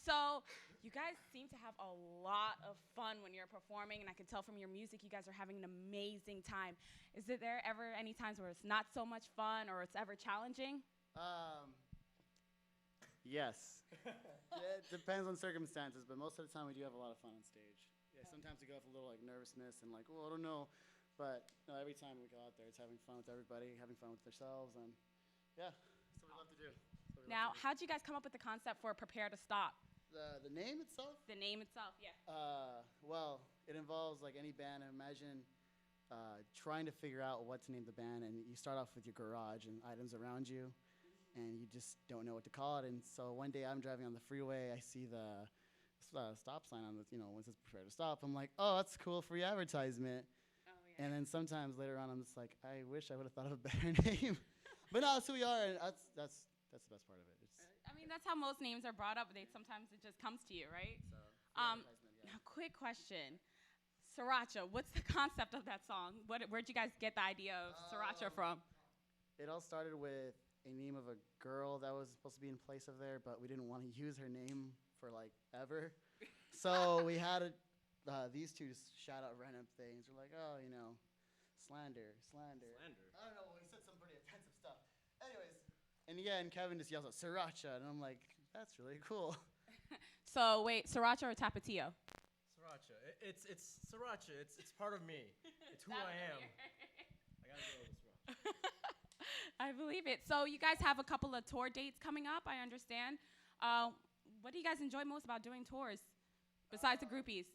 So you guys seem to have a lot of fun when you're performing, and I can tell from your music you guys are having an amazing time. Is there ever any times where it's not so much fun or it's ever challenging? Yes. Yeah, it depends on circumstances, but most of the time we do have a lot of fun on stage. Yeah, sometimes we go with a little like nervousness and like, oh, I don't know. But no, every time we go out there, it's having fun with everybody, having fun with ourselves, and yeah, that's what we love to do. Now, how'd you guys come up with the concept for Prepare to Stop? The name itself? The name itself, yeah. Well, it involves like any band. Imagine trying to figure out what to name the band, and you start off with your garage and items around you, and you just don't know what to call it. And so one day I'm driving on the freeway, I see the stop sign on the, when it says Prepare to Stop. I'm like, oh, that's cool, free advertisement. Oh, yeah. And then sometimes later on, I'm just like, I wish I would have thought of a better name. But no, that's who we are, and that's the best part of it. I mean, that's how most names are brought up. Sometimes it just comes to you, right? So, Now, quick question. Sriracha, what's the concept of that song? Where'd you guys get the idea of Sriracha from? It all started with a name of a girl that was supposed to be in place of there, but we didn't want to use her name for like ever. So we had these two just shout out random things. We're like, oh, slander. I don't know, we said some pretty offensive stuff. Anyways, and yeah, and Kevin just yells out Sriracha, and I'm like, that's really cool. So wait, Sriracha or Tapatio? Sriracha. It's Sriracha. It's part of me. It's who I am. I gotta go with Sriracha. I believe it. So you guys have a couple of tour dates coming up, I understand. What do you guys enjoy most about doing tours, besides the groupies?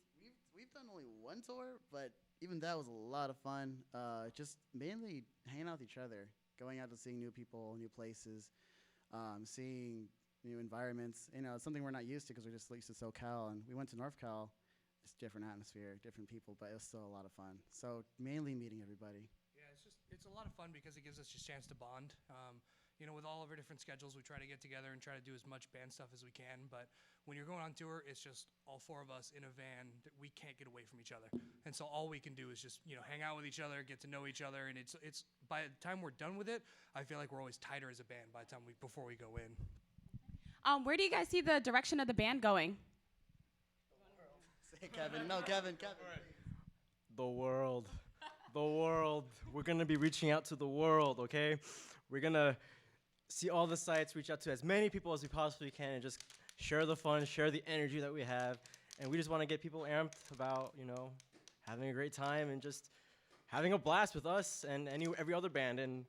We've done only one tour, but even that was a lot of fun. Just mainly hanging out with each other, going out to seeing new people, new places, seeing new environments. It's something we're not used to because we're just used to SoCal, and we went to North Cal. It's different atmosphere, different people, but it was still a lot of fun. So mainly meeting everybody. Yeah, it's a lot of fun because it gives us just a chance to bond. With all of our different schedules, we try to get together and try to do as much band stuff as we can. But when you're going on tour, it's just all four of us in a van. We can't get away from each other, and so all we can do is just hang out with each other, get to know each other, and it's by the time we're done with it, I feel like we're always tighter as a band by the time before we go in. Where do you guys see the direction of the band going? Say Kevin. No, Kevin. The world. We're gonna be reaching out to the world, okay? We're gonna see all the sites, reach out to as many people as we possibly can, and just share the fun, share the energy that we have. And we just want to get people amped about, having a great time and just having a blast with us and every other band. And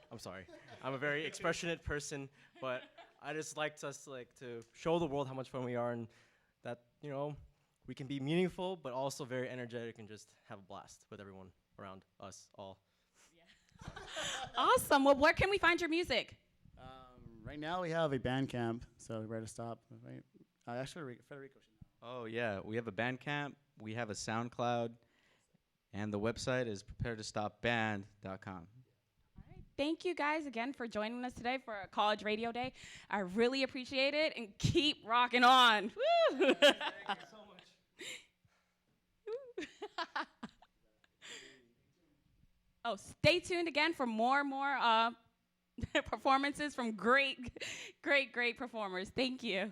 I'm sorry, I'm a very expressionate person, but I just like us to show the world how much fun we are, and that we can be meaningful, but also very energetic and just have a blast with everyone around us all. Awesome. Well, where can we find your music? Right now we have a Bandcamp, so Where to Stop. Right? Actually, Federico should know. Oh yeah, we have a Bandcamp. We have a SoundCloud. And the website is preparetostopband.com. Thank you guys again for joining us today for College Radio Day. I really appreciate it, and keep rocking on. Woo! Thank you so much. Oh, stay tuned again for more and more performances from great performers. Thank you.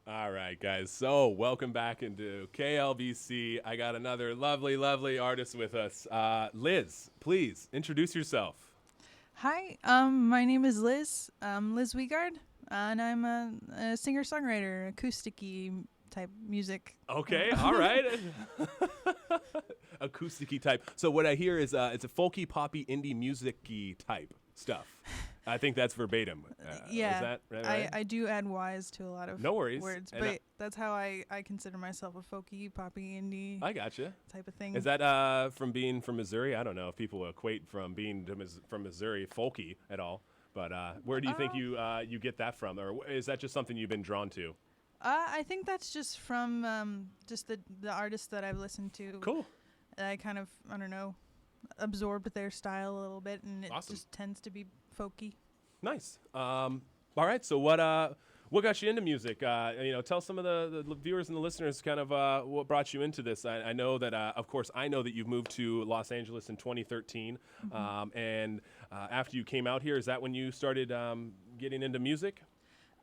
All right, guys. So welcome back into KLBC. I got another lovely, lovely artist with us. Liz, please introduce yourself. Hi, my name is Liz. Liz Wiegard, and I'm a singer-songwriter, acoustic-y type music. Okay, all right. Acoustic-y type. So what I hear is it's a folky, poppy, indie music-y type stuff. I think that's verbatim. Yeah, is that right? I do add Y's to a lot of No worries. words, And but that's how I consider myself a folky, poppy, indie I gotcha. type of thing. Is that from being from Missouri? I don't know if people equate from being from Missouri folky at all, but where do you think you get that from, or is that just something you've been drawn to? I think that's just from just the artists that I've listened to. Cool. I kind of, I don't know, absorbed their style a little bit, and it Awesome. just tends to be folky. Nice. All right. So what got you into music? Tell some of the viewers and the listeners kind of what brought you into this. I know that, of course, I know that you've moved to Los Angeles in 2013, and after you came out here, is that when you started getting into music?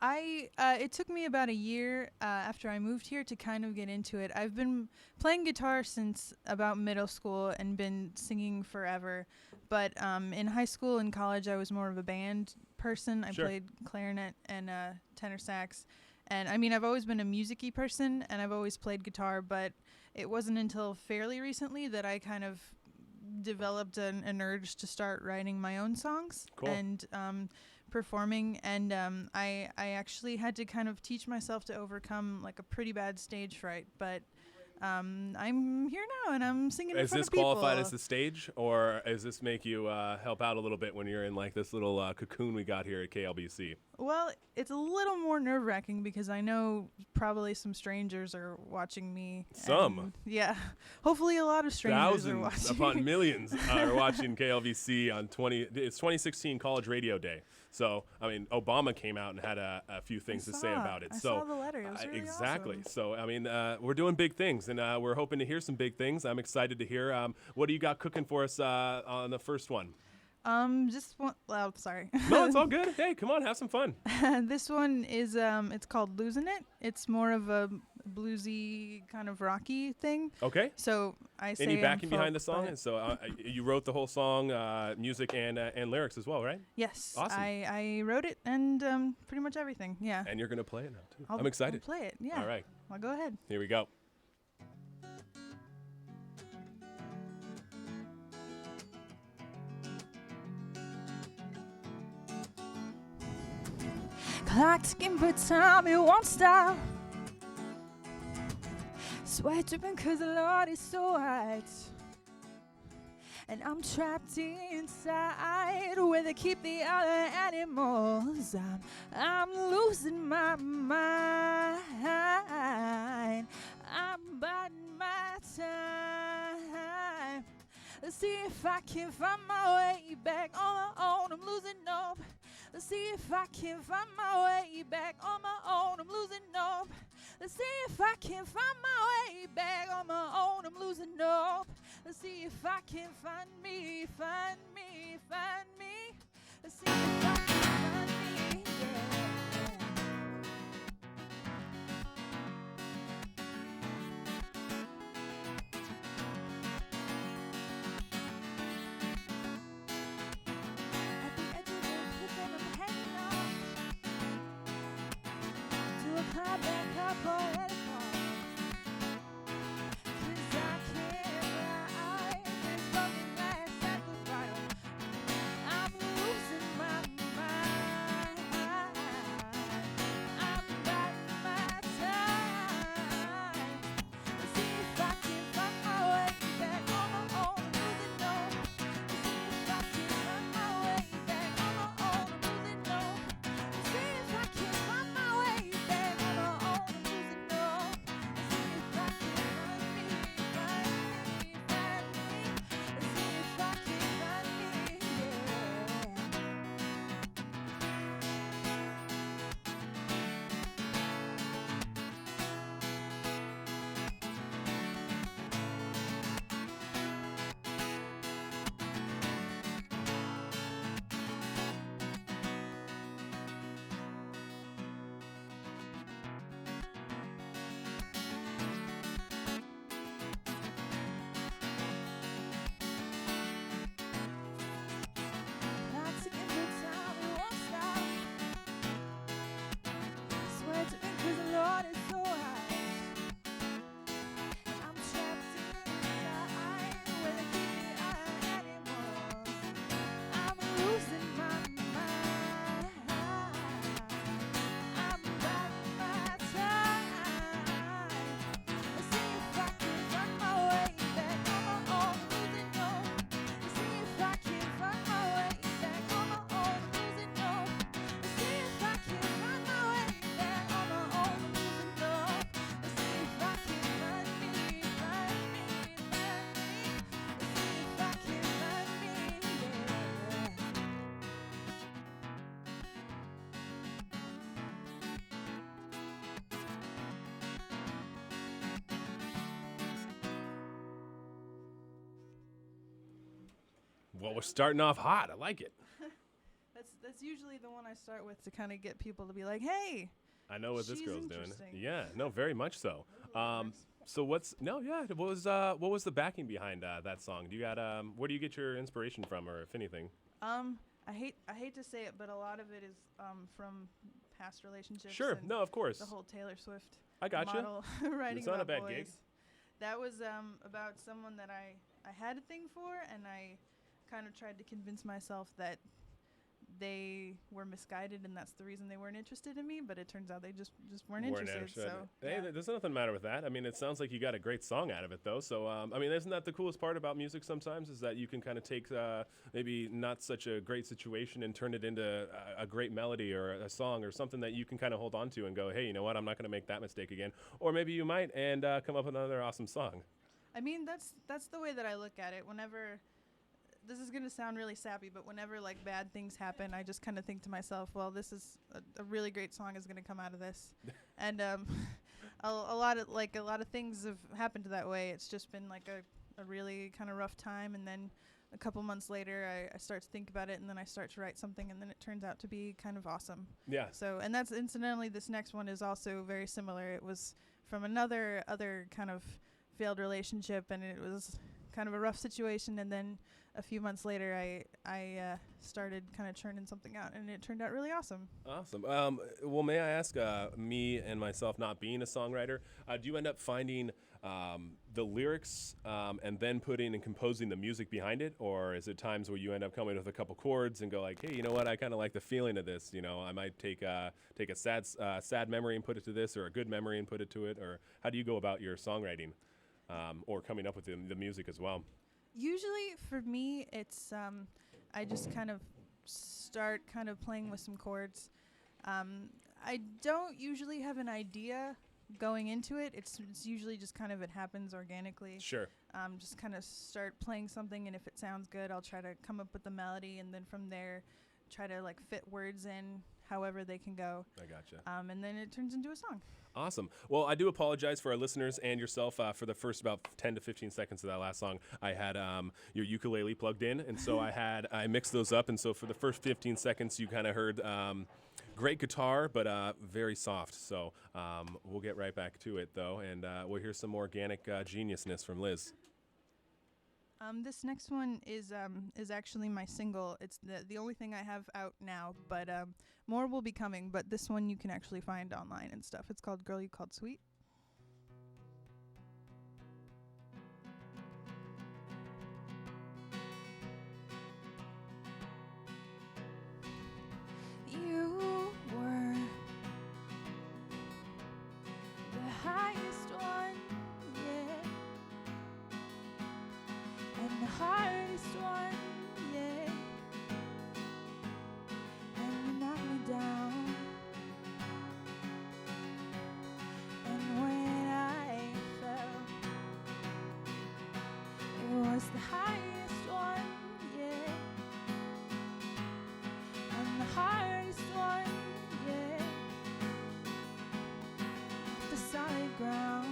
It took me about a year after I moved here to kind of get into it. I've been playing guitar since about middle school and been singing forever. But in high school and college, I was more of a band person. I Sure. played clarinet and tenor sax. And I mean, I've always been a music-y person, and I've always played guitar, but it wasn't until fairly recently that I kind of developed an urge to start writing my own songs. Cool. And performing, and I actually had to kind of teach myself to overcome like a pretty bad stage fright, but I'm here now and I'm singing in Is front this of people. qualified as the stage, or does this make you help out a little bit when you're in like this little cocoon we got here at KLBC? Well, it's a little more nerve-wracking because I know probably some strangers are watching me. Some? and yeah, hopefully a lot of strangers are Thousands watching. upon millions are watching KLBC on it's 2016 College Radio Day. So, I mean, Obama came out and had a few things to say about it. I so saw the letter. It was really exactly. awesome. So, I mean, we're doing big things, and we're hoping to hear some big things. I'm excited to hear. What do you got cooking for us on the first one? Just one. Well, sorry. No, it's all good. Hey, come on, have some fun. This one is it's called "Losing It." It's more of a bluesy kind of rocky thing. Okay. So I say Any I'm backing behind the folk, song? but- And so you wrote the whole song, music and lyrics as well, right? Yes. Awesome. I wrote it and pretty much everything. Yeah. And you're gonna play it now too. I'll- I'm excited. I'll play it. Yeah. All right. Well, go ahead. Here we go. Clock ticking, but time it won't stop. Sweat dripping 'cause the Lord is so hot. And I'm trapped inside where they keep the other animals. I'm losing my mind. I'm biding my time. Let's see if I can find my way back on my own. I'm losing hope. Let's see if I can find my way back on my own. I'm losing hope. Let's see if I can find my way back on my own. I'm losing hope. Let's see if I can find me, find me, find me. Let's see if I can find me. Yeah. At the edge of the cliff and I'm hanging on to a cloud back up poetic fall. 'Cause I can't ride this broken glass at the bottom. I'm losing my mind. Well, we're starting off hot. I like it. That's usually the one I start with to kind of get people to be like, hey. I know what this She's girl's doing. interesting. Yeah, no, very much so. So what was the backing behind that song? Do you got where do you get your inspiration from, or if anything? I hate to say it, but a lot of it is from past relationships. Sure, and no, of course. The whole Taylor Swift I gotcha. model writing It's not a about bad boys. gig. That was about someone that I had a thing for, and I kind of tried to convince myself that they were misguided, and that's the reason they weren't interested in me. But it turns out they just weren't interested. So hey, there's nothing matter with that. I mean, it sounds like you got a great song out of it, though. So I mean, isn't that the coolest part about music? Sometimes is that you can kind of take maybe not such a great situation and turn it into a great melody or a song or something that you can kind of hold on to and go, hey, you know what? I'm not going to make that mistake again. Or maybe you might and come up with another awesome song. I mean, that's the way that I look at it. Whenever, this is gonna sound really sappy, but whenever like bad things happen, I just kind of think to myself, well, this is a really great song is gonna come out of this, and a lot of things have happened that way. It's just been like a really kind of rough time, and then a couple months later, I start to think about it, and then I start to write something, and then it turns out to be kind of awesome. Yeah. So, and that's incidentally, this next one is also very similar. It was from other kind of failed relationship, and it was kind of a rough situation, and then a few months later I started kind of churning something out, and it turned out really awesome. Awesome. Well, may I ask, me and myself not being a songwriter, do you end up finding the lyrics and then putting and composing the music behind it, or is it times where you end up coming with a couple chords and go like, hey, you know what, I kind of like the feeling of this, you know, I might take a sad memory and put it to this, or a good memory and put it to it, or how do you go about your songwriting or coming up with the music as well? Usually for me, it's I just kind of start kind of playing with some chords. I don't usually have an idea going into it. It's usually just kind of it happens organically. Sure. Just kind of start playing something, and if it sounds good, I'll try to come up with the melody, and then from there, try to like fit words in however they can go. I gotcha. And then it turns into a song. Awesome. Well, I do apologize for our listeners and yourself for the first about 10 to 15 seconds of that last song. I had your ukulele plugged in, and so I mixed those up, and so for the first 15 seconds, you kind of heard great guitar, but very soft. So we'll get right back to it, though, and we'll hear some organic geniusness from Liz. This next one is actually my single. It's the only thing I have out now, but more will be coming. But this one you can actually find online and stuff. It's called Girl You Called Sweet. You were the highest one, yeah, and the hardest one, yeah, and you knocked me down. And when I fell, it was the highest one, yeah, and the hardest one, yeah, the solid ground.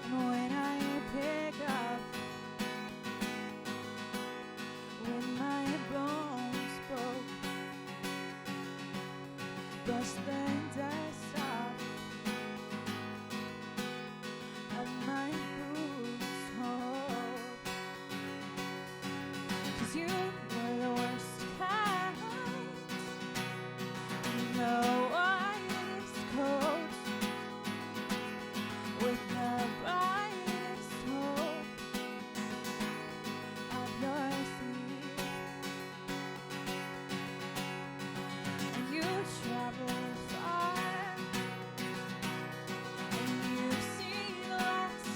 And when I pick up, when my bones broke, brush the dust off of my bruised hope. 'Cause you were the worst kind, the whitest coat, with the brightest hope of your sleep. And you traveled far, and you've seen lots,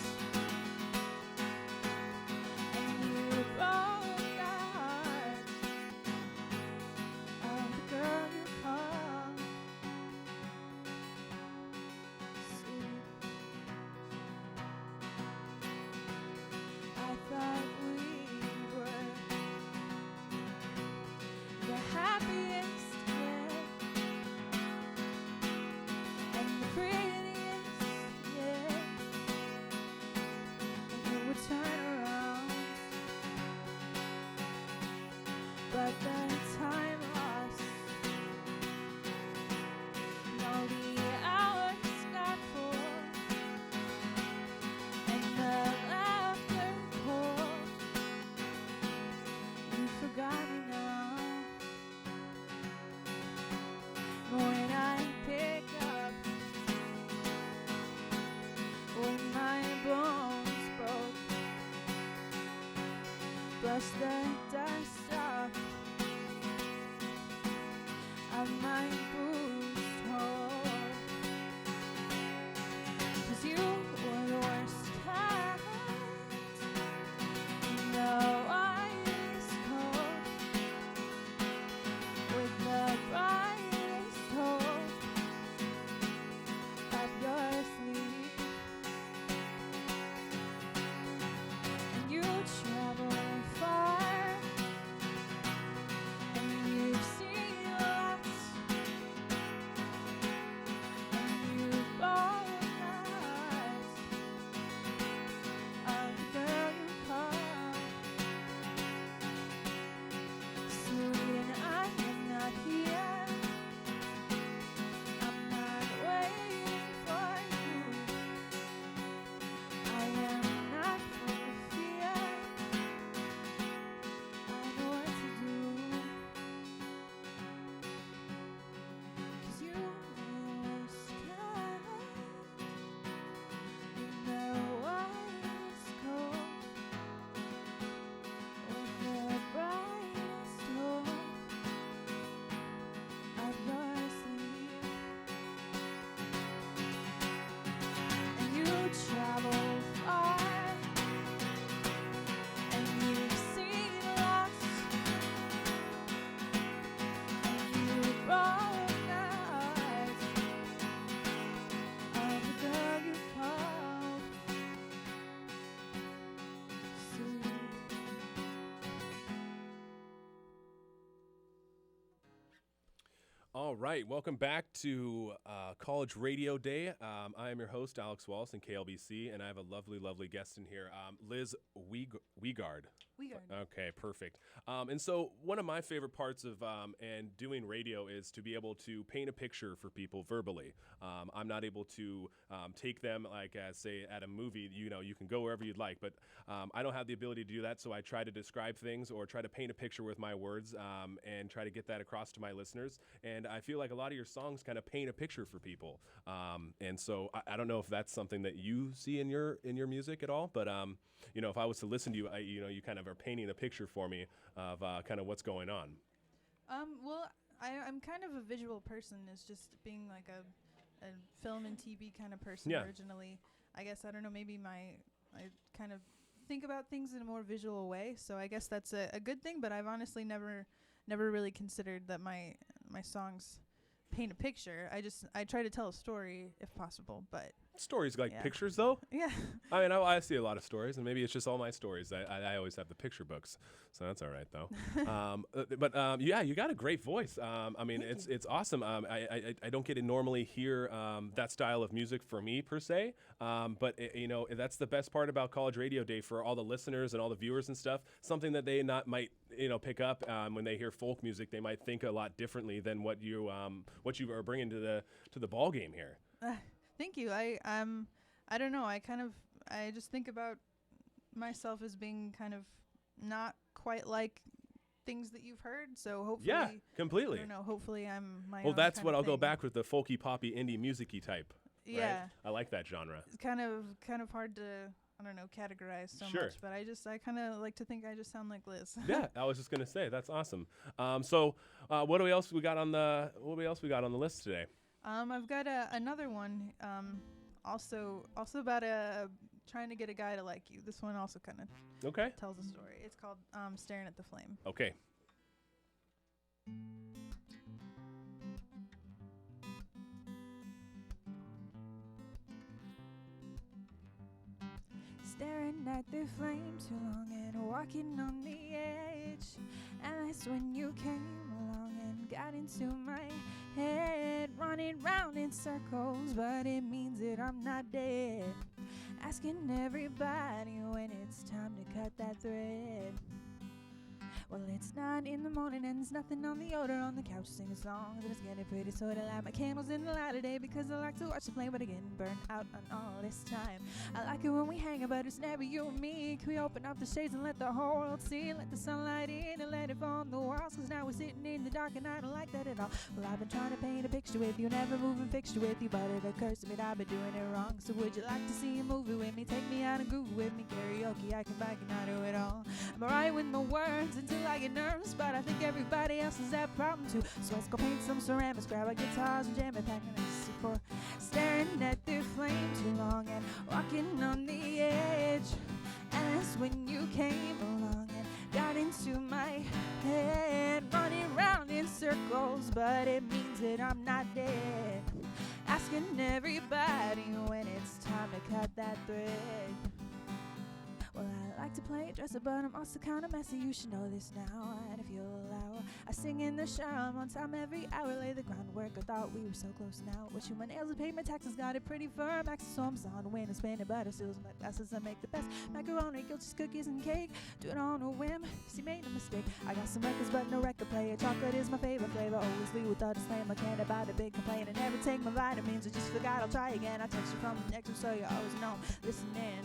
and you broke the heart of the girl you call All right, welcome back to College Radio Day. I am your host, Alex Wallace in KLBC, and I have a lovely, lovely guest in here, Liz Wiegard. Okay, perfect. And so one of my favorite parts of and doing radio is to be able to paint a picture for people verbally. I'm not able to take them like say at a movie, you can go wherever you'd like, but I don't have the ability to do that, so I try to describe things or try to paint a picture with my words and try to get that across to my listeners. And I feel like a lot of your songs kind of paint a picture for people. And so I don't know if that's something that you see in your music at all, but if I was to listen to you, you kind of are painting a picture for me of kind of what's going on. Well, I'm kind of a visual person, is just being like a film and TV kind of person originally. I guess, I don't know, maybe I kind of think about things in a more visual way, so I guess that's a good thing, but I've honestly never really considered that my songs paint a picture. I try to tell a story if possible, but Stories like pictures, though? Yeah. I mean, I see a lot of stories, and maybe it's just all my stories. I always have the picture books, so that's all right, though. But you got a great voice. I mean, it's awesome. I don't get to normally hear that style of music for me, per se, but, that's the best part about College Radio Day for all the listeners and all the viewers and stuff. Something that they might pick up when they hear folk music. They might think a lot differently than what you are bringing to the ball game here. Thank you. I don't know. I just think about myself as being kind of not quite like things that you've heard. So hopefully, yeah, completely. I don't know. Hopefully, I'm my. Well, own that's kind what of I'll go thing. back with, the folky, poppy, indie, music-y type. Yeah. Right? I like that genre. It's kind of hard to, I don't know, categorize so Sure. much. But I kind of like to think I just sound like Liz. Yeah, I was just gonna say that's awesome. So what else we got on the list today? I've got another one. Also about trying to get a guy to like you. This one also kind of tells a story. It's called Staring at the Flame. Okay. Staring at the flame too long and walking on the edge. And that's when you came along and got into my head, running round in circles, but it means that I'm not dead. Asking everybody when it's time to cut that thread. Well, it's 9 in the morning and there's nothing on the order. On the couch singing songs, but it's getting pretty sort of light. My candles in the light of day because I like to watch the flame, but again burn out on all this time. I like it when we hang, but it's never you and me. Can we open up the shades and let the whole world see? Let the sunlight in and let it fall on the walls, cause now we're sitting in the dark and I don't like that at all. Well, I've been trying to paint a picture with you, never moving fixture with you, but it occurs to me that I've been doing it wrong. So would you like to see a movie with me? Take me out and groove with me. Karaoke, I can back and I do it all. I'm alright with my words until I get nervous, but I think everybody else has that problem too. So let's go paint some ceramics, grab our guitars and jam it, packing us for staring at the flame too long and walking on the edge. And that's when you came along and got into my head, running round in circles, but it means that I'm not dead. Asking everybody when it's time to cut that thread. Well, I like to play dresser, but I'm also kind of messy. You should know this now, and if you'll allow, I sing in the shower. I'm on time every hour, lay the groundwork. I thought we were so close now. Wish you my nails and paid my taxes, got it pretty firm. Access so I'm on the wind and spinning butter seals in my glasses. I make the best macaroni, just cookies and cake. Do it on a whim, see, made a mistake. I got some records, but no record player. Chocolate is my favorite flavor. Always leave with a disclaimer. Can't about a big complaint and never take my vitamins. I just forgot, I'll try again. I text you from the next one, so you always know. Listening.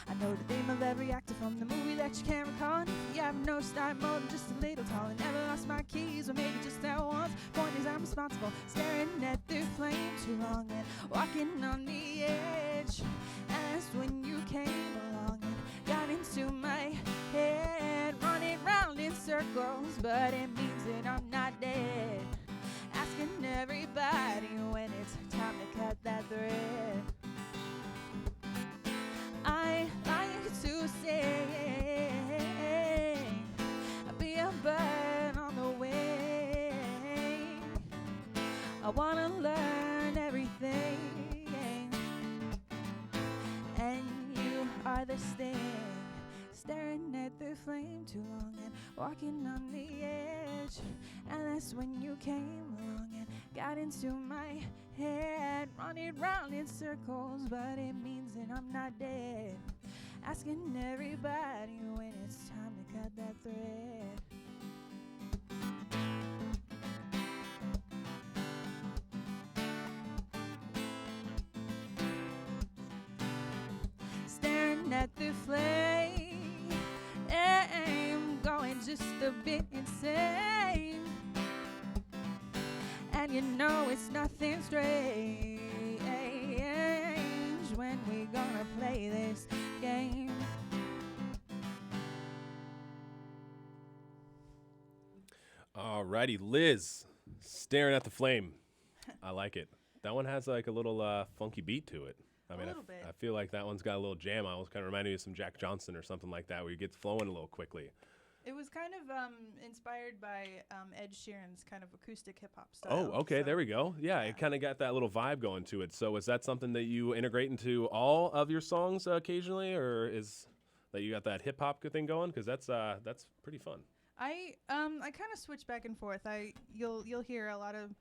I know the name of every actor from the movie that you can't recall. And if you haven't noticed, I'm more than just a little tall. I never lost my keys, or maybe just that once. Point is, I'm responsible, staring at the flame too long and walking on the edge. And that's when you came along and got into my head, running round in circles, but it means that I'm not dead. Asking everybody when it's time to cut that thread. I like to say, be a bird on the wing. I wanna learn everything, and you are the sting. Staring at at the flame too long and walking on the edge. And that's when you came along and got into my head, running round in circles, but it means that I'm not dead. Asking everybody when it's time to cut that thread. Staring at the flame, going just a bit insane. And you know it's nothing strange when we gonna play this game. Alrighty, Liz, Staring at the Flame. I like it. That one has like a little funky beat to it. I mean, little bit. I feel like that one's got a little jam. I almost kind of reminded me of some Jack Johnson or something like that, where you get flowing a little quickly. It was kind of inspired by Ed Sheeran's kind of acoustic hip hop style. Oh, okay, there we go. Yeah, it kind of got that little vibe going to it. So is that something that you integrate into all of your songs occasionally, or is that you got that hip hop thing going? Because that's pretty fun. I kind of switch back and forth. You'll hear a lot of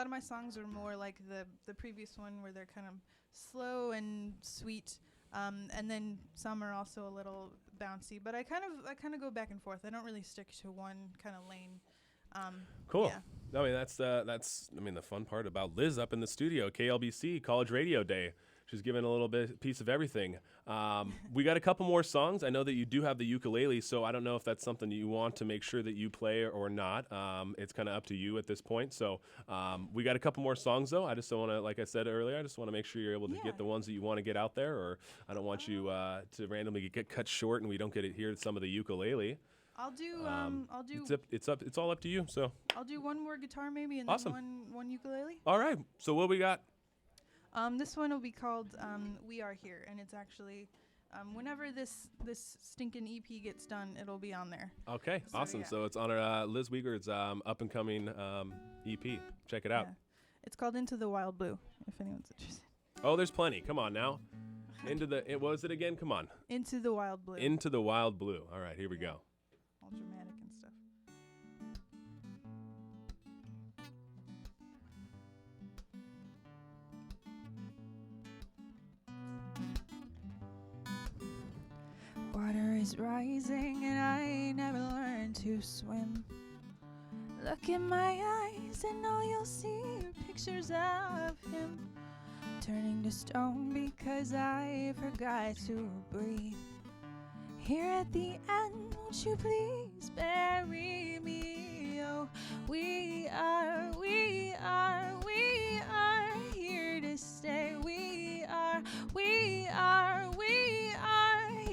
my songs are more like the previous one, where they're kind of slow and sweet, and then some are also a little bouncy. But I kind of go back and forth. I don't really stick to one kind of lane. Cool. Yeah. I mean, that's the fun part about Liz up in the studio, KLBC College Radio Day. She's giving a little piece of everything. We got a couple more songs. I know that you do have the ukulele, so I don't know if that's something you want to make sure that you play or not. It's kind of up to you at this point. So we got a couple more songs, though. I just don't want to, like I said earlier, I just want to make sure you're able to get the ones that you want to get out there, or I don't want you to randomly get cut short and we don't get to hear some of the ukulele. I'll do. It's all up to you. So I'll do one more guitar maybe, and Awesome. then one ukulele. all right. So what we got? This one will be called "We Are Here," and it's actually whenever this stinking EP gets done, it'll be on there. Okay, So, awesome. yeah. So it's on our Liz Wiegard's up and coming EP. Check it out. Yeah. It's called "Into the Wild Blue," if anyone's interested. Oh, there's plenty. Come on now. What was it again? Come on. Into the Wild Blue. Into the Wild Blue. All right, here we go. All dramatic and stuff. Water is rising and I never learned to swim. Look in my eyes and all you'll see are pictures of him turning to stone because I forgot to breathe. Here at the end, won't you please bury me? Oh, we are here to stay. We are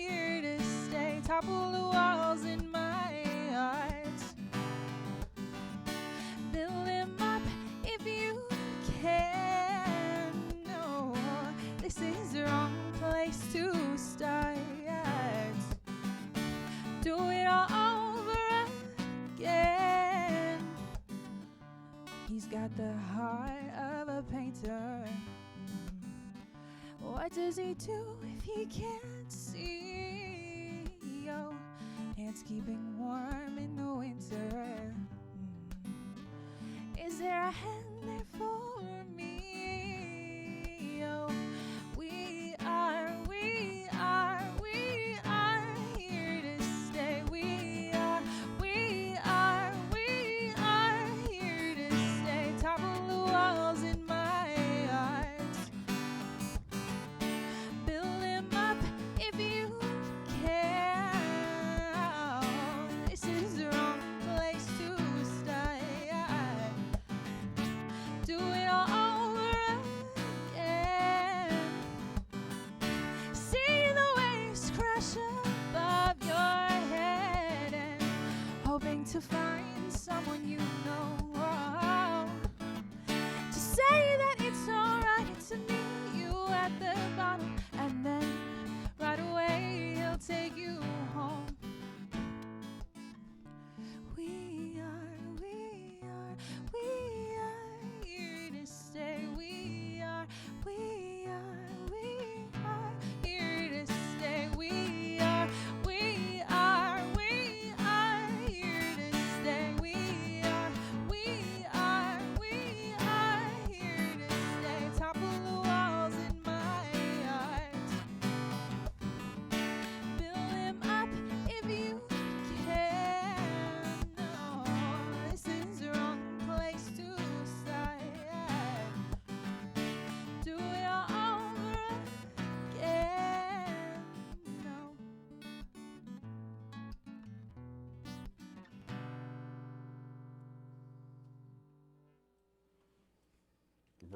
here to stay. Topple the walls in my heart. Build them up if you can. No, this is the wrong place to start. Do it all over again. He's got the heart of a painter. What does he do if he can't see? Oh, hands keeping warm in the winter. Is there a hand there for me? Oh, we are here to stay. We are here to stay. Topple the walls in my heart. Build them up if you can. This is the wrong place to start. Do it all over again. See the waves crash above your head and hoping to find someone you know. To say that it's alright to meet you at the bottom, and then right away he'll take you home. We are here to stay. We are here to stay. We are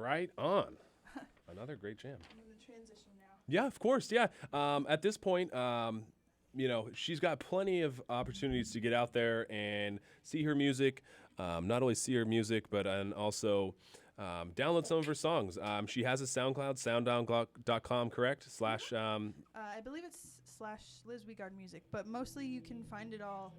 Right on. Another great jam. I'm going to transition now. Yeah, of course. Yeah. At this point, she's got plenty of opportunities to get out there and see her music. Not only see her music, but and also download some of her songs. She has a SoundCloud, sounddown.com, correct? / I believe it's /Liz Weegard Music, but mostly you can find it all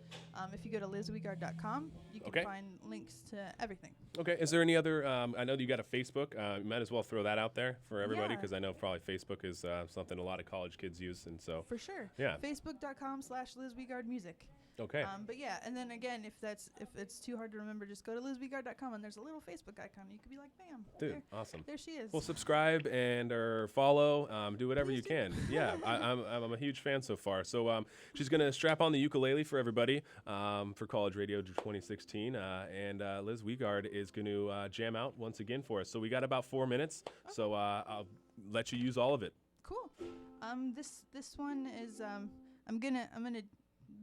if you go to lizweegard.com. You can Okay. find links to everything. Okay. Is there any other? I know that you got a Facebook. You might as well throw that out there for everybody Yeah. because I know probably Facebook is something a lot of college kids use, and so For sure. Yeah. Facebook.com /Liz Weegard Music. Okay. But yeah, and then again, if it's too hard to remember, just go to lizweegard.com and there's a little Facebook icon. You could be like, bam, Dude, there, awesome. There she is. Well, subscribe and or follow. Do whatever you can. Yeah, I'm a huge fan so far. So she's gonna strap on the ukulele for everybody for College Radio 2016, and Liz Weegard is gonna jam out once again for us. So we got about 4 minutes. So I'll let you use all of it. Cool. This one is I'm gonna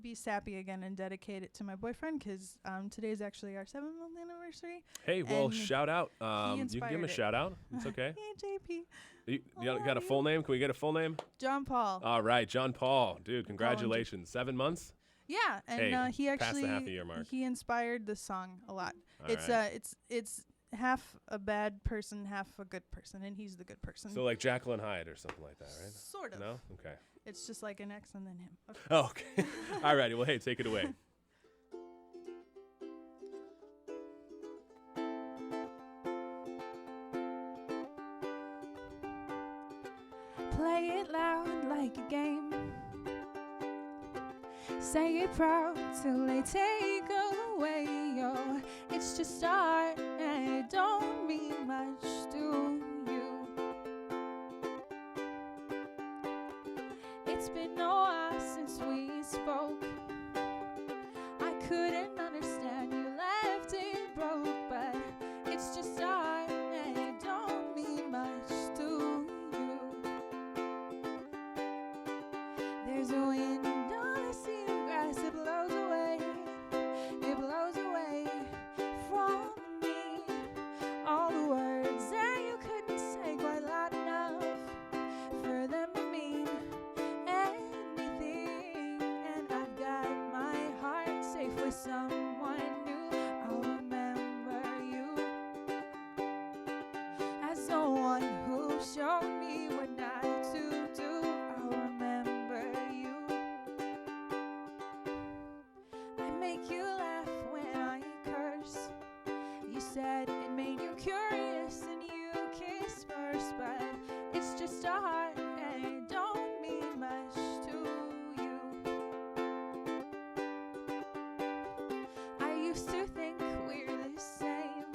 be sappy again and dedicate it to my boyfriend because today is actually our 7-month anniversary. Hey, well, and shout out. he You can give him a inspired it. shout out. It's okay. Hey, JP. You got a full name? Can we get a full name? John Paul. All right, John Paul. Dude, congratulations. 7 months? Yeah, and Hey, he past actually the half-a-year mark. he inspired the song a lot. All It's right. it's half a bad person, half a good person, and he's the good person. So like Jacqueline Hyde or something like that, right? Sort of. No? Okay. It's just like an X and then him. Okay. Oh, okay. All righty. Well, hey, take it away. Play it loud like a game. Say it proud till they take away your. It's just art and it don't mean much to you. It's been a while since we spoke. I couldn't understand you left it broke, but it's just art and it don't mean much to you. There's a wind on the sea of grass, it blows away from me. All the words that you couldn't say quite loud enough for them to mean anything. And I've got my heart safe with someone new. I'll remember you as the one who showed me what not to do. I'll remember you. I make you laugh when I curse. You said it made you curious and you kiss first, but it's just a heart and it don't mean much to you. I used to think we're the same.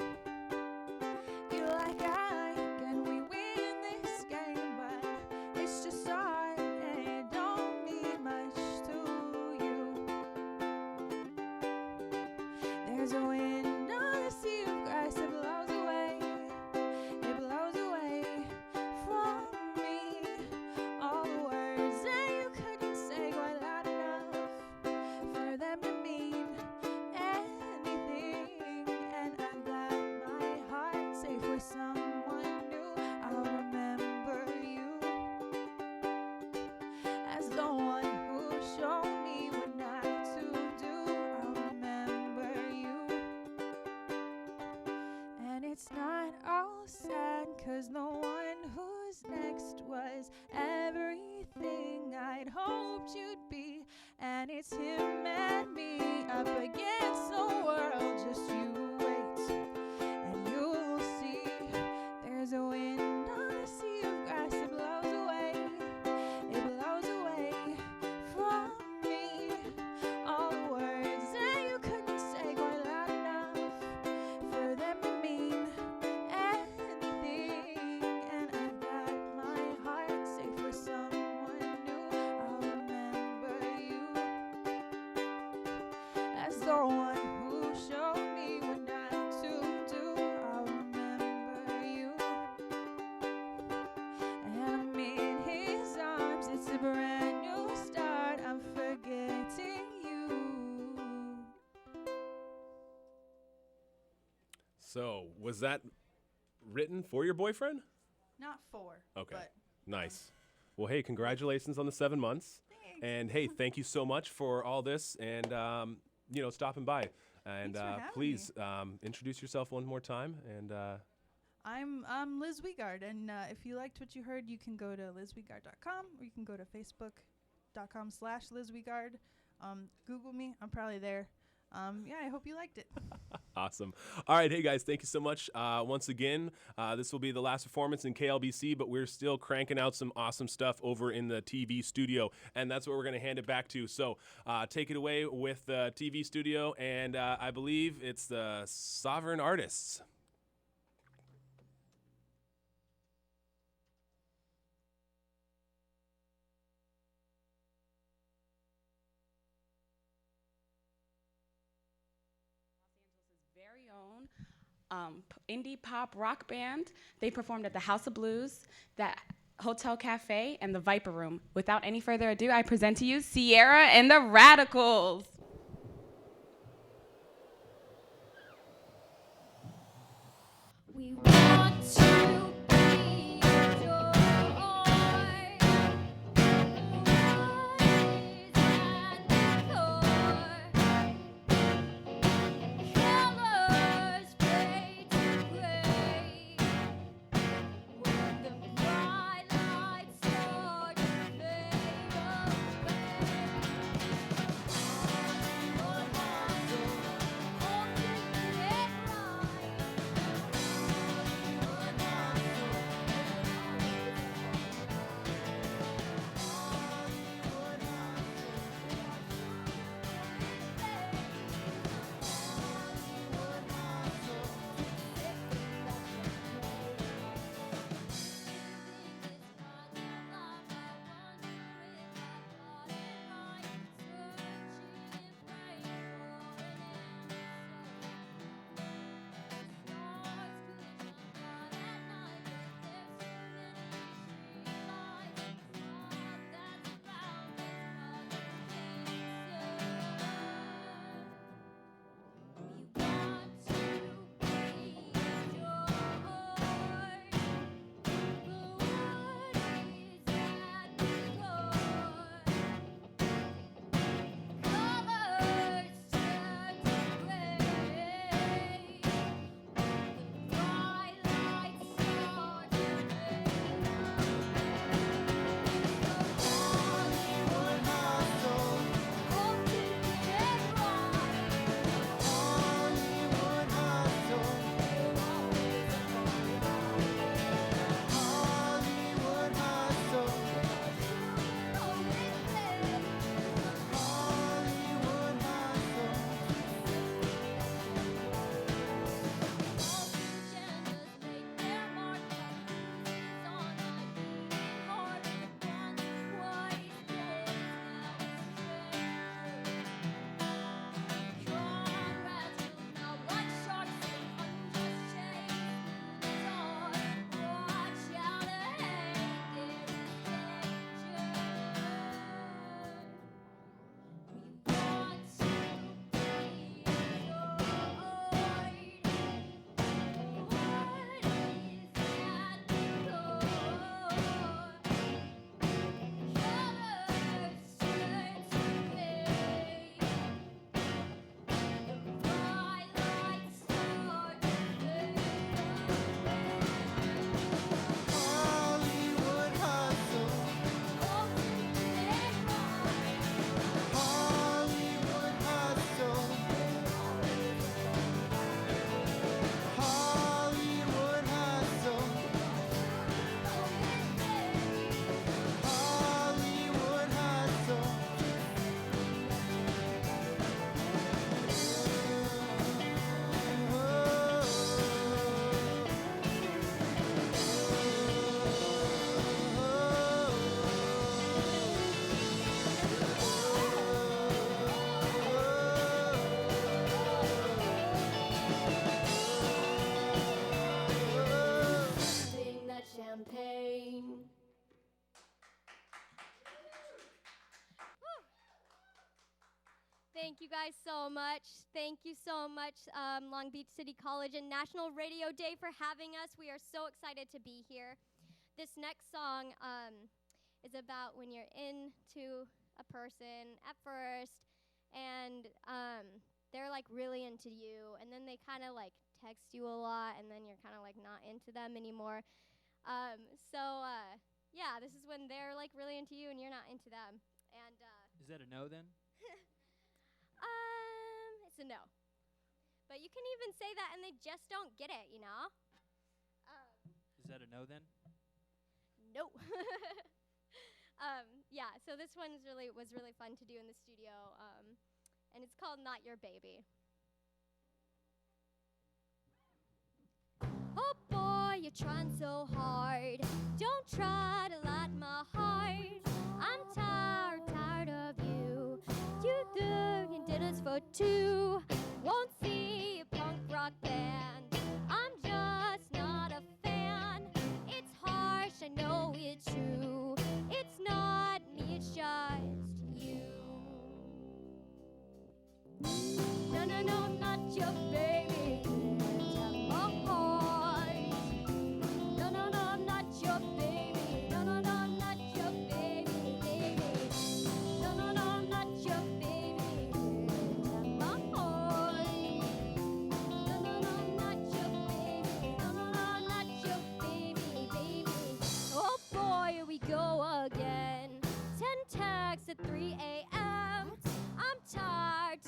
You like I like and we win this game, but it's just a heart and it don't mean much to you. There's a wind on the sea of grass, it blows away from me. All the words that you couldn't say quite loud enough for them to mean anything. And I've got my heart safe with someone new. I'll remember you as the one who showed me what not to do. I'll remember you. And it's not all sad, 'cause the one who's next was everything I'd hoped you'd be. And it's him and me up against the world. Just you wait and you'll see. There's a wind on the sea of grass, it blows away from me. All the words that you couldn't say quite loud enough for them to mean anything. And I've got my heart safe with someone new. I'll remember you as the one who showed me what not to do. I'll remember you, and I'm in his arms. It's a brand new start. I'm forgetting you. So was that written for your boyfriend? Not 4. Okay. But Nice. Well, hey, congratulations on the 7 months. Thanks. And hey, thank you so much for all this and, stopping by. And Thanks for having please introduce yourself one more time. And I'm Liz Wiegard, and if you liked what you heard, you can go to lizwiegard.com, or you can go to facebook.com/Liz Wiegard. Google me. I'm probably there. I hope you liked it. Awesome. All right. Hey, guys, thank you so much. Once again, this will be the last performance in KLBC, but we're still cranking out some awesome stuff over in the TV studio, and that's what we're going to hand it back to. So take it away with the TV studio, and I believe it's the Sovereign Artists. Very own indie pop rock band. They performed at the House of Blues, the Hotel Cafe, and the Viper Room. Without any further ado, I present to you Sierra and the Radicals. We want to be your joy, rise and soar. Colors fade to gray when the bright lights start to fade away. Thank you guys so much. Thank you so much, Long Beach City College and National Radio Day for having us. We are so excited to be here. This next song is about when you're into a person at first, and they're like really into you, and then they kind of like text you a lot, and then you're kind of like not into them anymore. Yeah, this is when they're like really into you and you're not into them. And Is that a no then? it's a no. But you can even say that and they just don't get it, you know? Is that a no then? No. Yeah, so this one was really fun to do in the studio, and it's called Not Your Baby. Oh boy, you're trying so hard. Don't try to light my heart. I'm tired of you. You doing dinners for two. Won't see a punk rock band. I'm just not a fan. It's harsh, I know it's true. It's not me, it's just you. No, no, no, not your baby. Can't have my heart. No, no, no, I'm not your baby. No, no, no, I'm not your baby, baby. No, no, no, I'm not your baby. Can't have my heart. No, no, no, I'm not your baby. No, no, no, I'm not your baby, baby. Oh boy, here we go again. 10 texts at 3 a.m. I'm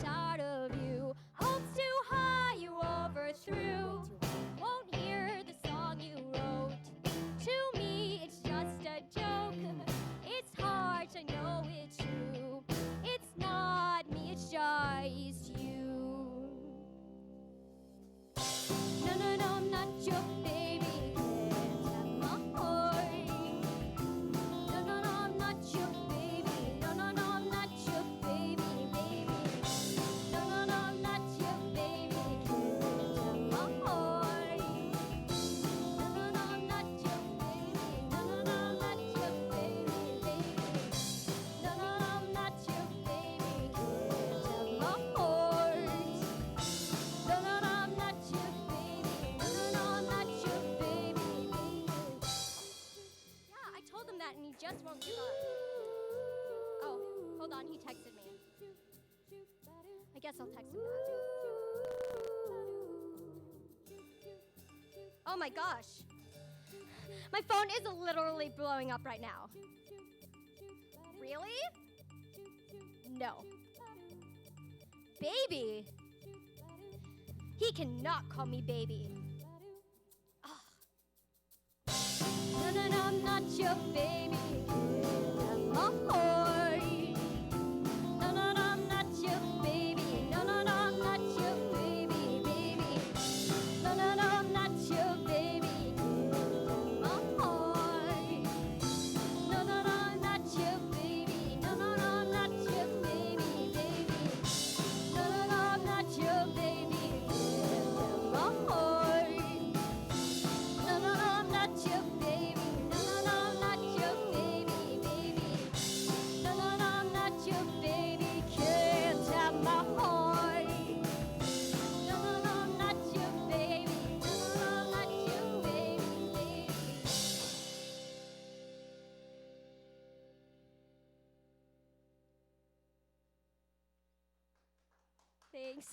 tired of you. Hopes too high, you overthrew. Won't hear the song you wrote. To me, it's just a joke. It's harsh, I know it's true. It's not me, it's just you. No, no, no, I'm not your baby. Can't have my heart. No, no, no, I'm not your baby. No, no, no, I'm not your baby, baby. No, no, no, I'm not your baby. Can't have my heart. No, no, no, I'm not your baby. No, no, no, I'm not your baby, baby. No, no, no, I'm not your baby. Can't have my heart. No, no, no, I'm not your baby. No, no, no, I'm not your baby, baby. Yeah, I told him that and he just won't give up. Oh, hold on, he texted me. I guess I'll text him back. Oh my gosh. My phone is literally blowing up right now. Really? No. Baby? He cannot call me baby. No, no, no, I'm not your baby. I'm my heart. No, no, no, I'm not your baby. No, no, no, I'm not your baby, baby. No, no, no, I'm not your baby. I'm my heart. No, no, no, I'm not your baby. No, no, no, I'm not your baby, baby. No, no, no, I'm not your baby. I'm my heart. No, no, no, I'm not your baby. No, no, no, I'm not your baby, baby. No, no, no, I'm not your baby. Can't have my heart. No, no, no, I'm not your baby. No, no, no, I'm not your baby, baby. Thanks.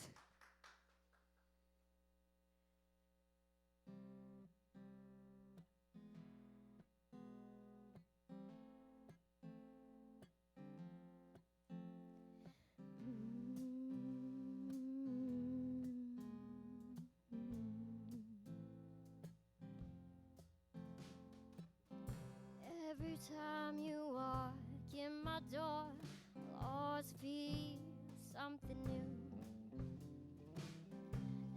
Every time you walk in my door, I'll always feel something new.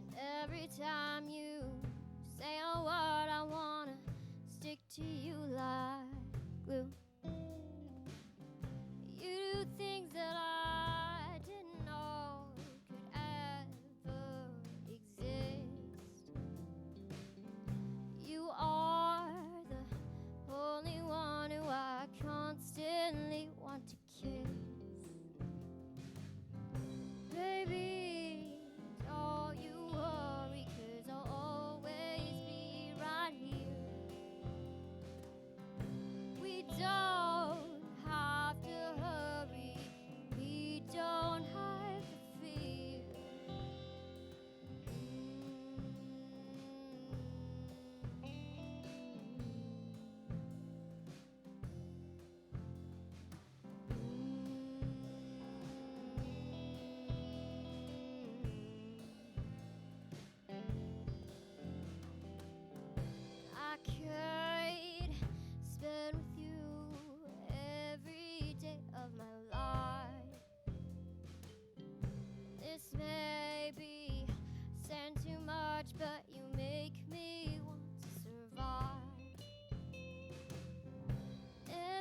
And every time you say a word, I wanna stick to you like glue. You do things that I didn't know could ever exist. You are the only one who I constantly want to kiss.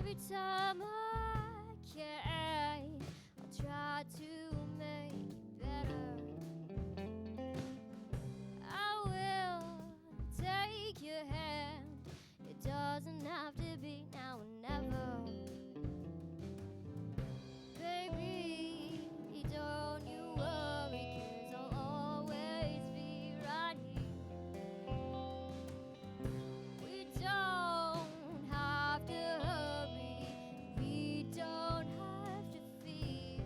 Every time I can, I'll try to make it better. I will take your hand. It doesn't have to be now or never. Baby, don't you worry, 'cause I'll always be right here. We don't have to hurry, we don't have to fear.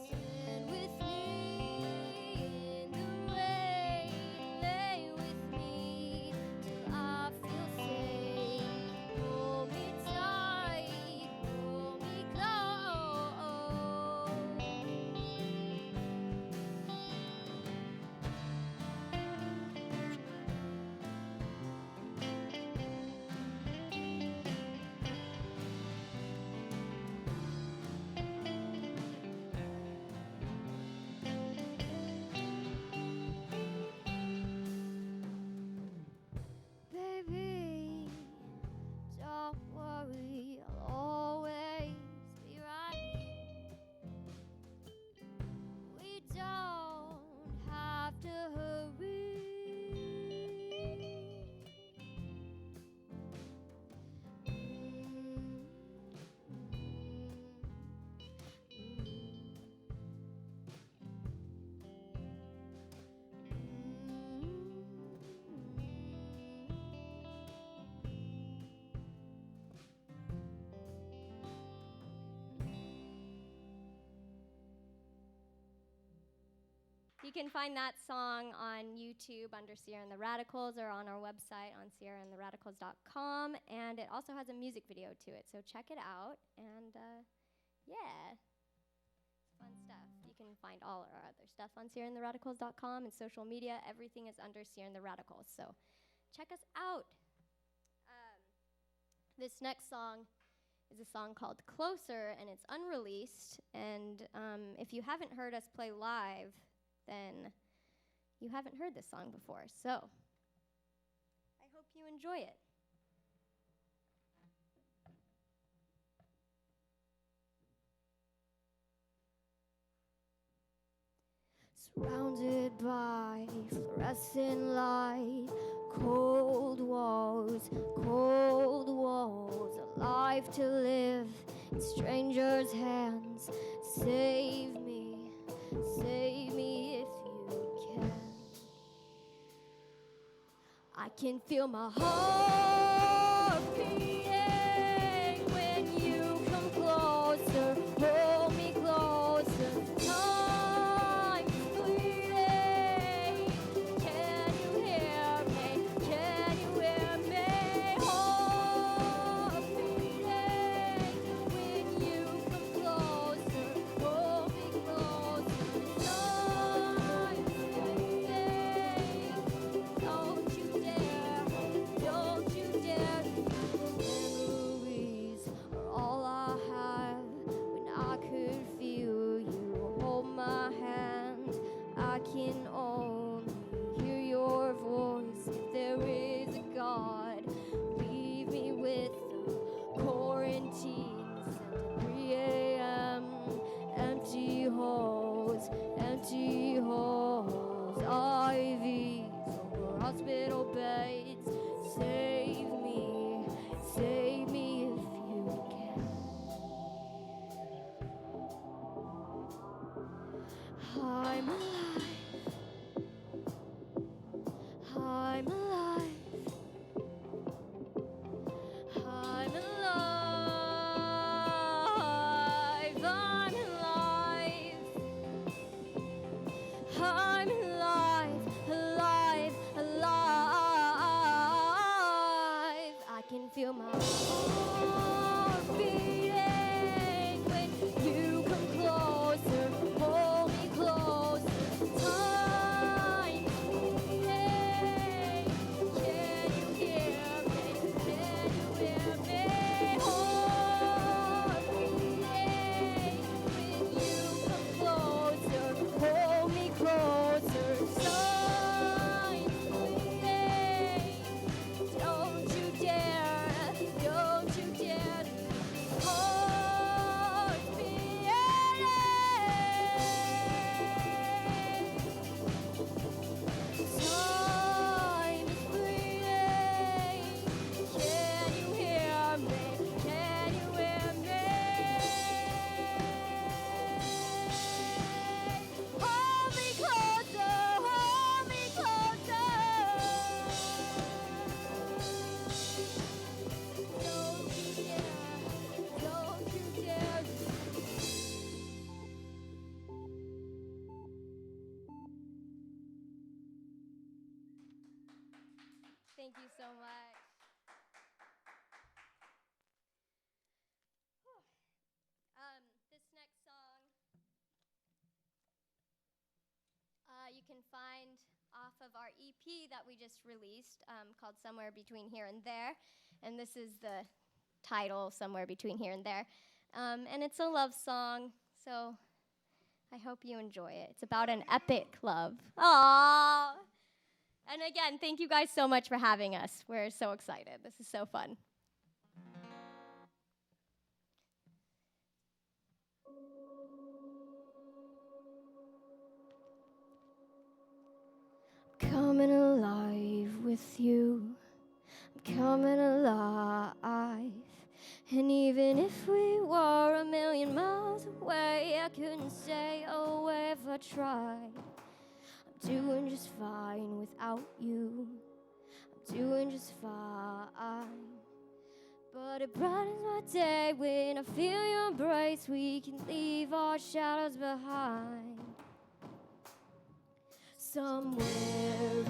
Stand with me in the rain, lay with me till I feel safe. Hold me tight, hold me close. Baby, don't worry, I'll always be right here. We don't have to hurry. You can find that song on YouTube under Sierra and the Radicals or on our website on sierraandtheradicals.com. And it also has a music video to it, so check it out. And yeah, it's fun stuff. You can find all our other stuff on sierraandtheradicals.com and social media. Everything is under Sierra and the Radicals, so check us out. This next song is a song called Closer, and it's unreleased. And if you haven't heard us play live, then you haven't heard this song before. So I hope you enjoy it. Surrounded by fluorescent light, cold walls, a life to live in strangers' hands. Save me if you can. I can feel my heart beating when you come closer, hold me closer. Time is bleeding. Can you hear me? Can you hear me? Heart beating when you come closer, hold me closer. Time is bleeding. Don't you dare, don't you closer. Signs fleeting. Don't you dare, don't you dare. Heart beating. Time is fleeting. Can you hear me? Can you hear me? Hold me closer, hold me closer. Don't you dare, don't you dare. Thank you so much. This next song you can find off of our EP that we just released called Somewhere Between Here and There. And this is the title, Somewhere Between Here and There. And it's a love song, so I hope you enjoy it. It's about an epic love. Aww. And again, thank you guys so much for having us. We're so excited. This is so fun. Coming alive with you. I'm coming alive. And even if we were a million miles away, I couldn't stay away if I tried. I'm doing just fine without you. I'm doing just fine. But it brightens my day when I feel your embrace. We can leave our shadows behind. Somewhere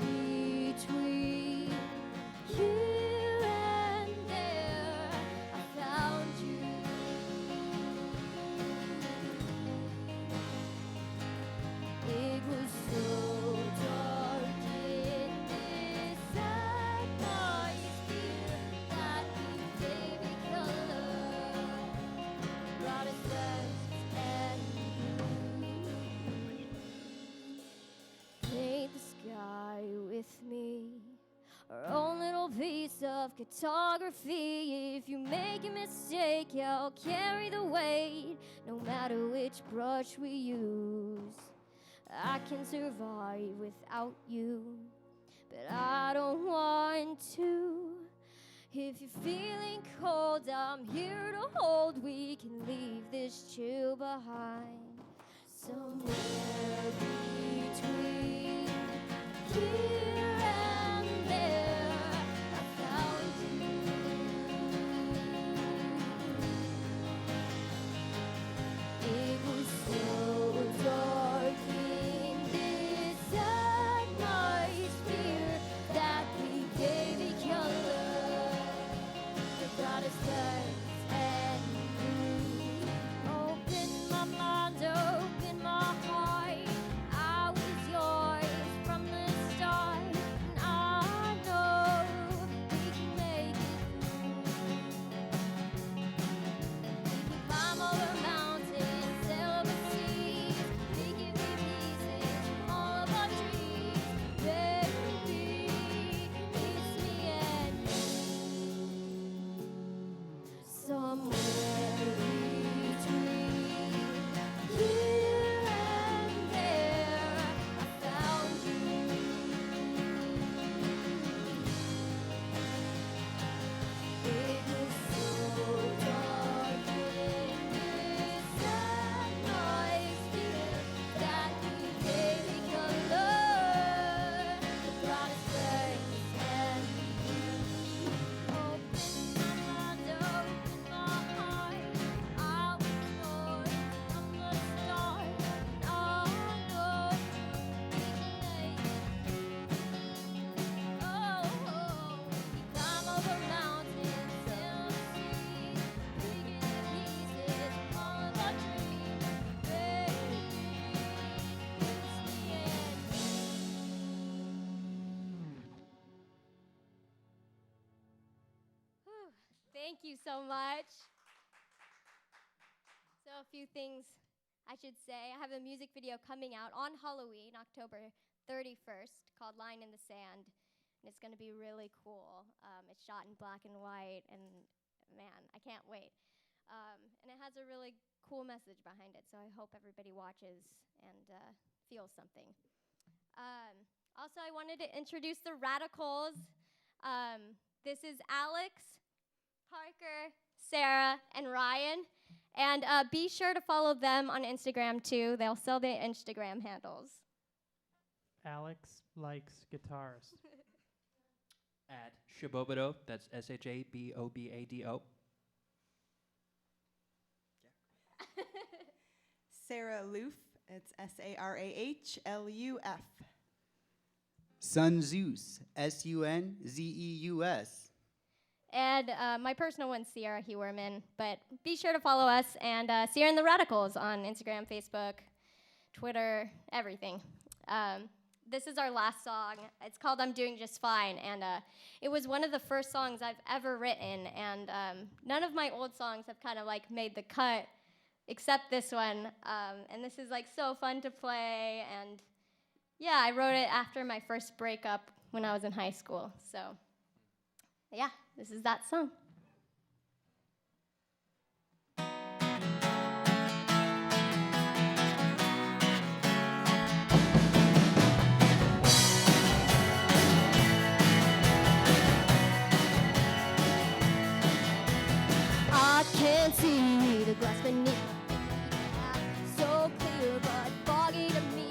between here and there, I found you. It was so dark inside my fear that we baby color brought us west and blue. Paint the sky with me, our own little piece of cartography. If you make a mistake, I'll carry the weight, no matter which brush we use. I can survive without you, but I don't want to. If you're feeling cold, I'm here to hold. We can leave this chill behind. Somewhere between here and there, I found you. It was so dark inside my sphere that we gave each other the brightest lights and blue. Open my mind, open my heart. I was yours from the start, and I know we can make it through. We can climb over mountains, sail over seas. We can be pieces from all of our dreams. Baby, it's me and you. Somewhere between here and there, I found you. It was so dark inside my sphere that we gave each other the brightest rays and blue. Open my mind, open my heart. I was yours from the start, and I know we can make it. Oh, we climb over mountains, sail the seas. We can be pieces from all of our dreams. Baby, it's me and you. Thank you so much. So a few things I should say. I have a music video coming out on Halloween, October 31st, called Line in the Sand. And it's going to be really cool. It's shot in black and white, and man, I can't wait. And it has a really cool message behind it, so I hope everybody watches and feels something. Also, I wanted to introduce the Radicals. This is Alex, Parker, Sarah, and Ryan. And be sure to follow them on Instagram, too. They'll sell their Instagram handles. Alex likes guitars. At Shabobado, that's SHABOBADO. Sarah Loof, it's SARAHLUF. Sun Zeus, SUNZEUS. And my personal one's Sierra Hewerman. But be sure to follow us and Sierra and the Radicals on Instagram, Facebook, Twitter, everything. This is our last song. It's called I'm Doing Just Fine. And it was one of the first songs I've ever written. And none of my old songs have kind of like made the cut except this one. And this is like so fun to play. And yeah, I wrote it after my first breakup when I was in high school. So yeah, this is that song. I can't see the glass beneath my feet. So clear but foggy to me.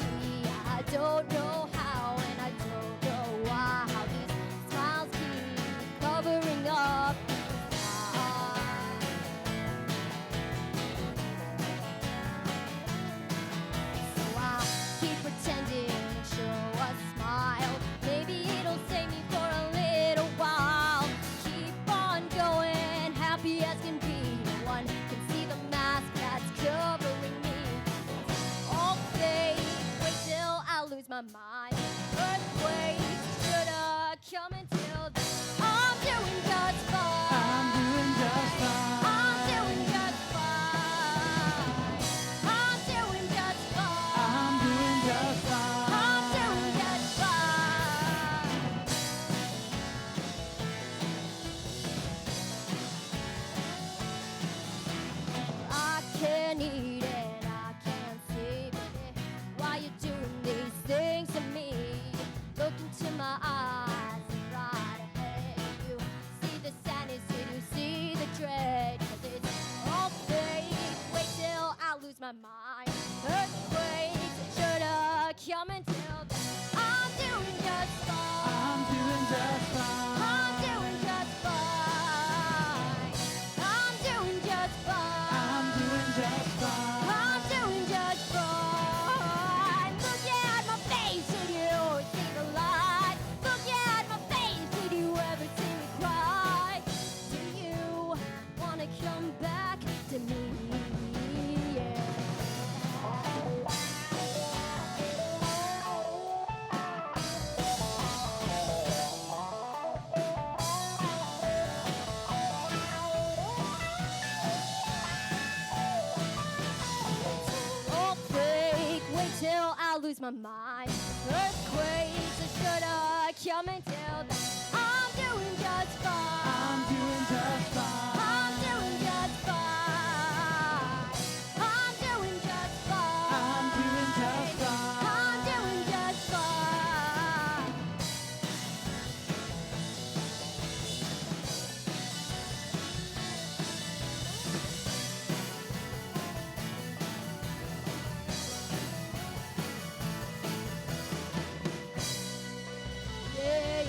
I don't know how and I don't know why. How these smiles keep covering up the sky. So I keep pretending to show a smile. Maybe it'll save me for a little while. Keep on going, happy as can be. No one can see the mask that's covering me. All fake, wait till I lose my mind. Earthquakes should've come until then. I'm doing just fine. I'm doing just fine. I'm doing just fine. I'm doing just fine. I'm doing just fine. I'm doing just fine. I can't eat and I can't sleep. Why you doing these things to me? Look into my eyes and right ahead. You see the sadness and you see the dread. 'Cause it's all fake. Wait till I lose my mind. Earthquakes should've come until then. I'm doing just fine. I'm doing just fine. I'm doing just fine. I'm doing just fine. I'm doing just fine. I'm doing just fine. Look at my face, did you always see the light? Look at my face, did you ever see me cry? Do you wanna come back to me? Yeah. All fake, wait till I lose my mind. Earthquakes should've come until then. I'm doing just fine. I'm doing just fine. I'm doing just fine. I'm doing just fine. I'm doing just fine. I'm doing just fine. Yeah,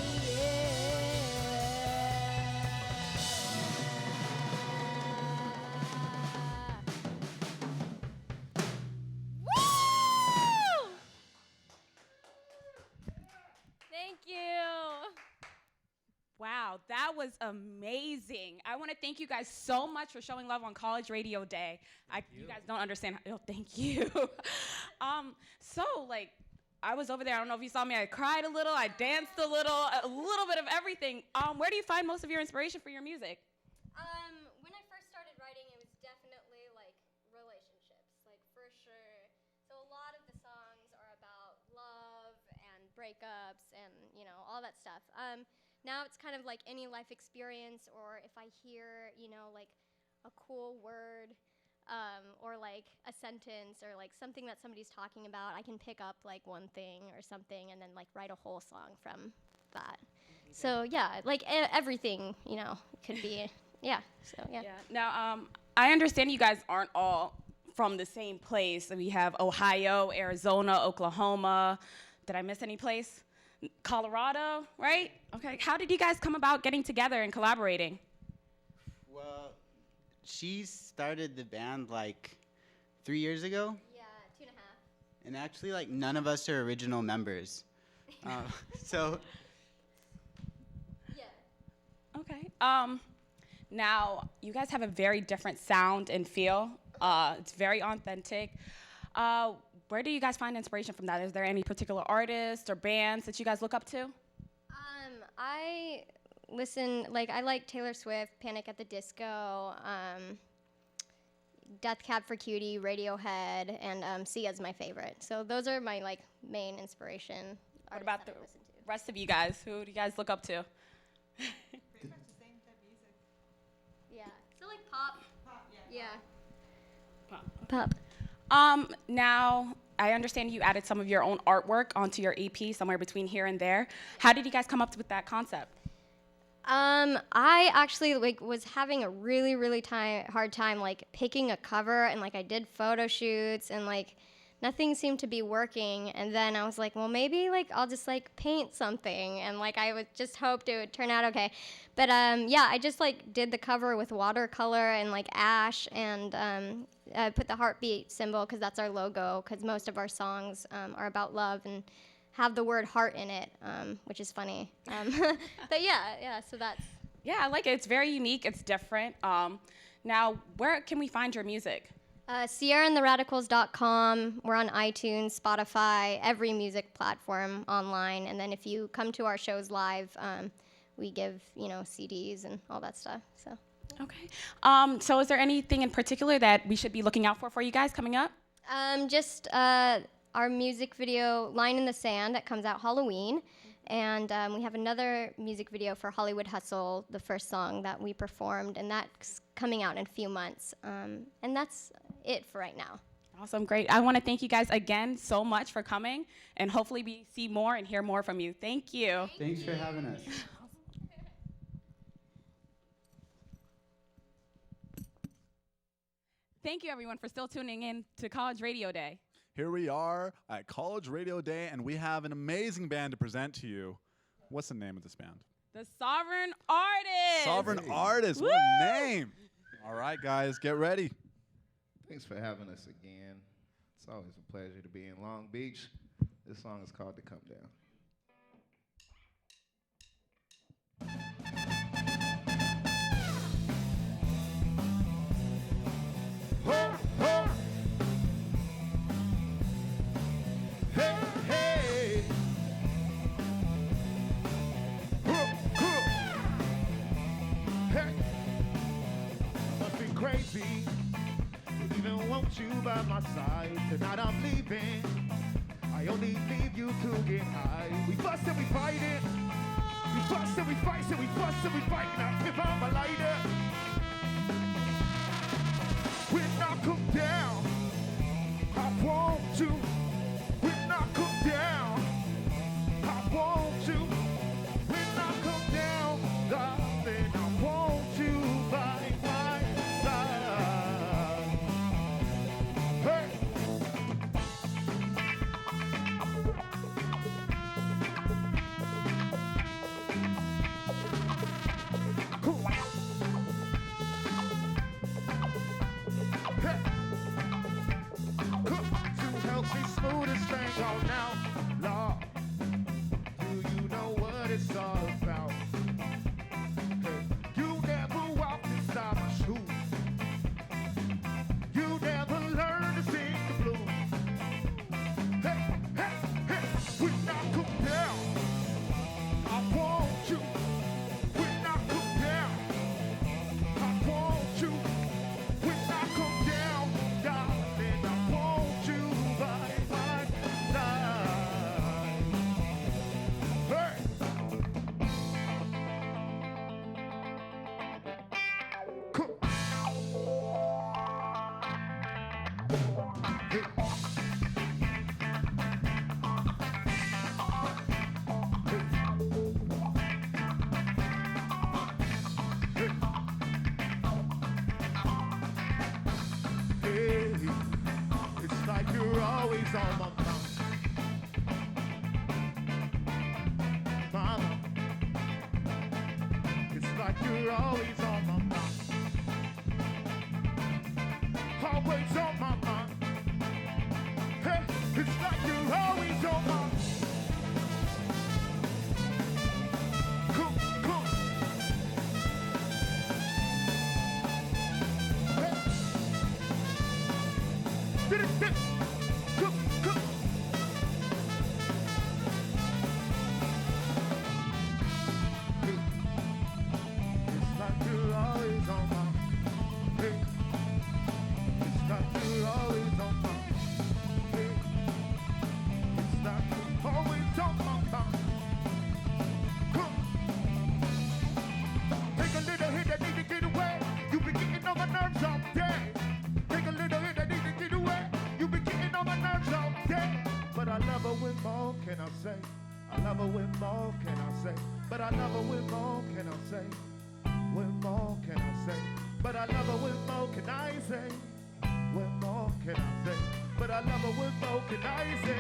Woo! Thank you. Wow, that was amazing. I want to thank you guys so much for showing love on College Radio Day. You guys don't understand. Oh, thank you. I was over there. I don't know if you saw me. I cried a little. I danced a little bit of everything. Where do you find most of your inspiration for your music? When I first started writing, it was definitely like relationships. Like for sure, breakups and, all that stuff. Now it's kind of like any life experience, or if I hear, like a cool word or like a sentence or like something that somebody's talking about, I can pick up like one thing or something and then like write a whole song from that. So yeah, like everything, could be, yeah. So yeah. Now, I understand you guys aren't all from the same place. We have Ohio, Arizona, Oklahoma. Did I miss any place? Colorado, right? Okay. How did you guys come about getting together and collaborating? Well, she started the band like 3 years ago. Yeah, 2.5. And actually, like, none of us are original members. So. Yeah. Okay. Now, you guys have a very different sound and feel. It's very authentic. Where do you guys find inspiration from that? Is there any particular artists or bands that you guys look up to? I listen, I like Taylor Swift, Panic at the Disco, Death Cab for Cutie, Radiohead, and Sia's my favorite. So those are my main inspiration. What about the rest of you guys? Who do you guys look up to? Yeah. So pop. Yeah. Pop. Now, I understand you added some of your own artwork onto your EP, somewhere between here and there. How did you guys come up with that concept? I actually was having a really, really hard time picking a cover, and I did photo shoots, and nothing seemed to be working. And then I was like, well, maybe I'll just paint something, and I would just hoped it would turn out okay. But yeah, I just did the cover with watercolor and ash, and I put the heartbeat symbol because that's our logo, because most of our songs are about love and have the word heart in it, which is funny. But yeah, so that's. Yeah, I like it. It's very unique. It's different. Now, where can we find your music? SierraandTheRadicals.com. We're on iTunes, Spotify, every music platform online. And then if you come to our shows live, we give, CDs and all that stuff. So. Okay. So is there anything in particular that we should be looking out for you guys coming up? Just our music video, Line in the Sand, that comes out Halloween. And we have another music video for Hollywood Hustle, the first song that we performed, and that's coming out in a few months. And that's it for right now. Awesome, great. I want to thank you guys again so much for coming, and hopefully we see more and hear more from you. Thank you. Thanks for having us. Thank you, everyone, for still tuning in to College Radio Day. Here we are at College Radio Day, and we have an amazing band to present to you. What's the name of this band? The Sovereign Artists. Sovereign Artists. What a name. All right, guys, get ready. Thanks for having us again. It's always a pleasure to be in Long Beach. This song is called To Come Down. Ho, ho. Hey, hey. Hey. Must be crazy to even want you by my side. Tonight I'm leaving. I only leave you to get high. We fuss and we fight it. We fuss and we fight and we fuss and we fight. Now tip out my lighter. When I come down, I want to. When I come down, I want to. When I come down, darling, I want you by my side. Hey. Cool. on my mind. Mama, it's like you're always on my mind. Always on my mind. Hey, it's like you're always on my mind. Come, come. Hey. Did it, did it. Come, come. Hey. It's like you're always on my mind. Hey. It's like you're always on my mind. Hey. It's like you're always on my mind. Come. Take a little hit that need to get away. You've been getting on my nerves all day. Take a little hit that need to get away. You've been getting on my nerves all day. But I love her with more, can I say? I love her with more, can I say? But I love her with more, can I say? With more, can I say? But I love her with more, can I say? With more, can I say? But I love her with more, can I say?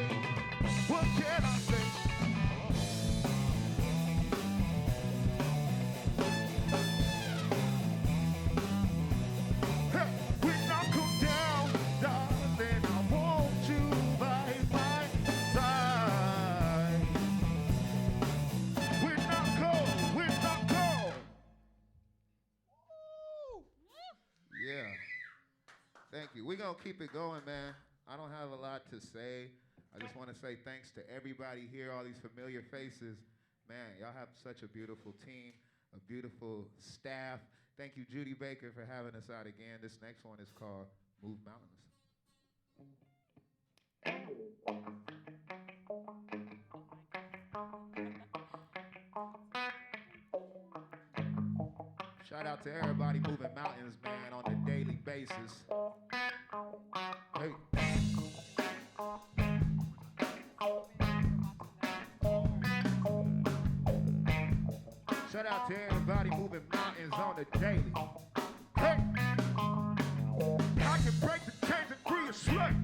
What can I say? Hey, when I come down, darling, I want you by my side. When I go. Yeah. Thank you. We're going to keep it going, man. I don't have a lot to say. I just want to say thanks to everybody here, all these familiar faces. Man, y'all have such a beautiful team, a beautiful staff. Thank you, Judy Baker, for having us out again. This next one is called Move Mountains. Shout out to everybody moving mountains, man, on a daily basis. Hey. Shout out to everybody moving mountains on the daily. Hey. I can break the chains and free a slave.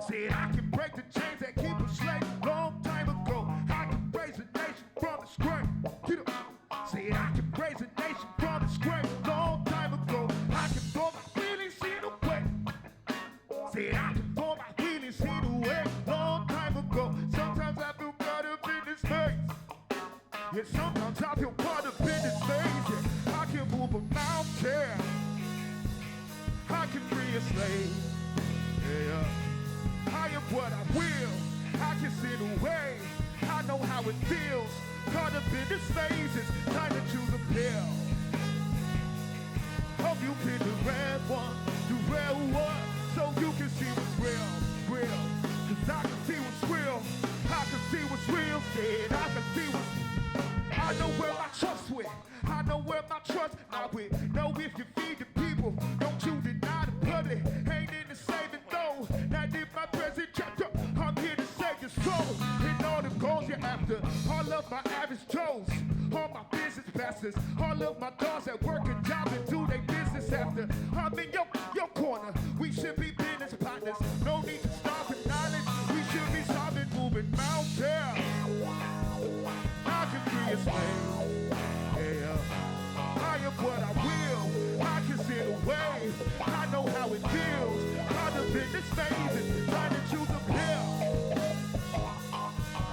Said I can break the chains that keep a slave. Long time ago, I can raise a nation from the scrape. Said I can raise a nation from the scrape. Long time ago, I can throw my feelings in the way. Said I can throw my feelings in the way. Long time ago, sometimes I feel caught up in this maze. Yeah, sometimes I feel caught up in this maze. Yeah, I can move a mountain. I can free a slave. Yeah. I am what I will. I can sit away. I know how it feels. Caught up in this phase. It's time to choose a pill. Hope you pick the red one, the real one, so you can see what's real, real. Cause I can see what's real. I can see what's real. Said I can see what's. I know where my trust with. I know where my trust not with. Know if you feed the people, don't you deny the public. Ain't in the saving though. Now if my present chapter, I'm here to save your soul. And all the goals you're after. All of my average Joes, all my business pastors, all of my dogs that work a job and do their business after. I'm in your corner. We should be business partners. No need to start with knowledge. We should be solving moving mountains. I can free a slave. Yeah. I am what I will. I can sit away. I know how it feels. Caught up in this phase. Trying to choose a pill.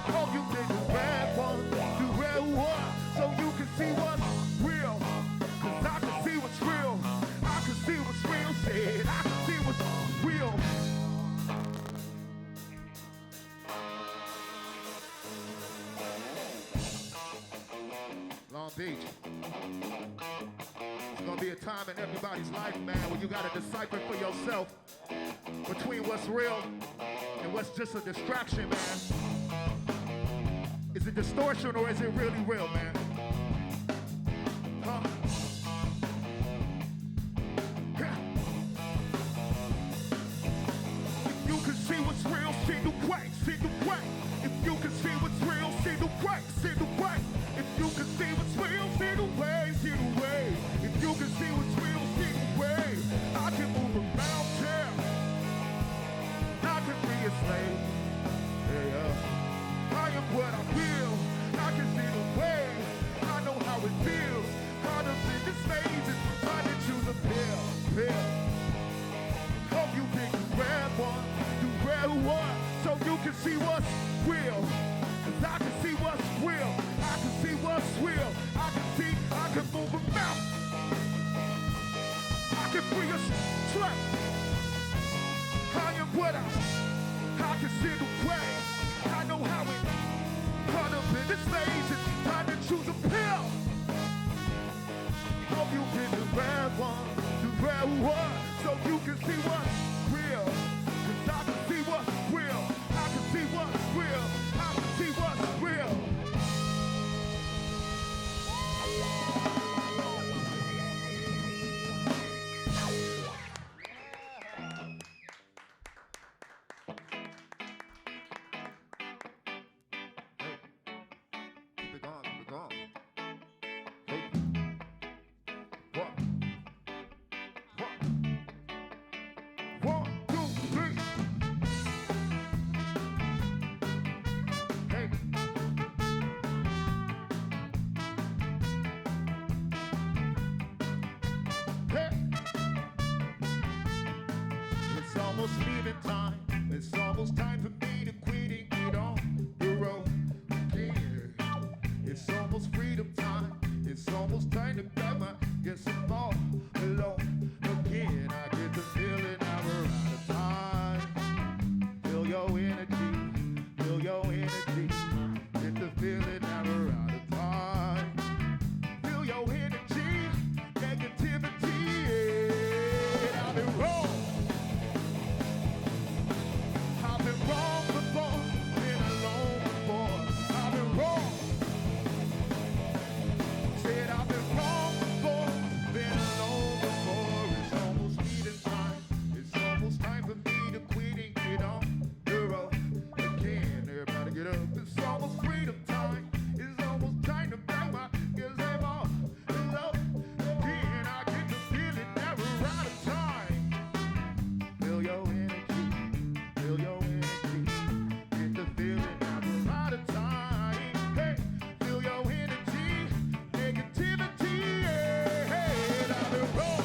Hope you pick the red one, the red one, so you can see what's real. Cause I can see what's real. I can see what's real. Said I can see what's real. Long Beach. It's gonna be a time in everybody's life, man, where you gotta decipher for yourself between what's real and what's just a distraction, man. Is it distortion or is it really real, man? Huh? Yeah. If you can see what's real, see the way, see the way. If you can see what's real, see the way, see the way. If you can see what's real, see the way, see the way. If you can see what's real, see the way. I can move a mountain. I can be a slave. choose a pill. Hope you pick the red one, the red one, so you can see what's real. 'Cause I can see what's real. I can see what's real. I can see what's real. Keep it going, keep it going. Hey. What? What? 1, 2, 3. Hey. Hey. It's almost leaving time. It's almost time for me to quit and get on the road again. It's almost freedom time. It's almost time to grab my get some all alone again. I get the feeling now we're out of time. Feel your energy. Feel your energy. Get the feeling now we're out of time. Feel your energy. Negativity. Yeah, I've been wrong. I've been wrong before, been alone before. I've been wrong. Said I've been wrong before, been alone before. It's almost needing time. It's almost time for me to quit and get on the road again. Everybody get up. It's almost freedom time. It's almost time to back my cause I'm all alone again. I get the feeling that we're out of time. Feel your energy. Feel your energy. Get the feeling that we're out of time. Hey, feel your energy. Negativity. Yeah, hey, I've been wrong.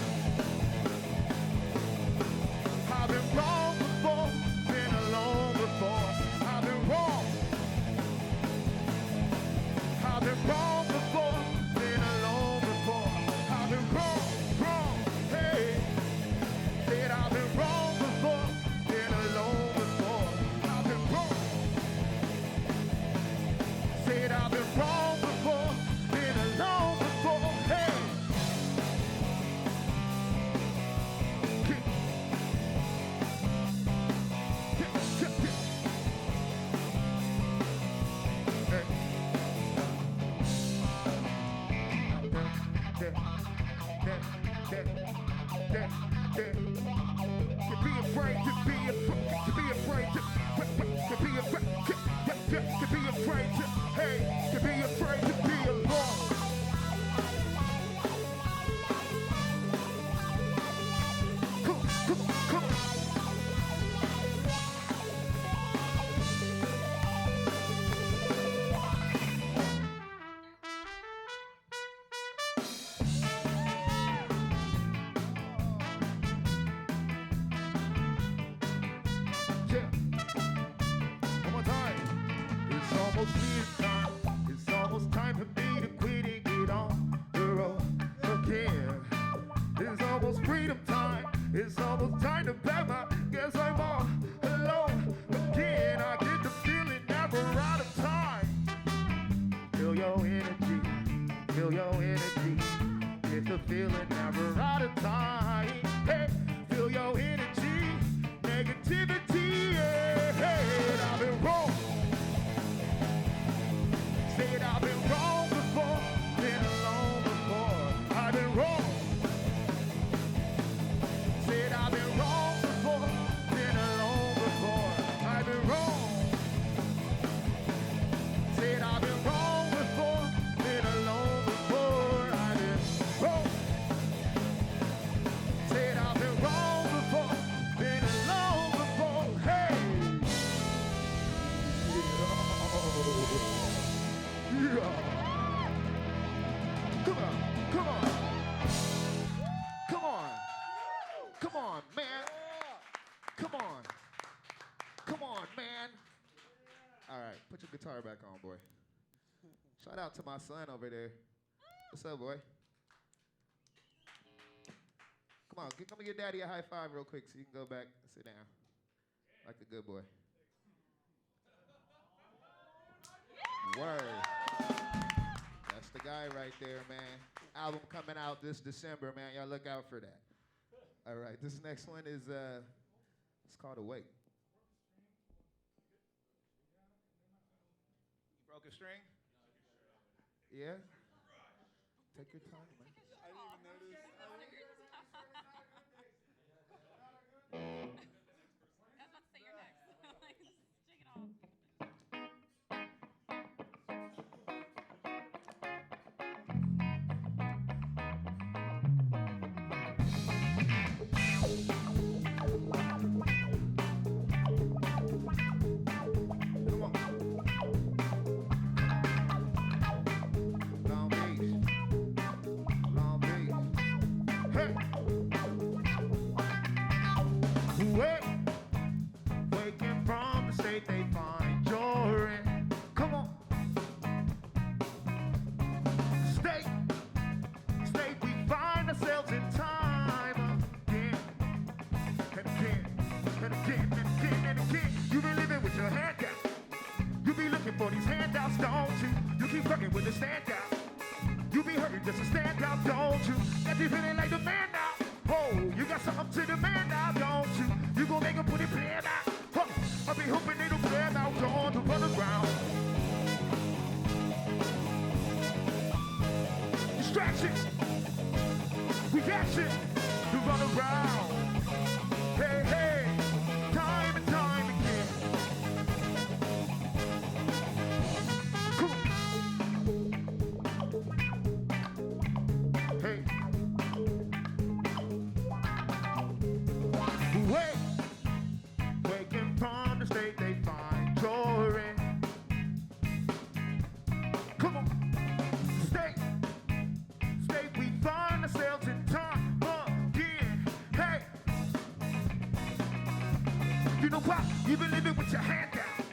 I've been wrong before. Been alone before. I've been wrong. I've been wrong before. Been alone before. I've been wrong, wrong. Hey. Said I've been wrong before, been alone before. I've been wrong. Said I've been wrong before, been alone before. Hey. To be afraid, to be afraid, to be afraid, to be afraid, to be afraid, hey, to be afraid to be alone. Come on, come on, come on. Yeah. One more time. It's almost needed time. It's almost time for me to quit and get on the road again. It's almost freedom time. It's almost time to pack my guess I'm all alone again. I get the feeling that we're out of time. Feel your energy. Feel your energy. Get the feeling that we're out of time. Hey, feel your energy. Negativity, yeah, hey, I've been wrong. Said I've been wrong before, been alone before. I've been wrong. Said I've been wrong before, been alone before. I've been wrong. Said I've been wrong before, been alone before. I've been wrong. Said I've been wrong before, been alone before. Hey. Yeah. Come on, come on. Come on. Come on, man. Come on. Come on, man. All right, put your guitar back on, boy. Shout out to my son over there. What's up, boy? Come on, come and give daddy a high five real quick so you can go back and sit down. Like a good boy. Word. That's guy right there, man. Album coming out this December, man. Y'all look out for that. All right, this next one is it's called Awake. You broke a string? Yeah? Take your time, man. I didn't even notice. Waking from the state they find you're in. Come on. State we find ourselves in time again. And again, and again, and again, and again. You be living with your hand down. You be looking for these handouts, don't you? You keep fucking with the standout. You be hurting just to stand out, don't you? Got you feeling like the man now. Oh, you got something to demand now, don't you? You gon' make 'em put it play out. Huh. I be hoping they don't play out, going to run around. Distractions, reaction, to run around. Hey, hey, time and time again. Come on. Hey. Waking from the state they find you're in. Come on. State we find ourselves in time again. Hey. You know what? You been living with your hand down.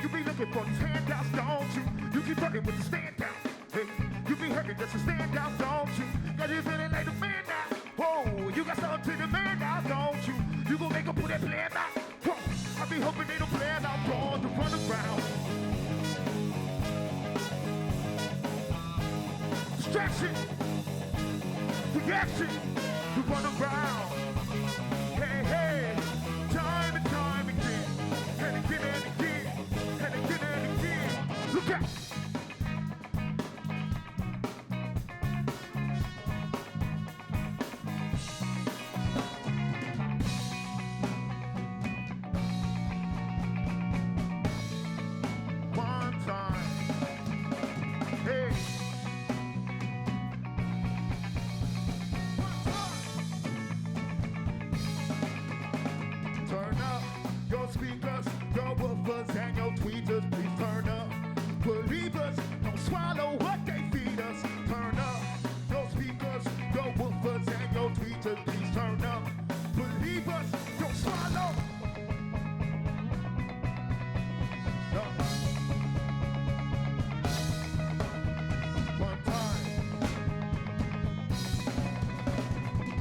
You be looking for these handouts, don't you? You keep fucking with the standout. Hey. You be hurting just to stand out, don't you? Got you feeling like the man now. Whoa, you got something to demand now, don't you? You gon' make 'em put that plan out. Whoa, I be hoping they don't plan out, going to run around. Distraction, reaction, to run around. Hey, hey, time and time again, and again and again, and again and again. Look out. Speakers, your woofers and your tweeters, please turn up. Believers, don't swallow what they feed us. Turn up. Your speakers, your woofers and your tweeters, please turn up. Believers, don't swallow. One time.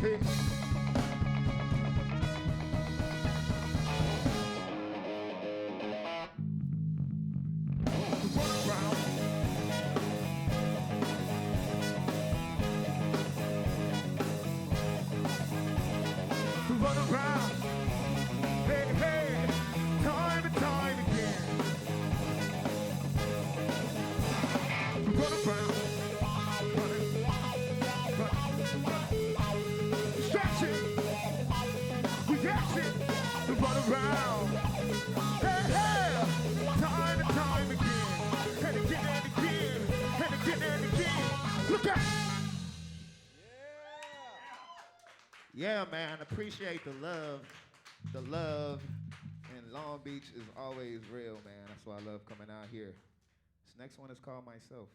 Hey. Yeah, man, appreciate the love. The love in Long Beach is always real, man. That's why I love coming out here. This next one is called Myself.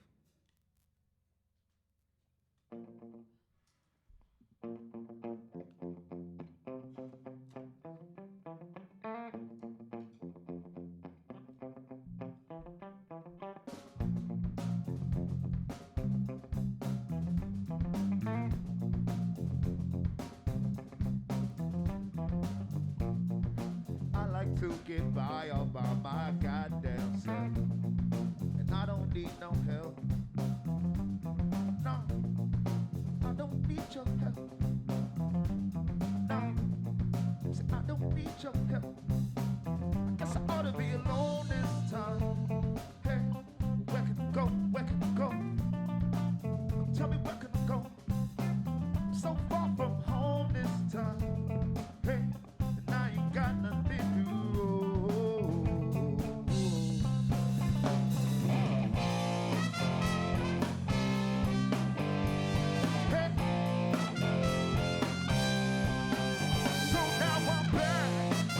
To get by all by my goddamn self, and I don't need no help. so far from home this time. Hey, and I ain't got nothing to do. Hey. So now I'm back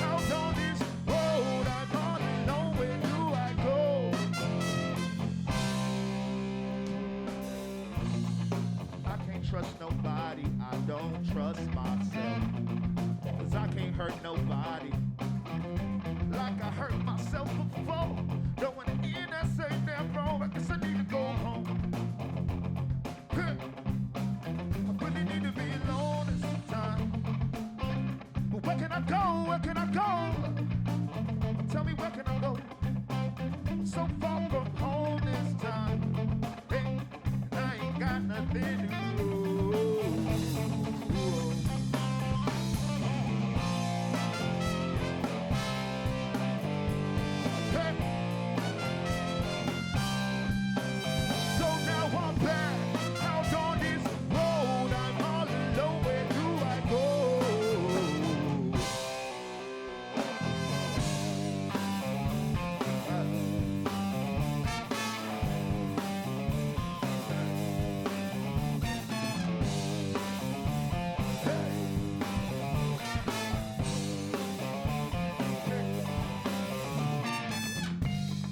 out on this road. I'm all alone. Where do I go? I can't trust nobody. I don't trust myself. 'Cause I can't hurt nobody like I hurt myself before. Don't wanna end that same damn wrong. I guess I need to go home. Hey. I really need to be alone this time. But where can I go? Where can I go? Tell me where can I go? So far from home this time. Hey, and I ain't got nothing to do. Hey. So now I'm back out on this road. I'm all alone. Where do I go?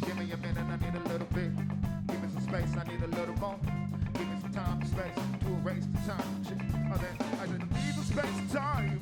Give me a minute, I need a little bit. Give me some space, I need a little more. Give me some time and space to erase the time. Shit. Oh, then I didn't need some space and time.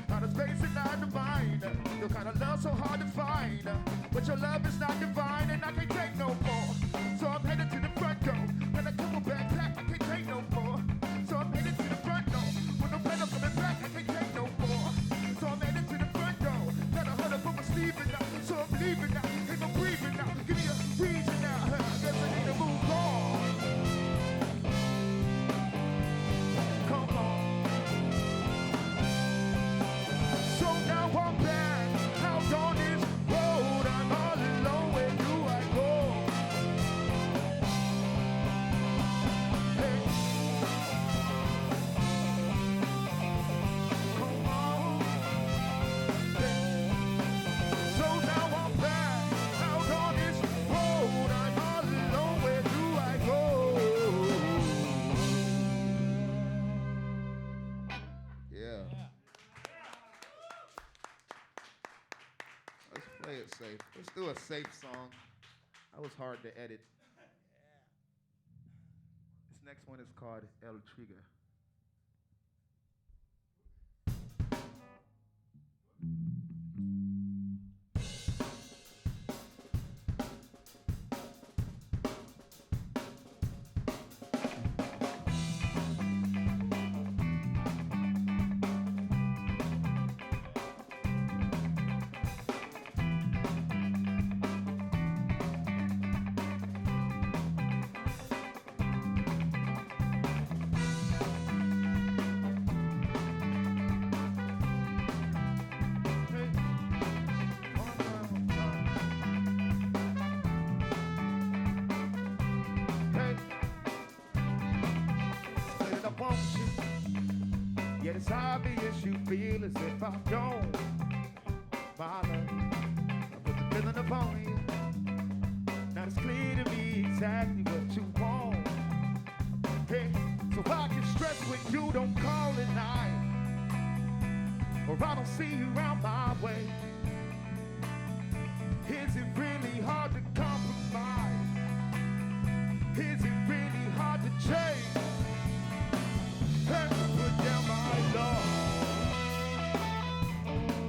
Not a space and not the mind. Your kind of love so hard to find. But your love is not divine and I can't take no more. So I'm headed to the front door. When I come back, I can't take no more. So I'm headed to the front door. With no plan, I'm coming back, I can't take no more. So I'm headed to the front door. Got a hundred from my sleeping now. So I'm leaving now. Ain't no breathing now. Give me a reason now. I guess I need to move on. Come on. So now I'm back out on this road. I'm all alone. Where do I go? Hey. Come on. Hey. So now I'm back out on this road. I'm all alone. Where do I go? Yeah. Let's play it safe. Let's do a safe song. That was hard to edit. This next one is called El Triga. Hey, split it up on you. Yet it's obvious you feel as if I don't bother. I put the feeling upon you. Now it's clear to me exactly what you want. Hey, so I can stress when you don't call at night, or I don't see you around my way. Is it really hard to compromise? Is it really hard to change? Hey, put down my love,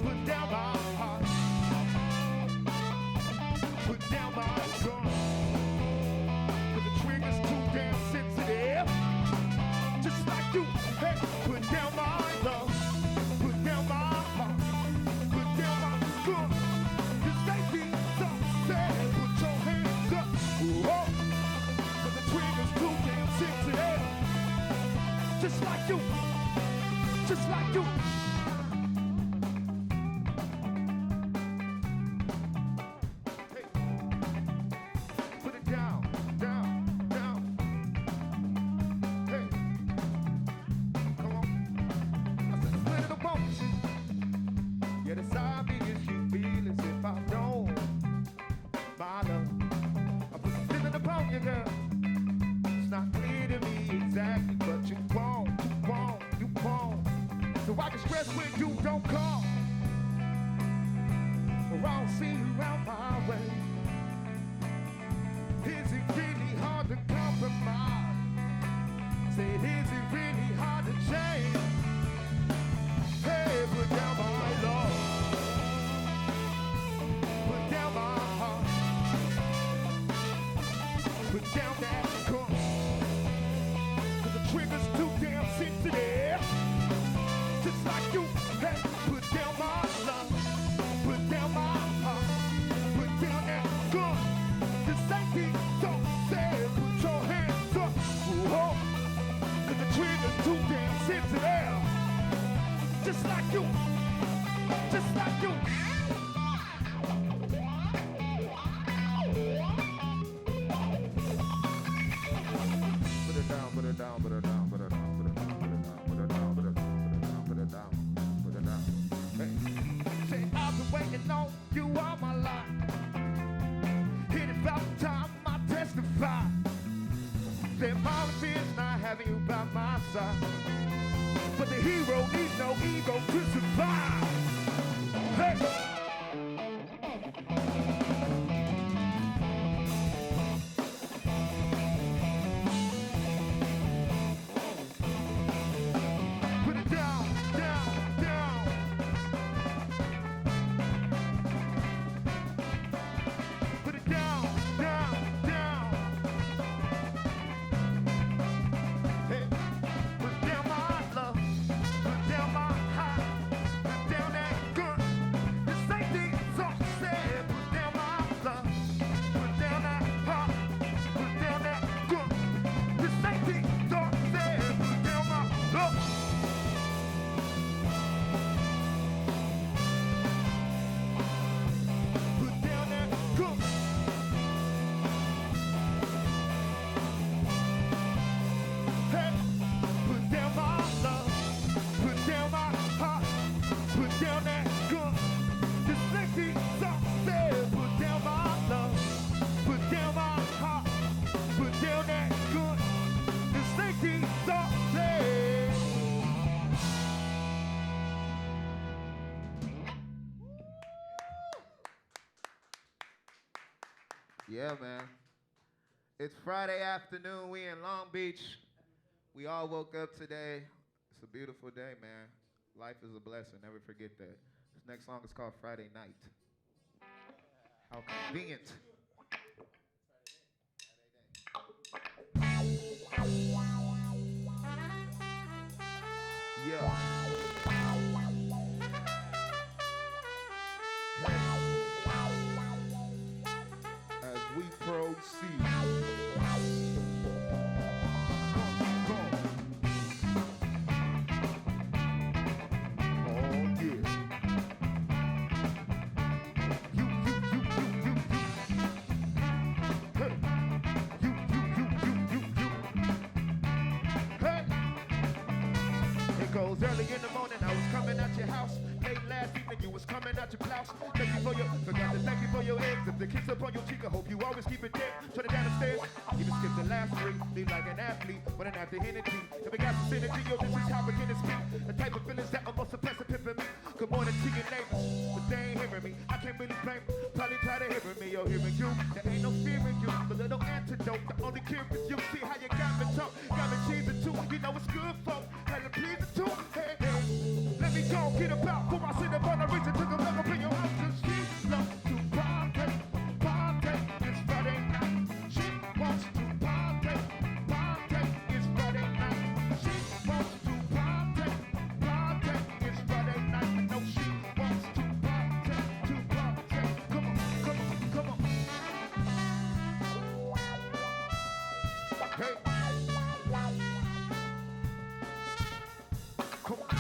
put down my heart, put down my gun. 'Cause the trigger's too damn sensitive. Just like you, hey, put down my love, put down my heart, put down my gun. 'Cause they be so sad. Put your hands up, whoa. 'Cause the trigger's too damn sensitive. Just like you, just like you. Hey, put it down, down, down. Hey, come on. rest when you don't call. Or I don't see you out my way. Is it really hard to compromise? Said, is it really hard to change? Hey, put down my love. Put down my heart. Put down that gun. 'Cause the trigger's too damn sensitive. Just like you. Hey, put down my love. Put down my heart. Put down that gun. This ain't the don't say. Put your hands up. Whoa. 'Cause the trigger's too damn sensitive. Just like you. Just like you. Put it down, put it down, put it down, put it down, put it down, put it down, put it down, put it down, put it down, put it down. Hey. Say, I've been waiting on you all my life. It is about time I testify. That my fears not having you by my side. But the hero needs no ego to survive. Hey! Put it down, down, down. Put it down, down, down. Hey, put down my love. Put down my heart. Put down that gun. This ain't the song said. Put down my love. Put down that heart. Put down that gun. This ain't the song said. Put down my love. Put down that gun. Hey, put down my love. Put down my heart. Put down that gun. This ain't the song said. Put down my love. Put down my heart. Put down that gun. This ain't the song said. Yeah, man. It's Friday afternoon. We in Long Beach. We all woke up today. It's a beautiful day, man. Life is a blessing. Never forget that. This next song is called Friday Night. How convenient. Yeah. As we proceed. Oh, yeah. You. Hey. You. Hey. It goes early in the morning. I was coming out your house. Late last evening, you was coming out your blouse. Thank you for your, forgot to thank you for your eggs. If the kiss up on your cheek, I hope you always keep it there. Turn it down the stairs. Even skip the last three. Leave like an athlete, but an after energy. If we got some synergy, yo, this is how beginners speak. The type of feelings that almost suppress a pimp in me. Good morning to your neighbors, but they ain't hearing me. I can't really blame them. Probably tired of hearing me, yo, hearing you. There ain't no fear in you. The little antidote, the only cure is you. See how you got me talk, got me cheesing too. You know it's good for, hella pleasing too. Hey, hey. Let me go get about before I sit up on the reason to the love up in your house. 'Cause she loves to party, party. It's Friday night. She wants to party, party. It's Friday night. She wants to party, party. It's Friday night. I know she wants to party, Come on, come on, come on. Hey. Come on.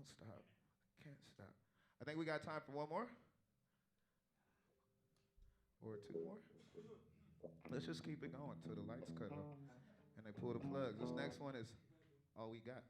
Don't stop. Can't stop. I think we got time for one more. Or two more. Let's just keep it going till the lights cut off and they pull the plugs. This next one is all we got.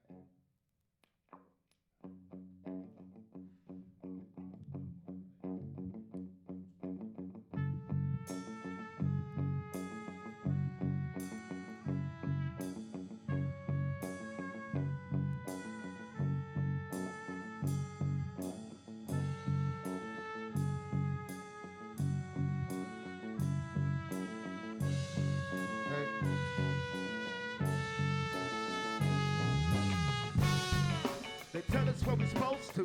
They tell us what we're supposed to.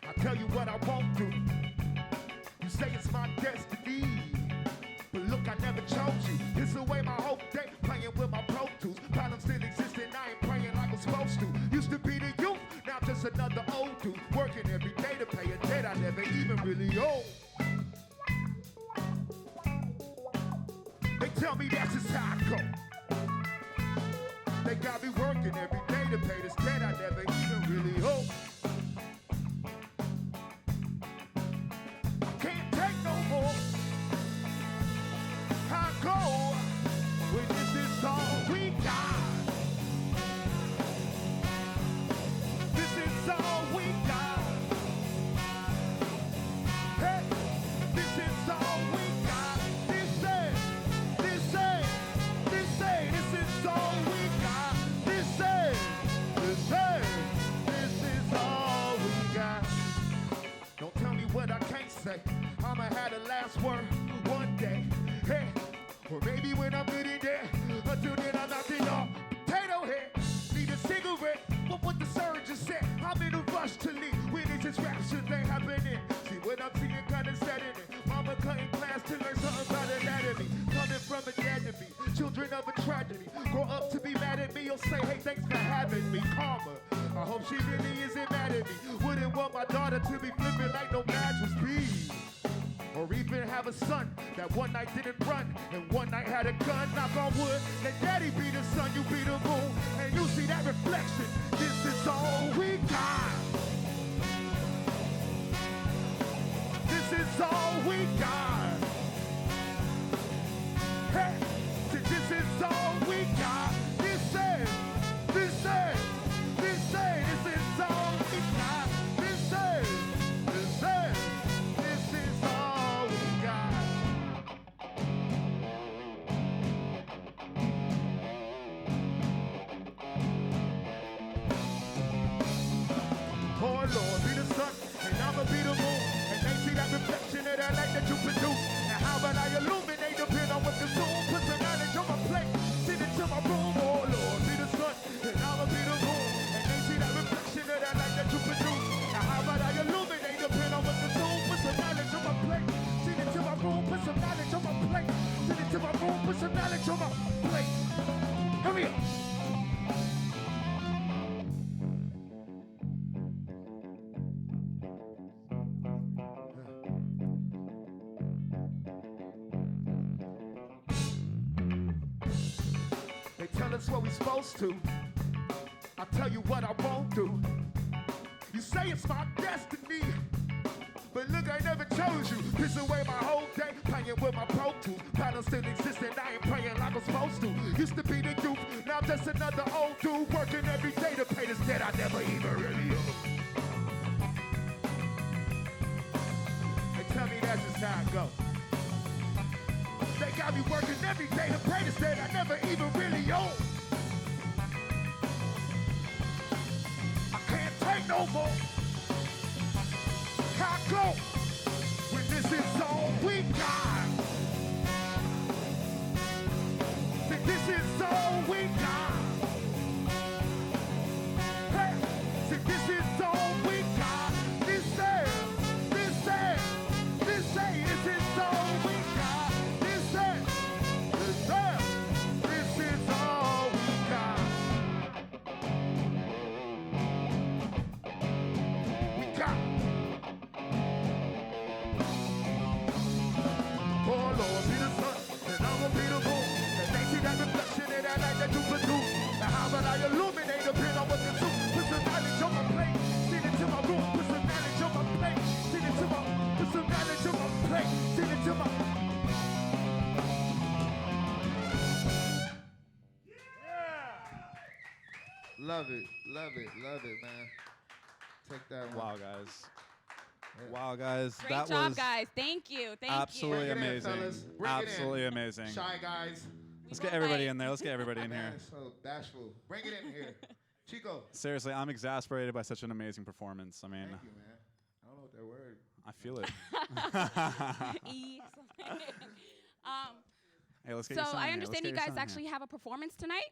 I tell you what I won't do. You say it's my destiny, but look, I never chose you. It's the way my whole day playing with my Pro Tools. Problems still exist and I ain't praying like I'm supposed to. Used to be the youth, now just another old dude. Working every day to pay a debt I never even really owe. They tell me that's just how I go. They got me working every day to pay this debt I never even really owe. I can't take no more. I go when this is all we got. This is all we got. Hey, this is all we got. This is all we got. This is all we got. Don't tell me what I can't say. I'ma have the last word one day. Hey, or maybe when I'm in there. Until then I'm out the off. Potato head. Need a cigarette. What the surgeon said. I'm in a rush to leave. When it's just rapture thing happening. See what I'm seeing kinda setting it. Mama cutting class to learn something about anatomy. Coming from academy. Children of a tragedy. Grow up to be mad at me or say, hey, thanks for having me. Karma. I hope she really isn't mad at me. Wouldn't want my daughter to be flipping like no match was bees. Or even have a son that one night didn't run and one night had a gun. Knock on wood, let daddy be the sun, you be the moon, and you see that reflection. This is all we got. This is all we got. Hey, this is all we got. This is all we got. This is all we got. Oh Lord, be the sun, and I'ma be the moon, and they see that reflection of that light that you produce. And how about I illuminate the pin on what the zoom, put some knowledge on my plate, send it to my room. Oh Lord, be the sun, and I'ma be the moon, and they see that reflection of that light that you produce. And how about I illuminate the pin on what the zoom, put some knowledge on my plate, send it to my room, put some knowledge on my plate, send it to my room, put some knowledge on my plate. Hurry up. They tell us what we're supposed to. I tell you what I won't do. You say it's my destiny, but look, I never chose you. Piss away my whole day, playing with my Pro Tools. Patterns still exist and I ain't praying like I'm supposed to. Used to be the youth, now just another old dude working every day to pay this debt I never even really owed. They tell me that's just how it goes. They got me working every day to pay this debt I never even really owed. I can't take no more. I go when this is all we got. See, this is all we got. Hey, see, this is all we got. This is all we got. This is all we got. We got. Oh Lord, be the sun, and I'ma be the moon, and they see that reflection in that light that you produce. Love it, man. Take that one. Wow, guys. Wow, guys. Great that job, was guys. Thank you. Thank absolutely you. Bring it in, amazing. fellas. Bring it in. Absolutely amazing. Shy guys. Let's get everybody in there. Let's get everybody in here. Man, so bashful. Bring it in here. Chico. Seriously, I'm exasperated by such an amazing performance. I mean, Thank you, man. I don't know what that word. I feel it. Hey, let's get So your sign I here. understand Let's you get your guys sign actually have a performance tonight.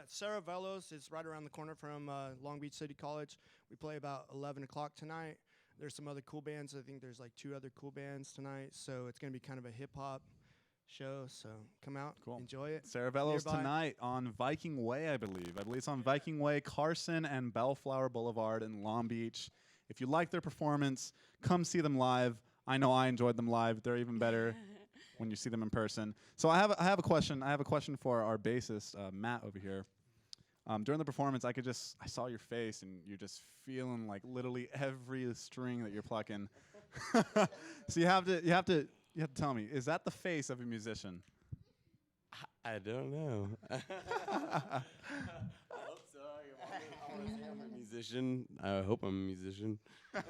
Sarah Velos is right around the corner from Long Beach City College. We play about 11 o'clock tonight. There's some other cool bands. I think there's like 2 other cool bands tonight. So it's going to be kind of a hip-hop show. So come out, enjoy it. Sarah Velos Nearby. tonight on Viking Way, I believe. I believe it's on Viking Way, Carson and Bellflower Boulevard in Long Beach. If you like their performance, come see them live. I know I enjoyed them live. They're even better when you see them in person. So I have a question. I have a question for our bassist, Matt, over here. During the performance, I saw your face, and you're just feeling like literally every string that you're plucking. So you have to tell me, is that the face of a musician? I don't know. I'm a musician. I hope I'm a musician.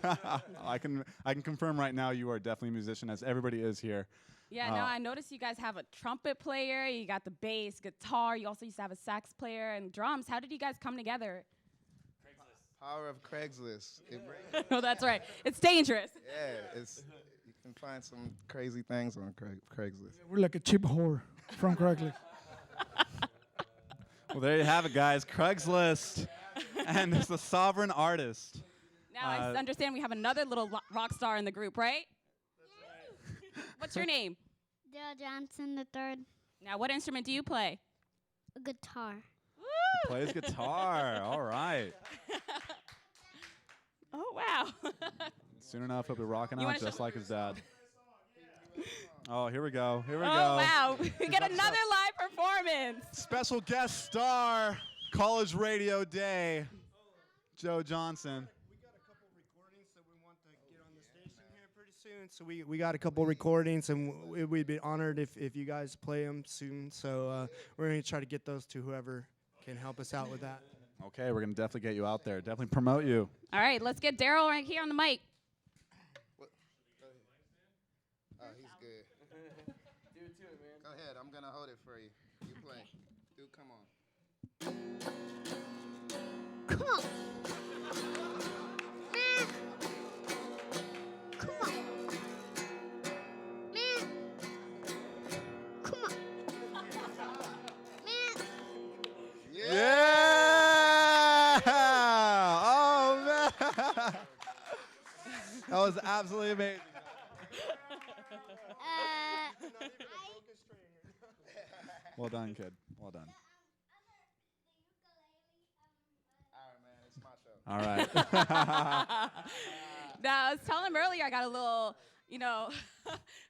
I can confirm right now you are definitely a musician, as everybody is here. Yeah, no, I noticed you guys have a trumpet player, you got the bass, guitar, you also used to have a sax player and drums. How did you guys come together? Power of Craigslist. Oh, that's right. It's dangerous. Yeah, you can find some crazy things on Craigslist. We're like a cheap whore from Craigslist. Well, there you have it, guys. Craigslist. And it's the sovereign artist. Now I understand we have another little rock star in the group, right? What's your name? Dale Johnson III. Now, what instrument do you play? Guitar. He plays guitar. All right. Oh, wow. Soon enough, he'll be rocking You out wanna just show- like his dad. Oh, here we go. Here we Oh, go. wow. We get another live performance. Special guest star, College Radio Day, Joe Johnson. Soon, so we got a couple recordings, and we'd be honored if you guys play them soon. So we're going to try to get those to whoever can help us out with that. Okay, we're going to definitely get you out there. Definitely promote you. All right, let's get Daryl right here on the mic. Oh, he's good. Do it to it, man. Go ahead. I'm going to hold it for you. You play. Dude, come on. Come on. Man. Come on. Man. Come on. Man. Yeah! Oh, man. That was absolutely amazing. Well done, kid. Well done. All right. Now, I was telling him earlier, I got a little,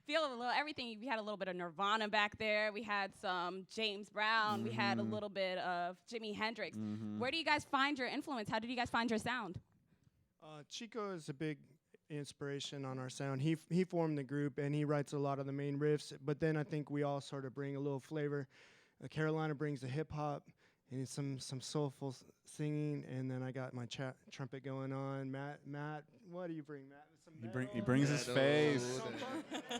feel a little everything. We had a little bit of Nirvana back there. We had some James Brown. We had a little bit of Jimi Hendrix. Where do you guys find your influence? How did you guys find your sound? Chico is a big inspiration on our sound. He formed the group, and he writes a lot of the main riffs. But then I think we all sort of bring a little flavor. Carolina brings the hip hop and some soulful singing, and then I got my trumpet going on. Matt, what do you bring, Matt? He brings his face.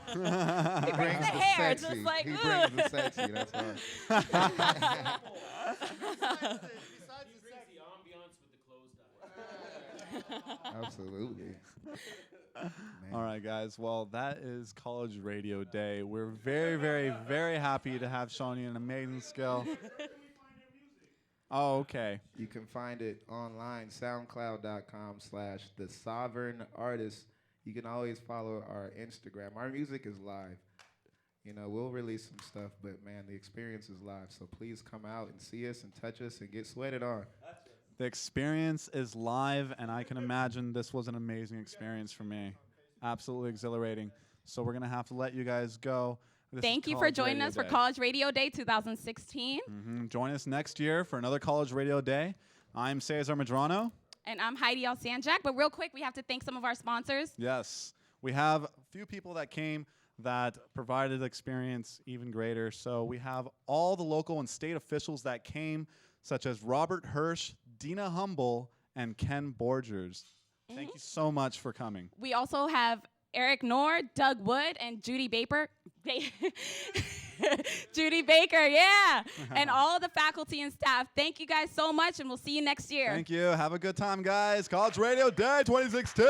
He brings the hair, sexy. just like, He ugh. brings the sexy, that's right. Absolutely. All right, guys. Well, that is College Radio Day. We're very, very, very happy to have Shawn an amazing skill. Oh, okay. You can find it online, soundcloud.com/thesovereignartist. You can always follow our Instagram. Our music is live. We'll release some stuff, but man, the experience is live. So please come out and see us and touch us and get sweated on. The experience is live, and I can imagine this was an amazing experience for me. Absolutely exhilarating. So we're going to have to let you guys go. Thank you for joining us for College Radio Day 2016. Join us next year for another College Radio Day. I'm Cesar Medrano. And I'm Heidi L. Sanjak. But real quick, we have to thank some of our sponsors. Yes. We have a few people that came that provided the experience even greater. So we have all the local and state officials that came such as Robert Hirsch, Dina Humble, and Ken Borgers. Thank you so much for coming. We also have Eric Knorr, Doug Wood, and Judy Baker. Judy Baker, yeah. And all the faculty and staff. Thank you guys so much, and we'll see you next year. Thank you. Have a good time, guys. College Radio Day 2016!